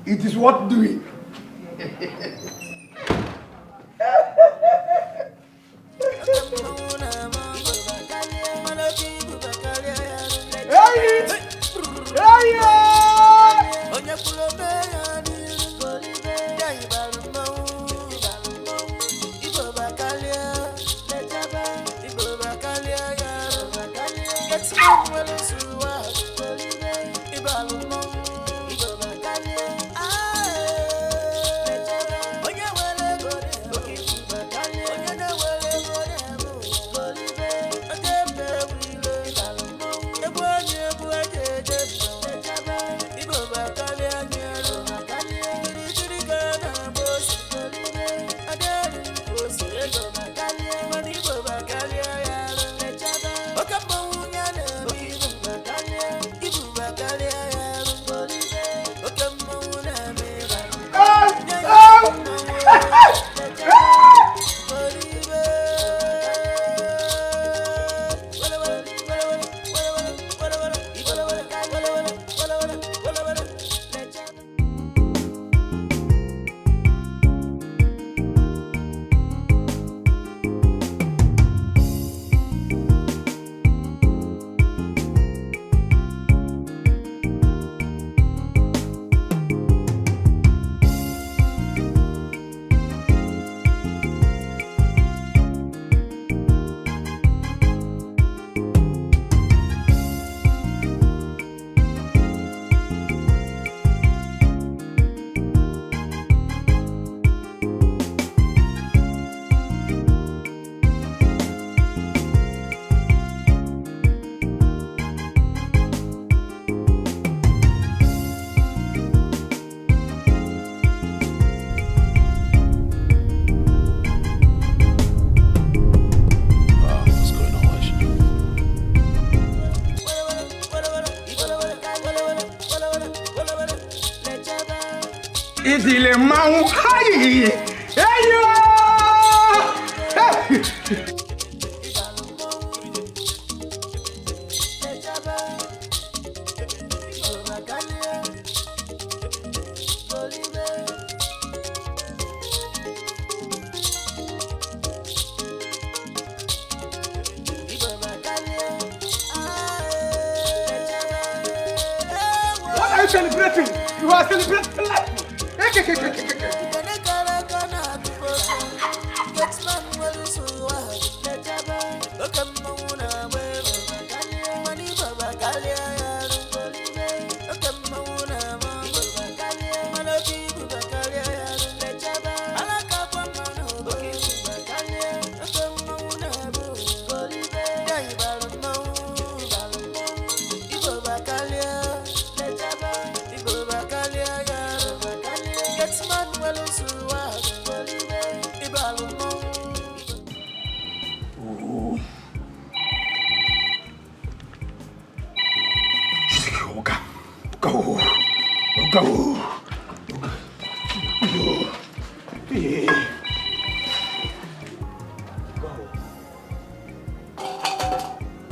It is worth doing. Idile mau hai. Eyo! What are you celebrating? You are celebrating life.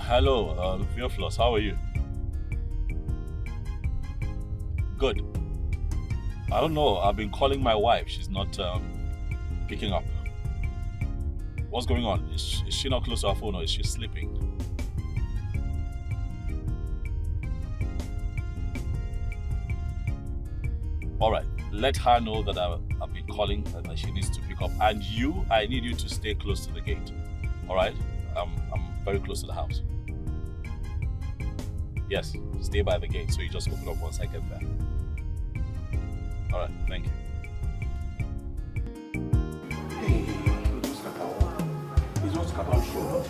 Hello, Theophilus, how are you? Good. I don't know, I've been calling my wife. She's not picking up. What's going on? Is she not close to her phone or is she sleeping? Alright, let her know that I've been calling and that she needs to pick up. And you, I need you to stay close to the gate. Alright? I'm very close to the house. Yes, stay by the gate so you just open up once I get there. Alright, thank you. Hey, it's what's about show.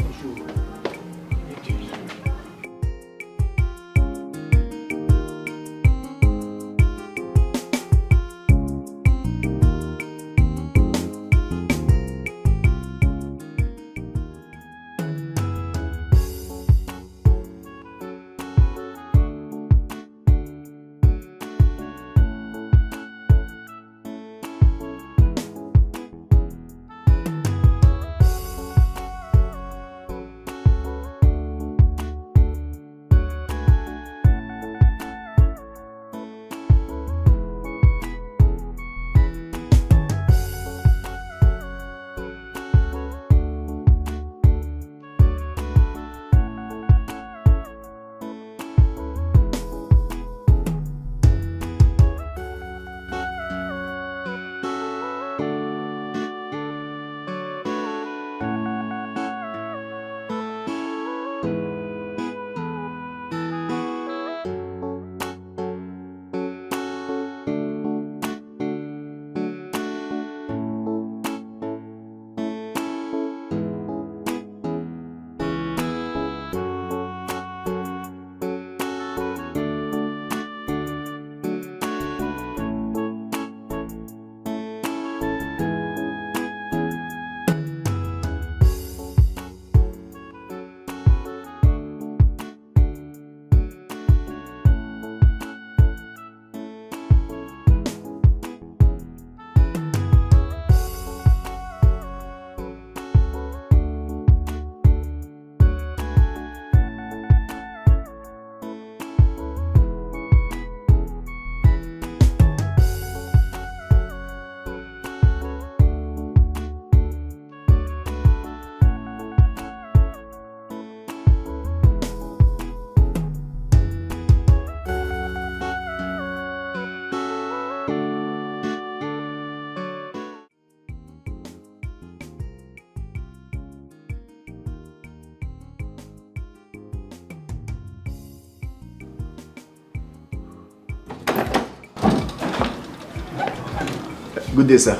Good day, sir.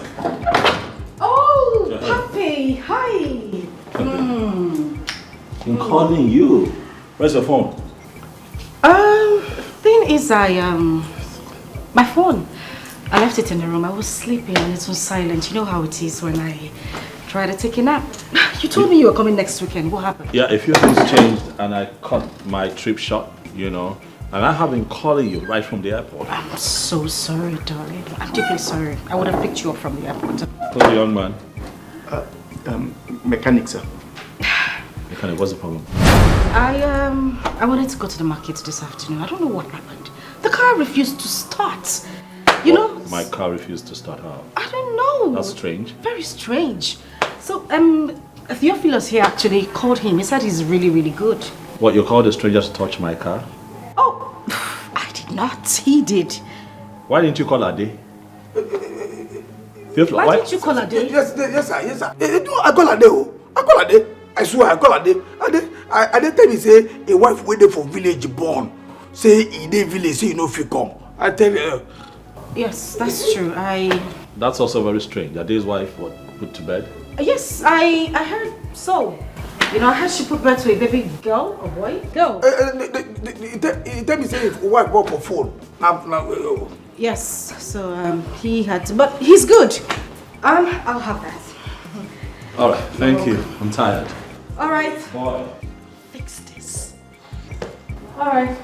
Oh, Papi, hi. I'm calling you. Where's your phone? Thing is, my phone. I left it in the room. I was sleeping and it was silent. You know how it is when I try to take a nap. You told me you were coming next weekend. What happened? Yeah, a few things changed and I cut my trip short, you know. And I have been calling you right from the airport. I'm so sorry, darling. I'm deeply sorry. I would have picked you up from the airport. Who's the young man? Mechanic, sir. Mechanic, what's the problem? I wanted to go to the market this afternoon. I don't know what happened. The car refused to start. You know? My car refused to start out. I don't know. That's strange. Very strange. So, Theophilus here actually called him. He said he's really, really good. What, you called a stranger to touch my car? Oh, I did not. He did. Why didn't you call Ade? Why didn't you call Ade? Yes, sir. I call Ade. I swear, I call Ade. Ade tell me say a wife waiting for village born. Say in the village, say you know if you come. I tell you. Yes, that's true. That's also very strange. Ade's wife was put to bed? Yes, I heard so. You know, I heard she put birth to a baby girl, a boy? Girl. He tell me say if wife work for phone. Yes, so he had to, but he's good. I'll have that. All right, thank you. I'm tired. All right. Bye. Fix this. All right.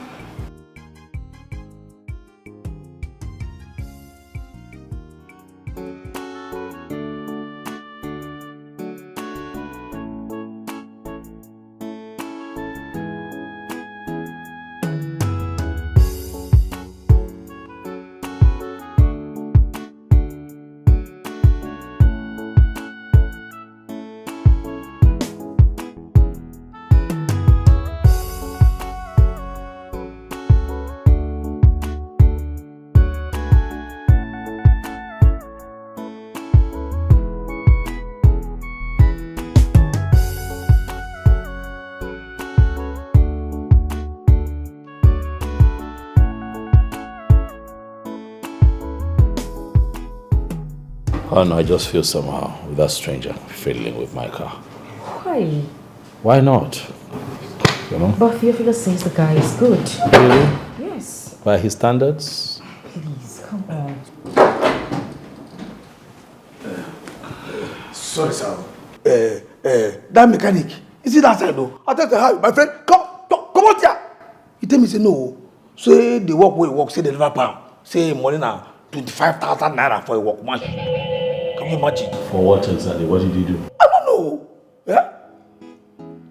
Oh no, I just feel somehow with that stranger fiddling with my car. Why? Why not? You know? But Theophilus says the guy is good. Really? Yes. By his standards? Please, come on. Sorry, sir. That mechanic, is it that side though? I tell you how, my friend, come out here. He tell me say no. Say the work where he work, say the deliver pound. Say money now 25,000 naira for a workman. Can you imagine? For what exactly? What did he do? I don't know. Yeah?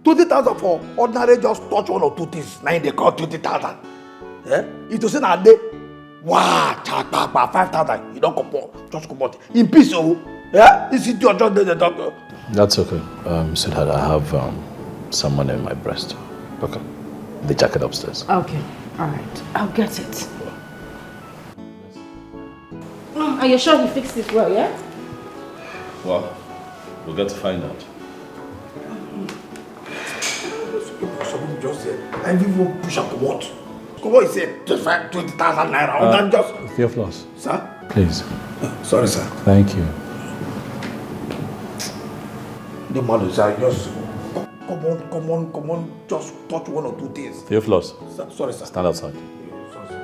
20,000 for ordinary just touch one or two things. Now they call 20,000. Yeah? It was in a day. Wow, 5,000. You don't comport. Just comport. In peace, oh. Yeah? This is your job, the doctor. That's okay. Sweetheart, I have some money in my breast. Okay. The jacket upstairs. Okay, all right. I'll get it. Are you sure he fixed it well, yeah? Well, we'll get to find out. Someone just said, I will push up what? Come on, he said 20,000 naira. Just... Theophilus. Sir? Please. Sorry, sir. Thank you. The man is just come on, just touch one or two things. Theophilus. Sorry, sir. Stand outside. Sorry, sir.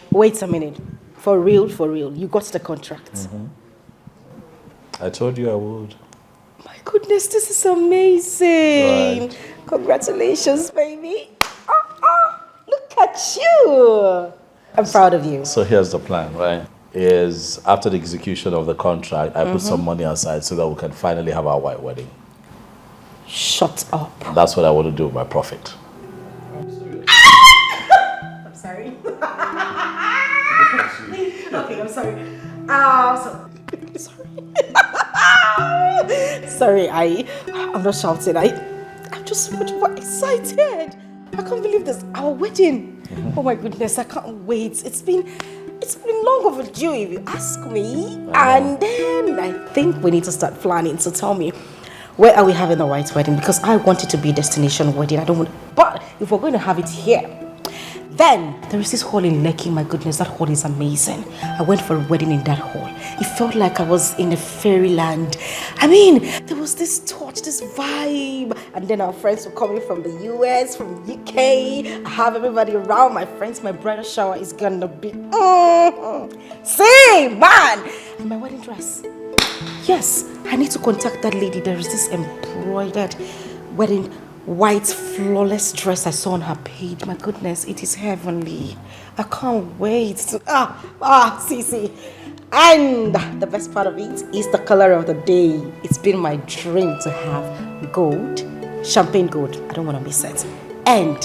Wait a minute. For real, you got the contract. Mm-hmm. I told you I would. My goodness, this is amazing. Right. Congratulations, baby. Look at you. I'm proud of you. So here's the plan, right? Is after the execution of the contract, I put some money aside so that we can finally have our white wedding. Shut up. That's what I want to do with my profit. I'm sorry. Okay, I'm sorry. Sorry, I'm not shouting. I'm just so much more excited. I can't believe this. Our wedding. Oh my goodness, I can't wait. It's been long overdue, if you ask me. And then I think we need to start planning. So tell me, where are we having the white wedding? Because I want it to be a destination wedding. I don't want. But if we're going to have it here, Then there is this hall in Lekki. My goodness, that hall is amazing. I went for a wedding in that hall. It felt like I was in a fairyland. I mean, there was this touch, this vibe. And then our friends were coming from the US, from the UK. I have everybody around. My friends, my bridal shower is gonna be see, man. And my wedding dress. Yes, I need to contact that lady. There is this embroidered wedding white flawless dress I saw on her page. My goodness, it is heavenly. I can't wait to see. And the best part of it is the color of the day. It's been my dream to have gold, champagne gold. I don't want to miss it. And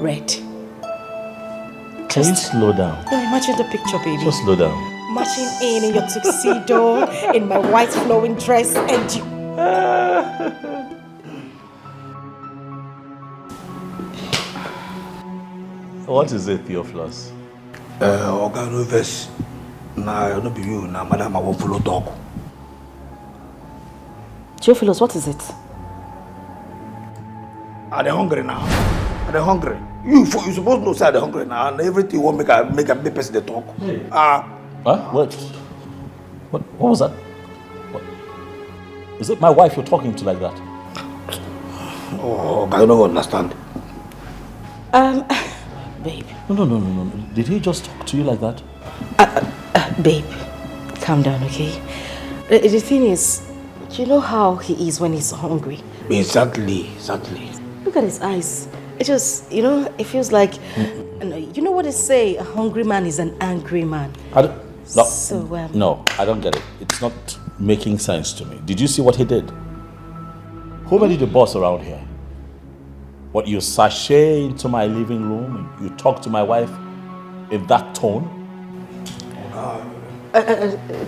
red. Can you slow down? No, imagine the picture, baby. Just slow down. Marching in your tuxedo, in my white flowing dress, and you. What is it, Theophilus? Oga no verse. Nah, no be you. Nah, madam, I won't follow talk. Theophilus, what is it? Are they hungry now? Are they hungry? You supposed to know say they hungry now, and everything won't make a big person they talk. Hey. What was that? What? Is it my wife you're talking to like that? Oh, I don't understand. Babe. No. Did he just talk to you like that? Babe, calm down, okay? The thing is, you know how he is when he's hungry. Exactly. Look at his eyes. It just, it feels like, you know what they say, a hungry man is an angry man. No, I don't get it. It's not making sense to me. Did you see what he did? Who made you the boss around here? What, you sashay into my living room and you talk to my wife in that tone?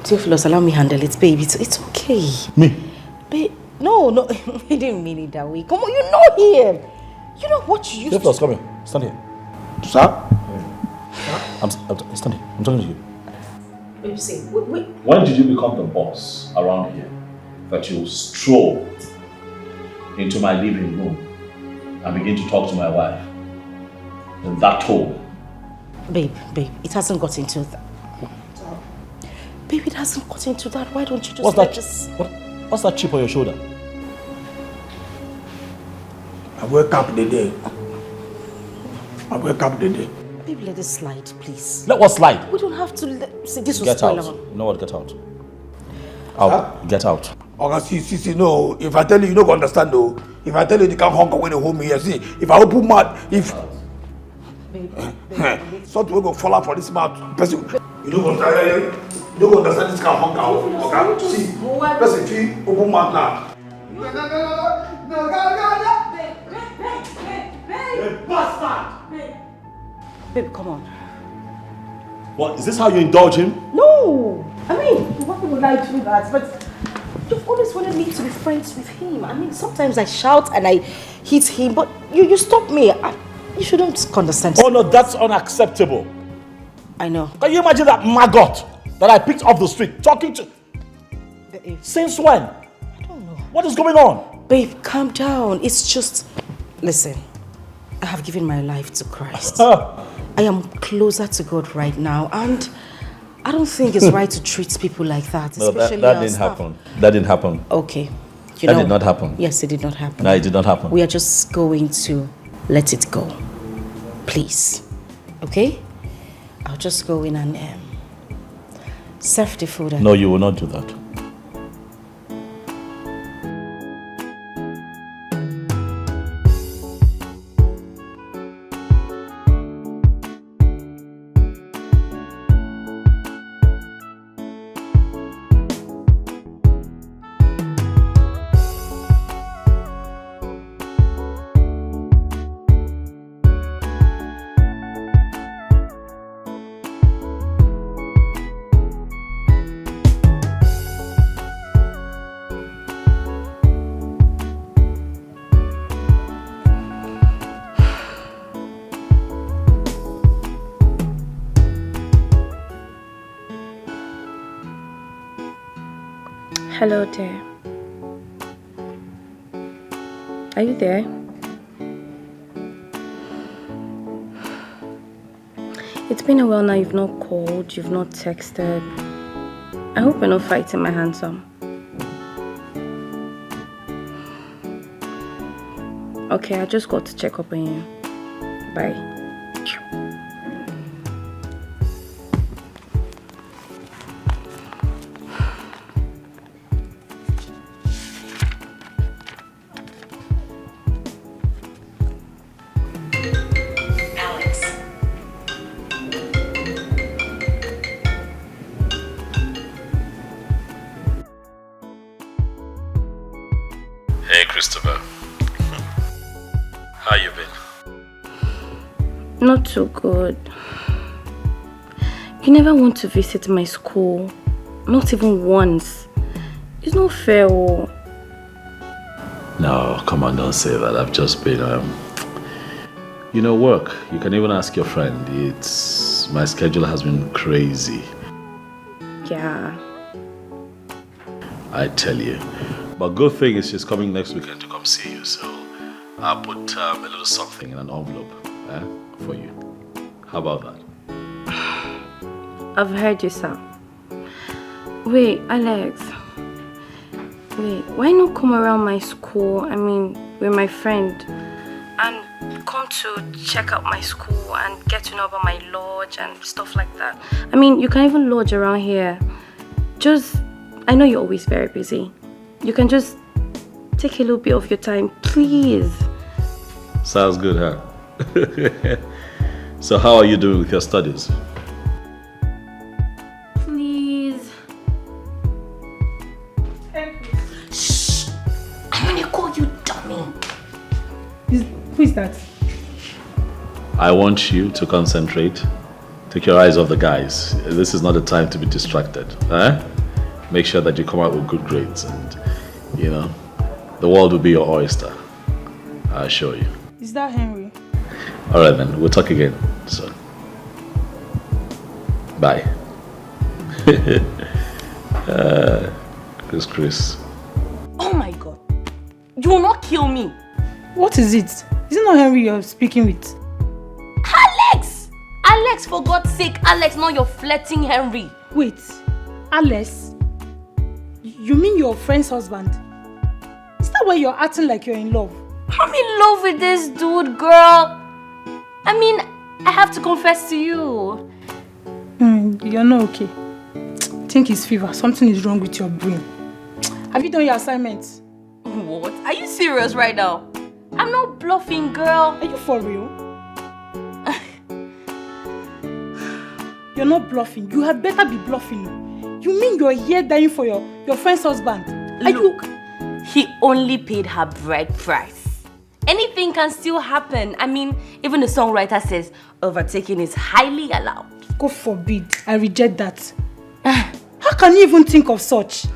Theophilus, allow me handle it, baby. It's okay. Me? Babe, no, he didn't mean it that way. Come on, you know him. You know what you used Theophilus, come here. Stand here. Sir? Stand here. I'm talking to you. What you say? Wait. When did you become the boss around here that you stroll into my living room and begin to talk to my wife in that tone? Babe, it hasn't got into that. Babe, it hasn't got into that. Why don't you just What's that chip on your shoulder? I wake up the day. Babe, let it slide, please. Let what slide? We don't have to see this was Get out. spoiler. You know what? Get out. Out. Get out. Oga, see, no. If I tell you, you don't understand, though. If I tell you, you can't hunger when you hold me here. See, if I open mouth, something will go fall out for this mouth. Person, you don't understand this kind of hunger. Okay? See, person, feel open mouth now. No, bastard! Babe, come on. What? Is this how you indulge him? No! I mean, why would I do that? But you've always wanted me to be friends with him. I mean, sometimes I shout and I hit him, but you stop me. You shouldn't condescend. Oh no, that's unacceptable. I know. Can you imagine that maggot that I picked off the street talking to? Since when? I don't know. What is going on? Babe, calm down. It's just... Listen, I have given my life to Christ. I am closer to God right now, and I don't think it's right to treat people like that, No, especially that our didn't staff. happen. That didn't happen. Okay. That did not happen. Yes, it did not happen. No, it did not happen. We are just going to let it go. Please. Okay? I'll just go in and serve the food. No, you will not do that. Hello there. Are you there? It's been a while now. You've not called, you've not texted. I hope you're not fighting my handsome. Okay, I just got to check up on you. Bye. Hey, Christopher. How you been? Not too good. You never want to visit my school. Not even once. It's not fair. Oh. No, come on, don't say that. I've just been, work. You can even ask your friend. My schedule has been crazy. Yeah. I tell you. But good thing is she's coming next weekend to come see you, so I'll put a little something in an envelope for you. How about that? I've heard you, sir. Wait, Alex. Wait, why not come around my school, with my friend, and come to check out my school and get to know about my lodge and stuff like that? You can even lodge around here. I know you're always very busy. You can just take a little bit of your time, please. Sounds good, huh? So how are you doing with your studies? Please. Shh! I'm gonna call you dummy. Who is that? I want you to concentrate. Take your eyes off the guys. This is not the time to be distracted. Make sure that you come out with good grades and, the world will be your oyster. I assure you. Is that Henry? Alright then, we'll talk again soon. Bye. Chris. Oh my God. You will not kill me. What is it? Is it not Henry you're speaking with? Alex! Alex, for God's sake, Alex, not your flirting Henry. Wait, Alex? You mean your friend's husband? Is that why you're acting like you're in love? I'm in love with this dude, girl. I have to confess to you. You're not okay. I think it's fever. Something is wrong with your brain. Have you done your assignments? What? Are you serious right now? I'm not bluffing, girl. Are you for real? You're not bluffing. You had better be bluffing. You mean you're here dying for your friend's husband? Look, he only paid her bride price. Anything can still happen. Even the songwriter says overtaking is highly allowed. God forbid. I reject that. How can you even think of such?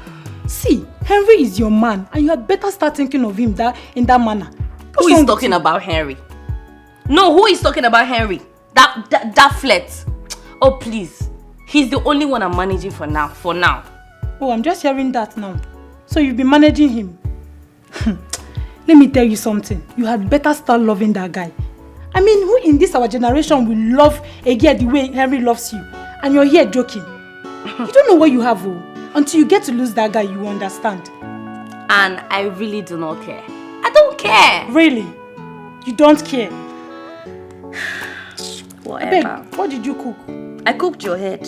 See, Henry is your man and you had better start thinking of him in that manner. Who is talking about Henry? No, who is talking about Henry? That flirt. Oh, please. He's the only one I'm managing for now. Oh, I'm just hearing that now. So you've been managing him. Let me tell you something. You had better start loving that guy. Who in this our generation will love a girl the way Henry loves you? And you're here joking. You don't know what you have, Until you get to lose that guy, you will understand. And I really do not care. I don't care. Really? You don't care? Whatever. Babe, what did you cook? I cooked your head.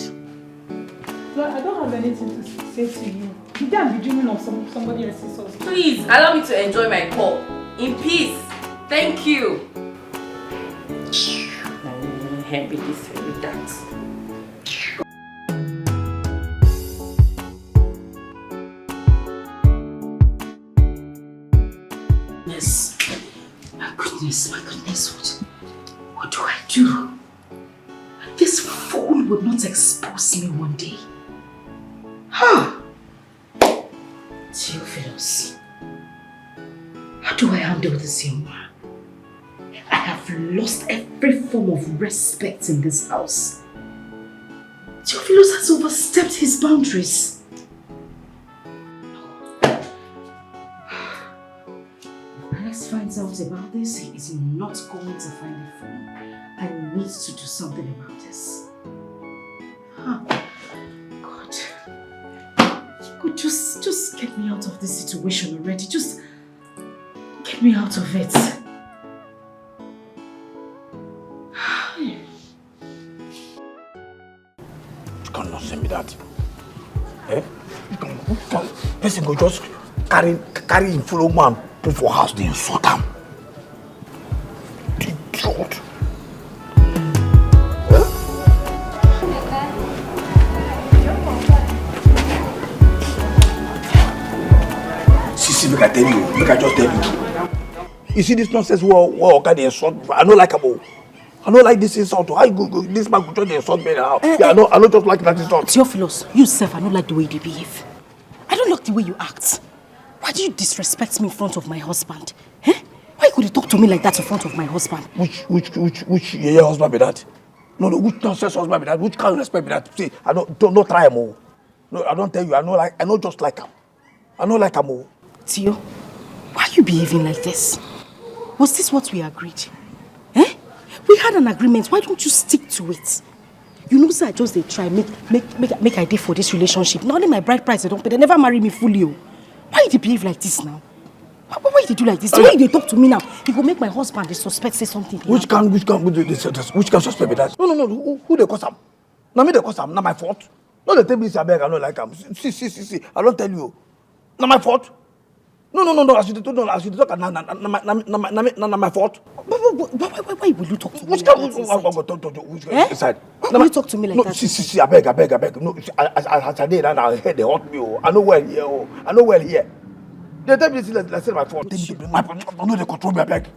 Well, I don't have anything to say to you. You can't be dreaming of somebody else's husband. Please, allow me to enjoy my call. In peace. Thank you. Henry this, Henry that. My goodness, what do I do? This fool would not expose me one day. Theophilus, how do I handle this young man? I have lost every form of respect in this house. Theophilus has overstepped his boundaries. Maurice finds out about this, he is not going to find it funny. I need to do something about this. Huh. God. God, just get me out of this situation already. Just get me out of it. You cannot send me that. Eh? Person go just carry him follow man put for house, they insult him. Idiot. See, make I tell you, make I just tell you. You see this nonsense what they insult me? I don't like him. I don't like this insult. How you go this man go try to insult me now? Yeah, I don't just like that insult. Theophilus, you self, I don't like the way you behave. I don't like the way you act. Why do you disrespect me in front of my husband? Eh? Why could you talk to me like that in front of my husband? Which your husband be that? No, which nonsense husband be that? Which kind of respect be that? See, I don't try him. No, I don't tell you. I know just like him. I know like him. Theo, why are you behaving like this? Was this what we agreed? Eh? We had an agreement. Why don't you stick to it? You know, sir, I just they try make idea for this relationship. Not only my bride price, they don't pay. They never marry me fully. Why you behave like this now? Why you do like this? The way they talk to me now, he go make my husband, the suspect, say something. Which can suspect be that? No. Who they cause him? Now me they cause him. Not my fault. No, they tell me I beg. I don't like him. See. I don't tell you. Not my fault. No. As you talk, not my fault. Why will you talk to me like that? Which inside? Why will you talk to me like that? No, see, I beg. No, as I did, and I heard they hurt me. I know well here. They tell me this is my fault. They bring my fault. No, they control me, I beg.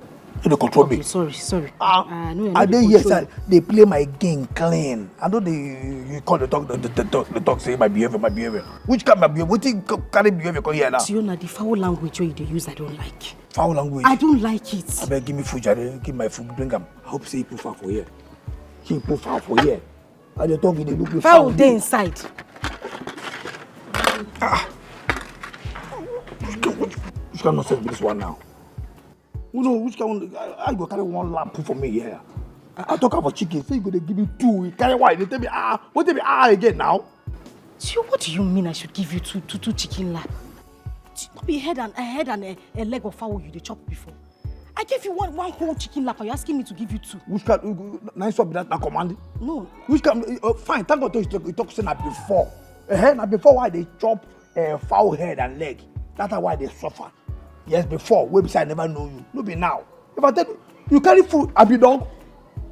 They control me. Sorry. I dey here, sir. They play my game clean. I know you call the talk say my behavior. Which kind of behavior? What you carry behavior come here now? So you know the foul language where you use, I don't like. Foul language? I don't like it. I beg, give me food, Jare. Give my food, bring them. I hope say he put foul for here. He put foul for here. I dey talk, they look me foul. Foul dey inside. Which kind of nonsense be this one now? You know, which kind of, I go carry one lamp for me here. I talk about chicken, say you go to give me two. You carry one, they tell me, what tell me, again now? So what do you mean I should give you two chicken lap? Be a head and a leg of fowl you dey chop before. I gave you one whole chicken lap, are you asking me to give you two? Which kind, nice one be that command? No. Which kind, fine, thank God you talk say that before. Now before why they chop fowl head and leg, that's why they suffer. Yes, before, website never know you. No be now. If I tell you carry food, I be dog.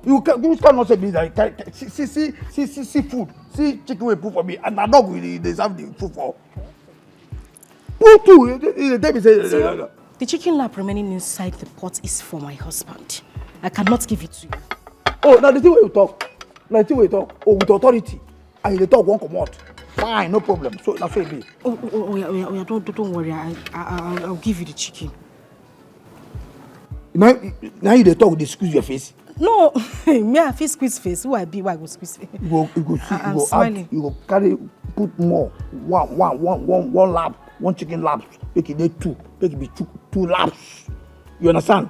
You cannot say me that see food, see chicken will put for me, and a dog will deserve the food for. Put two. The chicken lap remaining inside the pot is for my husband. I cannot give it to you. Oh, now the thing where you talk. Oh, with authority, and you talk won't come out. Fine, no problem. So that's what it be. Yeah, don't worry. I'll give you the chicken. Now you talk, they squeeze your face. No, me I feel squeeze face. Who I be? Why I go squeeze face? You go smiling. You go carry, put more. One lap, one chicken laps. Make it two. Make it be two laps. You understand?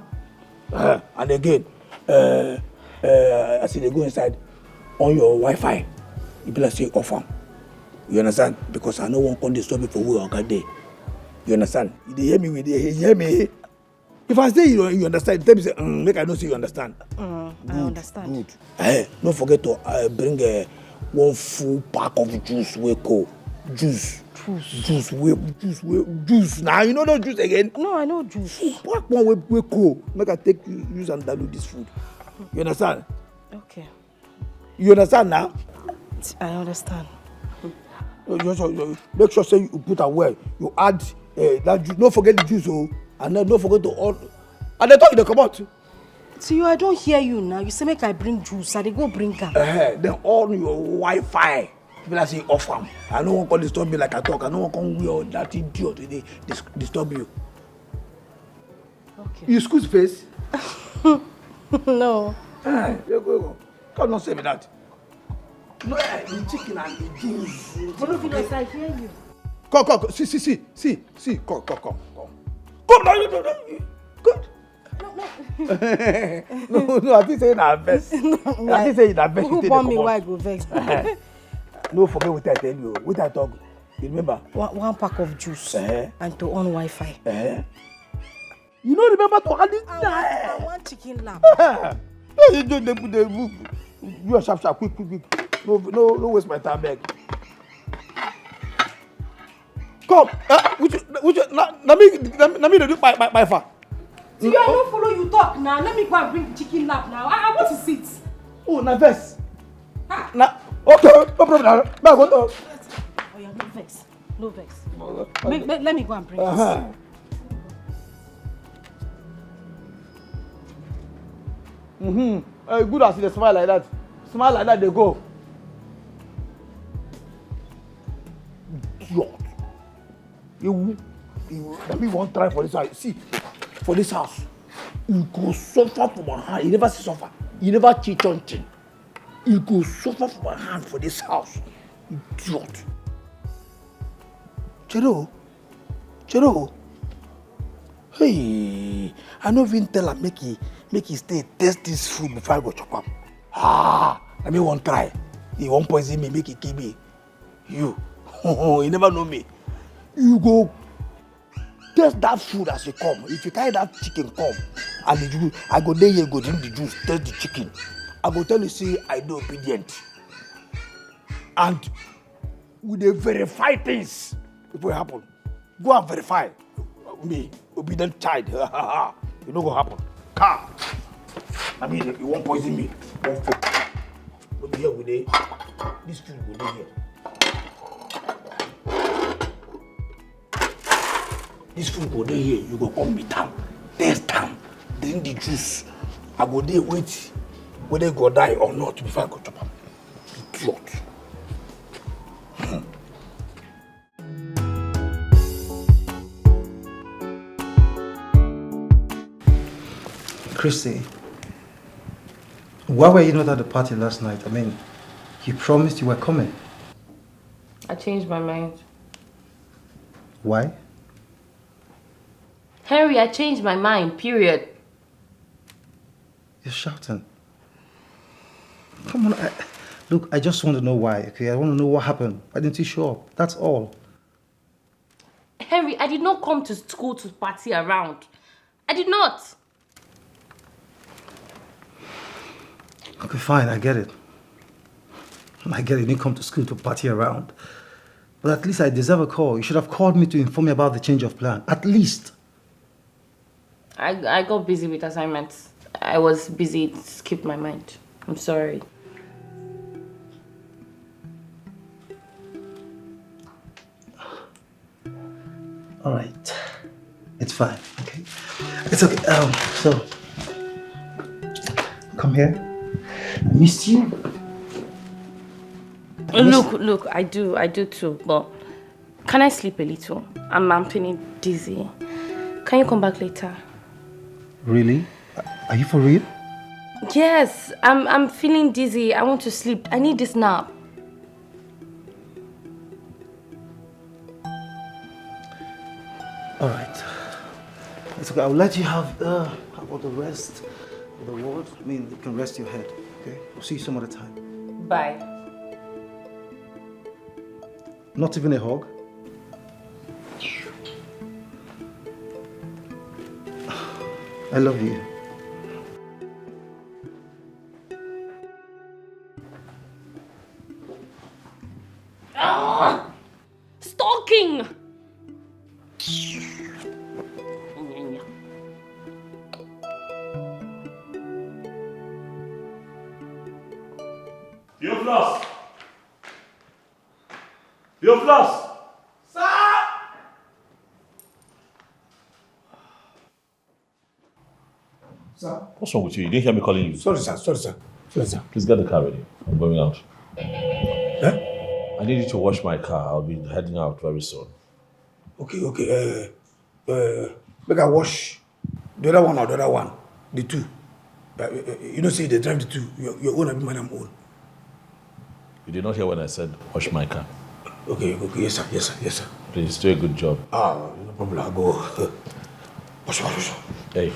And again, I see they go inside on your Wi-Fi. You be like say off them. You understand? Because I know one can disturb me for work all day. You understand? You hear me? If I say you understand, tell me say, make I know say you understand. I understand. Good. Don't forget to bring one full pack of juice. Juice. Now you know no juice again. No, I know juice. Pack one way cool. Make I take use and dilute this food. You understand? Okay. You understand now? I understand. Make sure say you put away. You add that juice. Don't forget the juice, and then don't forget to all. And they talk they come out. So I don't hear you now. You say make I bring juice, I they go bring her. Then all your Wi-Fi. People say off them. I no one can disturb me like I talk. I no one can wear that idiot they disturb you. Okay. You squeeze face? No. Go. Come not say me that. No, the chicken and the juice. I hear you. Come. See. Come now, you. Good. No, I think say na vex. I think say na vex. Who born me why I go vex? No, forget what I tell you. What I talk. You remember? One pack of juice and to on Wi-Fi. You don't remember to add it? I want chicken lap. You do the you are sharp, quick. No waste my time, beg. Come, which let me do my far. See, I don't follow you talk now. Let me go and bring the chicken lap now. I want to sit. Oh, na vex. Na okay, no problem. Now go to. Oh yeah, no vex. Let me go and bring this. Good as you smile like that. Smile like that, they go. God. You let me one try for this house. See, for this house, you go suffer for my hand. You never see suffer. You never cheat on thing. You go suffer for my hand for this house. Idiot. Chero. Hey, I no even tell her make he stay taste this food before I go chop am. Let me one try. He won't poison me, make it kill me. You never know me. You go taste that food as you come. If you carry that chicken come, and the juice, I go there, you go drink the juice, taste the chicken. I go tell you, say, I do obedient. And we dey verify things before it happen. Go and verify. Me, obedient child. You know what happen. Car. I mean, you won't poison me. One food. Look here with it. This food will be here. This food go there here. You go come meet am. Taste am. Drink the juice. I go there wait whether you go die or not before I go chop am. Idiot. Christy, why were you not at the party last night? I mean, you promised you were coming. I changed my mind. Why? Henry, I changed my mind, period. You're shouting. Come on, look, I just want to know why, okay? I want to know what happened. Why didn't you show up? That's all. Henry, I did not come to school to party around. I did not. Okay, fine, I get it. I get it, you didn't come to school to party around. But at least I deserve a call. You should have called me to inform me about the change of plan. At least. I got busy with assignments. I was busy, it skipped my mind. I'm sorry. All right. It's fine, okay? It's okay. So, come here. I missed you. Look, I do too, but can I sleep a little? I'm feeling dizzy. Can you come back later? Really? Are you for real? Yes, I'm feeling dizzy. I want to sleep. I need this nap. All right. It's okay. I'll let you have how about the rest of the ward? I mean, you can rest your head. Okay. I'll see you some other time. Bye. Not even a hug? I love you. Stalking! Theophilus! Sir? What's wrong with you? You didn't hear me calling you. Sorry, sir. Please get the car ready. I'm going out. Eh? I need you to wash my car. I'll be heading out very soon. Okay. Make I wash the other one or the other one. The two. You don't say they drive the two. Your own and mine, I'm own. You did not hear when I said wash my car. Okay. Yes, sir. Please do a good job. No problem. I'll go. Wash. Hey,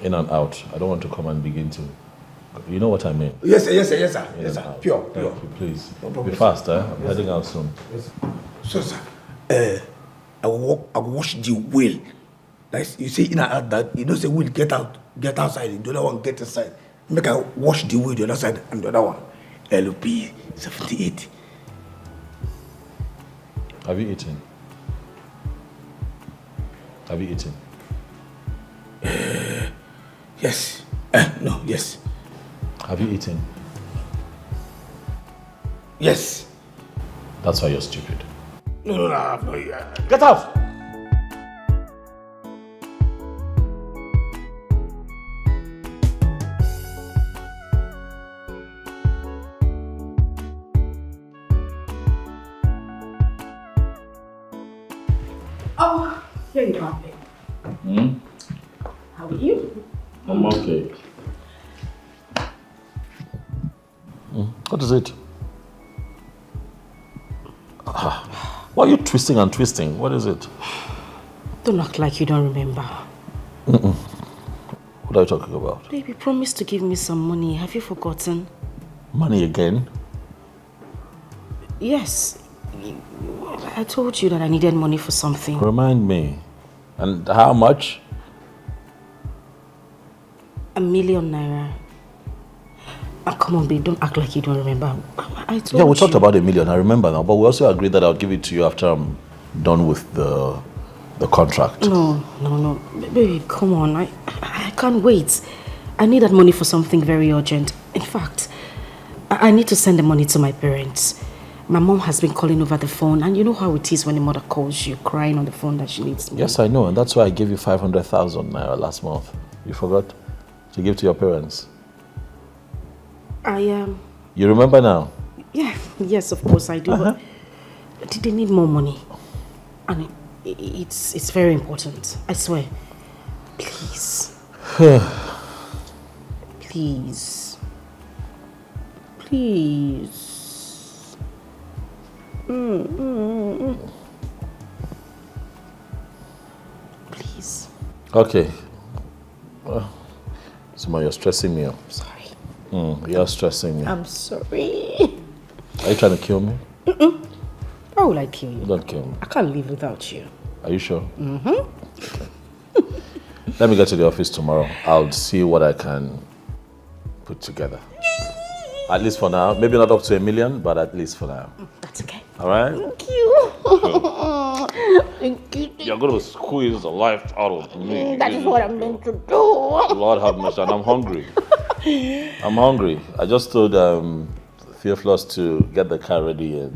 in and out. I don't want to come and begin to... You know what I mean? Yes, sir. Yes, sir. In Yes, sir. and out. Pure. Thank you, please. No problem, Be fast, sir. I'm heading out soon. Yes. So, sir, I will wash the wheel. Like you see in and out that, you know, say wheel get outside, the other one get inside. Make I wash the wheel the other side and the other one. LP 78. Have you eaten? Have you eaten? Yes. No, yes. Have you eaten? Yes. That's why you're stupid. No. Get out! Oh, here you are, babe. How are you? I'm okay. What is it? Why are you twisting and twisting? What is it? Don't act like you don't remember. What are you talking about? Baby, promise to give me some money. Have you forgotten? Money again? Yes. I told you that I needed money for something. Remind me. And how much? ₦1 million. Come on, babe, don't act like you don't remember. I told you. Yeah, we talked about $1 million, I remember now, but we also agreed that I'll give it to you after I'm done with the contract. No. Baby, come on. I can't wait. I need that money for something very urgent. In fact, I need to send the money to my parents. My mom has been calling over the phone, and you know how it is when a mother calls you, crying on the phone that she needs money. Yes, I know, and that's why I gave you 500,000 naira last month. You forgot to give to your parents. You remember now? Yeah, yes, of course I do. But they need more money, and it's very important. I swear. Please. Please. Please. Okay. Suma, you're stressing me out. Sorry. You're stressing me. I'm sorry. Are you trying to kill me? Why would I kill you? Don't kill me. I can't live without you. Are you sure? Okay. Let me get to the office tomorrow. I'll see what I can put together. At least for now. Maybe not up to $1 million, but at least for now. That's okay. All right? Thank you. Thank you. You're going to squeeze the life out of me. That is what I'm meant to do. Lord have mercy, and I'm hungry. I just told Theophilus to get the car ready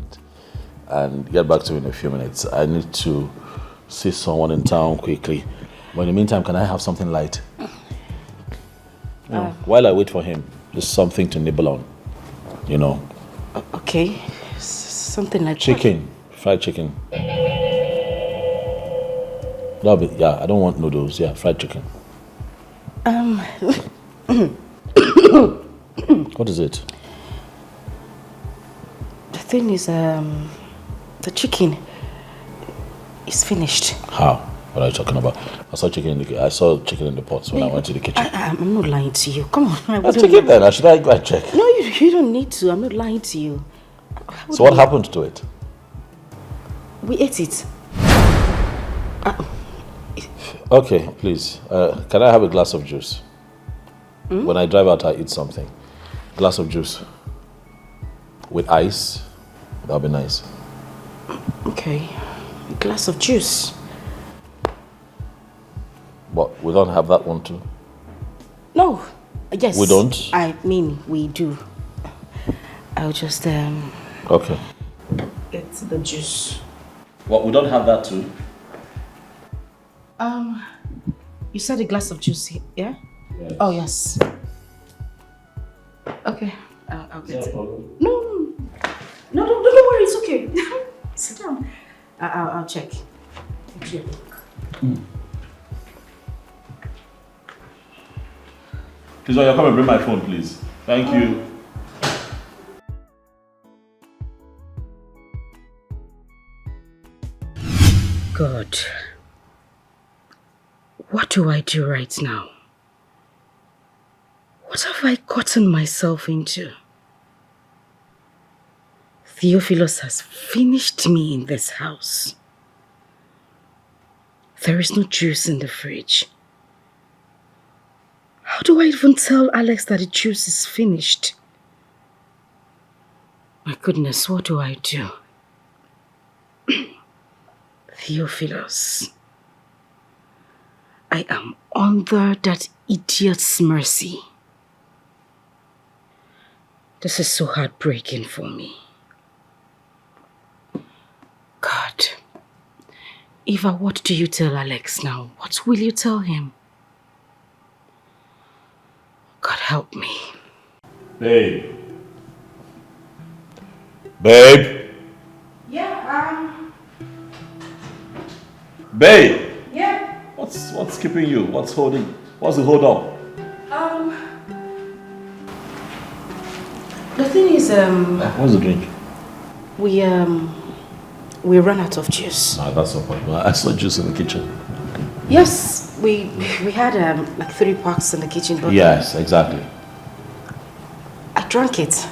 and get back to me in a few minutes. I need to see someone in town quickly. But in the meantime, can I have something light? While I wait for him, just something to nibble on. You know. Okay. Something like chicken. Fried chicken. No, but yeah, I don't want noodles. Yeah, fried chicken. What is it? The thing is, the chicken is finished. How? What are you talking about? I saw chicken in the pots when I went to the kitchen. I'm not lying to you. Come on. Let's check it then. Should I go and check? No, you don't need to. I'm not lying to you. So what happened to it? We ate it. Okay, please. Can I have a glass of juice? When I drive out, I eat something. Glass of juice. With ice. That'll be nice. Okay. A glass of juice. But we don't have that one too? No. Yes. We don't? I mean, we do. I'll just, Okay. get the juice. What, we don't have that too? You said a glass of juice, yeah? Yes. Oh, yes. Okay. I'll get it. No, don't worry, it's okay. Sit down. I'll check. Please, will you come and bring my phone, please? Thank you. God. What do I do right now? What have I gotten myself into? Theophilus has finished me in this house. There is no juice in the fridge. How do I even tell Alex that the juice is finished? My goodness, what do I do? Theophilus, I am under that idiot's mercy. This is so heartbreaking for me. God, Eva, what do you tell Alex now? What will you tell him? God help me. Babe. Babe. Yeah, Babe. yeah. What's keeping you? What's the hold up? The thing is, What's the drink? we ran out of juice. Nah, that's no point. I saw juice in the kitchen. Yes, we had like 3 packs in the kitchen, but Yes, exactly. I drank it.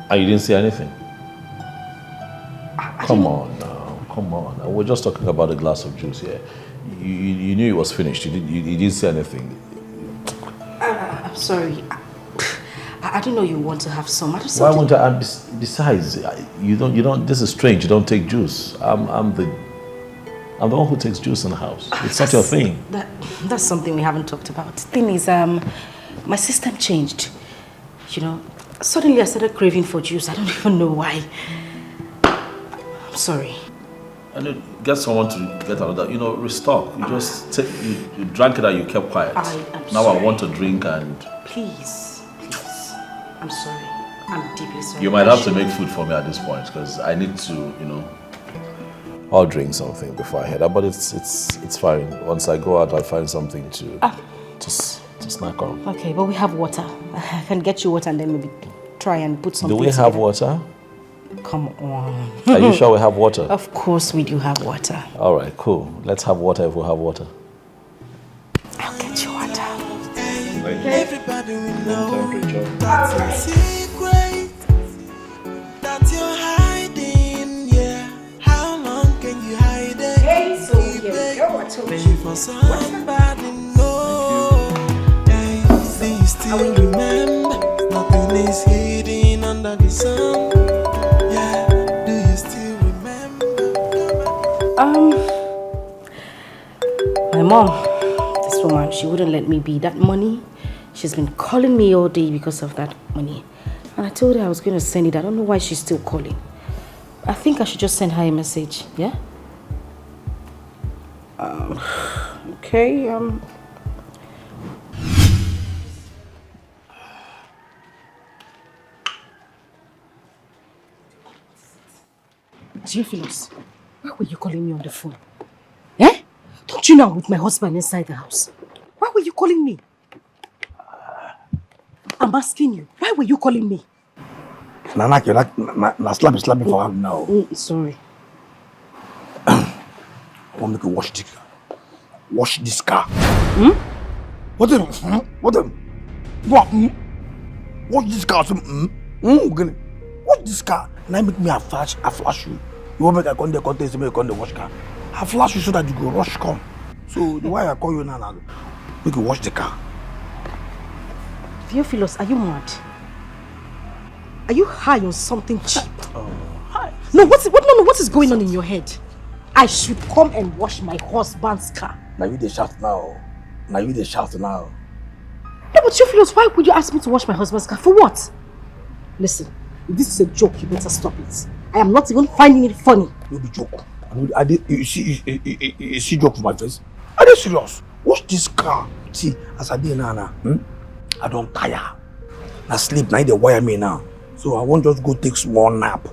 And you didn't see anything? Come on now, come on. We're just talking about a glass of juice here. You knew it was finished. You didn't see anything. I'm sorry. I didn't know you want to have some. I just Why won't I? Besides, you don't. This is strange. You don't take juice. I'm the one who takes juice in the house. It's not your thing. That's something we haven't talked about. The thing is, my system changed. You know, suddenly I started craving for juice. I don't even know why. I'm sorry. And get someone to get another. Restock. You just take. You drank it and you kept quiet. Now sorry. I want to drink and. Please. I'm sorry. I'm deeply sorry. You might have to make food for me at this point because I need to, I'll drink something before I head out. But it's fine. Once I go out, I'll find something to snack on. Okay, but we have water. I can get you water and then maybe try and put something. Do we have water? Come on. Are you sure we have water? Of course we do have water. All right, cool. Let's have water if we have water. I'll get you water. Everybody will know that's a secret that you're hiding, yeah. How long can you hide it? Hey, so here we go. I told you. For somebody know. Hey, do you still remember? Nothing is hidden under the sun. Yeah, do you still remember? My mom, this woman, she wouldn't let me be. That money, she's been calling me all day because of that money. And I told her I was going to send it. I don't know why she's still calling. I think I should just send her a message, yeah? Okay, Theophilus, why were you calling me on the phone? Eh? Don't you know I'm with my husband inside the house? Why were you calling me? I'm asking you, why were you calling me? Nana, you're slapping for her now. Sorry. I want me to wash this car. Wash this car. What the? What the? What? Wash this car. Wash this car. Now make me a flash you. You want me to come there, contest me, come there, wash car. I flash you so that you go rush come. So the why I call you now, make you wash the car. Theophilus, are you mad? Are you high on something cheap? Hi. No, what is going on in your head? I should come and wash my husband's car. Now you the shout now. No, but Theophilus, why would you ask me to wash my husband's car? For what? Listen, if this is a joke, you better stop it. I am not even finding it funny. You be joke. You see joke for my face? Are you serious? Wash this car. See, as I did now, I don't tire. I sleep, now they wire me now. So I won't just go take small nap.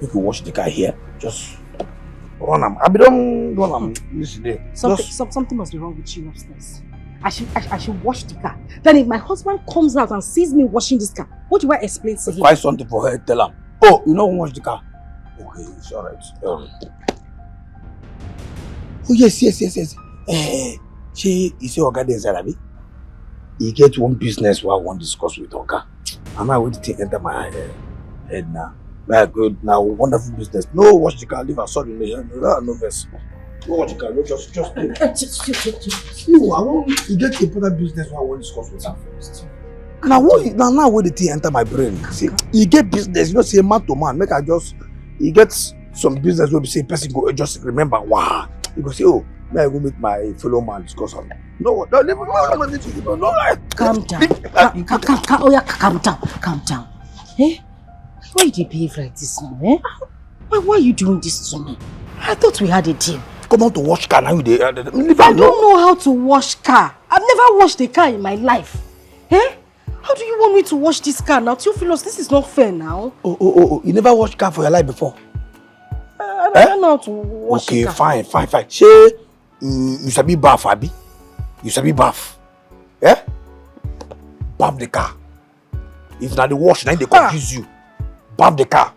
You can wash the car here. Just run am. I be don't run am. Listen there. Something must be wrong with you upstairs. I should wash the car. Then if my husband comes out and sees me washing this car, what do I explain to him? Find something for her, tell him. Oh, you know wash the car. Okay, it's alright. Oh yes. She is your guardian Zarabi. He get one business where I want to discuss with Oga. I'm not going to enter my head now. Very good. Now, wonderful business. No, watch the car. Leave her. Sorry, no verse. No watch the car. No, just. No, I want to get important business where I want to discuss with her first. Now, now when the thing enter my brain, see, he get business. You know, say man to man. Make I just. He gets some business where we say person go just remember. Wow. He go say, oh, may I go meet my fellow man discuss on. No, calm down. Eh? Why do you behave like this now, eh? Why are you doing this to me? I thought we had a deal. Come on to wash car now. I don't know how to wash car. I've never washed a car in my life. Eh? How do you want me to wash this car now? Theophilus, this is not fair now. Oh, you never washed car for your life before? I don't know how to wash a car. Okay, fine. Say, you sabi bath, Abi? You sabi bath? Eh? Bath the car. If not the wash, now they confuse you. Bath the car.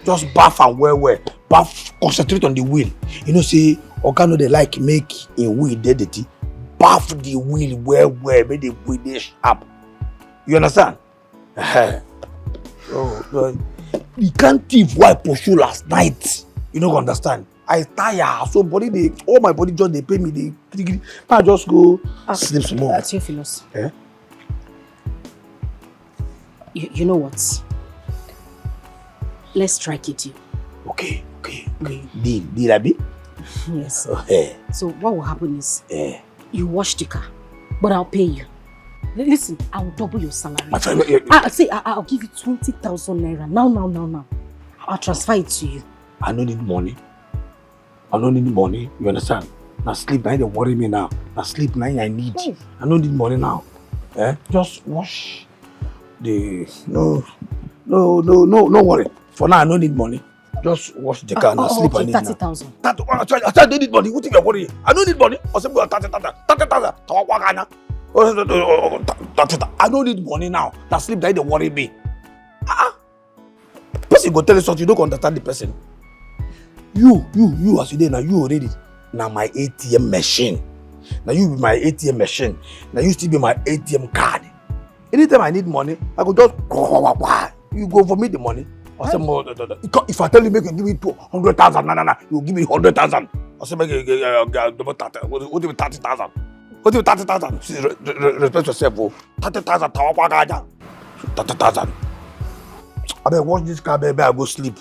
Just bath and wear. Bath, concentrate on the wheel. You know, say, Oga no they like make a wheel dirty. Bath the wheel wear, make the wheel they sharp. You understand? You can't thief why pursue last night. You don't understand. I tire, so all my body just they pay me. I just go sleep some more. That's Theophilus. Eh? You know what? Let's strike it, you. Okay. Deal, Abi? Yes. Okay. So what will happen is, you wash the car, but I'll pay you. Listen, I'll double your salary. I'll give you 20,000 naira. Now. I'll transfer it to you. I don't need money. You understand? Now sleep, now they worry me now. Now sleep, now I need. I don't need money now. Just wash the... No worry. For now, I don't need money. Just wash the car and sleep. Okay, 30,000. I don't need money. What if you're worried? I don't need money. I don't need money now. Now sleep, now they worry me. Person go tell you something, you don't understand the person. You as you did now, you already. Now my ATM machine. Now you be my ATM machine. Now you still be my ATM card. Anytime I need money, I go just you go for me the money. I say more. If I tell you make you give me 200,000, no, you give me 100,000. I say make you what do you 30,000? What do you 30,000? Respect yourself, 30,000. 30,000. I better watch this car, baby. I go sleep.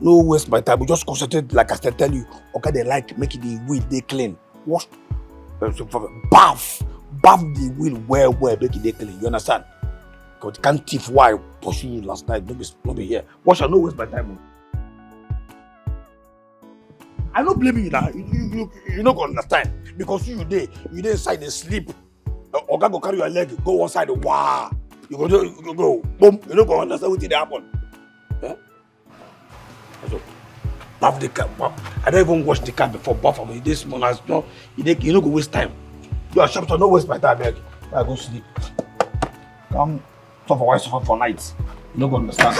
No waste my time. We just concentrate, like I said, tell you. Okay, they like making the wheel they clean. Wash, bath the wheel well, make it they clean. You understand? Because you can't thief why pursue you last night. Don't be here. Wash and no waste my time. I don't blame you now. You not gonna understand because you inside the sleep. Oga go carry your leg, go one side. Wow. You go boom. You not gonna understand what did happen. Yeah? So, bath the car. I don't even wash the car before bath. I mean, this morning, you don't go waste time. You are sharp, so don't waste my time. I go sleep. Come suffer for nights. You don't go understand.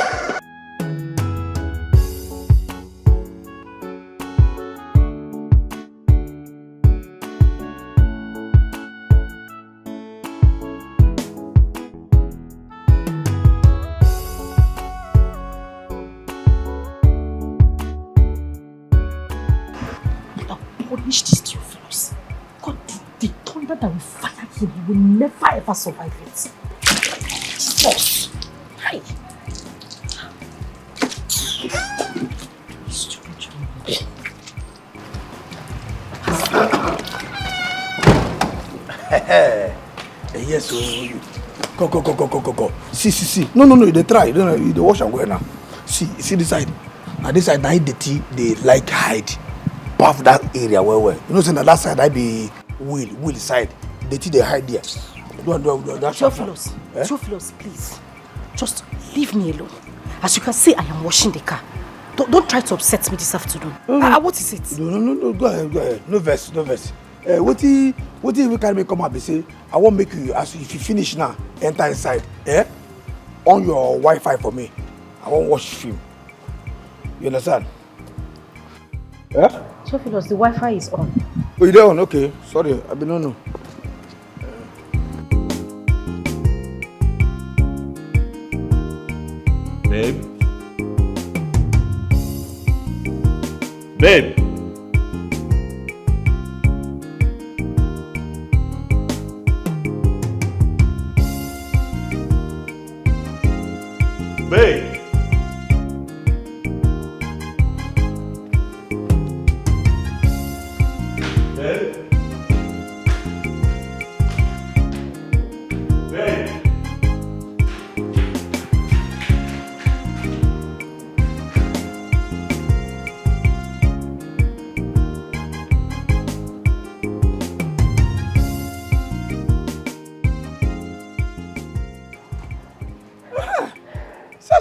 Punish this Theophilus. God, the thunder that will fire him, he will never ever survive it. Jesus! Hi! Yes, go. See. No, they try. They wash and go now. See this side. Now this side, now they like hide. Bath that area where. You know, say that side I be wheel side. They hide there. Theophilus, please. Just leave me alone. As you can see, I am washing the car. Don't try to upset me this afternoon. What is it? No. Go ahead. No verse. What if we can make come up and say, I won't make you, as if you finish now, enter inside. On your Wi-Fi for me. I won't watch film. You understand? Theophilus, the Wi-Fi is on. Oh, you there on? Okay. Sorry, I don't know. Babe? Babe? Babe?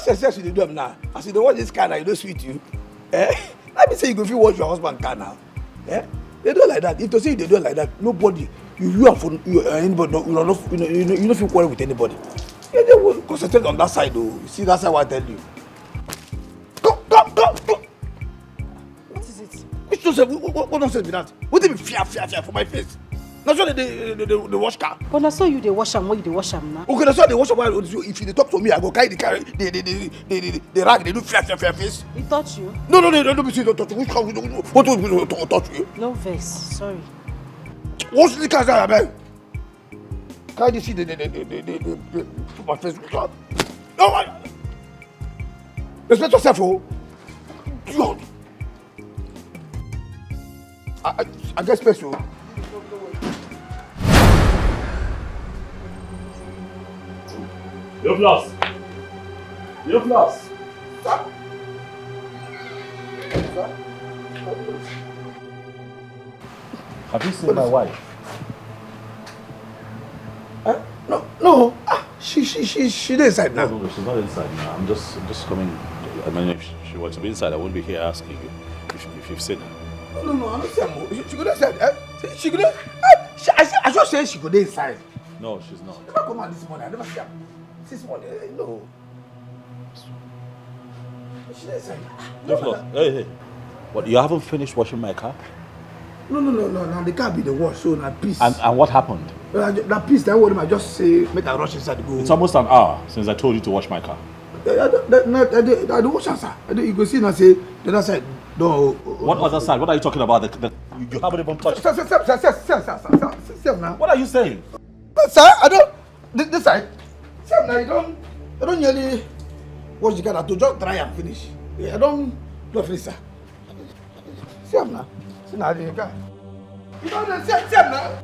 Success you do them now. As you don't watch this car now, you don't sweet you. Let me say you go feel watch your husband car now. They do it like that. If they say they do it like that, nobody, you are for anybody, you don't feel quarrel with anybody. Yeah, they will concentrate on that side though. You see, that's how I tell you. Go. What is it? Which nonsense? What nonsense be that? What do you mean fear for my face? That's why they wash car. But I saw you they wash am, why you they wash am now? Okay, that's why they wash am. If you talk to me, I go carry the rag. They do fear face. He touch you? No, don't be serious. Don't touch you. What touch you? No vex, sorry. What's the car there, man? Can't you see the put my face? No, man. Respect yourself, oh. God. I get special. You've lost. Sir? Have you seen my wife? No. She's inside now. No, she's not inside now. I'm just coming. I mean, if she were to be inside, I wouldn't be here asking you if you've seen her. No, I'm not saying she could inside. She could. I just said she could inside. No, she's not. I never come out this morning. I never see her. This morning, no. She's inside. Hey. What? You haven't finished washing my car? No. Now the car be the wash, so now peace. And what happened? That piece, that word, I just say, make a rush inside the go. It's almost an hour since I told you to wash my car. I don't wash answer. You go see now say the other side. No. What other side? What are you talking about? You haven't even touched. Sir, now. What are you saying? Sir, I don't. This side. Sir, now you don't nearly wash the car. To just dry and finish. I don't finish, sir. Sir, now. See now the car. You don't sir now.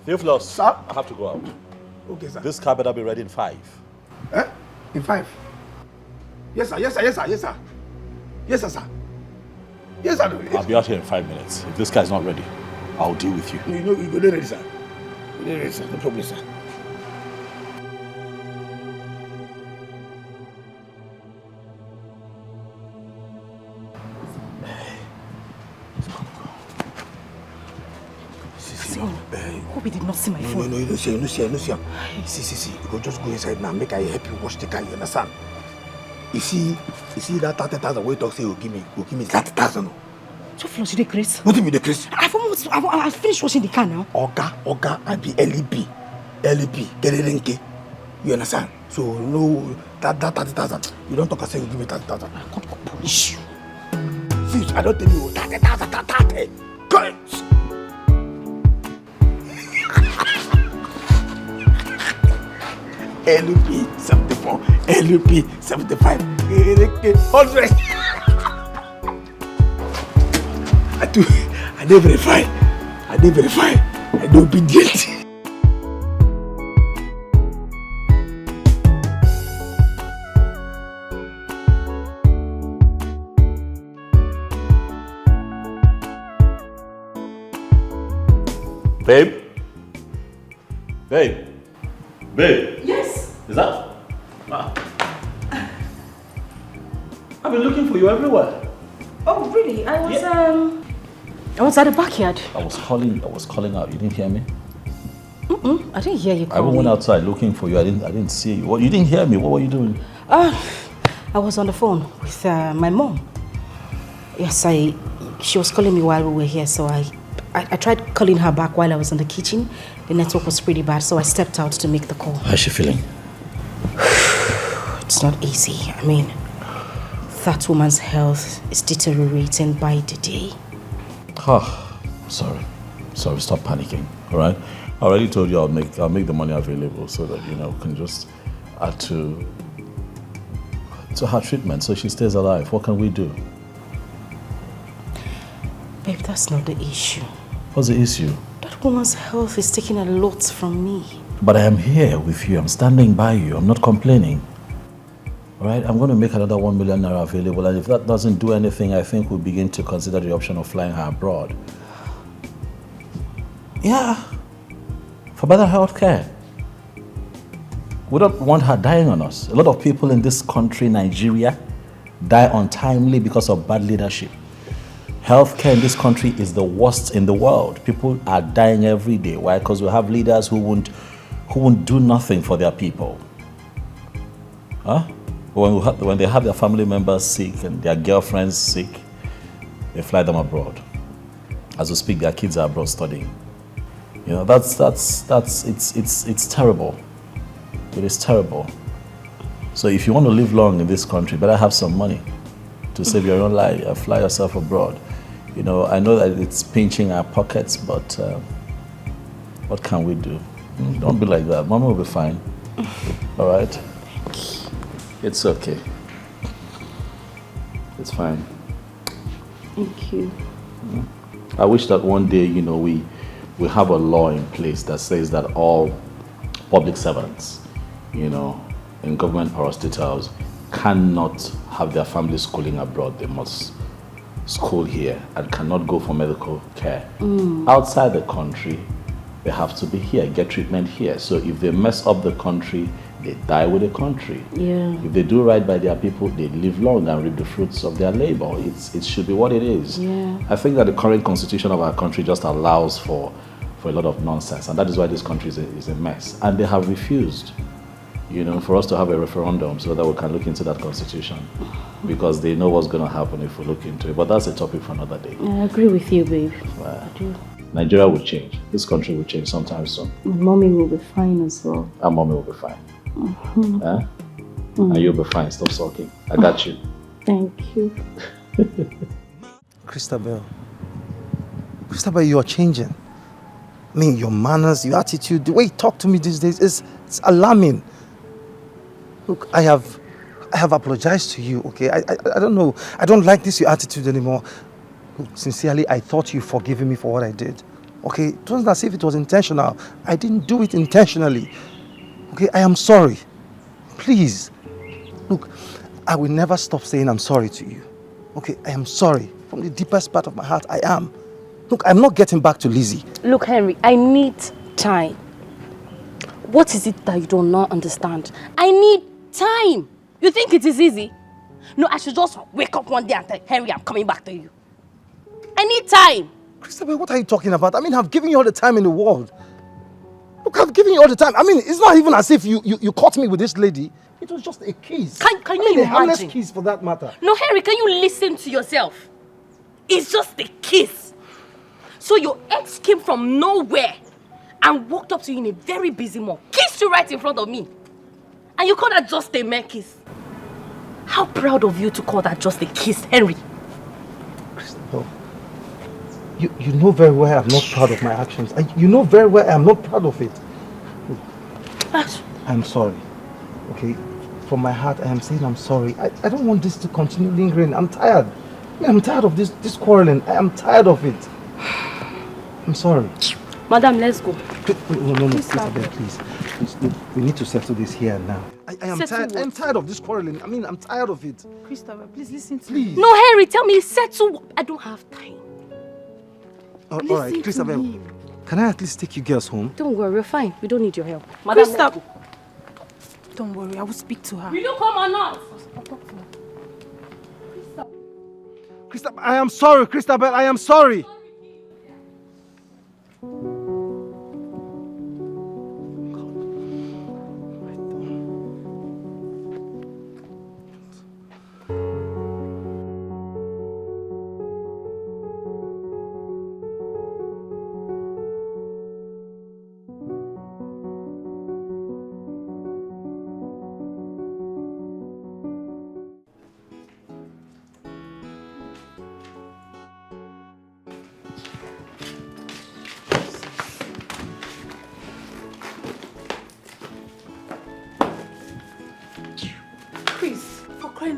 Theophilus, sir, I have to go out. Okay, sir. This car better be ready in 5. In 5? Yes, sir. Yes, sir. I'll be out here in 5 minutes. If this car is not ready, I'll deal with you. You go there ready, sir. No problem, sir. Hope he did not see my phone. No, you don't see. See. You go just go inside now. Make I help you wash the car. You understand? You see that 30,000 we talk say you give me 30,000. So Flo, you dey craze? What do you mean the craze? I've finished washing the car now. Oga, I be LEP, Kererenke. You understand? So no, that 30,000. You don't talk and say you give me 30,000. I can't go polish you. See, I don't tell you 30,000. Correct. LP 74, LP 75, 100. I dey verify. I dey obedient. Babe. Yes. Is that? I've been looking for you everywhere. Oh, really? I was at the backyard. I was calling out. You didn't hear me? I didn't hear you call I went outside looking for you. I didn't see you. You didn't hear me. What were you doing? I was on the phone with my mom. Yes, I She was calling me while we were here, so I tried calling her back while I was in the kitchen. The network was pretty bad, so I stepped out to make the call. How's she feeling? It's not easy. I mean, that woman's health is deteriorating by the day. Oh, sorry, stop panicking, all right? I already told you I'll make the money available so that, we can just add to her treatment so she stays alive. What can we do? Babe, that's not the issue. What's the issue? That woman's health is taking a lot from me. But I am here with you. I'm standing by you. I'm not complaining. All right? I'm going to make another 1 million naira available, and if that doesn't do anything, I think we'll begin to consider the option of flying her abroad. Yeah. For better health care. We don't want her dying on us. A lot of people in this country, Nigeria, die untimely because of bad leadership. Healthcare in this country is the worst in the world. People are dying every day. Why? Because we have leaders who won't do nothing for their people. Huh? When they have their family members sick and their girlfriends sick, they fly them abroad. As we speak, their kids are abroad studying. It's terrible. It is terrible. So if you want to live long in this country, better have some money to save your own life and fly yourself abroad. I know that it's pinching our pockets, but what can we do? Don't be like that. Mama will be fine. All right? It's okay. It's fine. Thank you. I wish that one day, we have a law in place that says that all public servants, in government parastatals, cannot have their family schooling abroad. They must school here and cannot go for medical care. Outside the country, they have to be here, get treatment here. So if they mess up the country, they die with the country. Yeah. If they do right by their people, they live long and reap the fruits of their labor. It should be what it is. Yeah. I think that the current constitution of our country just allows for a lot of nonsense, and that is why this country is a mess. And they have refused, for us to have a referendum so that we can look into that constitution, because they know what's going to happen if we look into it. But that's a topic for another day. I agree with you, babe. Well, I do. Nigeria will change. This country will change sometime soon. Mommy will be fine as well. Our mommy will be fine. And you'll be fine. Stop sulking. I got you. Thank you. Christabel, you are changing. I mean, your manners, your attitude, the way you talk to me these days it's alarming. Look, I have apologized to you, okay? I don't know. I don't like your attitude anymore. Look, sincerely, I thought you forgiven me for what I did. Okay? It wasn't as if it was intentional. I didn't do it intentionally. Okay? I am sorry. Please. Look, I will never stop saying I'm sorry to you. Okay? I am sorry. From the deepest part of my heart, I am. Look, I'm not getting back to Lizzie. Look, Henry, I need time. What is it that you do not understand? I need time. You think it is easy? No, I should just wake up one day and tell Henry I'm coming back to you. I need time. Christabel, what are you talking about? I mean, I've given you all the time in the world. Look, I've given you all the time. I mean, it's not even as if you caught me with this lady. It was just a kiss. Can you imagine? A harmless kiss for that matter. No, Henry, can you listen to yourself? It's just a kiss. So your ex came from nowhere and walked up to you in a very busy mall, kissed you right in front of me. And you call that just a mere kiss? How proud of you to call that just a kiss, Henry. Christabel, you know very well I'm not proud of my actions. You know very well I'm not proud of it. I'm sorry, okay? From my heart, I am saying I'm sorry. I don't want this to continue lingering. I'm tired. I'm tired of this quarreling. I am tired of it. I'm sorry. Madam, let's go. No, Christabel, please. We need to settle this here and now. I am tired. I'm tired of this quarreling. I mean, I'm tired of it. Christabel, please listen to me. No, Henry, tell me, settle. I don't have time. All right, Christabel. Can I at least take you girls home? Don't worry, we're fine. We don't need your help. Madam, Christabel. Don't worry, I will speak to her. Will you come or not? Christabel, I am sorry, Christabel. I am sorry.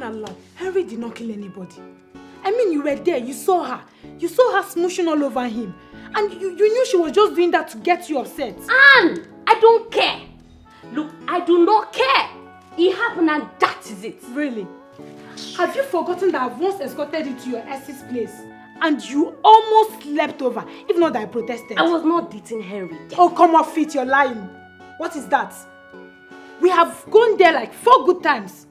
out loud, Henry did not kill anybody. I mean, you were there, you saw her. You saw her smooshing all over him. And you knew she was just doing that to get you upset. And I don't care. Look, I do not care. It happened and that is it. Really? Have you forgotten that I've once escorted you to your ex's place? And you almost slept over, if not that I protested. I was not dating Henry. Oh, come off it, you're lying. What is that? We have gone there like 4 good times.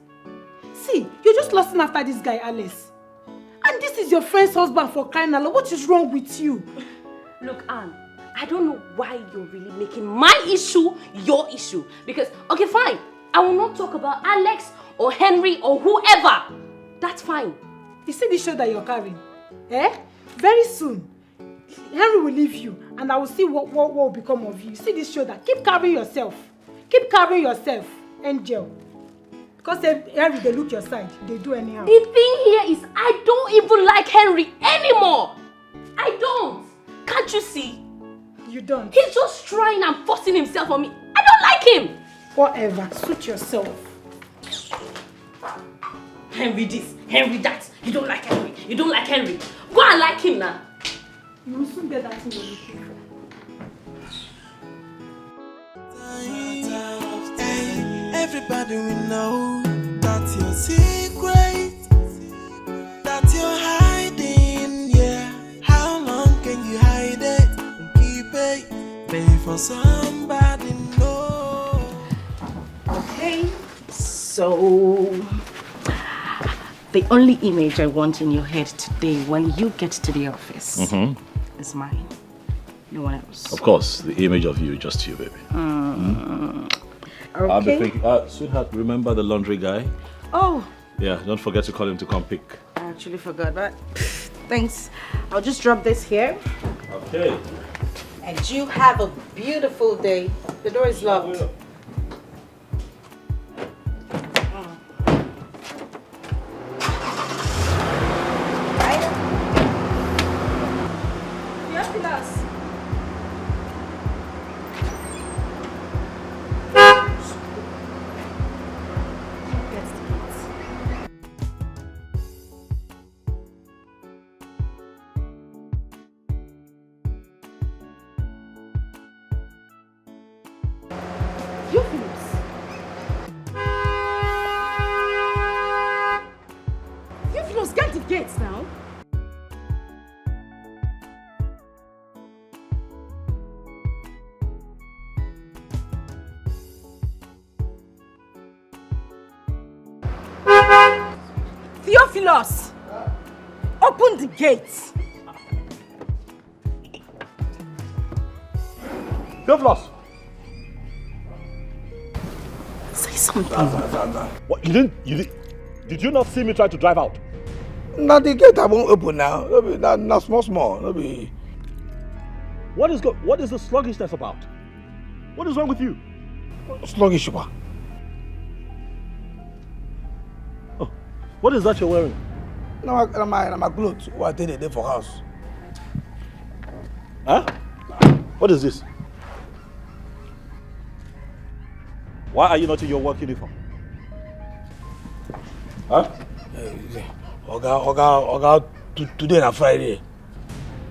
See, you're just lusting after this guy, Alice. And this is your friend's husband, for crying out loud. What is wrong with you? Look, Anne, I don't know why you're really making my issue your issue. Because, okay, fine. I will not talk about Alex or Henry or whoever. That's fine. You see this show that you're carrying? Eh? Very soon, Henry will leave you and I will see what will become of you. You see this shoulder? Keep carrying yourself. Keep carrying yourself, Angel. Because Henry, they look your side. They do anyhow. The thing here is I don't even like Henry anymore. I don't. Can't you see? You don't? He's just trying and forcing himself on me. I don't like him. Whatever. Suit yourself. Henry this, Henry that. You don't like Henry. You don't like Henry. Go and like him now. You will soon get that thing you're looking for. Hey, everybody will know that's your secret, that you're hiding, yeah. How long can you hide it and keep it? Pay for somebody know. Okay, so the only image I want in your head today when you get to the office is mine. No one else. Of course, the image of you, just you, baby. Okay. I'll be thinking, sweetheart, remember the laundry guy? Oh. Yeah, don't forget to call him to come pick. I actually forgot, but thanks. I'll just drop this here. Okay. And you have a beautiful day. The door is locked. Theophilus, open the gates. Theophilus! Say something. What, did you not see me try to drive out? Now the gate I won't open now. Now small. What is the sluggishness about? What is wrong with you? Sluggish, what? Oh, what is that you're wearing? No, my clothes. What did they for house? Huh? What is this? Why are you not in your work uniform? Huh? Oga, today na Friday.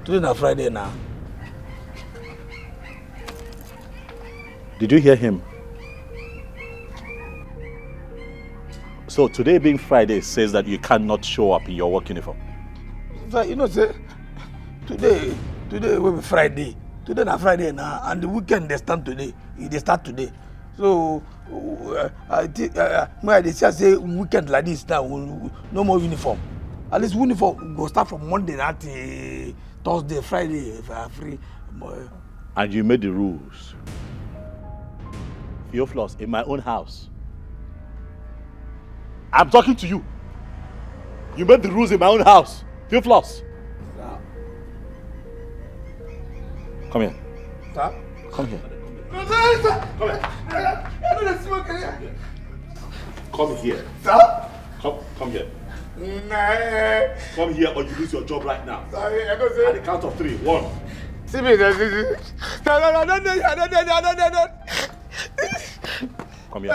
Today na Friday now. Did you hear him? So today being Friday says that you cannot show up in your work uniform. You know, say today will be Friday. Today na Friday now, and the weekend they start today. They start today. So I think when they say weekend like this now, no more uniform. At least uniform go start from Monday now till Thursday, Friday if I are free. And you made the rules. Theophilus, in my own house. I'm talking to you. You made the rules in my own house. Theophilus. Come here. Sir? Come here. Come here. Come here. Sir? Come here. Nah. Come here or you lose your job right now. Sorry, I don't say. At the count of 3. 1. See me. No. Come here.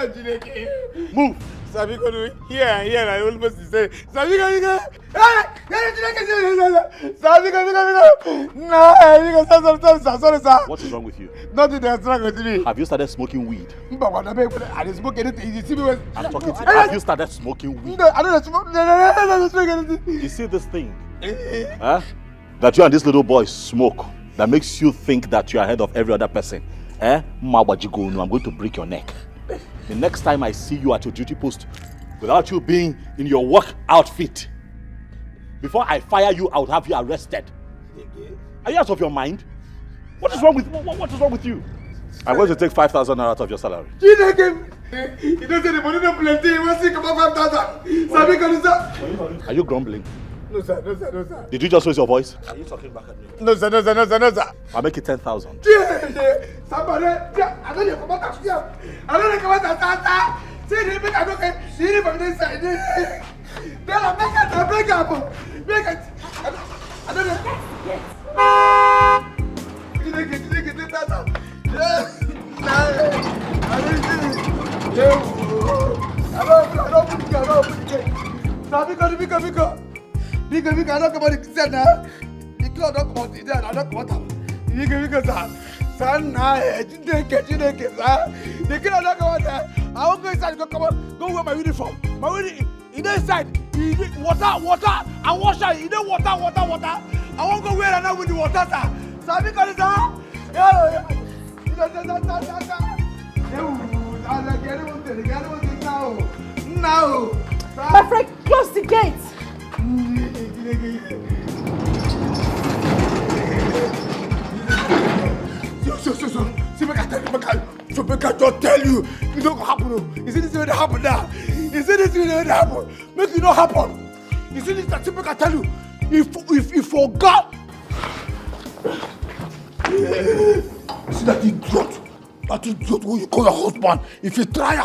Move. Sabiko, here, I almost say, Sabiko, no, What is wrong with you? nothing that's wrong with me. Have you started smoking weed? I didn't smoke anything. You see me when I'm talking to you. Have you started smoking weed? No, I don't smoke. No, I don't smoke anything. You see this thing? Huh? That you and this little boy smoke that makes you think that you're ahead of every other person. I'm going to break your neck. The next time I see you at your duty post without you being in your work outfit, before I fire you, I would have you arrested. Are you out of your mind? What is wrong with you? I'm going to take 5,000 out of your salary. You don't say the money don't plenty. You want to think about 5,000. Are you grumbling? No, sir. Did you just raise your voice? Are you talking back at me? No, sir. I'll make it 10,000. Somebody, I don't know come out. I don't come out. See the big I see it from this side. Then I break up. Make it. I don't know. Because I don't come out the kitchen now. The cloth don't come out the I don't come out. Because son, you take it, the kid don't come out there. I won't go inside, go wear my uniform. My uniform, in the inside, water, I wash it, you know water. I won't go wear another with the water, sir. So because now. My friend, close the gate. See, make I just tell you, it don't happen. You see this will happen now. You see this will happen. Make it not happen. You see this that make I tell you, if you forgot. You see that idiot who you call your husband, if you try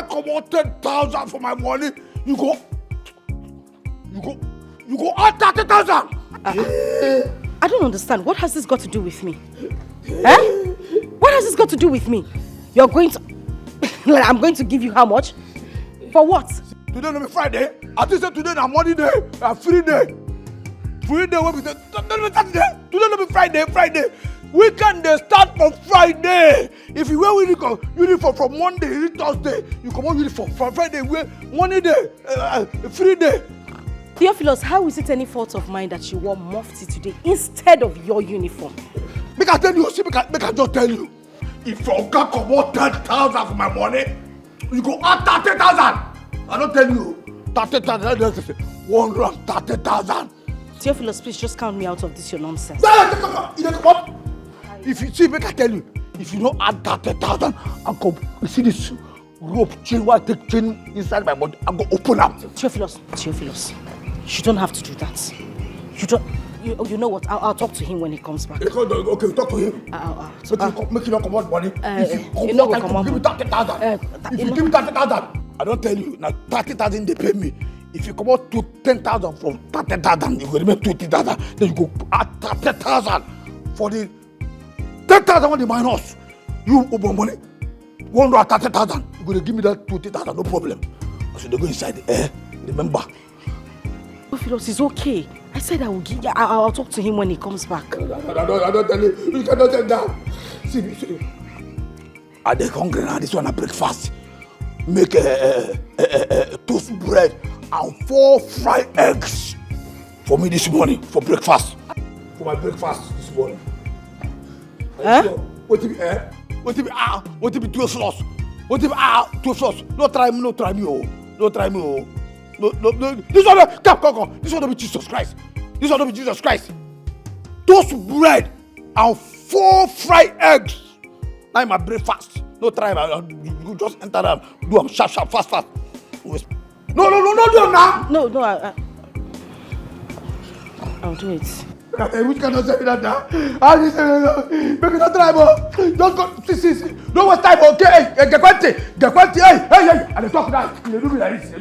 come out 10,000 for my money, you go out 30,000. I don't understand. What has this got to do with me? What has this got to do with me? You're going to... I'm going to give you how much? For what? Today no be Friday. I think say today na money day, a free day. Free day when we say Saturday. Today no be Friday. Weekend they start from Friday. If you wear uniform from Monday to Thursday, you come on uniform from Friday. Wear money day, free day. Theophilus, how is it any fault of mine that you wore mufti today instead of your uniform? Make I tell you, see, make I just tell you. If your guy come out 10,000 for my money, you go out 30,000. I don't tell you 30,000. 130,000. Theophilus, please just count me out of this your nonsense. If you see, make I tell you, if you don't add 30,000, I go see this rope chain. Why take chain inside my body? I go open up. Theophilus, you don't have to do that. You know what? I'll talk to him when he comes back. Okay, talk to him. Make you not come out money. If you come give me 30,000. If you give me 30,000, I don't tell you. Now 30,000 they pay me. If you come out to 10,000 from 30,000, you go remain 20,000. Then you go add 30,000 for the 10,000 when they minus. You open money. 130,000. You go to give me that 20,000, no problem. So they go inside. Remember. Theophilus, it's okay. I said I will give. I'll talk to him when he comes back. I don't tell you. You cannot tell that. See. I dey hungry now. This one I breakfast. Make a toast bread and 4 fried eggs for me this morning for breakfast. For my breakfast this morning. What to be 12 sauce? What to be 12 sauce? No try me. No. This one, come. This one don't be Jesus Christ. Toast bread and 4 fried eggs. Now my breakfast. No try, you just enter and do them sharp, fast. No, do them now. No, I'll do it. Which cannot say that now? Make it not try, just go. See. Don't waste time, okay? Get quality. Hey. And they talk now. They do like this.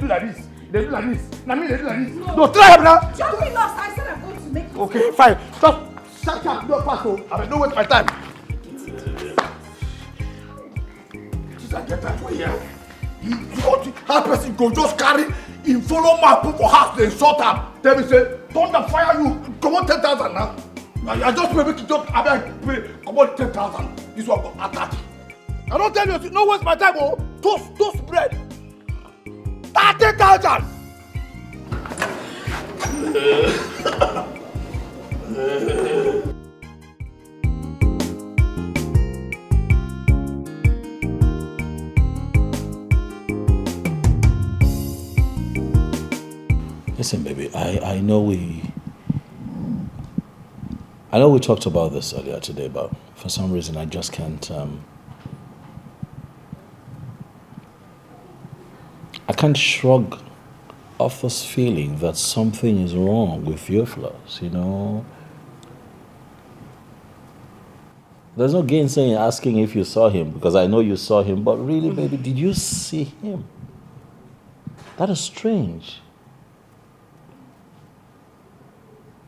Now me, they do like this. No, try them now. Just be lost. I said I'm going to make it. Okay, fine. Just shut. Don't pass. Don't waste my time. I get that for you. How person go just carry him follow my people for house, they insult am. Tell me say, thunder fire you, come on 10,000 now. I just pay make you just pay, come on 10,000. This one go attach. I don't tell you, no waste my time, oh. Toast bread. 30,000. Listen, baby, I know we talked about this earlier today, but for some reason I just can't I can't shrug off this feeling that something is wrong with your flaws, you know. There's no gainsaying asking if you saw him, because I know you saw him, but really, baby, did you see him? That is strange.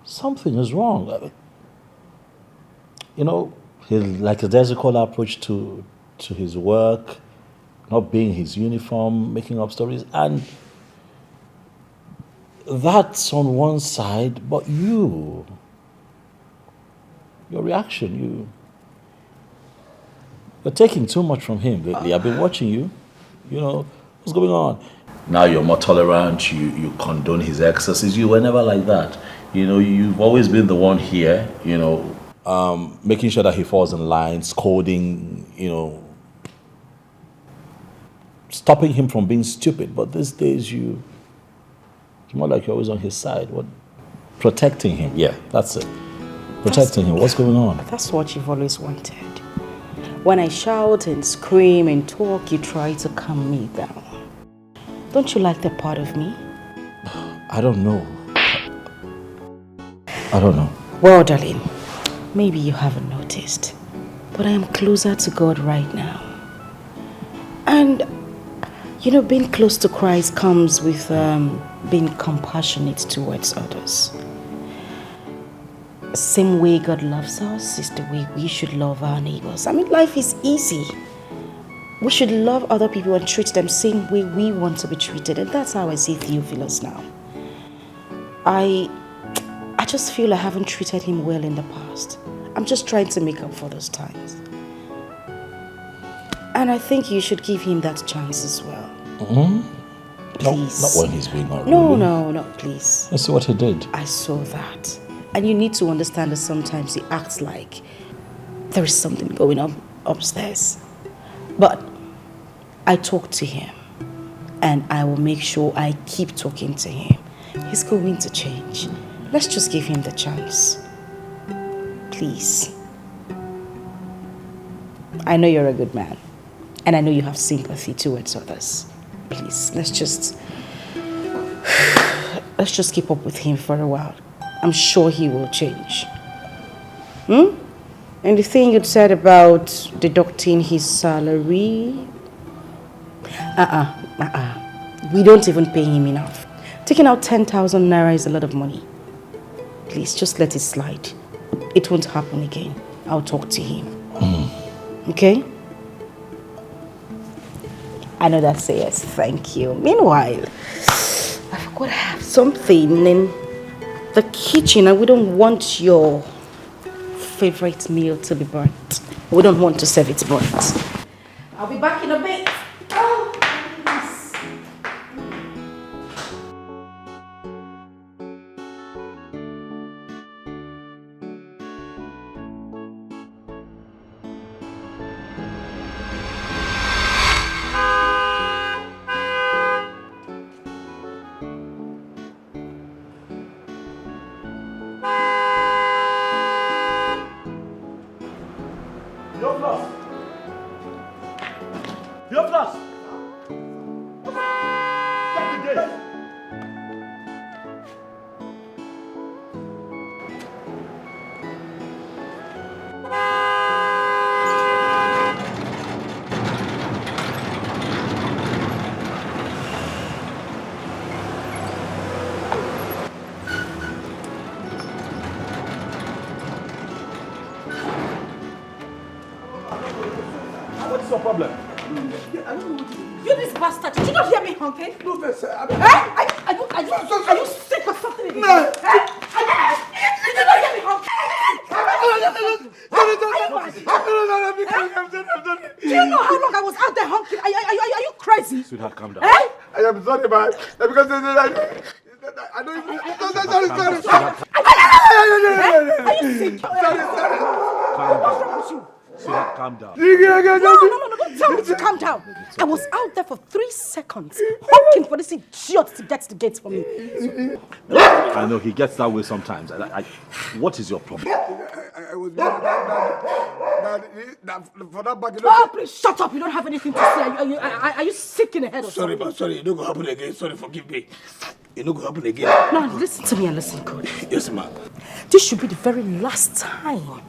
Something is wrong. You know, like a Desicola approach to his work, not being his uniform, making up stories, and that's on one side, but your reaction, you're taking too much from him lately. I've been watching you. You know, what's going on? Now you're more tolerant, you condone his excesses. You were never like that. You know, you've always been the one here, you know, making sure that he falls in line, scolding, you know, stopping him from being stupid. But these days it's more like you're always on his side. What? Protecting him. Yeah, that's it. Protecting him. What's going on? That's what you've always wanted. When I shout and scream and talk, you try to calm me down. Don't you like that part of me? I don't know. I don't know. Well, darling, maybe you haven't noticed, but I am closer to God right now. And, you know, being close to Christ comes with being compassionate towards others. Same way God loves us is the way we should love our neighbors. I mean, life is easy. We should love other people and treat them same way we want to be treated. And that's how I see Theophilus now. I just feel I haven't treated him well in the past. I'm just trying to make up for those times. And I think you should give him that chance as well. Mm-hmm. Please. Not when he's being unruly. No, please. Let's see what he did. I saw that. And you need to understand that sometimes he acts like there is something going on upstairs. But I talked to him. And I will make sure I keep talking to him. He's going to change. Let's just give him the chance. Please. I know you're a good man. And I know you have sympathy towards others. Please, let's just keep up with him for a while. I'm sure he will change. And the thing you said about deducting his salary... We don't even pay him enough. Taking out 10,000 naira is a lot of money. Please, just let it slide. It won't happen again. I'll talk to him. Okay? I know that's a yes. Thank you. Meanwhile, I forgot I have something in the kitchen and we don't want your favorite meal to be burnt. We don't want to serve it burnt. I'll be back in a bit. Oh, please. What's your problem? You this bastard! Did you not hear me honking? No, sir. Are you sick or something? No. Did you not hear me honking? Do you know how long I was out there honking? Are you crazy? Sweetheart, calm down. I am sorry, man. Because I don't even. Sorry. Are you sick? Calm What's wrong with you? Sweetheart, calm down. No, don't tell me to calm down. I was out there for 3 seconds, honking for this idiot to get to the gate for me. I know he gets that way sometimes. What is your problem? I was for that bag. Oh, please shut up. You don't have anything to say. Are you sick in the head or Sorry, something? man. Sorry. It don't go happen again. Sorry, forgive me. It don't go happen again. Now, listen to me and listen good. Yes, ma'am. This should be the very last time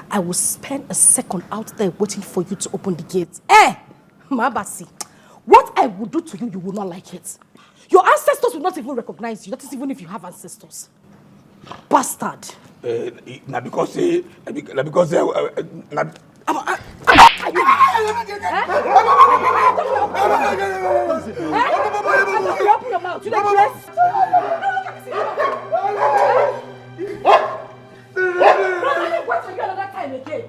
I will spend a second out there waiting for you to open the gate. Mabasi, what I will do to you, you will not like it. Your ancestors will not even recognize you. That is even if you have ancestors. Bastard. Now because Open your mouth. You like dress? Wait for you another time again.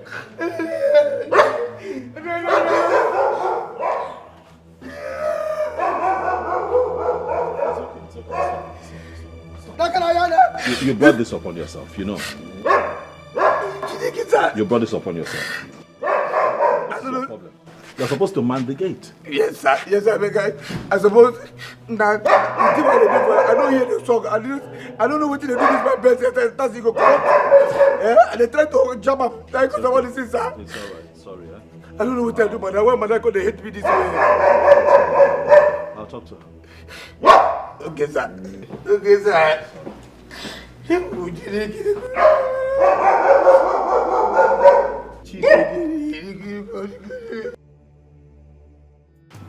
You brought this upon yourself, you know. You brought this upon yourself. That's no problem. You're supposed to man the gate. Yes, sir. Yes, sir. I suppose that I don't hear the song. I don't know what they do with my best. That's it. Go come. And they try to jump up. Thank you, someone listen, sir. It's all right. Sorry, I don't know what I do, but why my they hate me this way? I'll talk to her. Okay, sir. Okay, sir.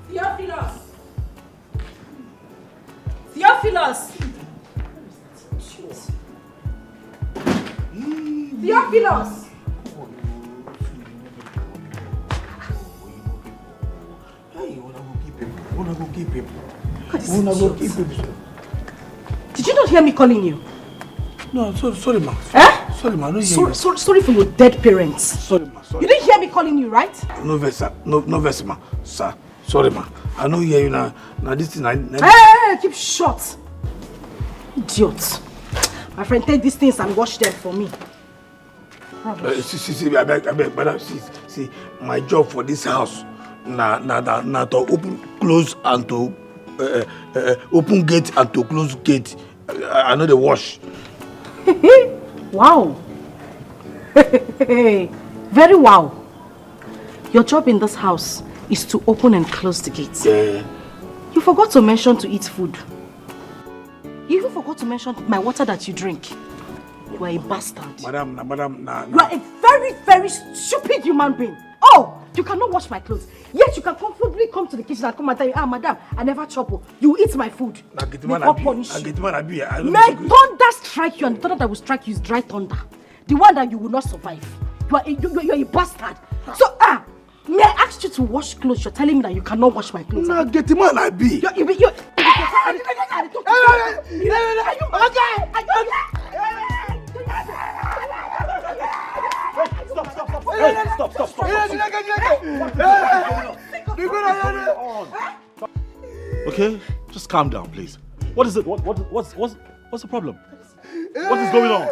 Theophilus! Theophilus! Did you not hear me calling you? No, sorry, ma. Sorry, ma. No, sorry for your dead parents. Sorry, ma. Sorry. You didn't hear me calling you, right? No verse, sir. No verse, ma. Sir, sorry, ma. I know hear you now. Now this thing, Hey, keep short. Idiot. My friend, take these things and wash them for me. See, I beg, madam, see, my job for this house, na to open, close, and to open gate and to close gate. I know the wash. Wow. Very wow. Your job in this house is to open and close the gates. Yeah. You forgot to mention to eat food. You even forgot to mention my water that you drink. You are a bastard. Madam. You are a very, very stupid human being. Oh, you cannot wash my clothes. Yet you can comfortably come to the kitchen and come and tell me, madam, I never trouble. You eat my food. May God punish you. May thunder strike you, and the thunder that will strike you is dry thunder. The one that you will not survive. You are a bastard. So, may I ask you to wash clothes? You're telling me that you cannot wash my clothes. Nah, get him on, I be. Stop. Okay, just calm down, please. What is it? What's the problem? What is going on?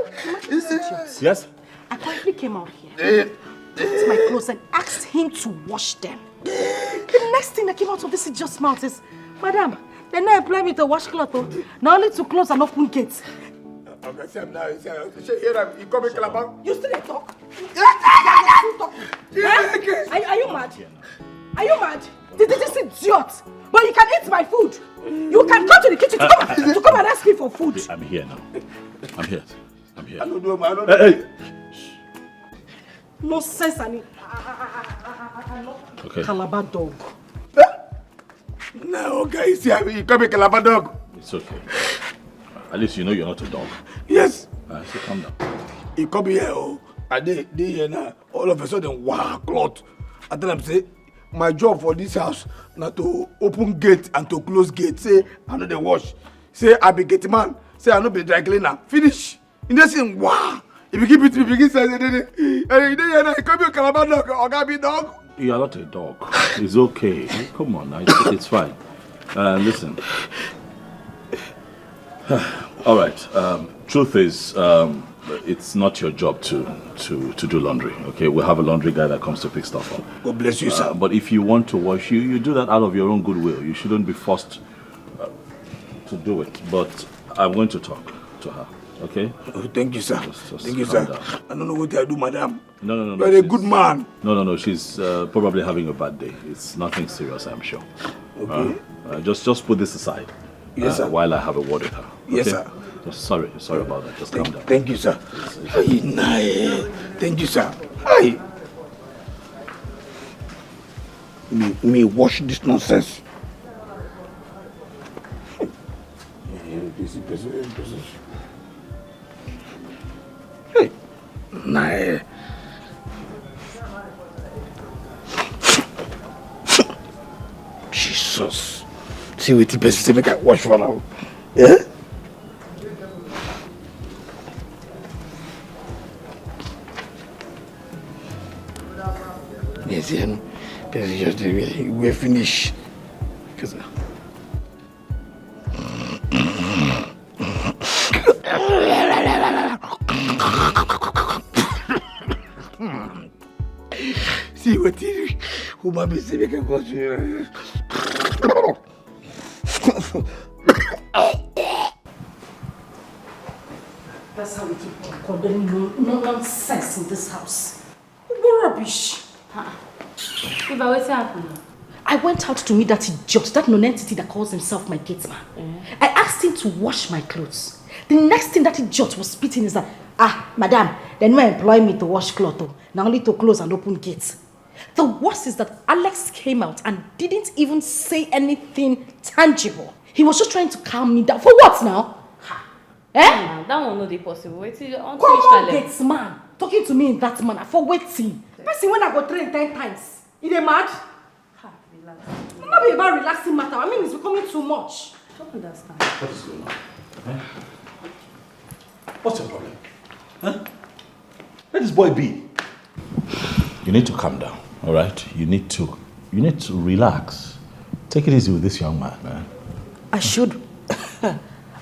Yes? I quietly came out here, picked my clothes and asked him to wash them. The next thing that came out of this idiot's mouth is, madam, they now employ me to wash clothes, not only to close and open gates. Okay, see, now, you come in Calabar. You still talk? Are you mad? Are you mad? This idiot! But you can eat my food. You can come to the kitchen to come and ask me for food. I'm here now. I'm here. I don't know. Hey. No sense, I'm not Calabar dog. No, okay, see, you come in Calabar dog. It's okay. At least you know you're not a dog. Yes. So calm down. He come here, and they here now. All of a sudden, wow, cloth. I tell them, say, my job for this house na to open gate and to close gate. Say I no dey wash. Say I be gate man. Say I no be dry cleaner. Finish. In the same wow. If you keep it, if you keep saying it, come here, Calabar dog, or Gabi dog. You are not a dog. It's okay. Come on, it's fine. Listen. All right. Truth is, it's not your job to do laundry. Okay, we'll have a laundry guy that comes to pick stuff up. God bless you, sir. But if you want to wash, you do that out of your own goodwill. You shouldn't be forced to do it. But I'm going to talk to her. Okay? Oh, thank you, sir. Just thank you, sir. down. I don't know what I do, madam. No. You're a good man. No. She's probably having a bad day. It's nothing serious, I'm sure. Okay. Just put this aside. Yes, sir. While I have a word with her. Okay? Yes, sir. Just sorry about that. Just calm down. Thank you, sir. Thank you, sir. Hi. Me wash this nonsense. Hey, nah. Jesus. See what the person say make I wash for now. Yeah? Yes, yeah. Just we're finished. See what you who might be saying can go to. That's how we keep on condoning no nonsense in this house. What rubbish. If I wait to happen. I went out to meet that idiot, that non-entity that calls himself my gate man. I asked him to wash my clothes. The next thing that idiot was spitting is that, madam, they no employ me to wash clothes, now only to close and open gates. The worst is that Alex came out and didn't even say anything tangible. He was just trying to calm me down. For what now? That one not possible. Wait till Come on, gates man, talking to me in that manner, for waiting. Person when I go train 10 times, is they mad? Relax. It's not be about relaxing matter. I mean, it's becoming too much. I don't understand. What is going on? What's your problem? Let this boy be. You need to calm down, all right? You need to relax. Take it easy with this young man, man. I should.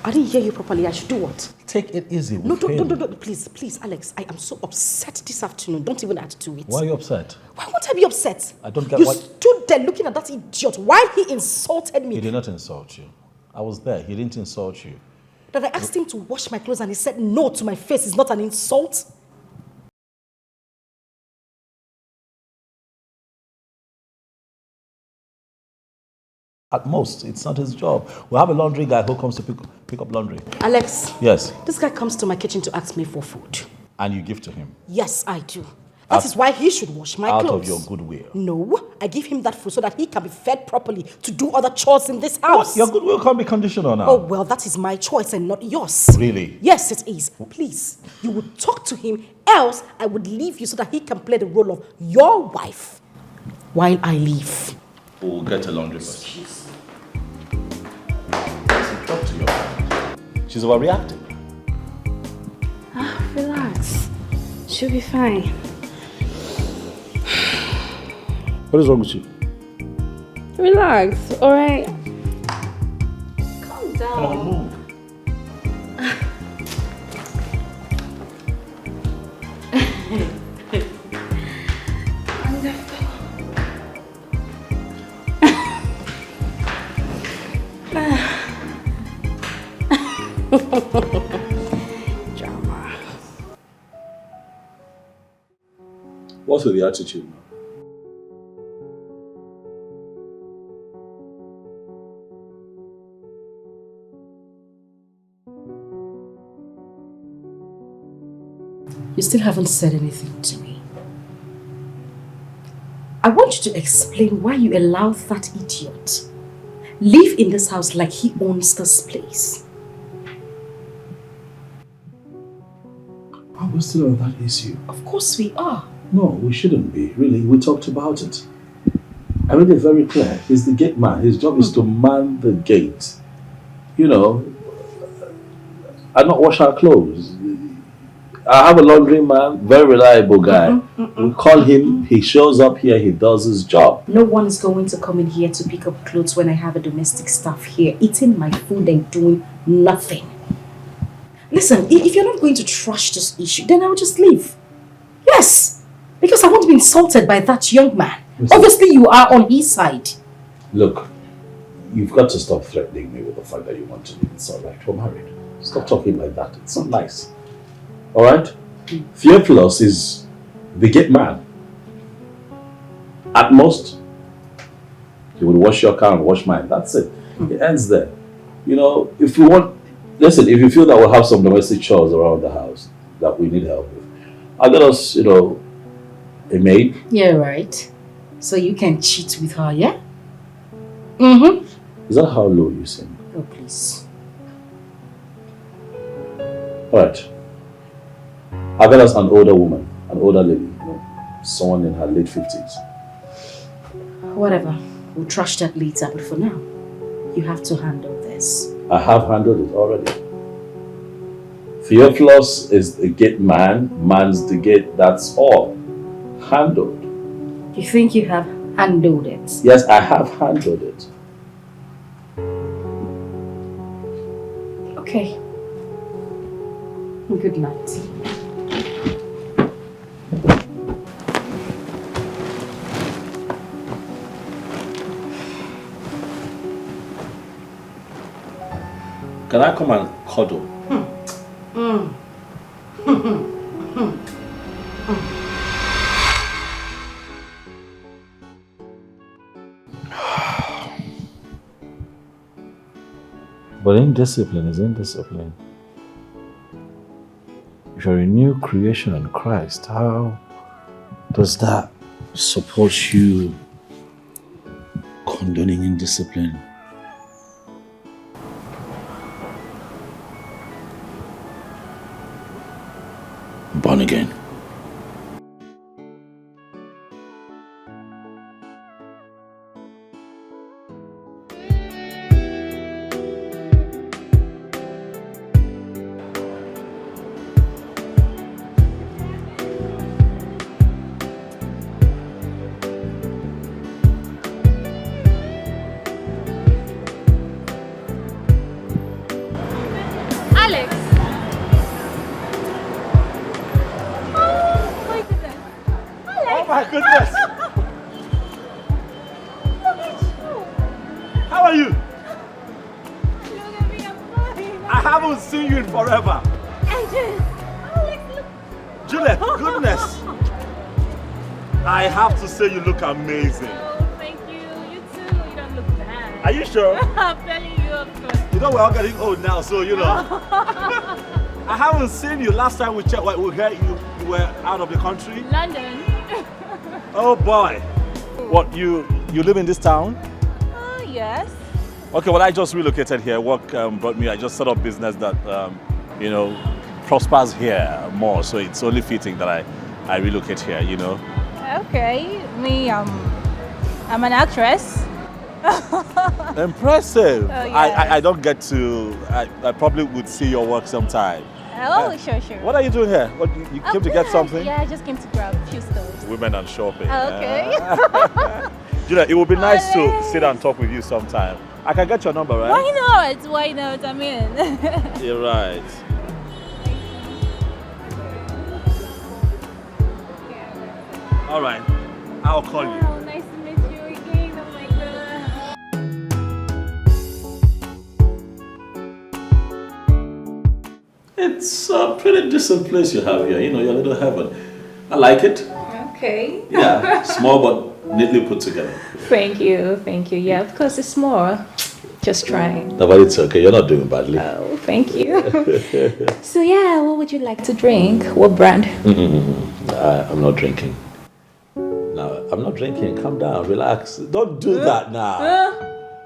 I didn't hear you properly. I should do what? Take it easy with him. No. Please, Alex. I am so upset this afternoon. Don't even add to it. Why are you upset? Why won't I be upset? I don't get you why. You stood there looking at that idiot while he insulted me. He did not insult you. I was there. He didn't insult you. That I asked him to wash my clothes and he said no to my face is not an insult? At most, it's not his job. We'll have a laundry guy who comes to pick up laundry. Alex. Yes. This guy comes to my kitchen to ask me for food. And you give to him? Yes, I do. That is why he should wash my clothes. Out of your goodwill? No, I give him that food so that he can be fed properly to do other chores in this house. What? Your goodwill can't be conditional now. Oh, well, that is my choice and not yours. Really? Yes, it is. Please, you would talk to him, else I would leave you so that he can play the role of your wife while I leave. We'll get a laundry person. Talk to your wife. She's overreacting. Relax. She'll be fine. What is wrong with you? Relax, alright? Calm down. Come on, move. Drama. What's with the attitude now? You still haven't said anything to me. I want you to explain why you allowed that idiot live in this house like he owns this place. Are we still on that issue? Of course we are. No, we shouldn't be. Really, we talked about it. I made it very clear. He's the gate man. His job is to man the gate. You know, and not wash our clothes. I have a laundry man, very reliable guy. We call him, he shows up here, he does his job. No one is going to come in here to pick up clothes when I have a domestic staff here, eating my food and doing nothing. Listen, if you're not going to trash this issue, then I'll just leave. Yes, because I won't be insulted by that young man. Listen, obviously you are on his side. Look, you've got to stop threatening me with the fact that you want to leave. It's all right, we're married. Stop talking like that, it's not nice. All right? Theophilus is the gate man. At most, he will wash your car and wash mine. That's it. It ends there. You know, if you want, listen, if you feel that we'll have some domestic chores around the house that we need help with, I'll get us, you know, a maid. Yeah, right. So you can cheat with her, yeah? Is that how low you sing? Oh, please. All right. I'll get us an older woman, an older lady, you know, someone in her late 50s. Whatever. We'll trash that later, but for now, you have to handle this. I have handled it already. Theophilus is the gate man, mans the gate, that's all. Handled. You think you have handled it? Yes, I have handled it. Okay. Good night. Can I come and cuddle? But indiscipline is indiscipline. If you're a new creation in Christ, how does that support you condoning indiscipline? Born again. Say you look amazing. Oh, thank you. You too. You don't look bad. Are you sure? I'm telling you, of course. You know we're all getting old now, so you know. I haven't seen you. Last time we checked, we heard you were out of the country. London. Oh boy. What, you live in this town? Yes. Okay, well I just relocated here. Work brought me. I just set up business that you know, prospers here more. So it's only fitting that I relocate here. You know. Okay, I'm an actress. Impressive. Oh, yes. I don't get to, I probably would see your work sometime. Oh, sure. What are you doing here? What, you came to get something? Yeah, I just came to grab a few stuff. Women and shopping. Okay. Julia, it would be nice to sit and talk with you sometime. I can get your number, right? Why not? I'm in. You're right. All right, I'll call you. Oh, nice to meet you again. Oh my God. It's a pretty decent place you have here. You know, your little heaven. I like it. Okay. Yeah, small but neatly put together. Thank you. Yeah, of course it's small. Just trying. No, but it's okay. You're not doing badly. Oh, thank you. So yeah, what would you like to drink? What brand? I'm not drinking. No, I'm not drinking. Calm down. Relax. Don't do that now.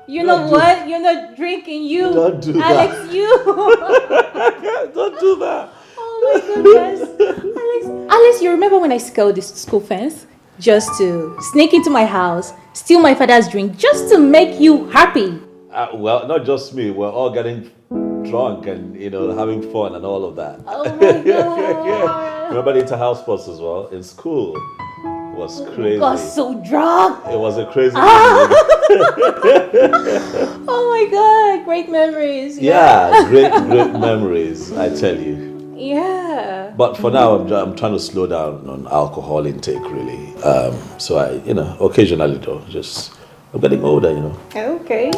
You know what? You're not drinking. You. Don't do Alex, that. you. Don't do that. Oh my goodness. Alex, you remember when I scaled this school fence? just to sneak into my house, steal my father's drink, just to make you happy. Well, not just me. We're all getting drunk and, having fun and all of that. Oh my God. Remember the inter-house sports as well? In school. It was crazy. I got so drunk. It was a crazy Oh my God, great memories. Yeah, great memories, I tell you. Yeah. But for now, I'm trying to slow down on alcohol intake, really. So I, occasionally though, I'm getting older, Okay.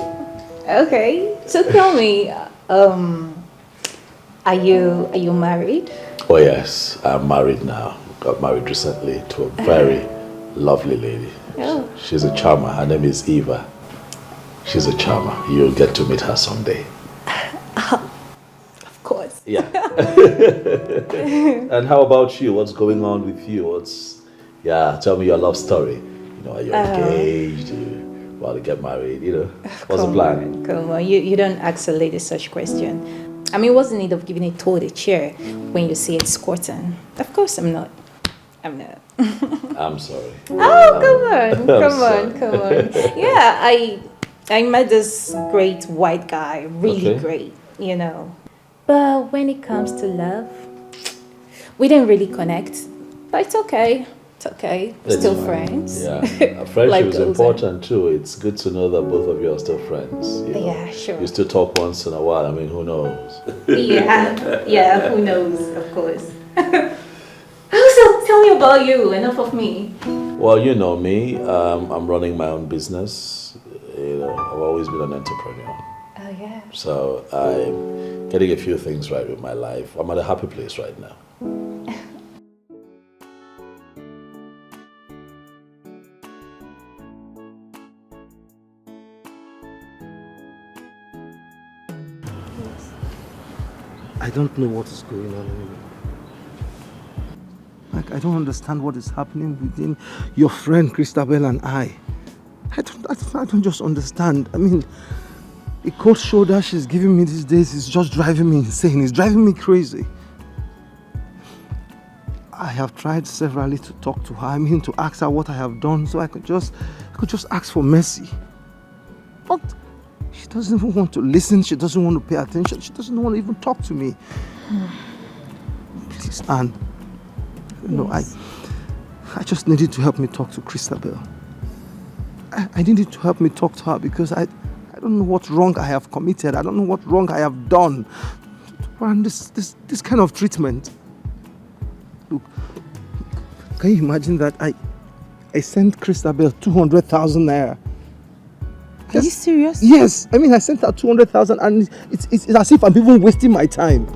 So tell me, are you married? Oh yes, I'm married now. Got married recently to a very lovely lady. Oh. She's a charmer. Her name is Eva. She's a charmer. You'll get to meet her someday. Of course. Yeah. And how about you? What's going on with you? Tell me your love story. Are you engaged? You about to get married? What's the plan? Come on, you don't ask a lady such question. I mean, what's the need of giving a toad a chair when you say it's squirting? Of course I'm not. I'm sorry. Oh, come on. Yeah, I met this great white guy, really great, But when it comes to love, we didn't really connect. But it's okay. Still friends. Yeah, friendship is important too. It's good to know that both of you are still friends. Yeah, sure. You still talk once in a while. I mean, who knows? Yeah, who knows, of course. So tell me about you, enough of me. Well, you know me. I'm running my own business. I've always been an entrepreneur. Oh, yeah. So I'm getting a few things right with my life. I'm at a happy place right now. I don't know what is going on anymore. I don't understand what is happening within your friend Christabel and I. I don't just understand. I mean, the cold shoulder she's giving me these days is just driving me insane. It's driving me crazy. I have tried severally to talk to her. To ask her what I have done so I could just ask for mercy. But she doesn't even want to listen. She doesn't want to pay attention. She doesn't want to even talk to me. Please, Anne. Yes. I just needed to help me talk to Christabel. I needed to help me talk to her because I don't know what wrong I have committed. I don't know what wrong I have done. And this kind of treatment. Look, can you imagine that I sent Christabel 200,000 naira? Are you serious? Yes. I sent her 200,000 and it's as if I'm even wasting my time.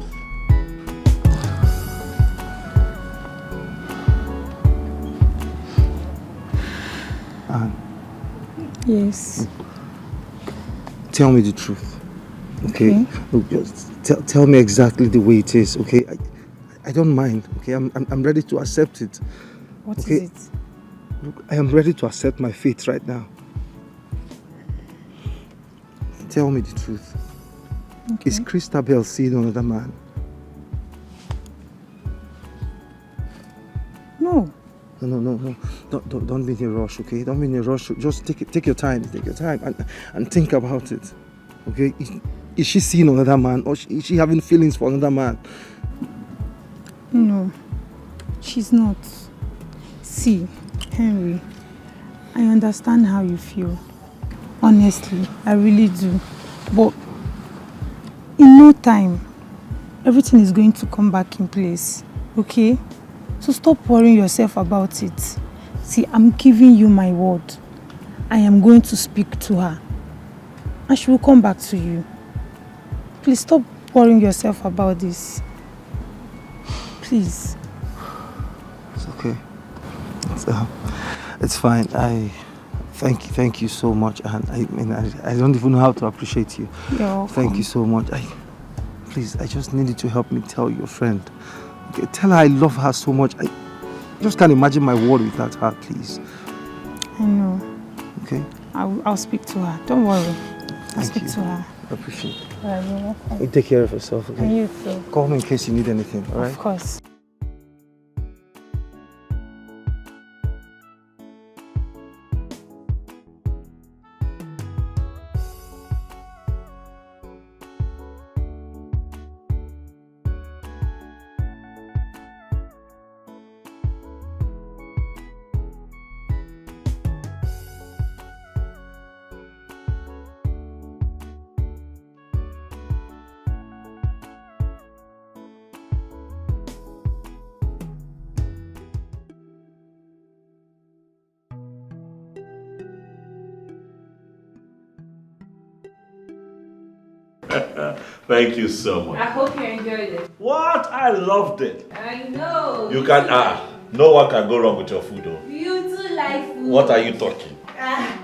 Yes. Tell me the truth. Okay? Look, just tell me exactly the way it is, okay? I don't mind, okay? I'm ready to accept it. What is it? Look, I am ready to accept my fate right now. Tell me the truth. Okay. Is Christabel seeing another man? No. No. Don't be in a rush, okay? Don't be in a rush. Just take your time. Take your time and think about it. Okay? Is she seeing another man or is she having feelings for another man? No, she's not. See, Henry, I understand how you feel. Honestly, I really do. But in no time, everything is going to come back in place. Okay? So stop worrying yourself about it. See, I'm giving you my word. I am going to speak to her. And she will come back to you. Please stop worrying yourself about this. Please. It's okay. It's fine. I thank you so much. And I don't even know how to appreciate you. You're welcome. Thank you so much. Please, I just needed to help me tell your friend. Okay, tell her I love her so much. I just can't imagine my world without her, please. I know. Okay? I'll speak to her. Don't worry. I'll speak to her. I appreciate it. You're welcome. You take care of yourself, okay? And you too. Call me in case you need anything, alright? Of course. Thank you so much. I hope you enjoyed it. What? I loved it. I know. You can, no one can go wrong with your food though. You too like food. What are you talking?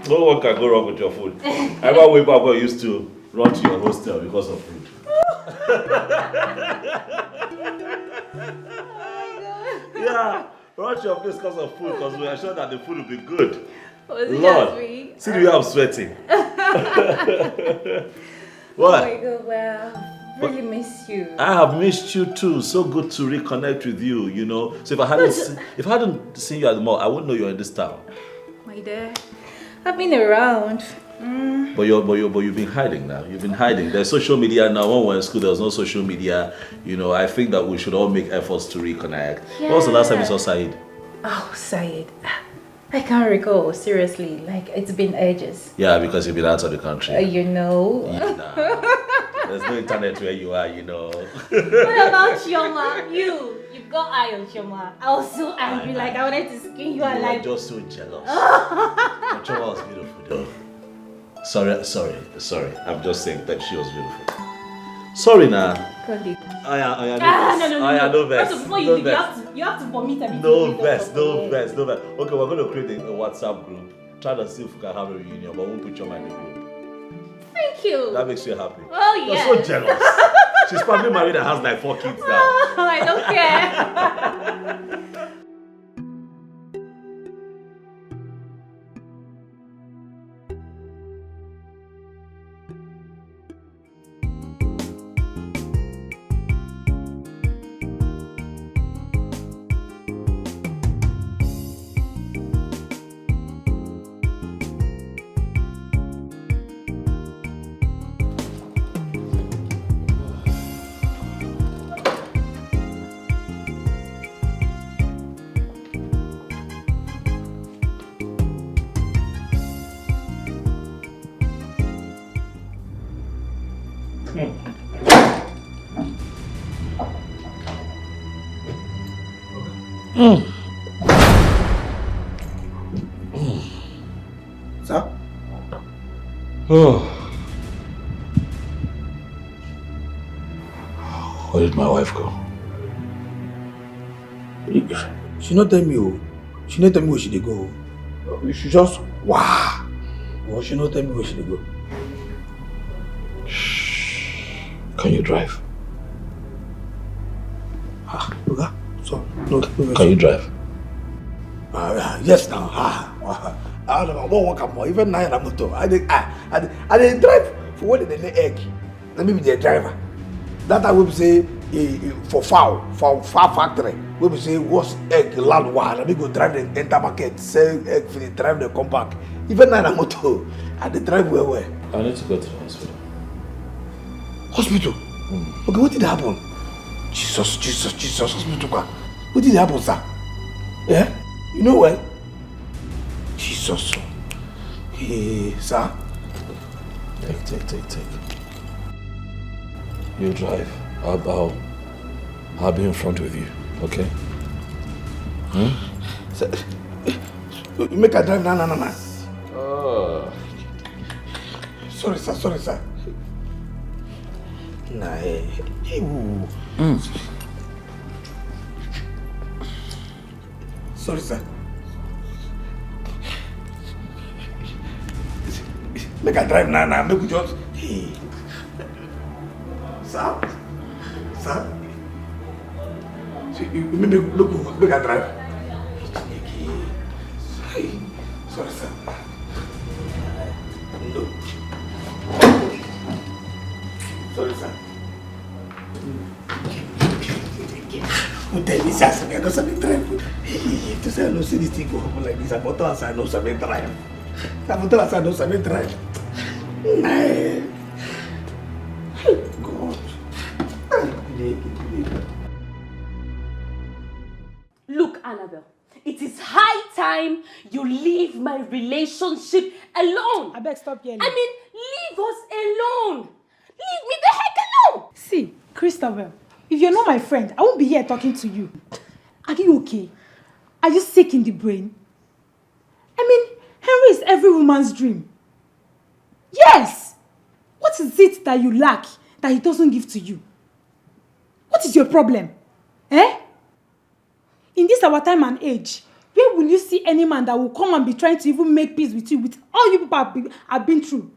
No one can go wrong with your food. I remember way back when I used to run to your hostel because of food. Yeah, run to your place because of food, because we are sure that the food will be good. Was it Lord, just me? see the way I'm sweating. What? Oh my God, well, really miss you. I have missed you too. So good to reconnect with you, you know. So if I hadn't seen you at the mall, I wouldn't know you're in this town. My dear, I've been around. But you've been hiding now. You've been hiding. There's social media now. When we were in school, there was no social media. You know, I think that we should all make efforts to reconnect. Yeah. When was the last time you saw Said? Oh, Said. I can't recall, seriously. Like, it's been ages. Yeah, because you've been out of the country. You know. Yeah, there's no internet where you are, you know. What about Chioma? You've got eye on Chioma. I was so angry, like I wanted to skin you alive. You are just so jealous. But Chioma was beautiful though. Sorry. I'm just saying that she was beautiful. Sorry now. No. No vex. Before you leave, you have to vomit everything. No vex. Okay, we're going to create a WhatsApp group. Try to see if we can have a reunion, but we won't put Chioma in the group. Thank you. That makes you happy. Oh, yeah. You're so jealous. She's probably married and has like 4 kids now. I don't care. Sir? Where did my wife go? She not tell me. She not tell me where she dey go. She just wow. Well, she not tell me where she dey go. Can you drive? Okay. So no. Can you drive? Yes now. I don't know what more. Even now I'm motor. I dey drive for when they lay egg. Let me be the driver. That I will say for fowl factory. We will say what's egg land one. Let me go drive the enter market, sell egg for the drive the compact. Even now I'm motor. I dey drive where. I need to go to the hospital. Hospital? Okay, what did happen? Jesus, hospital. What did happen, sir? Yeah? You know what? Jesus. Hey, sir? Take. You drive. I'll be in front with you, okay? Sir, you make a drive now. Oh. Sorry, sir. Nah, Sorry, sir. Make a drive now. Make we just. Hey. Sir. So you make a drive. Hey. Sorry, sir. No. Sorry, sir. Who tell me, sir? I don't sabi drive. To say I don't see this thing go happen like this. I thought I don't sabi drive. I don't sabi drive. God. Look, Annabelle, it is high time you leave my relationship alone. I beg, stop yelling. I mean, leave us alone. Leave me the heck alone. See, Christopher, if you're not my friend, I won't be here talking to you. Are you okay? Are you sick in the brain? I mean, Henry is every woman's dream. Yes! What is it that you lack that he doesn't give to you? What is your problem? Eh? In this our time and age, where will you see any man that will come and be trying to even make peace with you, with all you people have been through?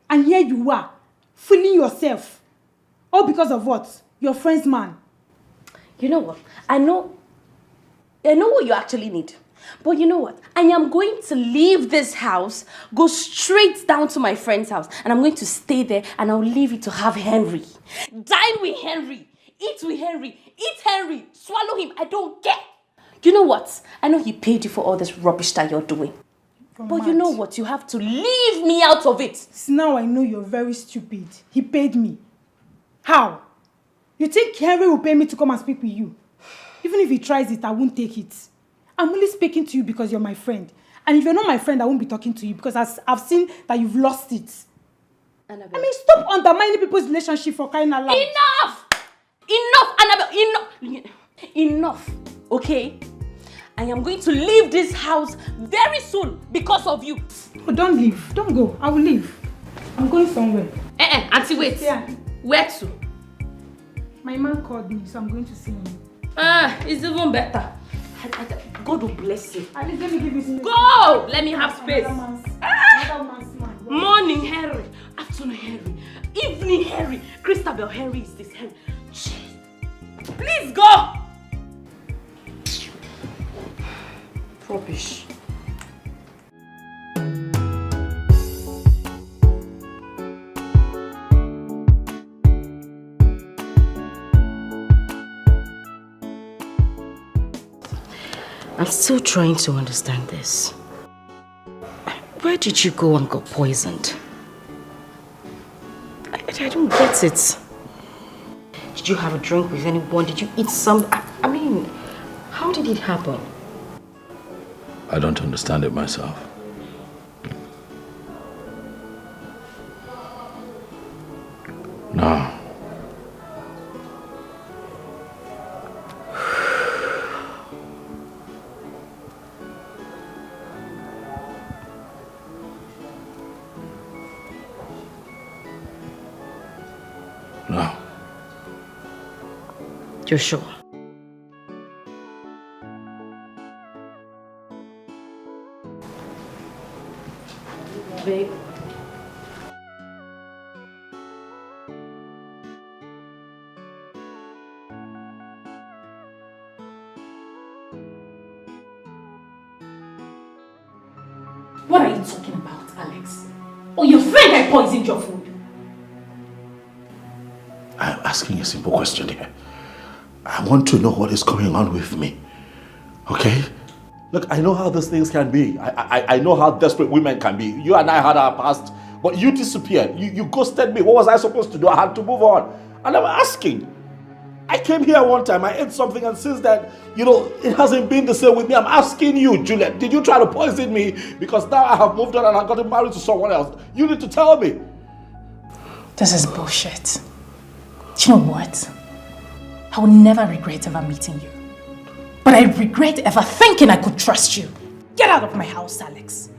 And here you are, fooling yourself. All because of what? Your friend's man. You know what? I know what you actually need. But you know what? I am going to leave this house, go straight down to my friend's house, and I'm going to stay there, and I'll leave you to have Henry. Dine with Henry. Eat with Henry. Eat Henry. Swallow him. I don't care. You know what? I know he paid you for all this rubbish that you're doing. But you know what? You have to leave me out of it. Now I know you're very stupid. He paid me. How? You think Henry will pay me to come and speak with you? Even if he tries it, I won't take it. I'm only speaking to you because you're my friend. And if you're not my friend, I won't be talking to you because I've seen that you've lost it. Annabelle. I mean, stop undermining people's relationship for crying out loud. Enough! Enough, Annabelle! Enough! Okay? I am going to leave this house very soon because of you. Oh, don't leave. Don't go. I will leave. I'm going somewhere. Auntie, wait. Yeah. Where to? My man called me, so I'm going to see him. It's even better. God will bless you. At least let me give you space. Go! Let me have space. Another man's man. Morning, Henry. Afternoon, Henry. Evening, Henry. Christabel, Henry is this Henry. Jeez. Please go! Rubbish. I'm still trying to understand this. Where did you go and got poisoned? I don't get it. Did you have a drink with anyone? Did you eat some? I mean, how did it happen? I don't understand it myself. No. No. You're sure? Babe. What are you talking about, Alex? Oh, your friend had poisoned your food. I'm asking a simple question here. I want to know what is going on with me. Okay? Look, I know how these things can be. I know how desperate women can be. You and I had our past, but you disappeared. You ghosted me. What was I supposed to do? I had to move on. And I'm asking. I came here one time, I ate something, and since that, it hasn't been the same with me. I'm asking you, Juliet, did you try to poison me? Because now I have moved on and I've gotten married to someone else. You need to tell me. This is bullshit. Do you know what? I will never regret ever meeting you. But I regret ever thinking I could trust you. Get out of my house, Alex.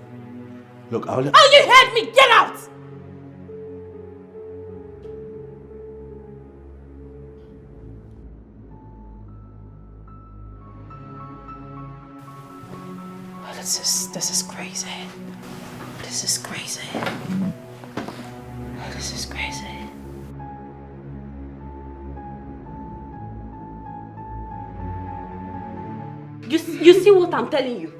Look, Oh, you heard me! Get out! This is crazy. This is crazy. This is crazy. You see what I'm telling you?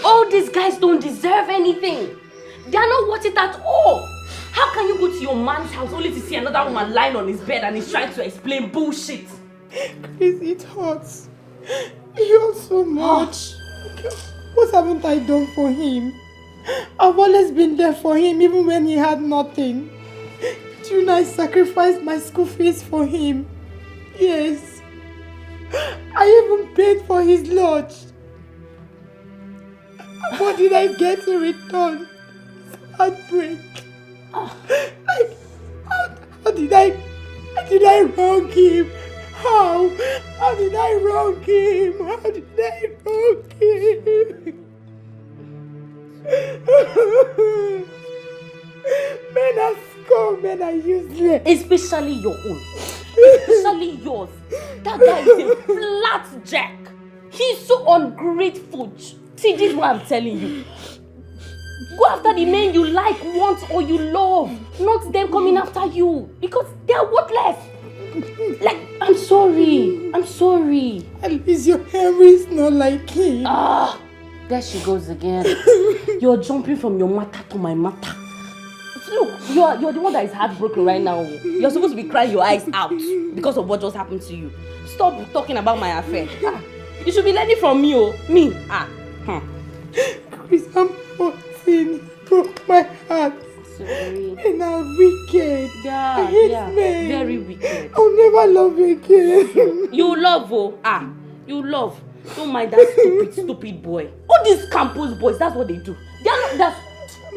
All these guys don't deserve anything. They are not worth it at all. How can you go to your man's house only to see another woman lying on his bed and he's trying to explain bullshit? Chris, it hurts. It hurts so much. What haven't I done for him? I've always been there for him even when he had nothing. Do you know I sacrificed my school fees for him? Yes. I even paid for his lodge. What did I get in return? Heartbreak. How did I wrong him? How did I wrong him? How did I wrong him? Men are All men are useless. Especially your own. Especially yours. That guy is a flat jack. He's so ungrateful. See, this is what I'm telling you. Go after the men you like, want, or you love. Not them coming after you. Because they are worthless. Like, I'm sorry. I'm sorry. At least your hair is not like him. Ah, there she goes again. You're jumping from your matter to my matter. Look, you're the one that is heartbroken right now. You're supposed to be crying your eyes out because of what just happened to you. Stop talking about my affair. Ah, you should be learning from me, oh. Me. Chris, I'm 14. Broke my heart. Sorry. And I'm wicked. Yeah, I hate men. Very wicked. I'll never love again. You love, oh. You love. Don't mind that stupid boy. All these campus boys, that's what they do. They are not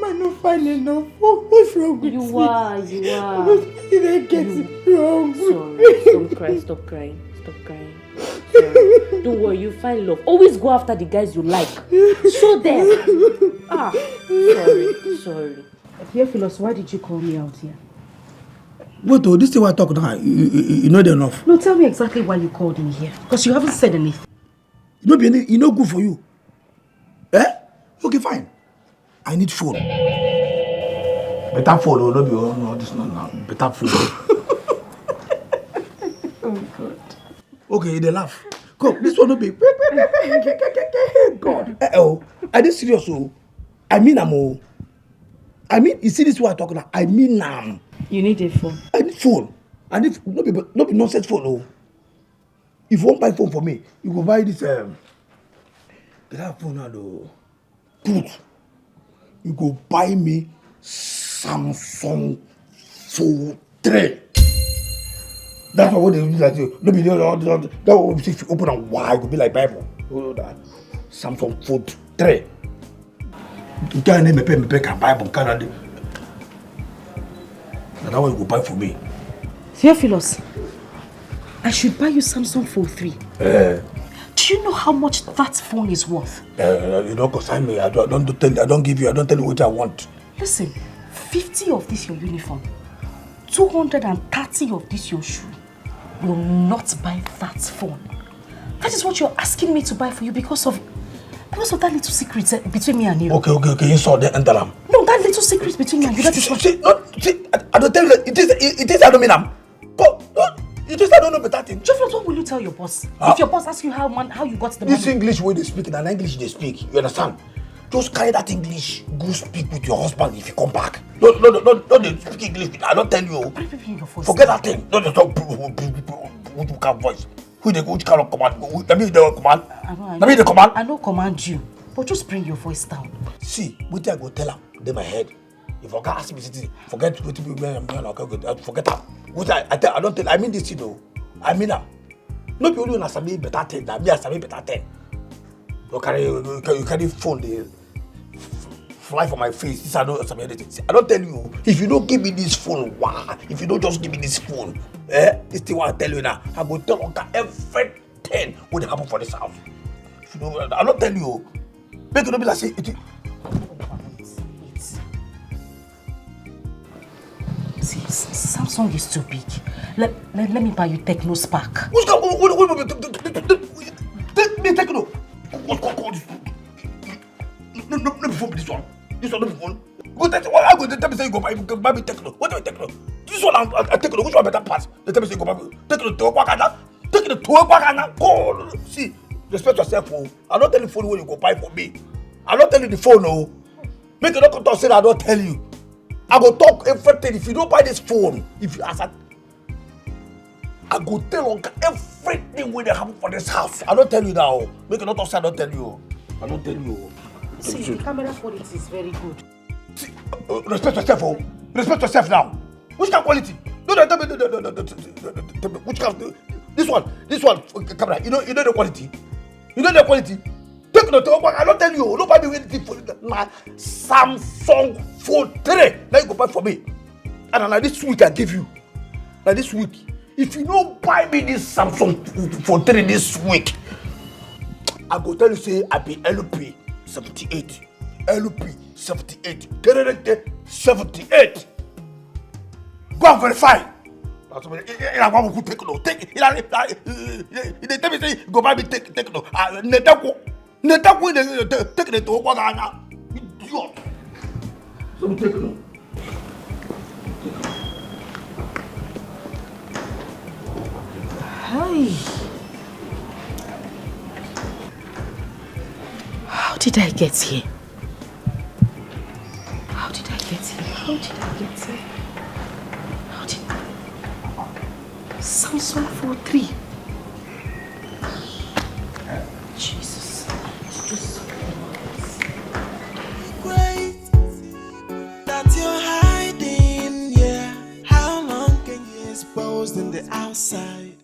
I'm not fine enough. What's wrong with me? You are. What did I get it wrong? Sorry. Stop crying. Sorry. Don't worry, you find love. Always go after the guys you like. Show them. Sorry. Here, Philos, why did you call me out here? What though? This is what I talk now. You know enough. No, tell me exactly why you called me here. Because you haven't said anything. You know good for you. Okay, fine. I need phone. Better phone, no, this not better phone. Oh God. Okay, they laugh. Come, this one will be God. Are they serious? I mean, you see this what I talk about? I mean, You need a phone. I need phone. I need not be nonsense phone. If you won't buy phone for me, you go buy this. Get that phone now, though. Good. You go buy me Samsung Fold 3. That's what they do. No be that what if you open and wide, it will be like Bible. Samsung Fold 3. You can't name me Bible. That's what you go buy for me. Theophilus, I should buy you Samsung Fold 3. Do you know how much that phone is worth? You don't consign me. I don't give you. I don't tell you what I want. Listen, 50 of this your uniform, 230 of this your shoe will not buy that phone. That is what you're asking me to buy for you because of that little secret between me and you. Okay. You saw the enter. No, that little secret between me and you. That is what. I don't tell you. It is. I don't mean Go. You just I don't know better thing. Jeffrey, what will you tell your boss? If your boss asks you how you got the money? This English way they speak and English they speak. You understand? Just carry that English. Go speak with your husband if you come back. No, they speak English. I don't tell you. Forget that thing. No, they talk which kind of voice. Which kind of command? Let me the command. Let me the command. I don't command you, but just bring your voice down. See, what I go tell him. They my head. If I can't ask me, forget what you forget that. What I don't tell. I mean this, you know. I mean that. No people do not say better thing. That me I say better thing. You carry phone they fly for my face. This I don't say anything. I don't tell you. If you don't give me this phone, wow. If you don't just give me this phone, this thing what I tell you now. I go tell Uncle everything what happen for this house. If you don't, I don't tell you. Make it not be like say it. See, Samsung is too big. Let me buy you Techno Spark. What's going me Techno? What's called this? No before this one. This one no before. Go tell I go tell me say you go buy me Techno. What do you Techno? This one I Techno. Which one better pass? They tell me say you go buy me Techno to Wakana. Techno to Wakana. Go. See, respect yourself. I don't tell you phone when you go buy for me. I don't tell you the phone. No. Make you not come to say I don't tell you. I go talk everything. If you don't buy this phone, if you ask, I go tell Uncle everything when they happen for this house. I don't tell you now. Make you not talk. I don't tell you. I don't tell you. See, the camera quality is very good. See, respect yourself, oh. Respect yourself now. Which kind of quality? No, which kind of this one camera. You know the quality. You know the quality. Take the talk. I don't tell you. Nobody will anything for my Samsung Fold 3. Now you go buy for me. And like this week I give you. Like this week. If you don't buy me this Samsung Fold 3 this week, I go tell you say I be LP 78. LP 78. 78. Go and verify. That's what I want to take no. Take they tell me say go buy me take no. Netako take the to what I idiot. So take no. Hey. How did I get here? How did I get here? How did I get here? How did Samsung 43? Jesus. Great that you're hiding, yeah. How long can you expose in the outside?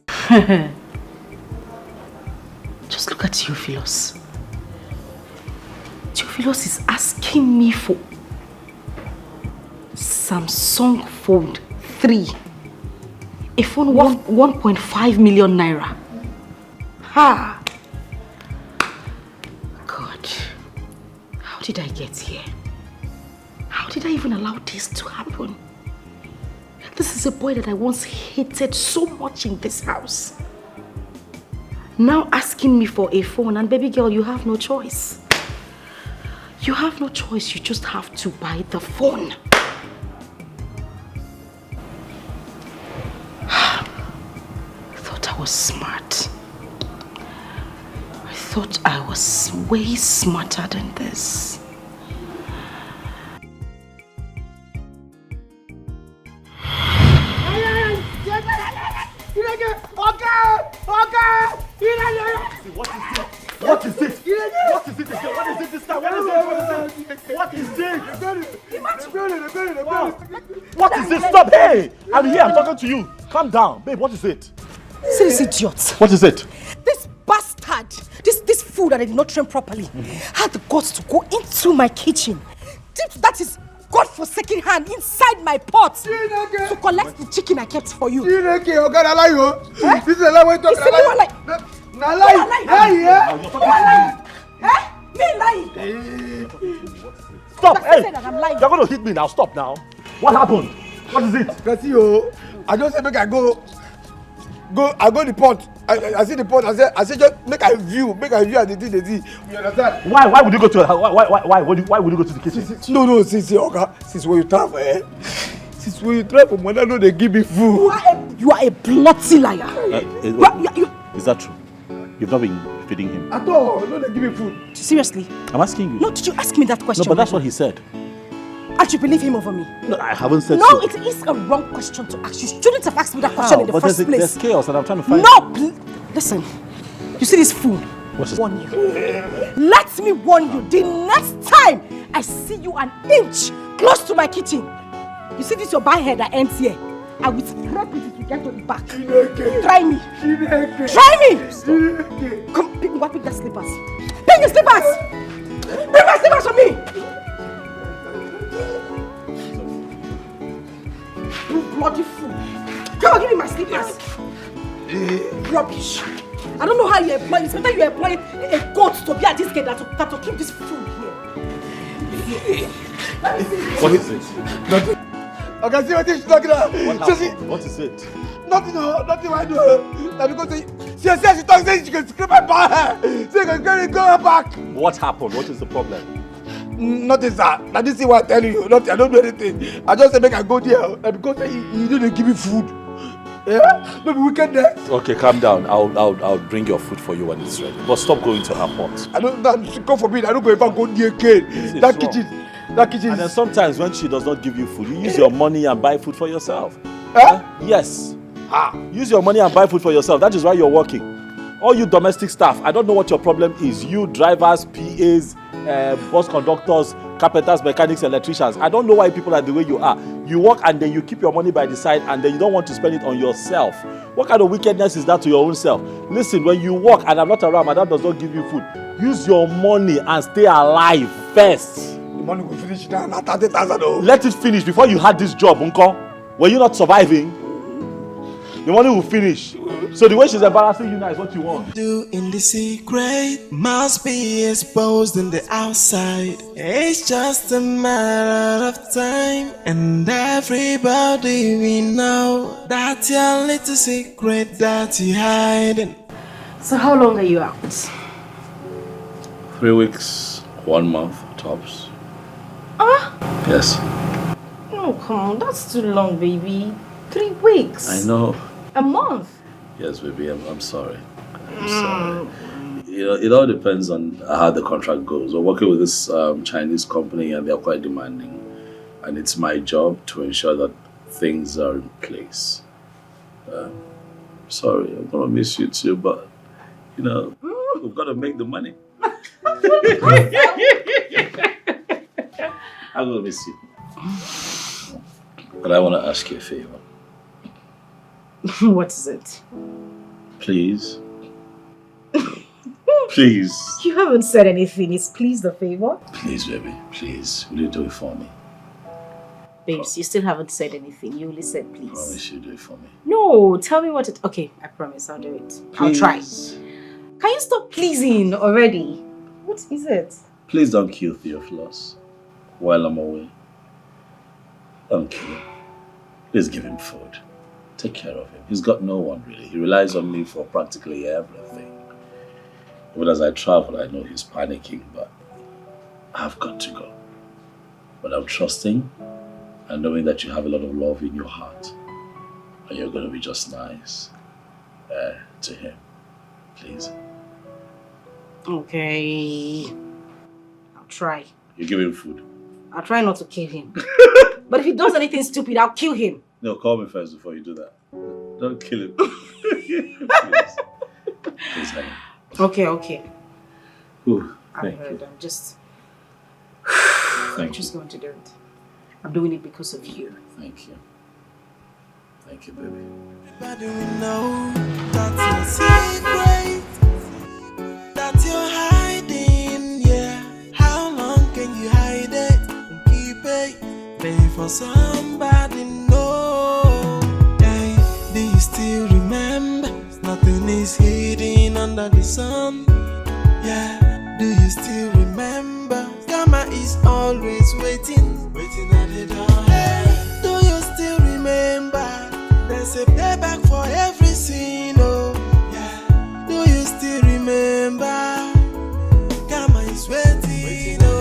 Just look at Theophilus. Theophilus is asking me for Samsung Fold 3. A phone worth 1.5 million naira. Ha! God, how did I get here? How did I even allow this to happen? This is a boy that I once hated so much in this house. Now asking me for a phone, and baby girl, you have no choice. You have no choice, you just have to buy the phone. I thought I was smart. I thought I was way smarter than this. What is it? What is it again? What is it this time? What is it? What is it? What is it? Stop! Hey! I'm here, I'm talking to you. Calm down. Babe, what is it? See this idiot. What is it? This bastard, this fool that I did not train properly, had the guts to go into my kitchen, dipped that his godforsaken hand inside my pot to collect the chicken I kept for you. This is a lie we're talking about. Stop! Hey! You're going to hit me now. Stop now. What happened? What is it? I just said make I go the pot. I see the pot. I said just make I view at the thing. You understand? Why would you go to why would you go to the kitchen? No, since when you travel, since when you travel, when I know they give me food. You are a bloody liar. Is that true? You've not been feeding him? At all. No, they give me food. Seriously? I'm asking you. No, did you ask me that question? No, but that's what he said. And you believe him over me? No, I haven't said no, so. No, it is a wrong question to ask. You shouldn't have asked me that question in the first place. There's chaos and I'm trying to find... No! Listen. You see this fool? What's this? Warn you. Let me warn you. The next time I see you an inch close to my kitchen, you see this your bald head that ends here, I will scrape it if you get to the back. Try me. Try me! Come, pick that slippers. Pick the slippers! Bring my slippers for me! You bloody fool. Come on, give me my slippers. Rubbish. I don't know how you employ this. Better you employ a goat to be at this gate that to keep this food here. What is it? Nothing. I can see what she's talking about. What is it? Nothing I do. Now because she says she talks, she can scrape my back. She can go back. What happened? What is the problem? Nothing, sir. Now this is what I'm telling you. Nothing. I don't do anything. I just say make I go there. Because he didn't give me food. Yeah? Maybe wickedness. Okay, calm down. I'll bring your food for you when it's ready. But stop going to her pot. I don't. God forbid. I don't go ever go near again. That kitchen. And then sometimes when she does not give you food, you use your money and buy food for yourself. Yes. Use your money and buy food for yourself. That is why you're working. All you domestic staff, I don't know what your problem is. You drivers, PAs, bus conductors, carpenters, mechanics, electricians. I don't know why people are the way you are. You work and then you keep your money by the side and then you don't want to spend it on yourself. What kind of wickedness is that to your own self? Listen, when you work and I'm not around, madam does not give you food. Use your money and stay alive first. The money will finish now, not 30,000. Let it finish before you had this job, uncle. Were you not surviving? The money will finish. So the way she's embarrassing you now is what you want. Do in the secret must be exposed in the outside. It's just a matter of time, and everybody we know that your little secret that you hiding. So how long are you out? 3 weeks, 1 month, tops. Yes. No, come on, that's too long, baby. 3 weeks. I know. A month. Yes, baby, I'm sorry. I'm sorry. You know, it all depends on how the contract goes. We're working with this Chinese company and they're quite demanding. And it's my job to ensure that things are in place. Sorry, I'm going to miss you too, but, you know, we've got to make the money. I'm going to miss you. But I want to ask you a favor. What is it? Please. Please. You haven't said anything. Is please the favor? Please, baby. Please. Will you do it for me? Babes, you still haven't said anything. You only said please. Promise you do it for me. No, tell me what it... Okay, I promise I'll do it. Please. I'll try. Can you stop pleasing already? What is it? Please don't kill Theophilus while I'm away. Don't kill him. Please give him food. Take care of him. He's got no one really. He relies on me for practically everything. Even as I travel, I know he's panicking, but I've got to go. But I'm trusting and knowing that you have a lot of love in your heart. And you're going to be just nice to him. Please. Okay. I'll try. You give him food. I'll try not to kill him. But if he does anything stupid, I'll kill him. No, call me first before you do that. Don't kill him. Please. Please, honey. Okay. Ooh, I thank heard. you. I'm just Thank you. going to do it. I'm doing it because of you. Thank you. Thank you, baby. Everybody we know that's your secret that you're hiding, yeah. How long can you hide it and keep it? Pay for somebody know. Hey, do you still remember? Nothing is hidden under the sun. Yeah, do you still remember? Karma is always waiting at the door. Hey, do you still remember? There's a payback for every sin, oh yeah. Do you still remember? Karma is waiting, oh.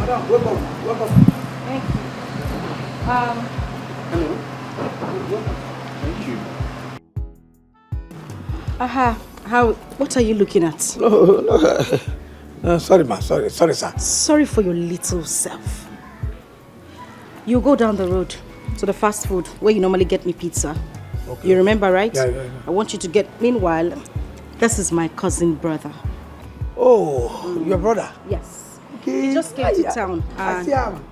Madam, welcome. Thank you. Hello. Thank you. What are you looking at? No. Sorry, ma. Sorry, sir. Sorry for your little self. You go down the road to the fast food where you normally get me pizza. Okay. You remember, right? Yeah. I want you to get... Meanwhile, this is my cousin brother. Oh, your brother? Yes. Okay. He just came to town. I see him.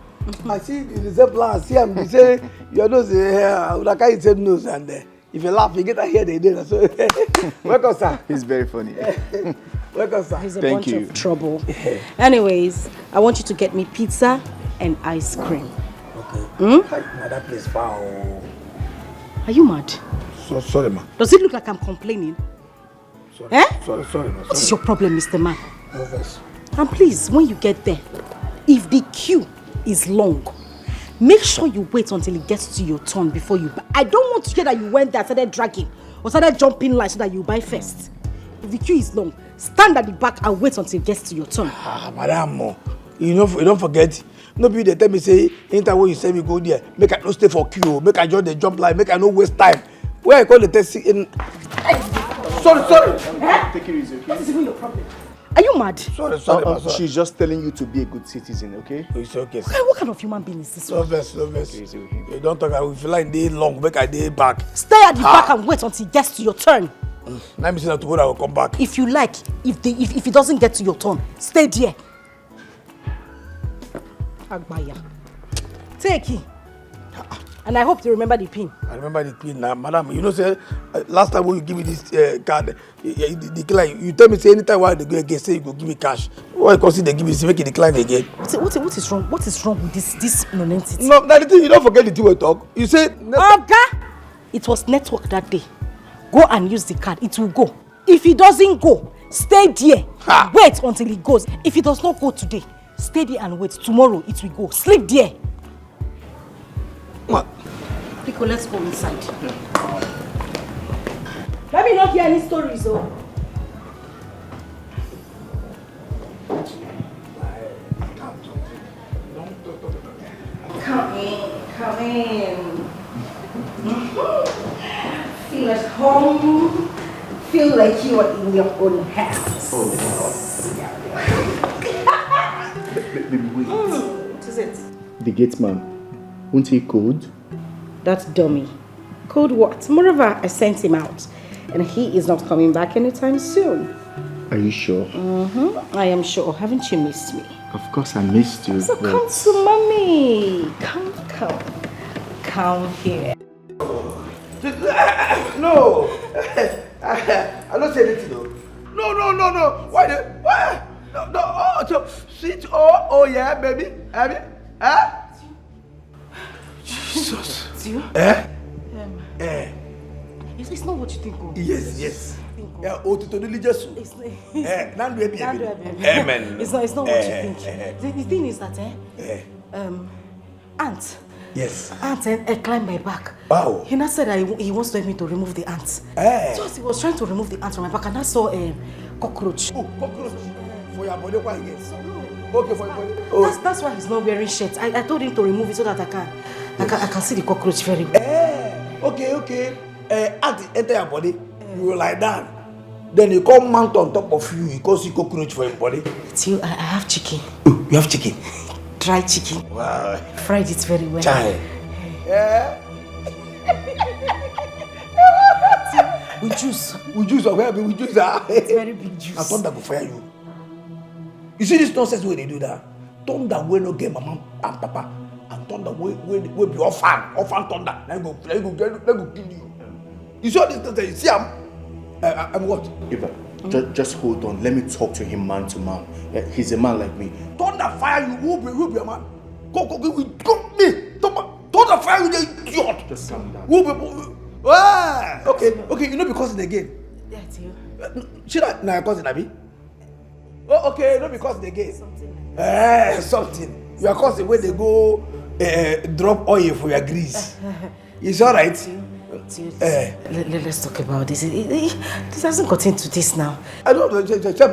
I see the resemblance. I see him. They say your nose is here. Like I said nose, and if you laugh, you get a hair. They did. So, welcome, sir. He's very funny. Welcome, sir. He's a bunch of trouble. Anyways, I want you to get me pizza and ice cream. Okay. That place far. Are you mad? So sorry, ma. Does it look like I'm complaining? Sorry. Sorry, ma. What is your problem, Mr. Man? No thanks. And please, when you get there, if the queue is long, make sure you wait until it gets to your turn before you buy. I don't want to hear that you went there, started dragging, or started jumping line so that you buy first. If the queue is long, stand at the back and wait until it gets to your turn. Madam, you don't forget. Nobody they tell me say, anytime when you say me go there, make I no stay for queue, make I join the jump line, make I no waste time. Where I call the taxi in. Sorry. Take it easy, okay? What is even your problem? Are you mad? Sorry. She's just telling you to be a good citizen, okay? It's okay. What kind of human being is this one? No verse. You don't talk. I feel like day long, make I day back. Stay at the back and wait until it gets to your turn. Let me see that tomorrow I will come back. If you like, if it doesn't get to your turn, stay there. Agbaya. Take it. And I hope you remember the pin. I remember the pin now, madam. You know, say last time when you give me this card, decline. You tell me say anytime while they go again, say you go give me cash. Why because they give me say make it decline again? What is wrong? What is wrong with this nonentity? No, that the thing you don't forget the thing we talk. You say Oga, it was network that day. Go and use the card. It will go. If it doesn't go, stay there. Ha. Wait until it goes. If it does not go today, stay there and wait. Tomorrow it will go. Sleep there. What? Pico, let's go inside. Let me not hear any stories, though. Come in. Feel at home. Feel like you are in your own house. Baby, wait. What is it? The gate man. Won't he code? That's dummy. Code what? Moreover, I sent him out. And he is not coming back anytime soon. Are you sure? I am sure. Haven't you missed me? Of course I missed you. So come to mommy. Come here. No. I don't say anything though. No. Why? No. Oh, so sweet. Oh yeah, baby. Huh? Jesus. You? It's not what you think. Yes. Yeah, to the religious. Amen. It's not what you think. The thing is that ant. Yes. Ant climbed my back. Wow. He now said that he wants to help me to remove the ants. So he was trying to remove the ants from my back, and I saw a cockroach. Oh, cockroach for your body? Why again? So, no. Okay, for your body. Oh. That's why he's not wearing shirt. I told him to remove it so that I can see the cockroach very well. Okay. Ant enter your body. You will lie down. Then you come mount on top of you. You can see cockroach for your body. I have chicken. Oh, you have chicken. Dry chicken. Wow. Fried it very well. Child. Yeah. With juice. With juice. It's very big juice. I thunder go fire you. You see this nonsense where they do that? Thunder will not get mama and papa. And thunder will be orphan thunder. Let go kill you. You saw this nonsense? You see I'm what? Eva, just hold on. Let me talk to him man to man. He's a man like me. Thunder fire you. Who be a man? Go me. Thunder fire you, the idiot. Just calm down. Okay. You know because again. That's you. Should I now cousin Abi? Oh, okay. No, because again. Something. You are cousin where they go drop oil for your grease. It's all right. Let's talk about this. This hasn't got into this now. I don't know.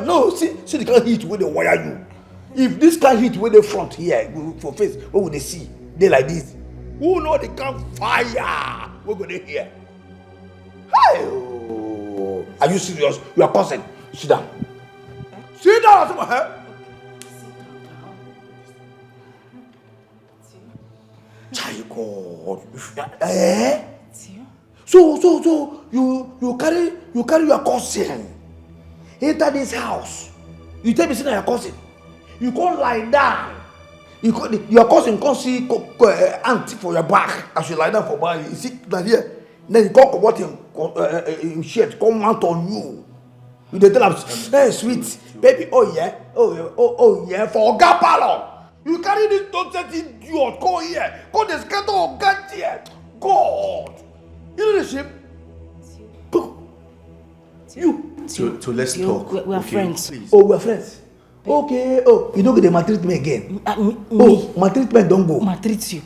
No, see the kind of heat where they wire you. If this kind of heat where they front here for face, what would they see? They like this. Who know they can fire? We're gonna hear. Hey, are you serious? You are cousin. Sit down. Sit down. Child, So you carry your cousin enter this house. You tell me say your cousin. You can't lie down. Your cousin can't see ant for your back as you lie down for back. You see that here. Then you can't come out in shirt, come mount on you. You tell him, hey sweet baby, oh yeah, for Gapalo. You carry this nonsense idiot, go here, go the scatter of God here. God. You know the shame? Go. You. So let's talk. We are friends. Please. Oh, we are friends. Okay. Oh, you don't get the maltreat me again. Maltreatment don't go. Maltreat you.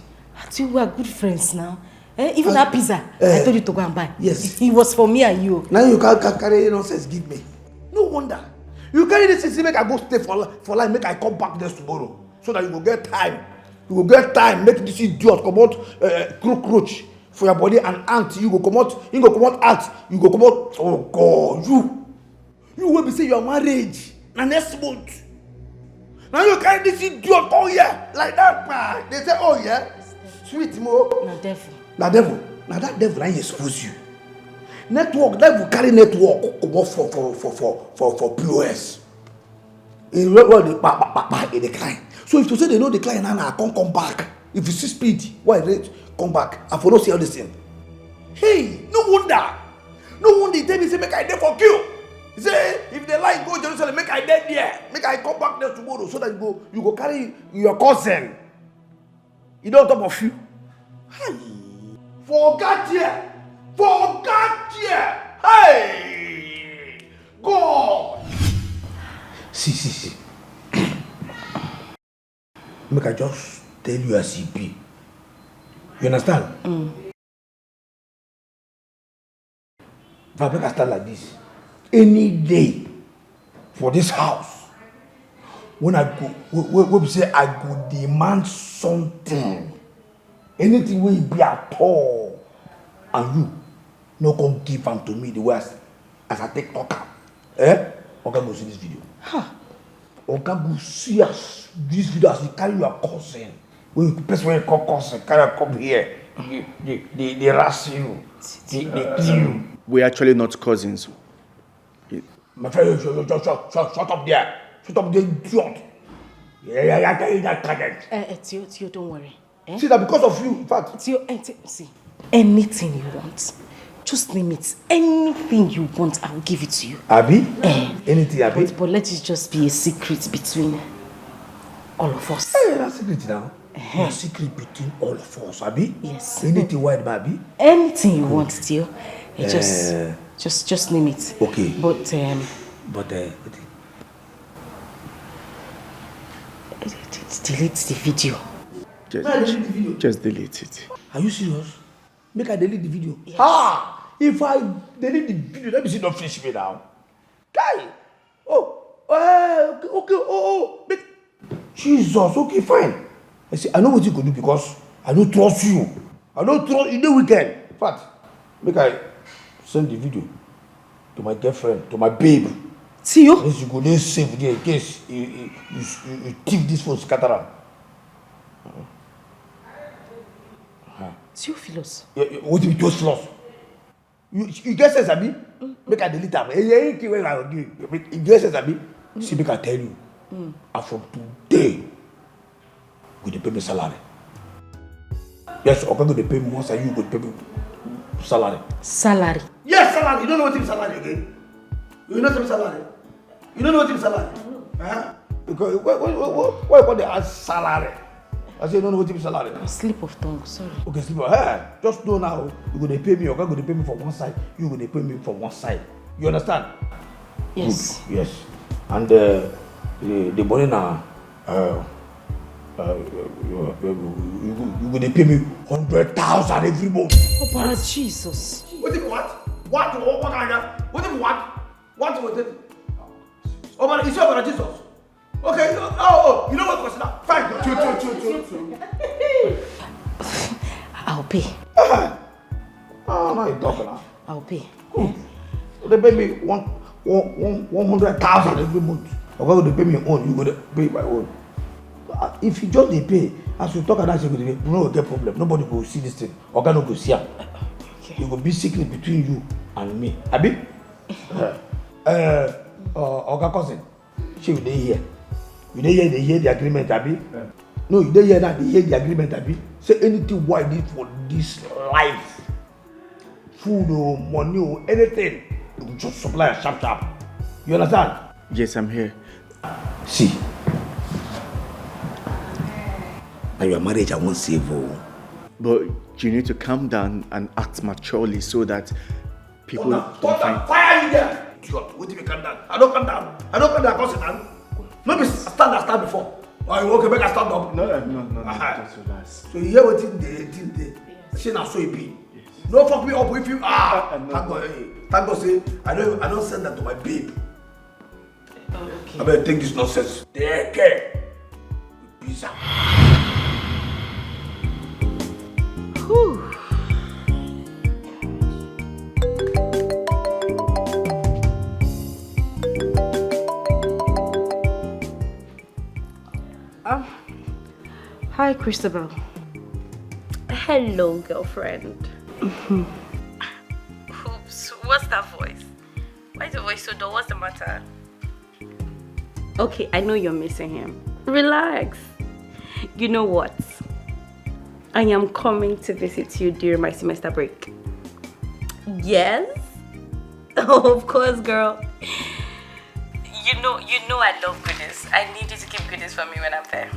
We are good friends now. Even that pizza, I told you to go and buy. Yes. It was for me and you. Now you can't carry nonsense, give me. No wonder. You carry this thing, make I go stay for life, make I come back there tomorrow. So that you will get time. You will get time, make this idiot come out cockroach for your body and ant. You go come out ant. You go come out. Oh God, you will be say your marriage. Now next month. Now you carry this idiot, oh yeah, like that man. They say, oh yeah, sweet mo. Now devil. Now that devil I expose you. Network, devil carry network come out for POS. In the client. So if you say they know the client now, I can't come back. If you see speed, why come back. I for not see all this thing. Hey, no wonder. No wonder he tell me say make I there for kill. He say if they like go Jerusalem, make I dead there. Make I come back there tomorrow so that you go carry your cousin. You don't talk of you. Hey, forget here. Forget here. Hey, God. See. Make I just tell you as it be. You understand? If I make I start like this, any day for this house, when I go, we say I go demand something, anything will be at all, and you no come give them to me the way as I take talk. Oga go see this video. Oga go see us this video as you carry your cousin. When you person when you call cousin, carry come here, they rush you, they kill you. We're actually not cousins. My friend, shut up there. Shut up there, idiot. Yeah, I tell you that target. Tio, don't worry. See that because of you, in fact. Tio, see, anything you want. Just name it. Anything you want, I'll give it to you. Abi? Anything, Abi? But let it just be a secret between all of us. Hey, that's secret now. A secret between all of us, Abi? Yes. Anything wide, Abi? Anything you want, Tio. Just name it. Okay. But delete the video. Just delete it. Are you serious? Make I delete the video? Yes. If I delete the video, let me see don't finish me now. Guy! Okay, Jesus, okay, fine. I say, I know what you could do because I don't trust you. I don't trust you the weekend. In fact, make I send the video to my girlfriend, to my babe. See you? Yes, you go there safe there in case you thief this phone, scatter am. Theophilus. What do you just lost? You get sense, Abi? Make I delete am. Anything wey I go give you. You get sense, Abi? See, make I tell you. And from today, you dey pay me salary. Yes, Oga go dey pay me once and you go pay me salary. Salary? Yes, salary. You don't know what is salary again? You know what is salary? You don't know what is salary? Because why you call the ask salary? I say you don't know what is salary. Slip of tongue, sorry. Okay, slip of tongue. Just know now, you go dey pay me, Oga go dey pay me from one side, you go dey pay me from one side. You understand? Yes. Good. Yes. And the money now, you go dey pay me 100,000 every month. Oh, but Jesus. What if what? What kind of? What if what? What was it? Oh, but it's your Jesus. Okay. You know what was that? Fine. I'll pay. No, you're talking now. I'll pay. They pay me 100,000 every month. Okay, they pay me own. You go to pay my own. If you just they pay, as you talk about that, you no get problem. Nobody go see this thing. Okay, no go see am. Okay. You go be secret between you and me. Abi? Oga cousin, she will dey here. You dey hear? They hear the agreement, Abi? No, you dey hear that? They hear the agreement, Abi? Say anything what I need for this life, food or money or anything, you will just supply a sharp. You understand? Yes, I'm here. See, and your marriage I won't save you. But you need to calm down and act maturely so that people don't find... Fire you there! What if you calm down? I don't calm down, cousin. No be stand before. Oh, you okay, make I stand up? No, just relax. So you hear what they say now so it be. Yes. No fuck me up if you thank God say I don't send that to my babe. Okay. I better take this nonsense. Take care. Pizza. Whew. Hi, Christabel. Hello, girlfriend. Oops, what's that voice? Why is the voice so dull? What's the matter? Okay, I know you're missing him. Relax. You know what? I am coming to visit you during my semester break. Yes? Oh, of course, girl. You know I love goodies. I need you to keep goodies for me when I'm there.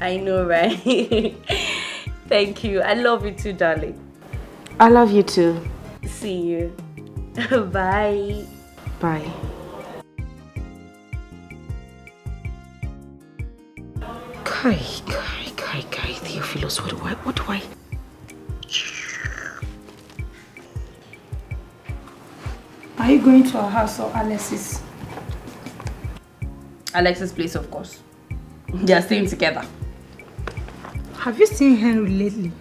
I know, right? Thank you. I love you too, darling. I love you too. See you. Bye. Bye. Kai, Theophilus, what do I? Are you going to our house or Alex's? Alex's place, of course. They are staying together. Have you seen Henry lately?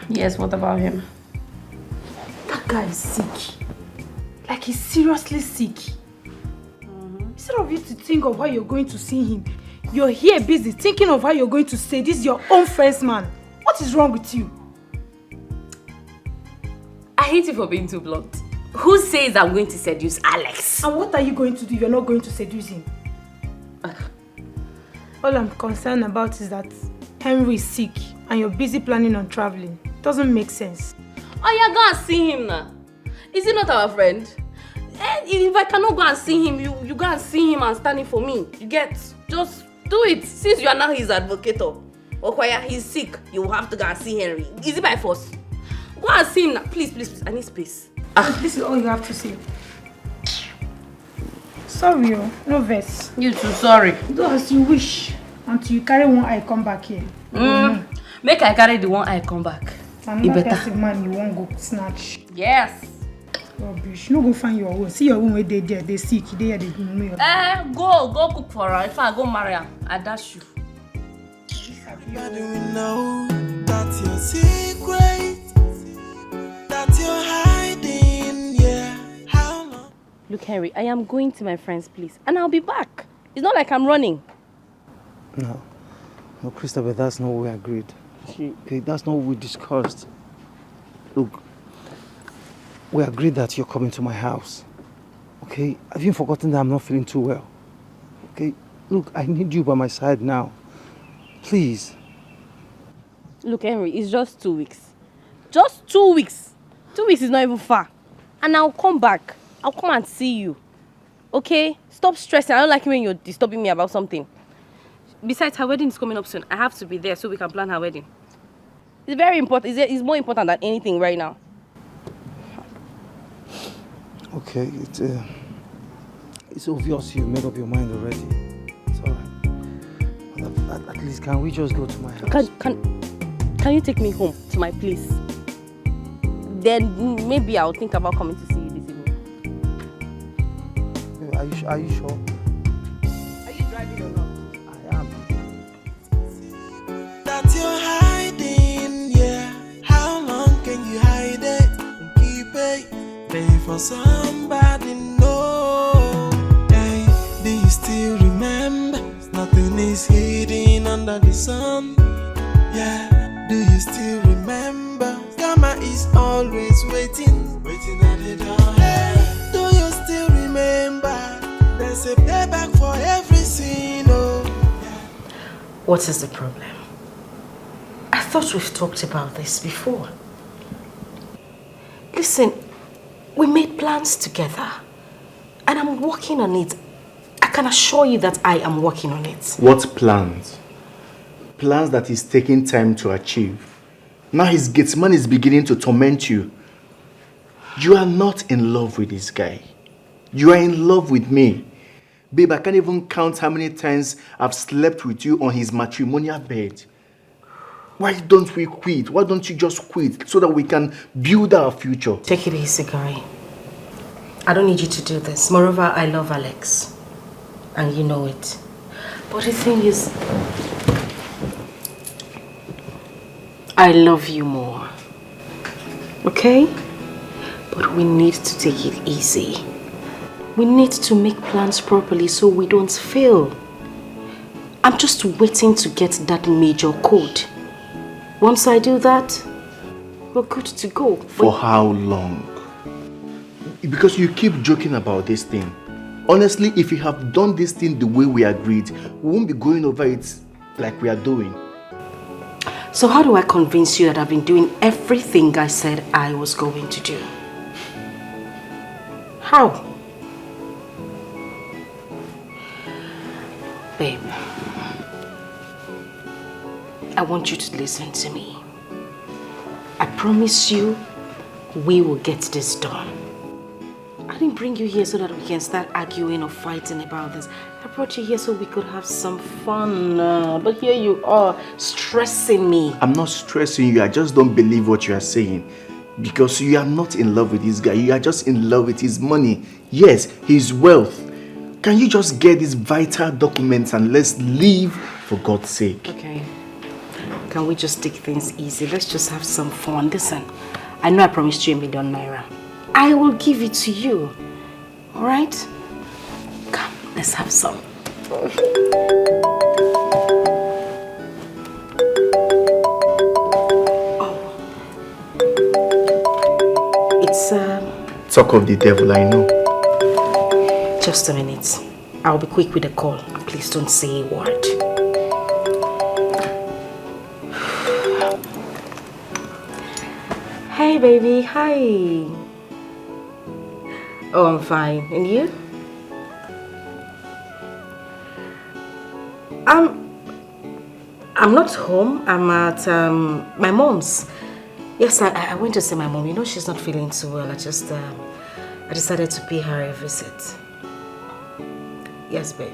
Yes, what about him? That guy is sick. Like he's seriously sick. Instead of you to think of how you're going to see him, you're here busy thinking of how you're going to say this is your own first man. What is wrong with you? I hate you for being too blunt. Who says I'm going to seduce Alex? And what are you going to do if you're not going to seduce him? All I'm concerned about is that Henry is sick and you're busy planning on traveling. Doesn't make sense. Oh, yeah, go and see him now. Is he not our friend? If I cannot go and see him, you go and see him and stand in for me. You get? Just do it. Since you are now his advocate. Okwaya, he's sick. You will have to go and see Henry. Is it by force? Go and see him now. Please. I need space. This is all you have to say. Sorry, no verse. You too, sorry. Do as you wish until you carry one eye come back here. Make I carry the one eye come back. Another person man you won't go snatch. Yes. Rubbish. No go find your own. See your own where they there. They sick. They here. They know your go cook for her. If I go marry her, I dash you. How do we know that's your secret? That you're hiding, yeah. How long? Look, Henry, I am going to my friend's place and I'll be back. It's not like I'm running. No, Christopher, that's not what we agreed. Okay, that's not what we discussed. Look, we agreed that you're coming to my house. Okay, have you forgotten that I'm not feeling too well? Okay, look, I need you by my side now. Please. Look, Henry, it's just 2 weeks. Just 2 weeks. 2 weeks is not even far. And I'll come back. I'll come and see you. Okay? Stop stressing. I don't like it when you're disturbing me about something. Besides, her wedding is coming up soon. I have to be there so we can plan her wedding. It's very important. It's more important than anything right now. Okay, it's obvious you made up your mind already. It's alright. But at least, can we just go to my house? Can you take me home to my place? Then maybe I'll think about coming to see you this evening. Are you sure? Are you driving or not? I am. That you're hiding, yeah. How long can you hide it and keep it? Pay for somebody, no. Hey, do you still remember? Nothing is hidden under the sun. Yeah, do you still remember? Karma is always waiting at the door. Hey, do you still remember? There's a payback for every sin, oh. Yeah. What is the problem? I thought we've talked about this before. Listen, we made plans together and I'm working on it. I can assure you that I am working on it. What plans? Plans that is taking time to achieve. Now his gatesman is beginning to torment you. You are not in love with this guy. You are in love with me. Babe, I can't even count how many times I've slept with you on his matrimonial bed. Why don't we quit? Why don't you just quit so that we can build our future? Take it easy, guy. I don't need you to do this. Moreover, I love Alex. And you know it. But the thing is, I love you more. Okay? But we need to take it easy. We need to make plans properly so we don't fail. I'm just waiting to get that major code. Once I do that, we're good to go. For how long? Because you keep joking about this thing. Honestly, if you have done this thing the way we agreed, we won't be going over it like we are doing. So how do I convince you that I've been doing everything I said I was going to do? How? Babe, I want you to listen to me. I promise you, we will get this done. I didn't bring you here so that we can start arguing or fighting about this. I brought you here so we could have some fun. But here you are, stressing me. I'm not stressing you. I just don't believe what you are saying. Because you are not in love with this guy. You are just in love with his money. Yes, his wealth. Can you just get these vital documents and let's leave for God's sake? Okay. Can we just take things easy? Let's just have some fun. Listen, I know I promised you ₦1,000,000. I will give it to you. All right? Come, let's have some. Oh. It's Talk of the devil, I know. Just a minute. I'll be quick with the call. Please don't say a word. Hey baby, hi. Oh, I'm fine. And you? I'm not home. I'm at my mom's. Yes, I went to see my mom. You know she's not feeling too well. I decided to pay her a visit. Yes, babe.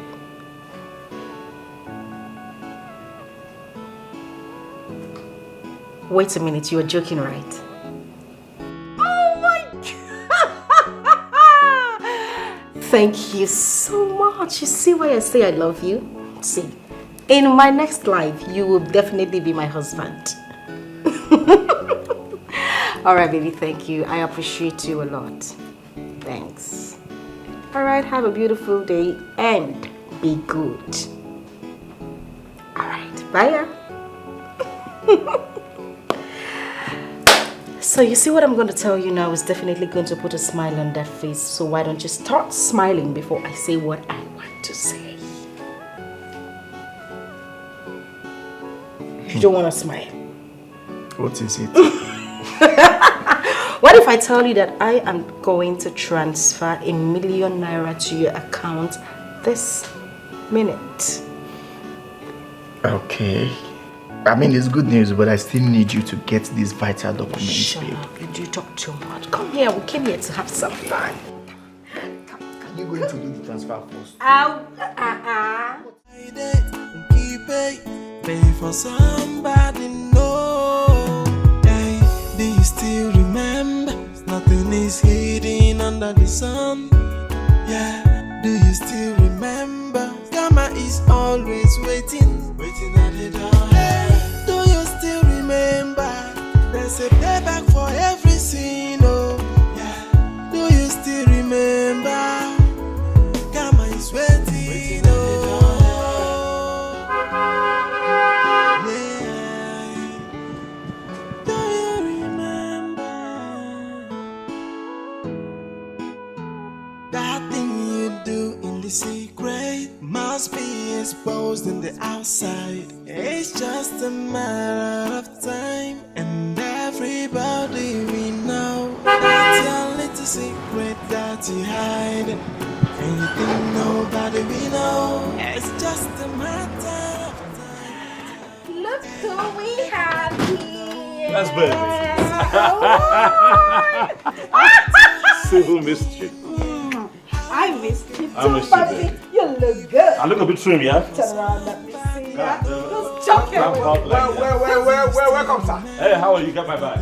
Wait a minute, you are joking, right? Oh my God! Thank you so much. You see why I say I love you? See, in my next life, you will definitely be my husband. Alright, baby, thank you. I appreciate you a lot. Thanks. Alright, have a beautiful day and be good. Alright, bye. So you see what I'm going to tell you now is definitely going to put a smile on that face. So why don't you start smiling before I say what I want to say? You don't want to smile. What is it? What if I tell you that I am going to transfer ₦1,000,000 to your account this minute? Okay. I mean, it's good news, but I still need you to get these vital documents. Shut up, you do talk too much. Come here, we came here to have some fun. Are you going to do the transfer first? Keep it, pay for somebody, no. Hey, do you still remember? Nothing is hidden under the sun. Yeah, do you still remember? Karma is always waiting at the door. Hey, do you still remember? There's a payback for every sin, oh. Yeah, do you still remember? Karma is waiting, oh. Yeah, do you remember? That thing you do in the secret must be exposed in the outside. It's just a matter of time, and everybody we know that's your little secret that you hide. And you think nobody we know. It's just a matter of time. Look who we have here. That's baby. See who missed you. I missed you I too, missed you, baby. baby. You look good. I look a bit trim, yeah? Turn around, let me see that. Just Where, chuck it. welcome, sir. Hey, how are you? Got my bag.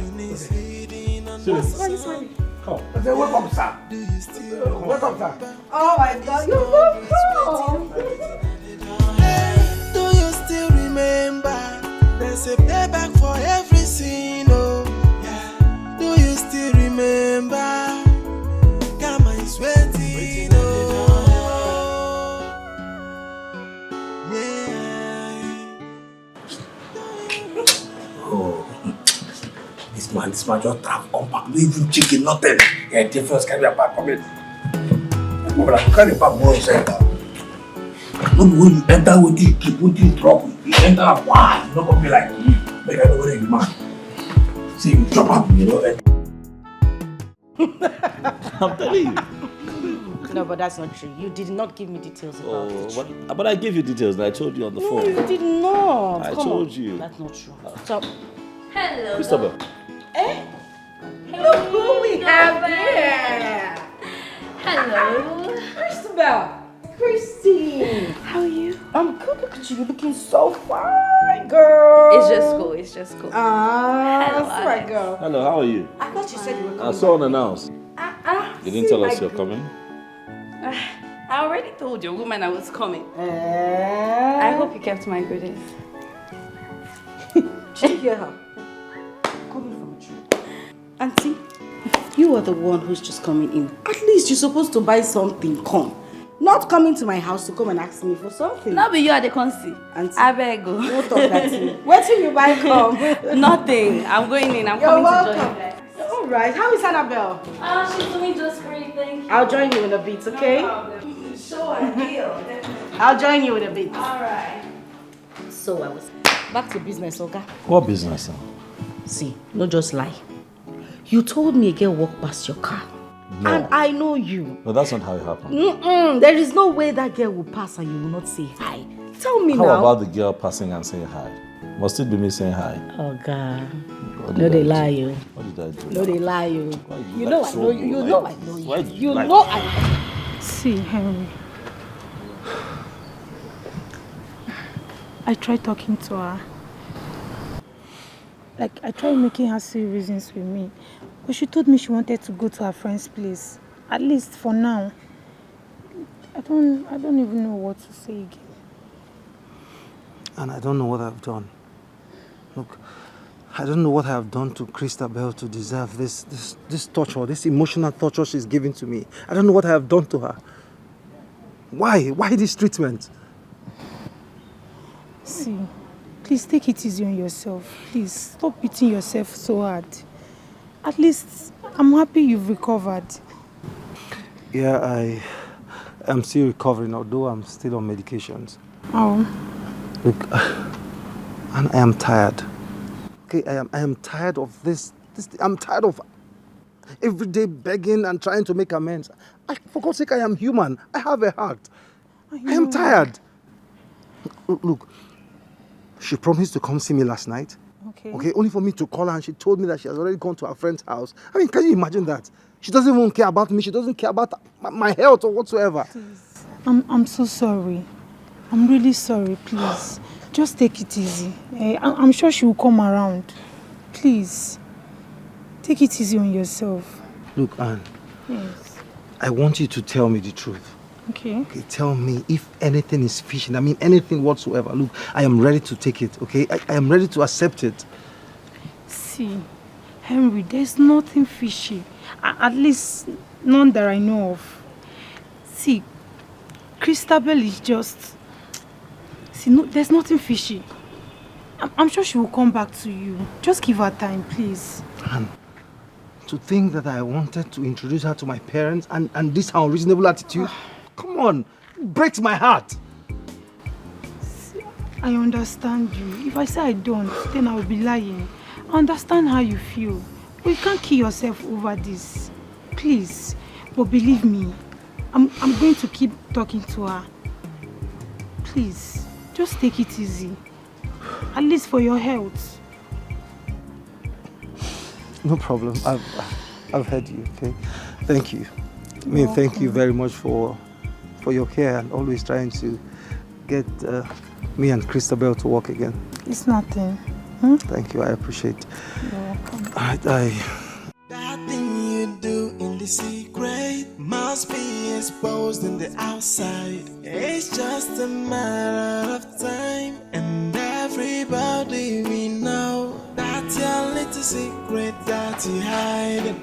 Smiling. Come. I say, welcome, sir. Welcome, sir. Oh my God, you're so cool. Do you still remember? There's a payback for every sin, oh. Yeah. Do you still remember? Karma is waiting, oh. Yeah. Oh, this man just travel, come back, no even chicken, nothing. Yeah, difference can be about coming. But I can't about more inside now. No, when you enter with you, keep with you trouble. You enter a why? You don't come be like, make I know where you man. See, you chop up, you know. I'm telling you. No, but that's not true. You did not give me details about it. But I gave you details and I told you on the phone. No, you did not. I Come told on. you. That's not true. So, Hello. Christabel. look who we have here. Hello. Christabel. Christine. How are you? I'm good. Look at you. You're looking so fine, girl. It's just cool. It's just cool. That's right, girl. Hello, how are you? I thought you said you were coming. I saw unannounced. You didn't tell us you're my coming? I already told your woman I was coming. I hope you kept my goodies. Did you hear her? Coming from a tree. Auntie, you are the one who's just coming in. At least you're supposed to buy something. Come. Not coming to my house to come and ask me for something. Now be you are the consi. Auntie, I beg go. don't talk that to me. Where till you buy come? Nothing. I'm going in. I'm You're coming welcome. to join you. All right. How is Annabelle? She's doing just great. Thank you. I'll join you in a bit, okay? Sure, deal. I'll join you in a bit. All right. So I was back to business, okay? What business? See, no just lie. You told me a girl walked past your car. No. And I know you. No, that's not how it happened. There is no way that girl will pass and you will not say hi. Tell me How now. about the girl passing and saying hi? Must it be me saying hi? Oh God. What No, did they I do? lie you. What did I do? No, they lie you. Why You like know I so know you. You like- know I know why you. You like- know I. See, Henry. I tried talking to her. Like, I tried making her see reasons with me. But she told me she wanted to go to her friend's place. At least for now. I don't even know what to say again. And I don't know what I've done. Look, I don't know what I have done to Christabel to deserve this torture, this emotional torture she's giving to me. I don't know what I have done to her. Why? Why this treatment? See, please take it easy on yourself. Please, stop beating yourself so hard. At least, I'm happy you've recovered. Yeah, I am still recovering, although I'm still on medications. Oh. Look, and I am tired. Okay, I am tired of this. I'm tired of every day begging and trying to make amends. For God's sake, I am human. I have a heart. I am tired. Look, she promised to come see me last night. Okay, only for me to call her, and she told me that she has already gone to her friend's house. I mean, can you imagine that? She doesn't even care about me. She doesn't care about my health or whatsoever. Please. I'm so sorry. I'm really sorry, please. Just take it easy. I'm sure she will come around. Please. Take it easy on yourself. Look, Anne. Yes. I want you to tell me the truth. Okay. Okay, tell me if anything is fishy. I mean, anything whatsoever. Look, I am ready to take it, okay? I am ready to accept it. See, Henry, there's nothing fishy. At least, none that I know of. See, Christabel is just... See, no, there's nothing fishy. I'm sure she will come back to you. Just give her time, please. And to think that I wanted to introduce her to my parents and this unreasonable attitude, come on, it breaks my heart. See, I understand you. If I say I don't, then I will be lying. I understand how you feel. But you can't kill yourself over this. Please. But believe me, I'm going to keep talking to her. Please, just take it easy. At least for your health. No problem. I've heard you, okay? Thank you. I mean, thank you very much for your care and always trying to get me and Christabel to work again. It's nothing. Thank you. I appreciate it. You're welcome. That thing you do in the secret must be exposed in the outside. It's just a matter of time, and everybody we know that's your little secret that you hide,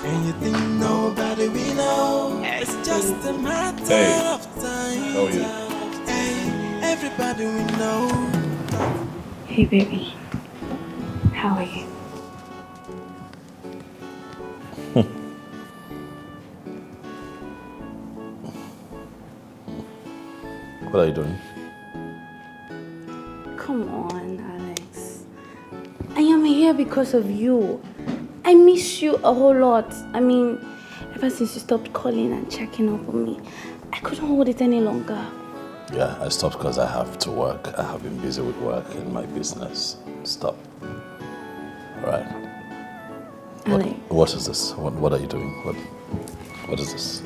and you think nobody we know. It's just a matter of time. How are you? Hey, everybody we know. Hey, baby. How are you? What are you doing? Come here because of you. I miss you a whole lot. I mean, ever since you stopped calling and checking up on me, I couldn't hold it any longer. Yeah, I stopped because I have to work. I have been busy with work in my business. Stop. All right. Alex. What is this? What are you doing? What is this?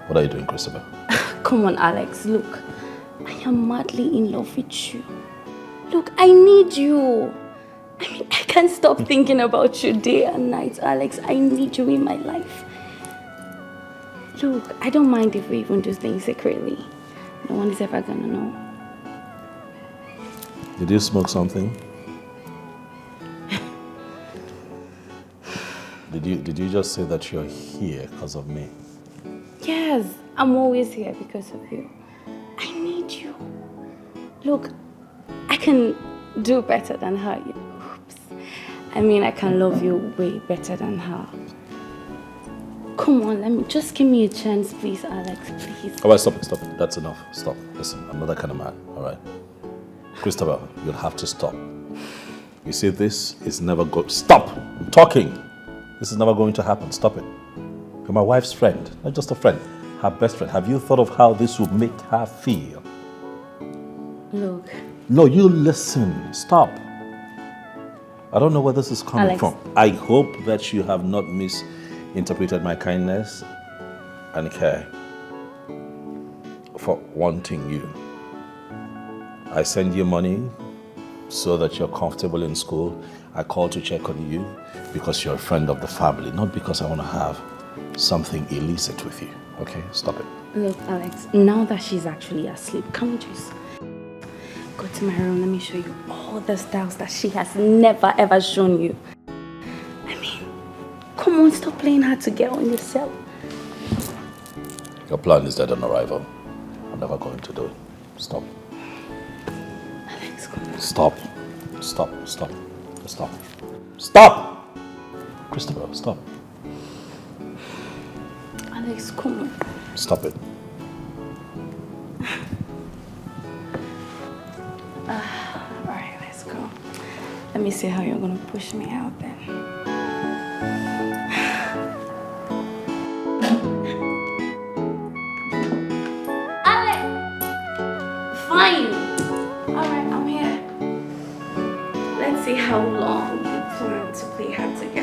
What are you doing, Christopher? Come on, Alex. Look, I am madly in love with you. Look, I need you. I mean, I can't stop thinking about you day and night, Alex. I need you in my life. Look, I don't mind if we even do things secretly. No one is ever gonna know. Did you smoke something? Did you just say that you're here because of me? Yes, I'm always here because of you. I need you. Look, I can do better than her. Oops. I mean, I can love you way better than her. Come on, just give me a chance, please, Alex, please. All right, stop it. That's enough. Stop. Listen, I'm not that kind of man, all right? Christopher, you'll have to stop. You see, this is never going... Stop! I'm talking! This is never going to happen. Stop it. You're my wife's friend, not just a friend, her best friend. Have you thought of how this would make her feel? Look. No, you listen. Stop. I don't know where this is coming from. I hope that you have not misinterpreted my kindness and care for wanting you. I send you money so that you're comfortable in school. I call to check on you because you're a friend of the family, not because I want to have something illicit with you. Okay? Stop it. Look, Alex, now that she's actually asleep, can we just go to my room? Let me show you all the styles that she has never ever shown you. I mean, come on, stop playing hard to get on yourself. Your plan is dead on arrival. I'm never going to do it. Stop. Alex, come on. Stop. Stop! Christopher, stop. Alex, come on. Stop it. Alright, let's go. Let me see how you're gonna push me out then. Alex! Fine! Alright, I'm here. Let's see how long you plan to play hard to get.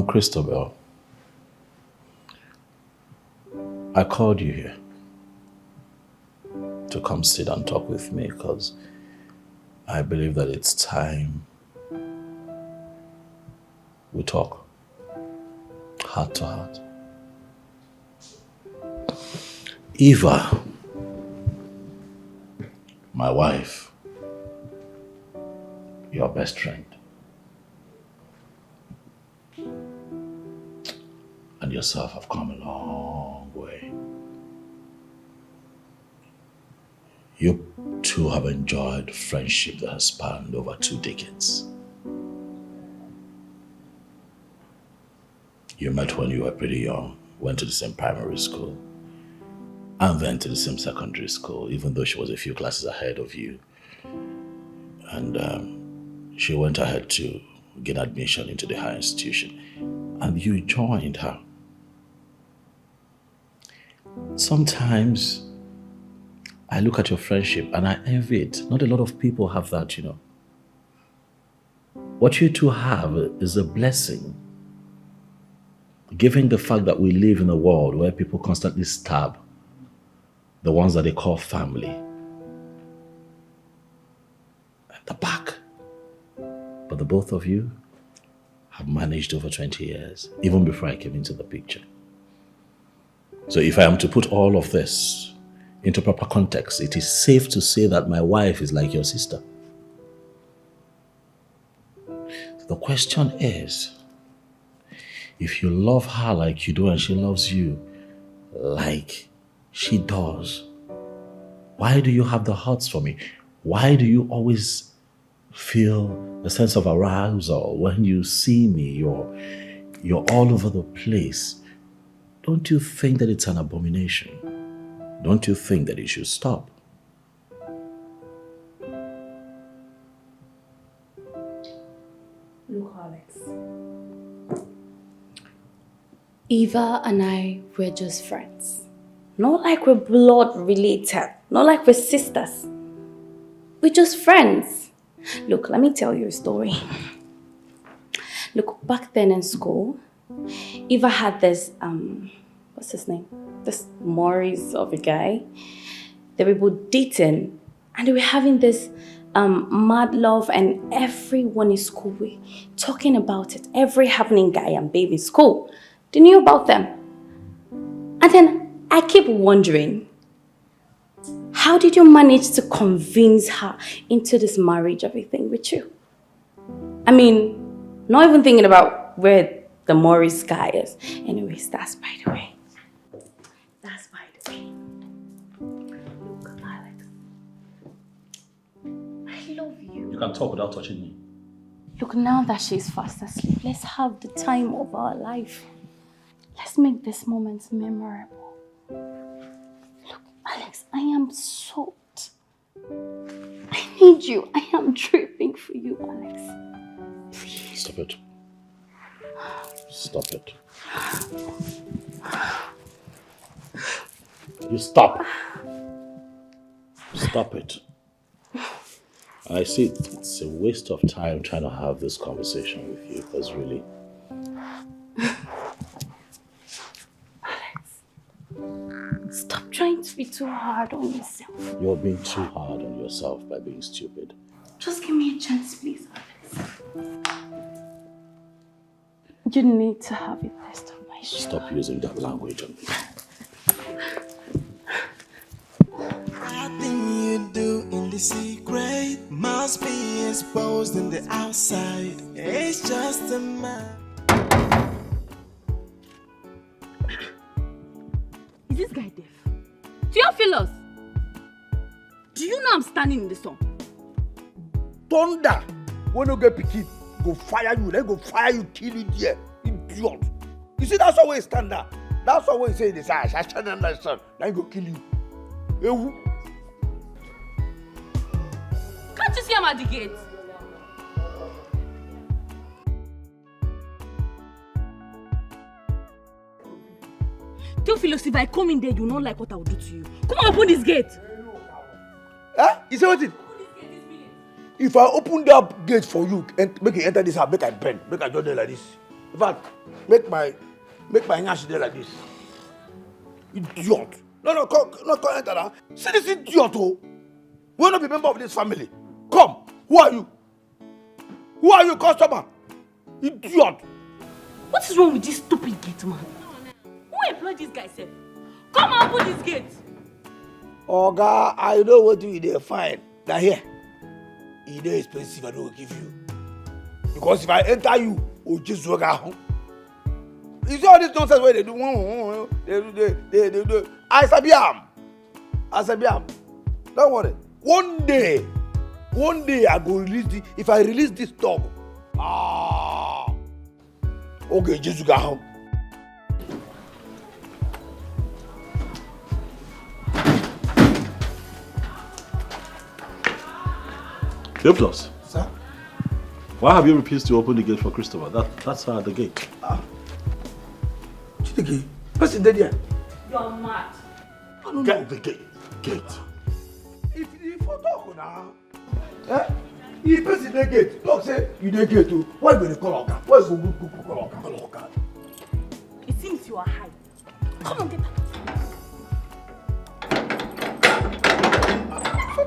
Christabel, I called you here to come sit and talk with me because I believe that it's time we talk heart to heart. Eva, my wife, your best friend, and yourself have come a long way. You two have enjoyed friendship that has spanned over 2 decades. You met when you were pretty young, went to the same primary school, and then to the same secondary school, even though she was a few classes ahead of you. And she went ahead to get admission into the higher institution, and you joined her. Sometimes I look at your friendship and I envy it. Not a lot of people have that, you know. What you two have is a blessing, given the fact that we live in a world where people constantly stab the ones that they call family at the back. But the both of you have managed over 20 years, even before I came into the picture. So if I am to put all of this into proper context, it is safe to say that my wife is like your sister. So the question is, if you love her like you do and she loves you like she does, why do you have the hearts for me? Why do you always feel a sense of arousal when you see me. You're all over the place. Don't you think that it's an abomination? Don't you think that it should stop? Look, Alex. Eva and I were just friends. Not like we're blood related. Not like we're sisters. We're just friends. Look, let me tell you a story. Look, back then in school, Eva had this, what's his name? This Maurice of a guy. They were both dating and they were having this mad love, and everyone in school were talking about it. Every happening guy and babe in school, they knew about them. And then I keep wondering, how did you manage to convince her into this marriage everything with you? I mean, not even thinking about where the Maurice guy is. Anyways, that's by the way. That's by the way. Look, Alex. I love you. You can talk without touching me. Look, now that she's fast asleep, let's have the time of our life. Let's make this moment memorable. Look, Alex, I am soaked. I need you. I am dripping for you, Alex. Please. Stop it. Stop it. You stop. Stop it. I see it's a waste of time trying to have this conversation with you, because really... Alex, stop trying to be too hard on yourself. You're being too hard on yourself by being stupid. Just give me a chance, please, Alex. You need to have a taste of my sugar. Stop using that language on me. Nothing you do in the secret must be exposed in the outside. It's just a man. Is this guy deaf? Theophilus! Do you know I'm standing in the sun? Thunder! When you get picky, go fire you, then go fire you, kill you there. Idiot. You see, that's always thunder. That's always say this. I stand in the sun, then go kill you. Ewu. Can't you see I'm at the gate? Theophilus, if I come in there, you not like what I will do to you. Come on, open this gate. Huh? You say what it? If I open that gate for you and make you enter this house, make I bend, make I just there like this. In fact, make my nyash there like this. Idiot. No, come enter now. See this idiot, oh. We will not be member of this family. Come. Who are you? Who are you, customer? Idiot. What is wrong with this stupid gate, man? Who employed this guy, sir? Come on, open this gate. Oga, I know what you dey find. Now here, it is expensive. I don't give you. Because if I enter you, oh just work at home. You see all this nonsense where they do? They do. I sabi am. Don't worry. One day I go release the. If I release this dog, okay, just go home. Theophilus. Sir? Why have you refused to open the gate for Christopher? That's the gate. Chidiki, what's in there? You're mad. Get the gate. If you talk now, if person dey gate, talk say you dey gate too. Why go dey call Oga? Why go call Oga? It seems you are high. Come on, get back.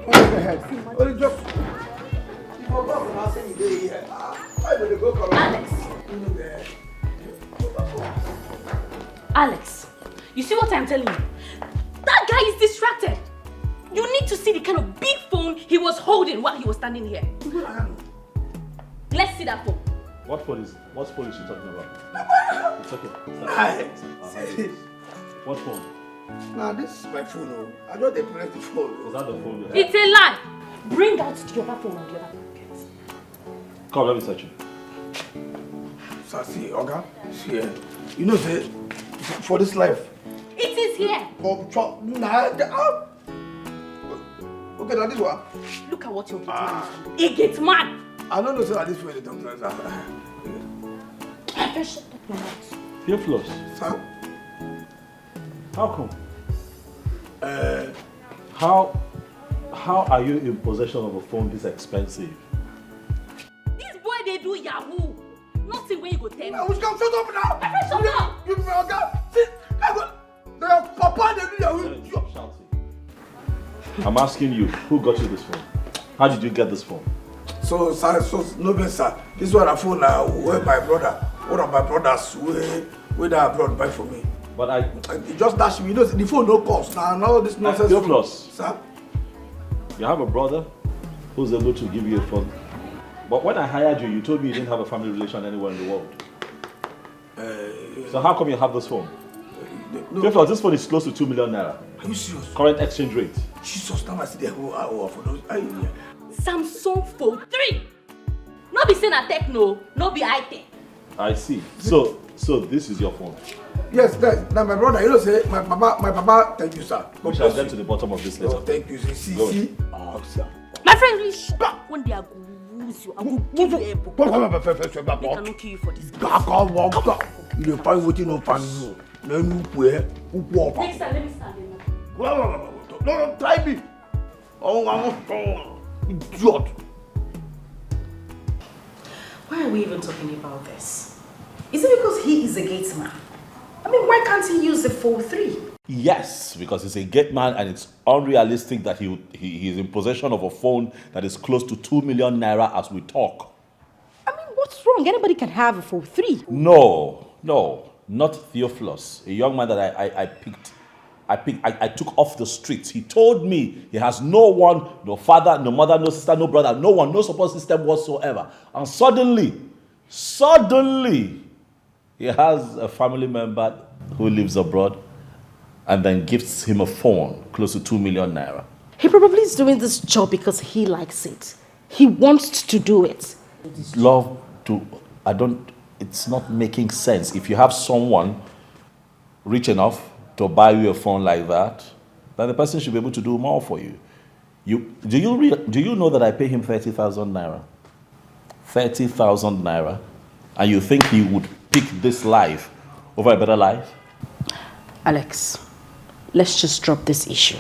What the heck? Only just. If you talk now, say you dey here. Why go dey go call Alex. Alex, you see what I'm telling you? That guy is distracted. You need to see the kind of big phone he was holding while he was standing here. Let's see that phone. What phone is she talking about? It's okay. What phone? Nah, this is my phone. I just dey press the phone. Is that the phone? It's a lie. Bring out the other phone on the other pocket. Come, let me search you. Sir, see, Oga, see, you know, say, for this life. It is here. Okay, now this one. Look at what you're doing. It gets mad. I don't know, sir, this way they don't say, Shut up your mouth. Theophilus. Sir? How come? How are you in possession of a phone this expensive? This boy, they do Yahoo. Nothing where you go tell me. Shut up now. Shut up. You Oga. See, Papa, they do Yahoo. I'm asking you, who got you this phone? How did you get this phone? So, sir, no bad, sir. This one a phone now where my brother, one of my brothers, where that abroad buy for me. But it just dash me. You know, the phone no cost. Now this nonsense. Theophilus, sir, you have a brother who's able to give you a phone. But when I hired you, you told me you didn't have a family relation anywhere in the world. So how come you have this phone? No. Theophilus, this phone is close to 2 million naira. Are you serious? Current exchange rate. Jesus, now I see the whole for those. Samsung Fold 3. Not be saying a techno, not be high-tech. I see. So this is your phone. Yes, guys. Now my brother, you know, say my papa. Thank you, sir. We shall get to the bottom of this later. Oh, thank you. See. Oh, sir. My friend, really stop. One day I go lose you. I will give you a book. They cannot kill you for this. You find what you know, fan. Next time, let me stand in. No, try me. Oh, I'm idiot. Why are we even talking about this? Is it because he is a gate man? I mean, why can't he use the 4-3? Yes, because he's a gate man and it's unrealistic that he is in possession of a phone that is close to 2 million naira as we talk. I mean, what's wrong? Anybody can have a 4-3. No, not Theophilus, a young man that I took off the streets. He told me he has no one, no father, no mother, no sister, no brother, no one, no support system whatsoever. And suddenly, he has a family member who lives abroad and then gifts him a phone close to 2 million naira. He probably is doing this job because he likes it. He wants to do it. It's not making sense. If you have someone rich enough to buy you a phone like that, then the person should be able to do more for you. Do you know that I pay him 30,000 naira? 30,000 naira, and you think he would pick this life over a better life? Alex, let's just drop this issue.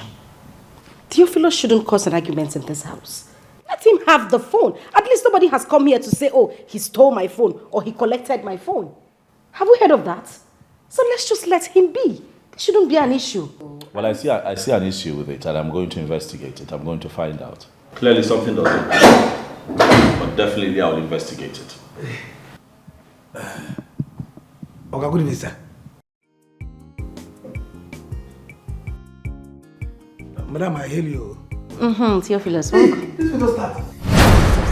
Theophilus shouldn't cause an argument in this house. Let him have the phone. At least nobody has come here to say, oh, he stole my phone or he collected my phone. Have we heard of that? So let's just let him be. There shouldn't be an issue. Well, I see an issue with it and I'm going to investigate it. I'm going to find out. Clearly something doesn't happen, but definitely I will investigate it. Okay, good evening, sir. Madam, I hail you. Theophilus, welcome. This video start.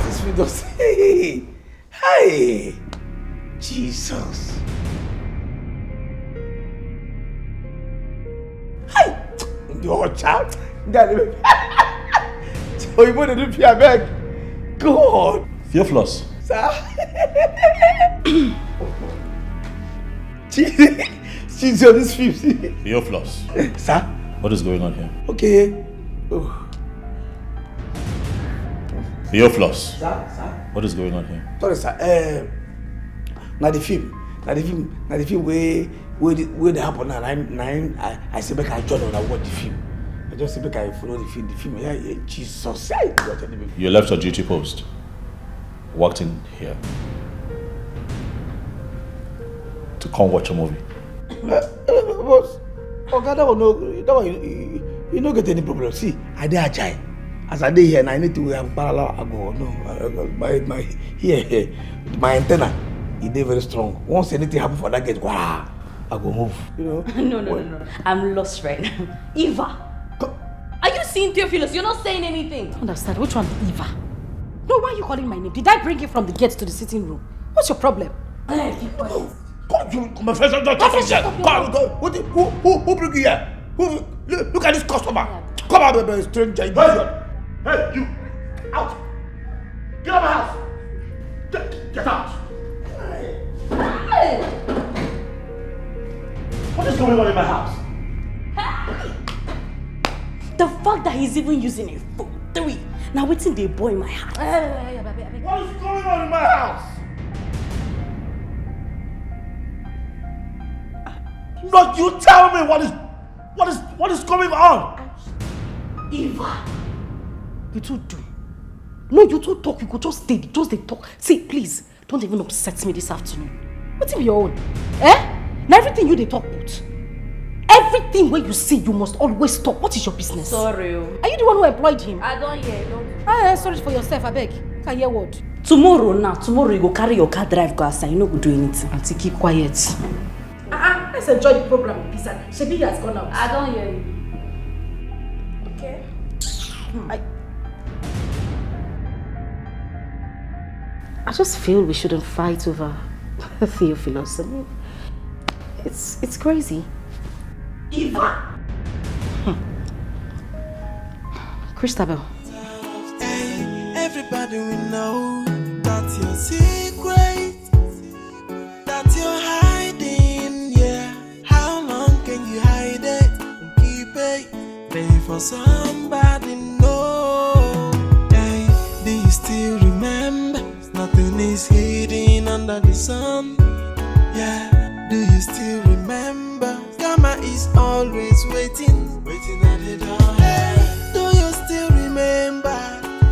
This video say, hey, Jesus. Hey, your child. So you want to do fear beg? God. Theophilus. Sir. She's on this 50. Theophilus. Sir. What is going on here? Okay. Oh. Theophilus. Sir. What is going on here? Sorry, sir. Now the film where they happen now. I say make I join on I watch the film. I just say make I follow the film. Yeah, Jesus. You left your duty post. Walked in here to come watch a movie. Boss, okay, that one you don't get any problem. See, I dey agile. As I dey here, and I need to have parallel. I go my antenna, it dey very strong. Once anything happen for that gate, wow, I go move. You know? No. I'm lost right now. Eva. Are you seeing Theophilus? You're not saying anything. I don't understand. Which one? Eva? No, why are you calling my name? Did I bring you from the gate to the sitting room? What's your problem? Come on, first, who bring you here? Look at this customer. Come on, baby, stranger. Hey, you! Out! Get out of my house! Get out! What is going on in my house? The fact that he's even using a phone. 3. Now what's in the boy in my house? What is going on in my house? No, you tell me what is going on? Eva, you two do. No, you two talk. You could just stay. Just they talk. See, please, don't even upset me this afternoon. What's in your own? Now everything you they talk about. Everything where you see, you must always stop. What is your business? Sorry. Are you the one who employed him? I don't hear. Sorry for yourself, I beg. Can hear what? Tomorrow you go carry your car drive go outside. You no go do anything. Auntie, keep quiet. Let's enjoy the program. Shebi has gone out. I don't hear you. Okay. I just feel we shouldn't fight over Theophilus. I mean, it's crazy. Eva! Christabel. Hey, everybody will know that your secret, that you're hiding, yeah. How long can you hide it and keep it? Pay for somebody know. Hey, do you still remember? Nothing is hidden under the sun. Yeah, do you still remember? Karma is always waiting at the door. Hey, do you still remember?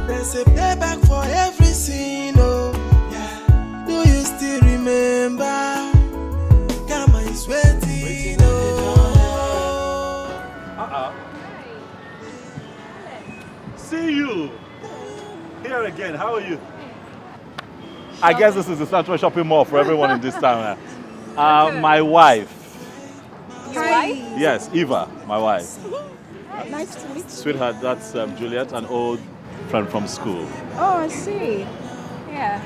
There's a payback for every sin, oh. Yeah, do you still remember? Karma is waiting oh. See you here again. How are you? I guess this is the central shopping mall for everyone in this town. My wife. Your wife? Yes, Eva, my wife. Nice to meet you. Sweetheart, that's Juliet, an old friend from school. Oh, I see. Yeah.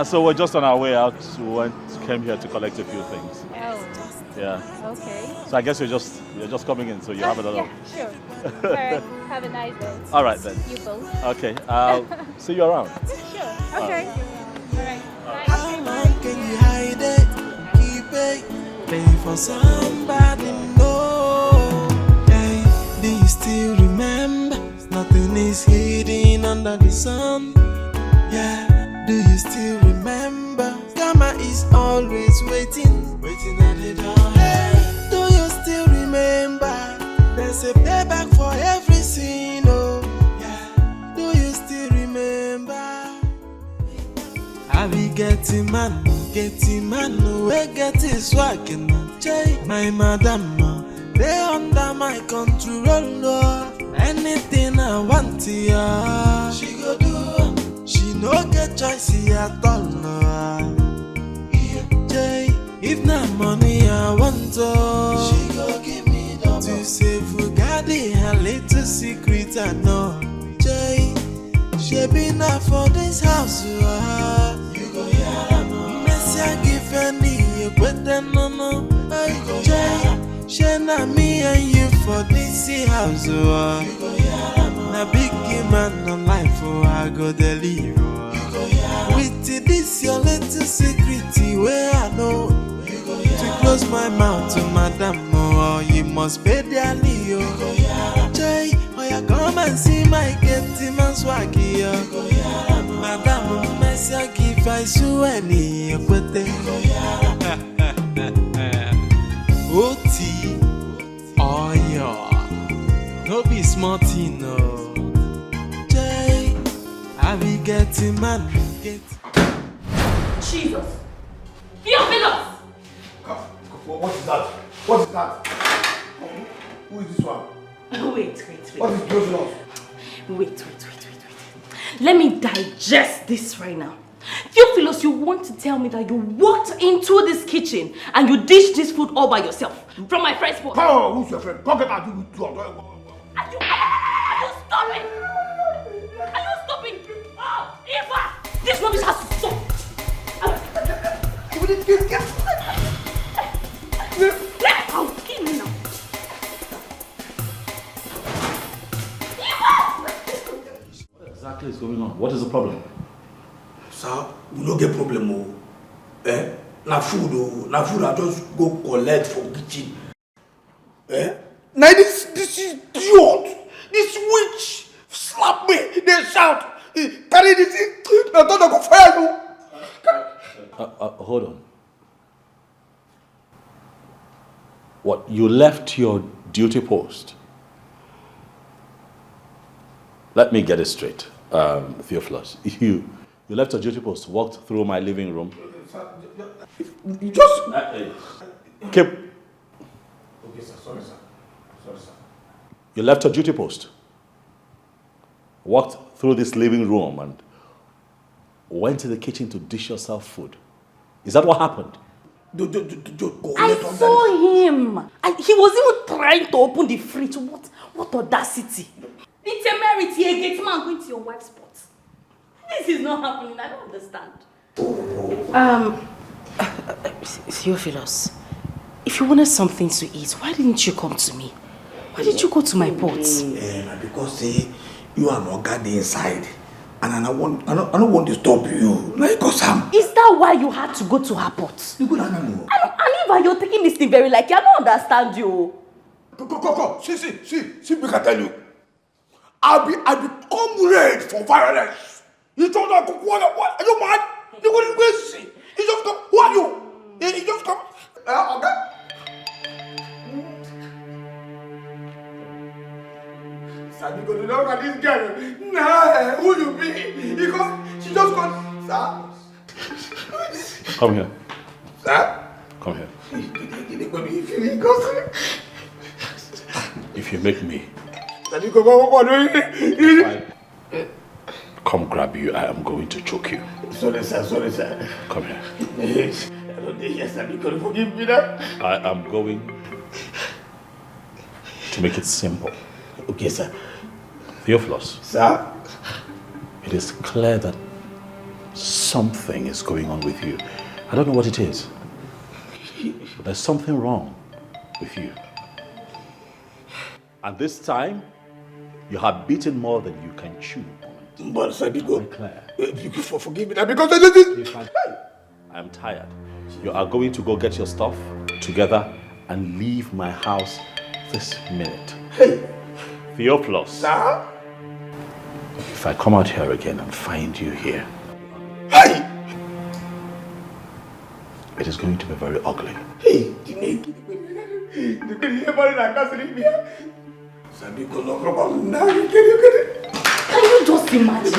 So we're just on our way out. We came here to collect a few things. Oh. Yeah. Okay. So I guess you're just coming in, so you have another. Yeah, sure. All right. Have a nice day. All right then. You both. Okay. I'll see you around. Sure. Okay. All right. How long can you hide it? Keep it. Pay for somebody know. Hey, do you still remember? Nothing is hidden under the sun. Yeah, do you still remember? Karma is always waiting at the door. Hey, do you still remember? There's a payback for every sin, oh. Yeah, do you still remember? I be getting man, we get his swag and my madam, they under my control, anything I want, yeah. She go do, she no get choice at all, if not money I want, she go give me double. To save Fugadi, her little secret I know, she be not for this house, you go hear Messia give any, you better no, she na me and you for this house, you go hear na big man on life, I go deliver. With this your little secret, where I know to close my mouth to madam, or you must pay dearly, yo. Jay, oh yeah, come and see my getting man swag here. Madam, Messia give I so any, but Oti, oh yeah, no be smart, no. Jay, I be getting man, get. Jesus! Theophilus! What is that? What is that? Who is this one? Wait. What is going on? Wait. Let me digest this right now. Theophilus, you want to tell me that you walked into this kitchen and you dished this food all by yourself from my friend's pot? Oh, who's your friend? Come get out. Are you stopping? Are you stopping? Oh, Eva! This rubbish has to stop! I'll kill you now. What exactly is going on? What is the problem? we no get problem o. Na food I just go collect from kitchen. Now this idiot, this witch slap me, they shout, carry this thing, I thought I go fire you. Hold on. What, you left your duty post? Let me get it straight, Theophilus. You left your duty post, walked through my living room. You just... Keep... Okay, sir. Sorry, sir. You left your duty post, walked through this living room and went to the kitchen to dish yourself food. Is that what happened? I saw him. And he was even trying to open the fridge. What audacity. The temerity, a gate man going to your wife's pot. This is not happening. I don't understand. Theophilus, if you wanted something to eat, why didn't you come to me? Why did you go to my pot? Because you are not guarding inside. And I don't want to stop you. Like, is that why you had to go to her pot? And if you're taking this thing very like, I don't understand you. Go. See, we can tell you. I become red for violence. You don't know what? Are you mad? You go to see. You just come. Who are you? You just come. Okay. Sabi go to look at this girl. Nah, who you be? Because she just got. Sir. Come here. Sir. Come here. If you make me come grab you, I am going to choke you. Sorry, sir. Come here. Yes, sir. Forgive me now. I am going to make it simple. Okay, sir. Theophilus. Sir? It is clear that something is going on with you. I don't know what it is. But there's something wrong with you. And this time, you have beaten more than you can chew. But sir, because forgive me now, because I am tired. You are going to go get your stuff together and leave my house this minute. Hey. Theophilus. Sir? If I come out here again and find you here, hey, it is going to be very ugly. Hey, can you just imagine?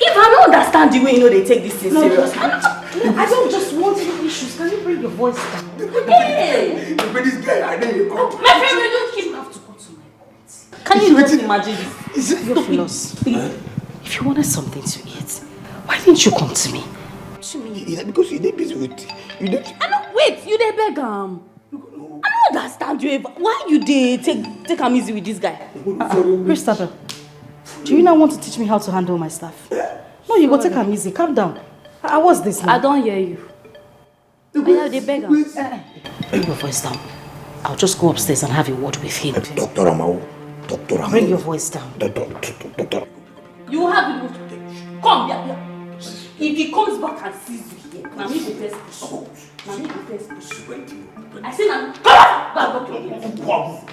If I don't understand the way they take this thing serious, I don't just want your issues. Can you bring your voice down? Hey! My friend, you don't have to go to my point. Can you just imagine this? Theophilus, if you wanted something to eat, why didn't you come to me? To me? Because you're busy with you. Wait, you dey beg I don't understand you. Why you dey take am easy with this guy? Christopher, do you not want to teach me how to handle my stuff? No, you go take am easy. Calm down. What's this now? I don't hear you. I dey beg am. Bring your voice down. I'll just go upstairs and have a word with him. Doctor Amao. Bring your voice down. Doctor. You have to come here. If he comes back and sees you here, now me go first push. I say now, come on!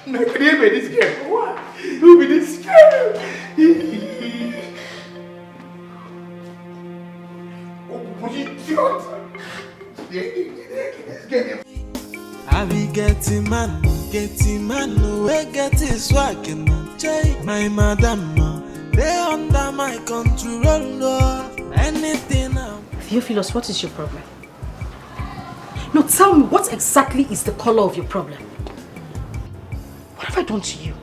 Make me this girl. What? Who be this girl? I be getting man, we get his swag and my madam, they under my control, anything now. Theophilus, what is your problem? No, tell me, what exactly is the color of your problem? What have I done to you?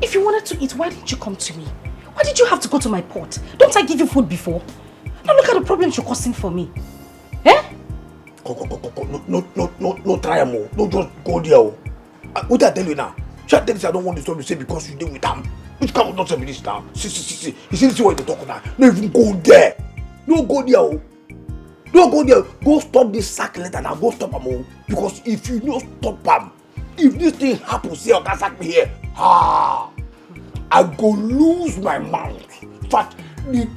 If you wanted to eat, why didn't you come to me? Why did you have to go to my pot? Don't I give you food before? Now look at the problems you're causing for me. Eh? No try more. No just go there. What I tell you now? Shall I tell you I don't want this story to say because you deal with them. Which kind of nonsense is this now? See. You see what you talk about? No even go there. No go there. Don't go there. Go stop this sack letter now. Go stop them. Because if you don't stop them, if this thing happens here, you can sack me here. I go lose my mouth. In fact, the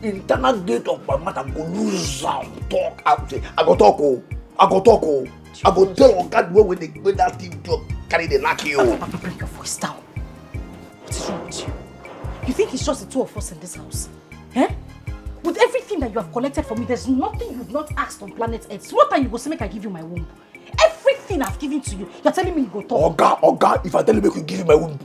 internal gate of my mouth, I go lose talk. I go talk. I go tell Oga the way when that thing carry the knock you. Papa, bring your voice down. What is wrong with you? You think it's just the two of us in this house? Eh? With everything that you have collected from me, there's nothing you've not asked on planet Earth. So what time you go say make I give you my womb? Everything I've given to you, you're telling me you go talk. Oga, if I tell you make you give you my womb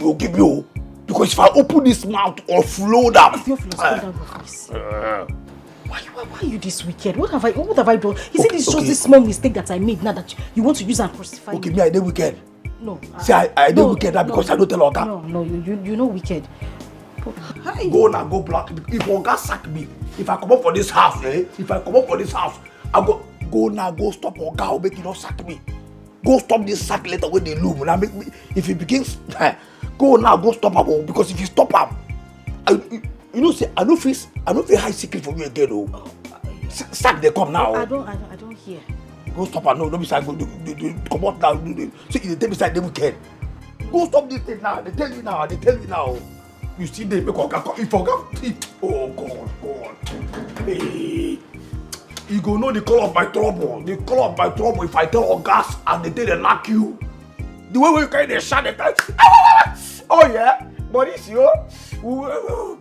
will give you. Because if I open this mouth or flow down. If you slow down your voice. Why are you this wicked? What have I done? Is it just this small mistake that I made now that you want to use and crucify me? Okay, me I did wicked. No. See, I did wicked now because I don't tell Oga. No, you know wicked. Go now, go black. If Oga sack me, if I come up for this house, I go now, go stop Oga or make you not sack me. Go stop this sack later when they loom. Now make me, if it begins, go now, go stop him. Because if you stop him, you know, say I don't feel high secret for you again. Oh, sack they come now. I don't hear. Go stop her. No, be side. Go come out now. So you tell me side they weekend. Go stop this thing now. They tell you now. You see they make Oga come. If Oga, oh God. Hey. You go know the color of my trouble. The color of my trouble. If I tell Ogas and they tell they knock you, the way you carry the shot, they tell, oh yeah, Maurice,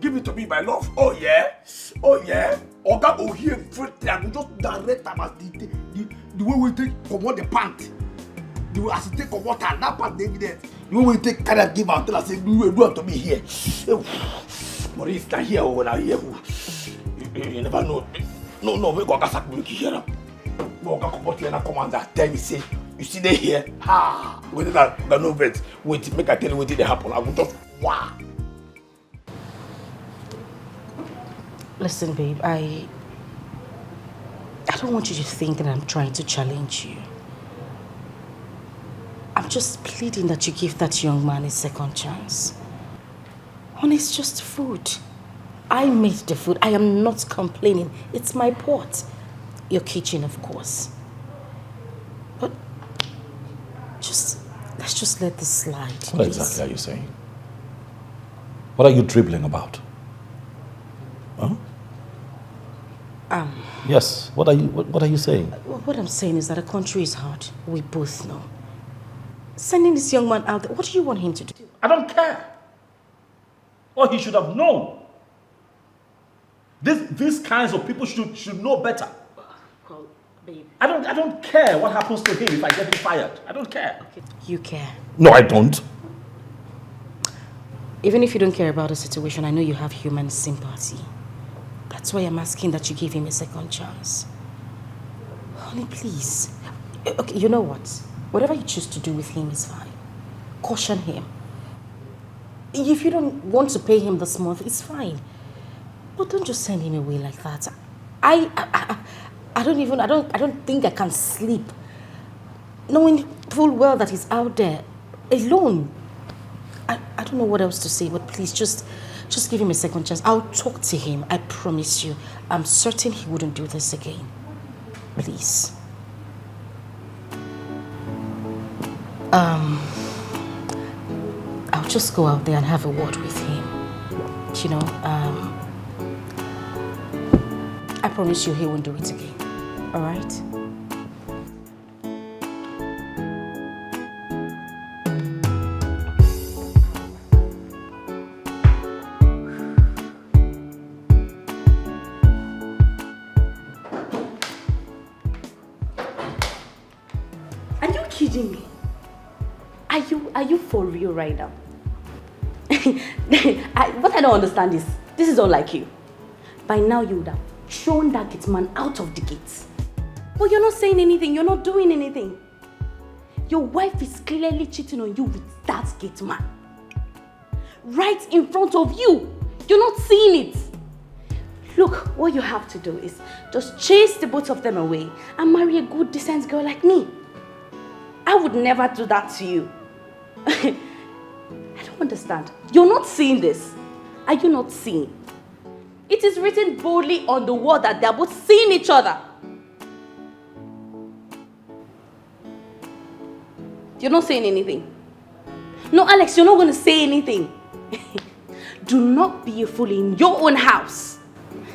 give it to me, my love. Oh yeah. Oga go here everything. I go just direct them as the way we take come out the pant. The way as you take come out and that part they there. The way we take kind of give out tell us say do it to me here. Maurice, now here or now here. You never know. No, we go sack me here. Oga come out here and come and tell me say, you see they here. Wait that no vet. Wait, make I tell you what did happen. I will just wow. Listen, babe, I don't want you to think that I'm trying to challenge you. I'm just pleading that you give that young man a second chance. Honey, it's just food. I made the food. I am not complaining. It's my pot. Your kitchen, of course. But let's just let this slide. What please. exactly are you saying? What are you dribbling about? Huh? Yes. What are you saying? What I'm saying is that the country is hard. We both know. Sending this young man out there, what do you want him to do? I don't care. Or he should have known. These kinds of people should know better. Well, babe. I don't care what happens to him if I get him fired. I don't care. Okay. You care. No, I don't. Even if you don't care about the situation, I know you have human sympathy. That's why I'm asking that you give him a second chance. Honey, please. Okay, you know what? Whatever you choose to do with him is fine. Caution him. If you don't want to pay him this month, it's fine. But don't just send him away like that. I don't think I can sleep knowing full well that he's out there alone. I don't know what else to say, but please just give him a second chance. I'll talk to him. I promise you. I'm certain he wouldn't do this again. Please. I'll just go out there and have a word with him. You know, I promise you he won't do it again. All right? Are you kidding me? Are you for real right now? What I don't understand is, this is unlike you. By now you would have thrown that gate man out of the gates. But you're not saying anything, you're not doing anything. Your wife is clearly cheating on you with that gate man. Right in front of you. You're not seeing it. Look, what you have to do is just chase the both of them away and marry a good, decent girl like me. I would never do that to you. I don't understand. You're not seeing this. Are you not seeing? It is written boldly on the wall that they're both seeing each other. You're not saying anything. No, Alex, you're not going to say anything. Do not be a fool in your own house.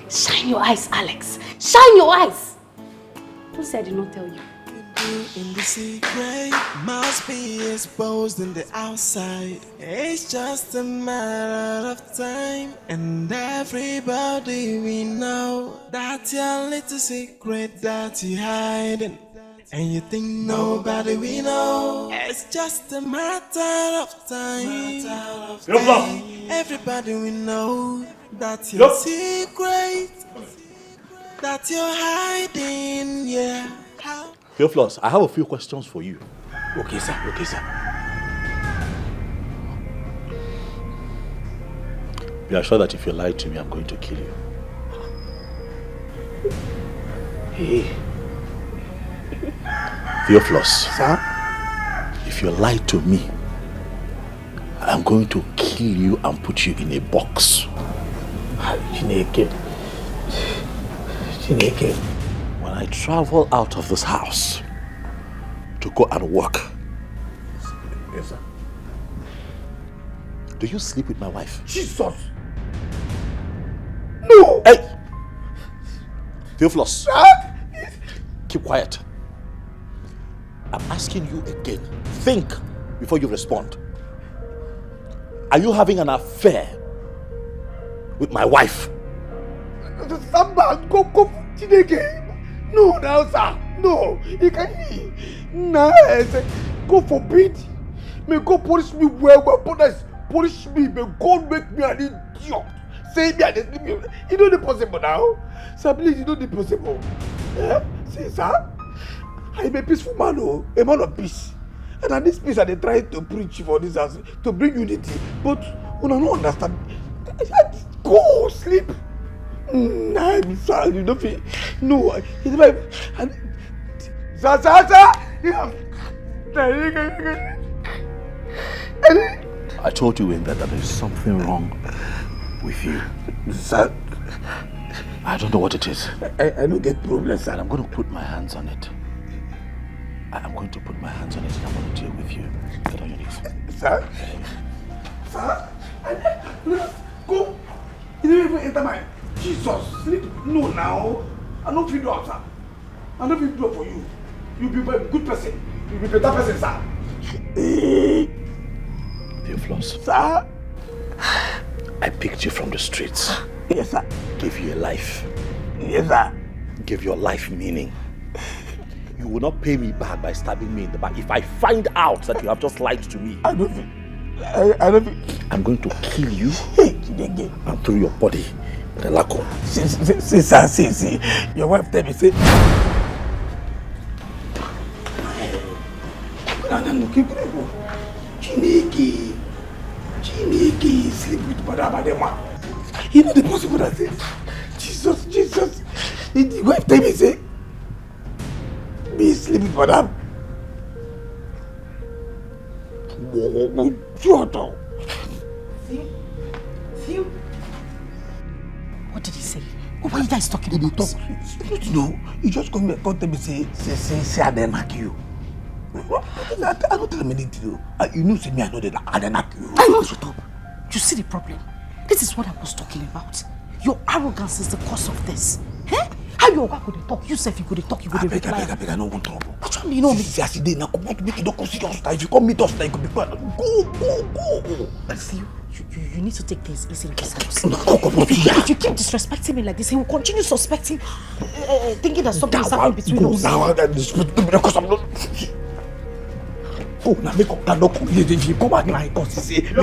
Shine your eyes, Alex. Shine your eyes. Don't say I did not tell you. In the secret must be exposed in the outside. It's just a matter of time, and everybody we know that your little secret that you hiding, and you think nobody we know. It's just a matter of time. Everybody we know that your secret that you're hiding, yeah. Theophilus, I have a few questions for you. Okay, sir. Okay, sir. Be assured that if you lie to me, I'm going to kill you. Hey. Theophilus. Sir? If you lie to me, I'm going to kill you and put you in a box. Chineke. When I travel out of this house to go and work. Yes, sir. Do you sleep with my wife? Jesus! No! Hey! Theophilus! Keep quiet. I'm asking you again. Think before you respond. Are you having an affair with my wife? Samba, go, Chineke. No, now, sir. No, he can't. No, God forbid. May God punish me well, punish me. May God make me an idiot. Say me and sleep. You know the possible now. Sir, please, you know the possible. Eh? See, sir. I'm a peaceful man, a man of peace. And at this peace, I try to preach for this house, to bring unity. But when I don't understand, go sleep. Nah, sir, you don't feel. No, it's my. Sir. I told you in that there is something wrong with you. Sir, I don't know what it is. I don't get problems, sir. And I'm going to put my hands on it. I'm going to put my hands on it and I'm going to deal with you. Get on your knees. Sir? Go. You don't even enter my... Jesus, sleep. No, now. I don't feel do, sir. I don't feel do for you. You'll be a good person. You'll be a better person, sir. Theophilus. Sir? I picked you from the streets. Yes, sir. Gave you a life. Yes, sir. Gave your life meaning. You will not pay me back by stabbing me in the back if I find out that you have just lied to me. I don't think. I'm going to kill you and throw your body in the laco. See, sir, see. Your wife tell me, say. No, keep it. Chineke, sleep with Madama. You know the possible that say, Jesus. The wife tell me, say, be sleep with Madam. See? What did he say? What are you guys talking about? No, you just come here and tell me, say, I didn't knock you. I don't tell him anything. You know, see me, I know that I didn't knock you. I know, shut up. You see the problem? This is what I was talking about. Your arrogance is the cause of this. Eh? How you could talk? You say you could talk, you could reply. I beg, I don't want trouble. Which one do you know me? See, as you did, now come out to make it don't see us. If you come meet us, then you could be quiet. Go. I see you need to take things easy in this house. No, if you keep disrespecting me like this, he will continue suspecting, thinking that something is happening between us. Now, because I'm not. Oh, now make up that look. If you come back now, because you say,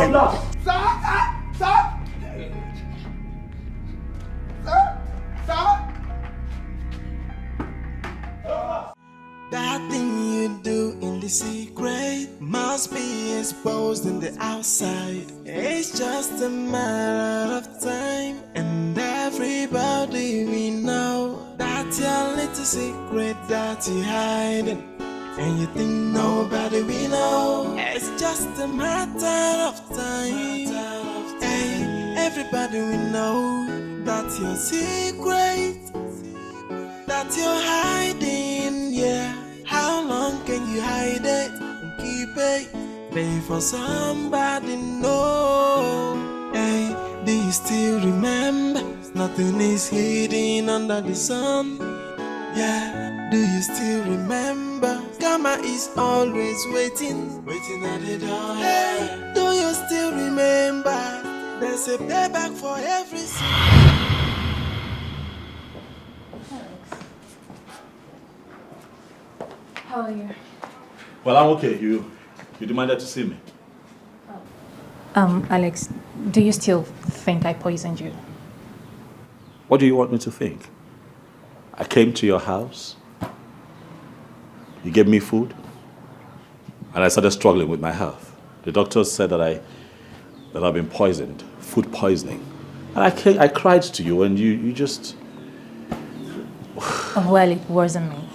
Sir. That thing you do in the secret must be exposed in the outside. It's just a matter of time, and everybody we know that your little secret that you hiding, and you think nobody we know. It's just a matter of time. Hey, everybody we know that your secret that you're hiding, yeah. How long can you hide it and keep it? Pay for somebody, no. Hey, do you still remember? Nothing is hidden under the sun. Yeah, do you still remember? Karma is always waiting, waiting at the door. Hey, do you still remember? There's a payback for every sin. How are you? Well, I'm okay. You demanded to see me. Alex, do you still think I poisoned you? What do you want me to think? I came to your house. You gave me food. And I started struggling with my health. The doctors said that I've been poisoned, food poisoning. And I cried to you and you just... Well, it wasn't me.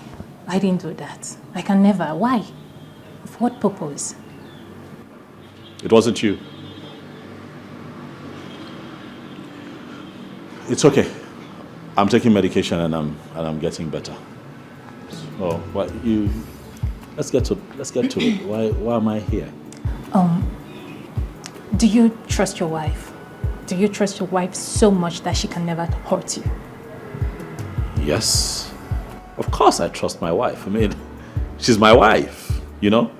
I didn't do that. I can never. Why? For what purpose? It wasn't you. It's okay. I'm taking medication and I'm getting better. So, what you? Let's get to it. Why am I here? Do you trust your wife? Do you trust your wife so much that she can never hurt you? Yes. Of course I trust my wife. I mean, she's my wife, you know?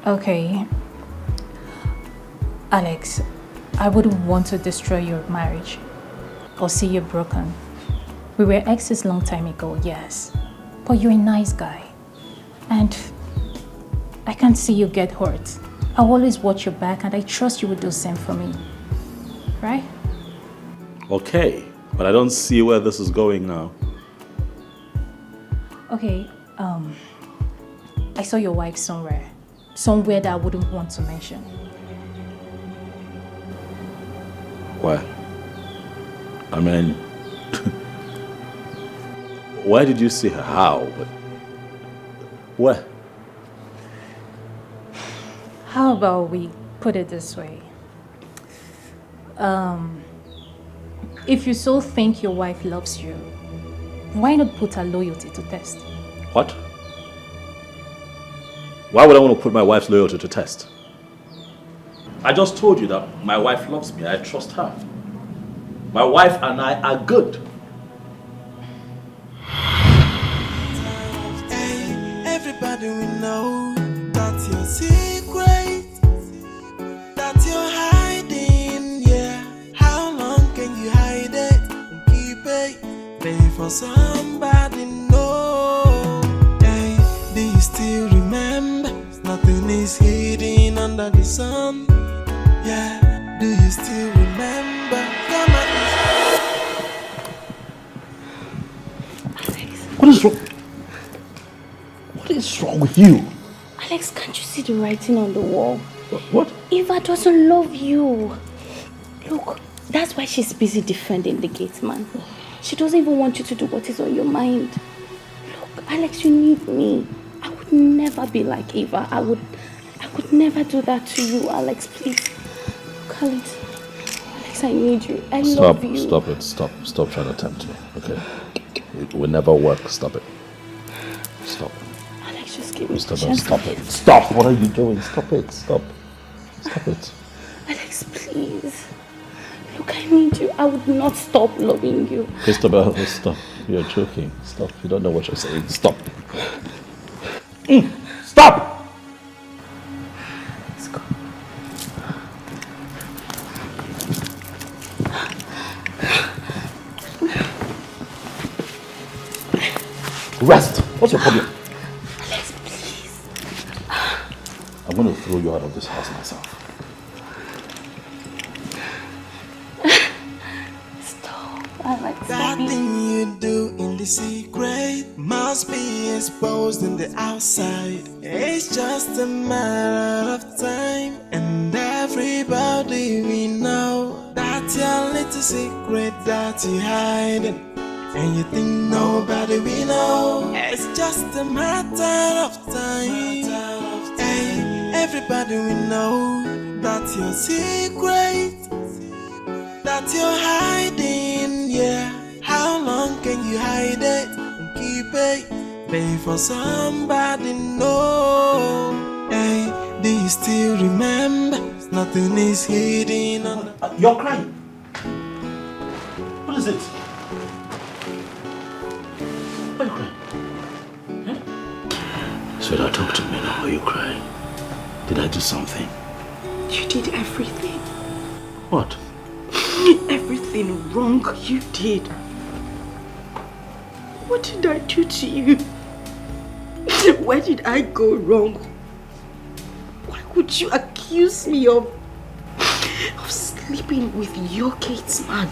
Okay. Alex, I wouldn't want to destroy your marriage or see you broken. We were exes long time ago, yes. But you're a nice guy. And I can't see you get hurt. I'll always watch your back and I trust you would do the same for me. Right? Okay, but I don't see where this is going now. Okay, I saw your wife somewhere. Somewhere that I wouldn't want to mention. Where? I mean, where did you see her? How? Where? How about we put it this way? If you so think your wife loves you, why not put her loyalty to test? What? Why would I want to put my wife's loyalty to test? I just told you that my wife loves me. I trust her. My wife and I are good. Hey, everybody will know that's your secret, that you're hiding, yeah. How long can you hide it and keep it? Pay for somebody, no. Hey, do you still remember? Nothing is hidden under the sun. Yeah, do you still remember? What is wrong? What is wrong with you? Alex, can't you see the writing on the wall? What? Eva doesn't love you. Look, that's why she's busy defending the gate man. She doesn't even want you to do what is on your mind. Look, Alex, you need me. I would never be like Eva. I would never do that to you, Alex, please. Look, Alex, I need you. I love you. Stop it. Stop trying to tempt me, okay? It will never work. Stop it. Stop. Alex, just give me a Stop chance. it. Stop it. Stop. What are you doing? Stop it. Stop. Stop it. Alex, please. Look, I need you. I would not stop loving you. Christabel, stop. You're joking. Stop. You don't know what you're saying. Stop. Stop! Let's go. Rest. What's your problem? Alex, please. I'm going to throw you out of this house myself. Stop. Alex, That stop. thing you do in the secret must be exposed in the outside. It's just a matter of time, and everybody we know that your little secret that you hiding. And you think nobody we know. It's just a matter of time. Hey, everybody we know that's your secret, that you're hiding, yeah. How long can you hide it and keep it? pay for somebody, no. Hey, do you still remember? Nothing is hidden under. You're crying. What is it? Why are you crying? Sweetheart, talk to me now. Why are you crying? Did I do something? You did everything. What? Everything wrong you did. What did I do to you? Where did I go wrong? Why would you accuse me of sleeping with your Kate's man?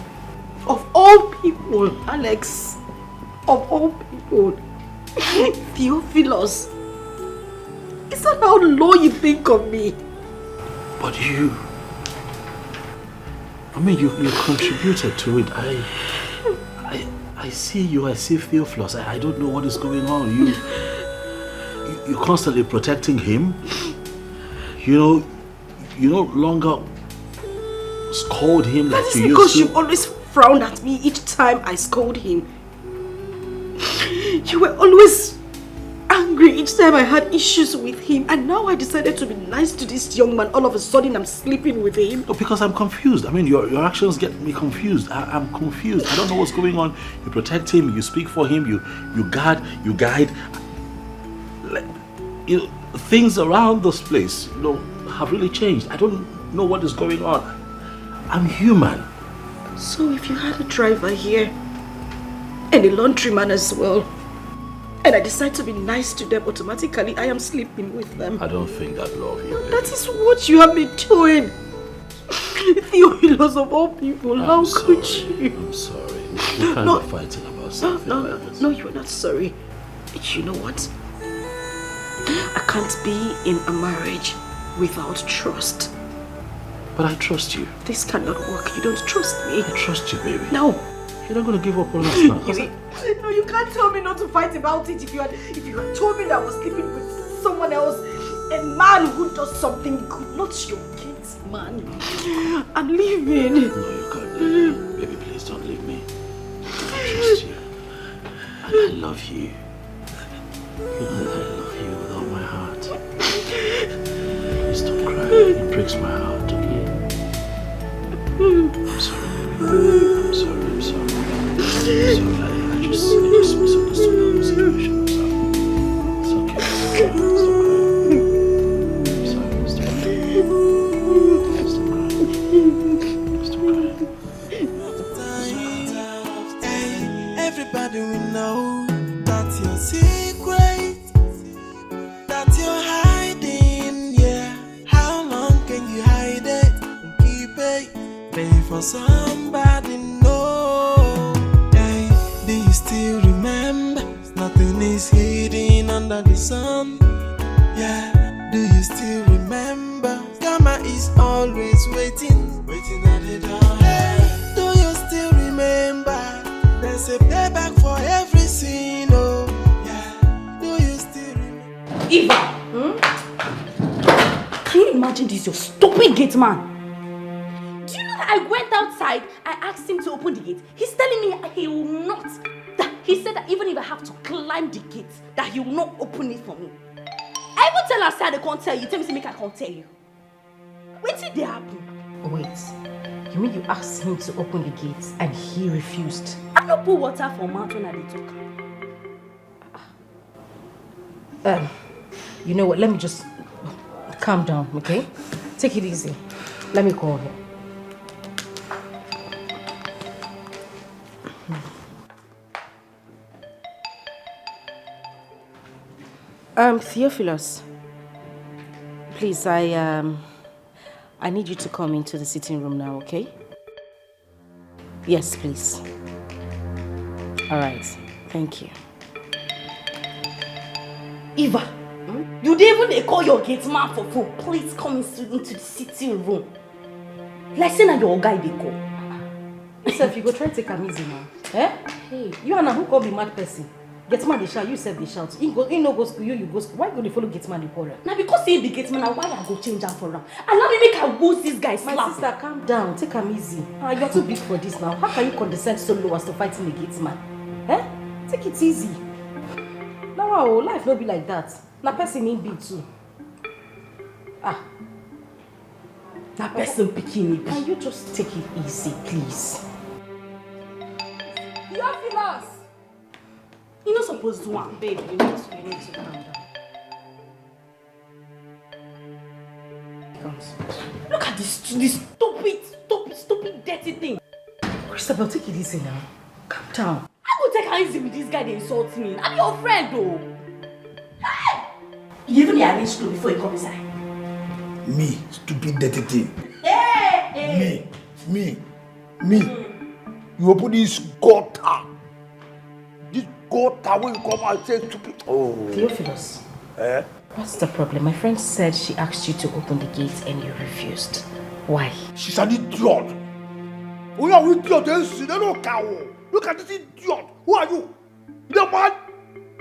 Of all people, Alex. Of all people. Theophilus. Is that how low you think of me? But you... I mean, you contributed to it. I see you, I see Theophilus. I don't know what is going on. You're constantly protecting him. You no longer scold him like you used to. That is because you always frown at me each time I scold him. You were always angry each time I had issues with him, and now I decided to be nice to this young man. All of a sudden I'm sleeping with him. No, because I'm confused. I mean, your actions get me confused. I'm confused. I don't know what's going on. You protect him, you speak for him, you guard, you guide. Things around this place, have really changed. I don't know what is going on. I'm human. So if you had a driver here and a laundryman as well, and I decide to be nice to them, automatically I am sleeping with them. I don't think that love you. That is what you have been doing. Theophilus of all people, how could you? I'm sorry. We can't be fighting about something like this. No, you're not sorry. You know what? I can't be in a marriage without trust. But I trust you. This cannot work. You don't trust me. I trust you, baby. No. You're not going to give up on us now. No, you can't tell me not to fight about it. If you had told me that I was sleeping with someone else, a man who does something good, not your kids, man. I'm leaving. No, you can't leave me. Baby, please don't leave me. I trust you. And I love you. You know that I love you with all my heart. Please don't cry. It breaks my heart, okay? I'm sorry, baby. I'm sorry. I'm sorry. I just misunderstood the whole situation. It's okay. Stop crying. Stop crying. Everybody will know that's your secret, that you're hiding, yeah. How long can you hide it and keep it? Pay for somebody, no. Hey, do you still remember? Nothing is hidden under the sun. Yeah, do you still remember? Karma is always waiting at the door. Hey, do you still remember? There's a payback for every sin, oh. Yeah, do you still remember? Eva! Can you imagine this, your stupid gate man? Do you know that I went outside, I asked him to open the gate. He's telling me he will not. He said that even if I have to climb the gate, that he will not open it for me. I even tell her, I can't tell you. Tell me, make I can't tell you. When did that happen? Wait, you mean you asked him to open the gates and he refused? I don't put water for mouth when I talk. You know what, let me just calm down, okay? Take it easy. Let me call him. Theophilus, please, I need you to come into the sitting room now, okay? Yes, please. All right, thank you. Eva, you didn't even call your gate man for phone. Please come into the sitting room. Like saying that your guy they go. Yourself, you go try to take him easy now. Eh? Hey, you and who call be mad person? Get man they shout, you said they shout. He no go school, you go school. Why go they follow get man the quarrel? Now because he be get man, why I go change am for him? Allow me make I wound this guy slap. My sister, calm down, take him easy. You're too big for this now. How can you condescend so low as to fighting the gate man? Eh? Take it easy. Now No, life no be like that. Na person need be too. Na person picking it. Can you just take it easy, please? Theophilus! You're not supposed to one. Babe, you need to calm down. Look at this stupid, dirty thing. Christabel, take it easy now. Calm down. I go take her easy with this guy that insults me. I'm your friend though. Hey! You even arrange clothes before you come inside. Me, stupid dirty thing. Hey! Me. You open this gutter. This gutter when you come and say stupid. Oh. Theophilus. What's the problem? My friend said she asked you to open the gate and you refused. Why? She's an idiot. Oh yeah, we idiot. They don't cow. Look at this idiot. Who are you? The man.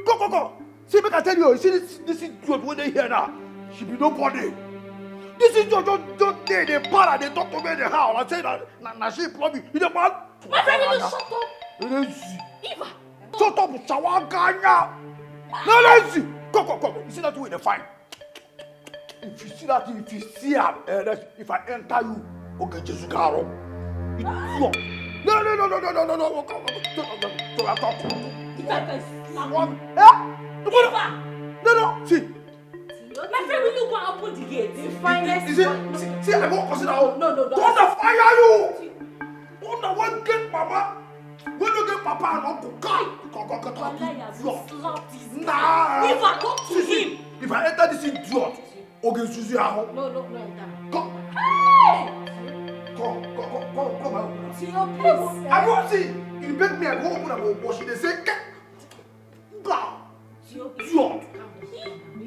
Go. See, I tell you. See this idiot when they hear now. She be nobody. This idiot don't they para. They talk to me in the house. I say that. Now she probably. The man. My friend, will you shut up? Eva. Shut up, Sawaganya. No, let's see. Go. You see that way they find. If you see that, if you see her, if I enter you, okay, just go. No. So I talk to you. No. See. My friend, will you go and open the gate? See, I won't consider. No. Don't fire you. Don't one get mama. When you get papa and uncle, go. Nah. If I talk to him. If I enter this idiot, okay, Susie, how? No. Come. Hey! Come. See your place. I won't see. You beg me, I go open and go wash it. They say, go. Idiot.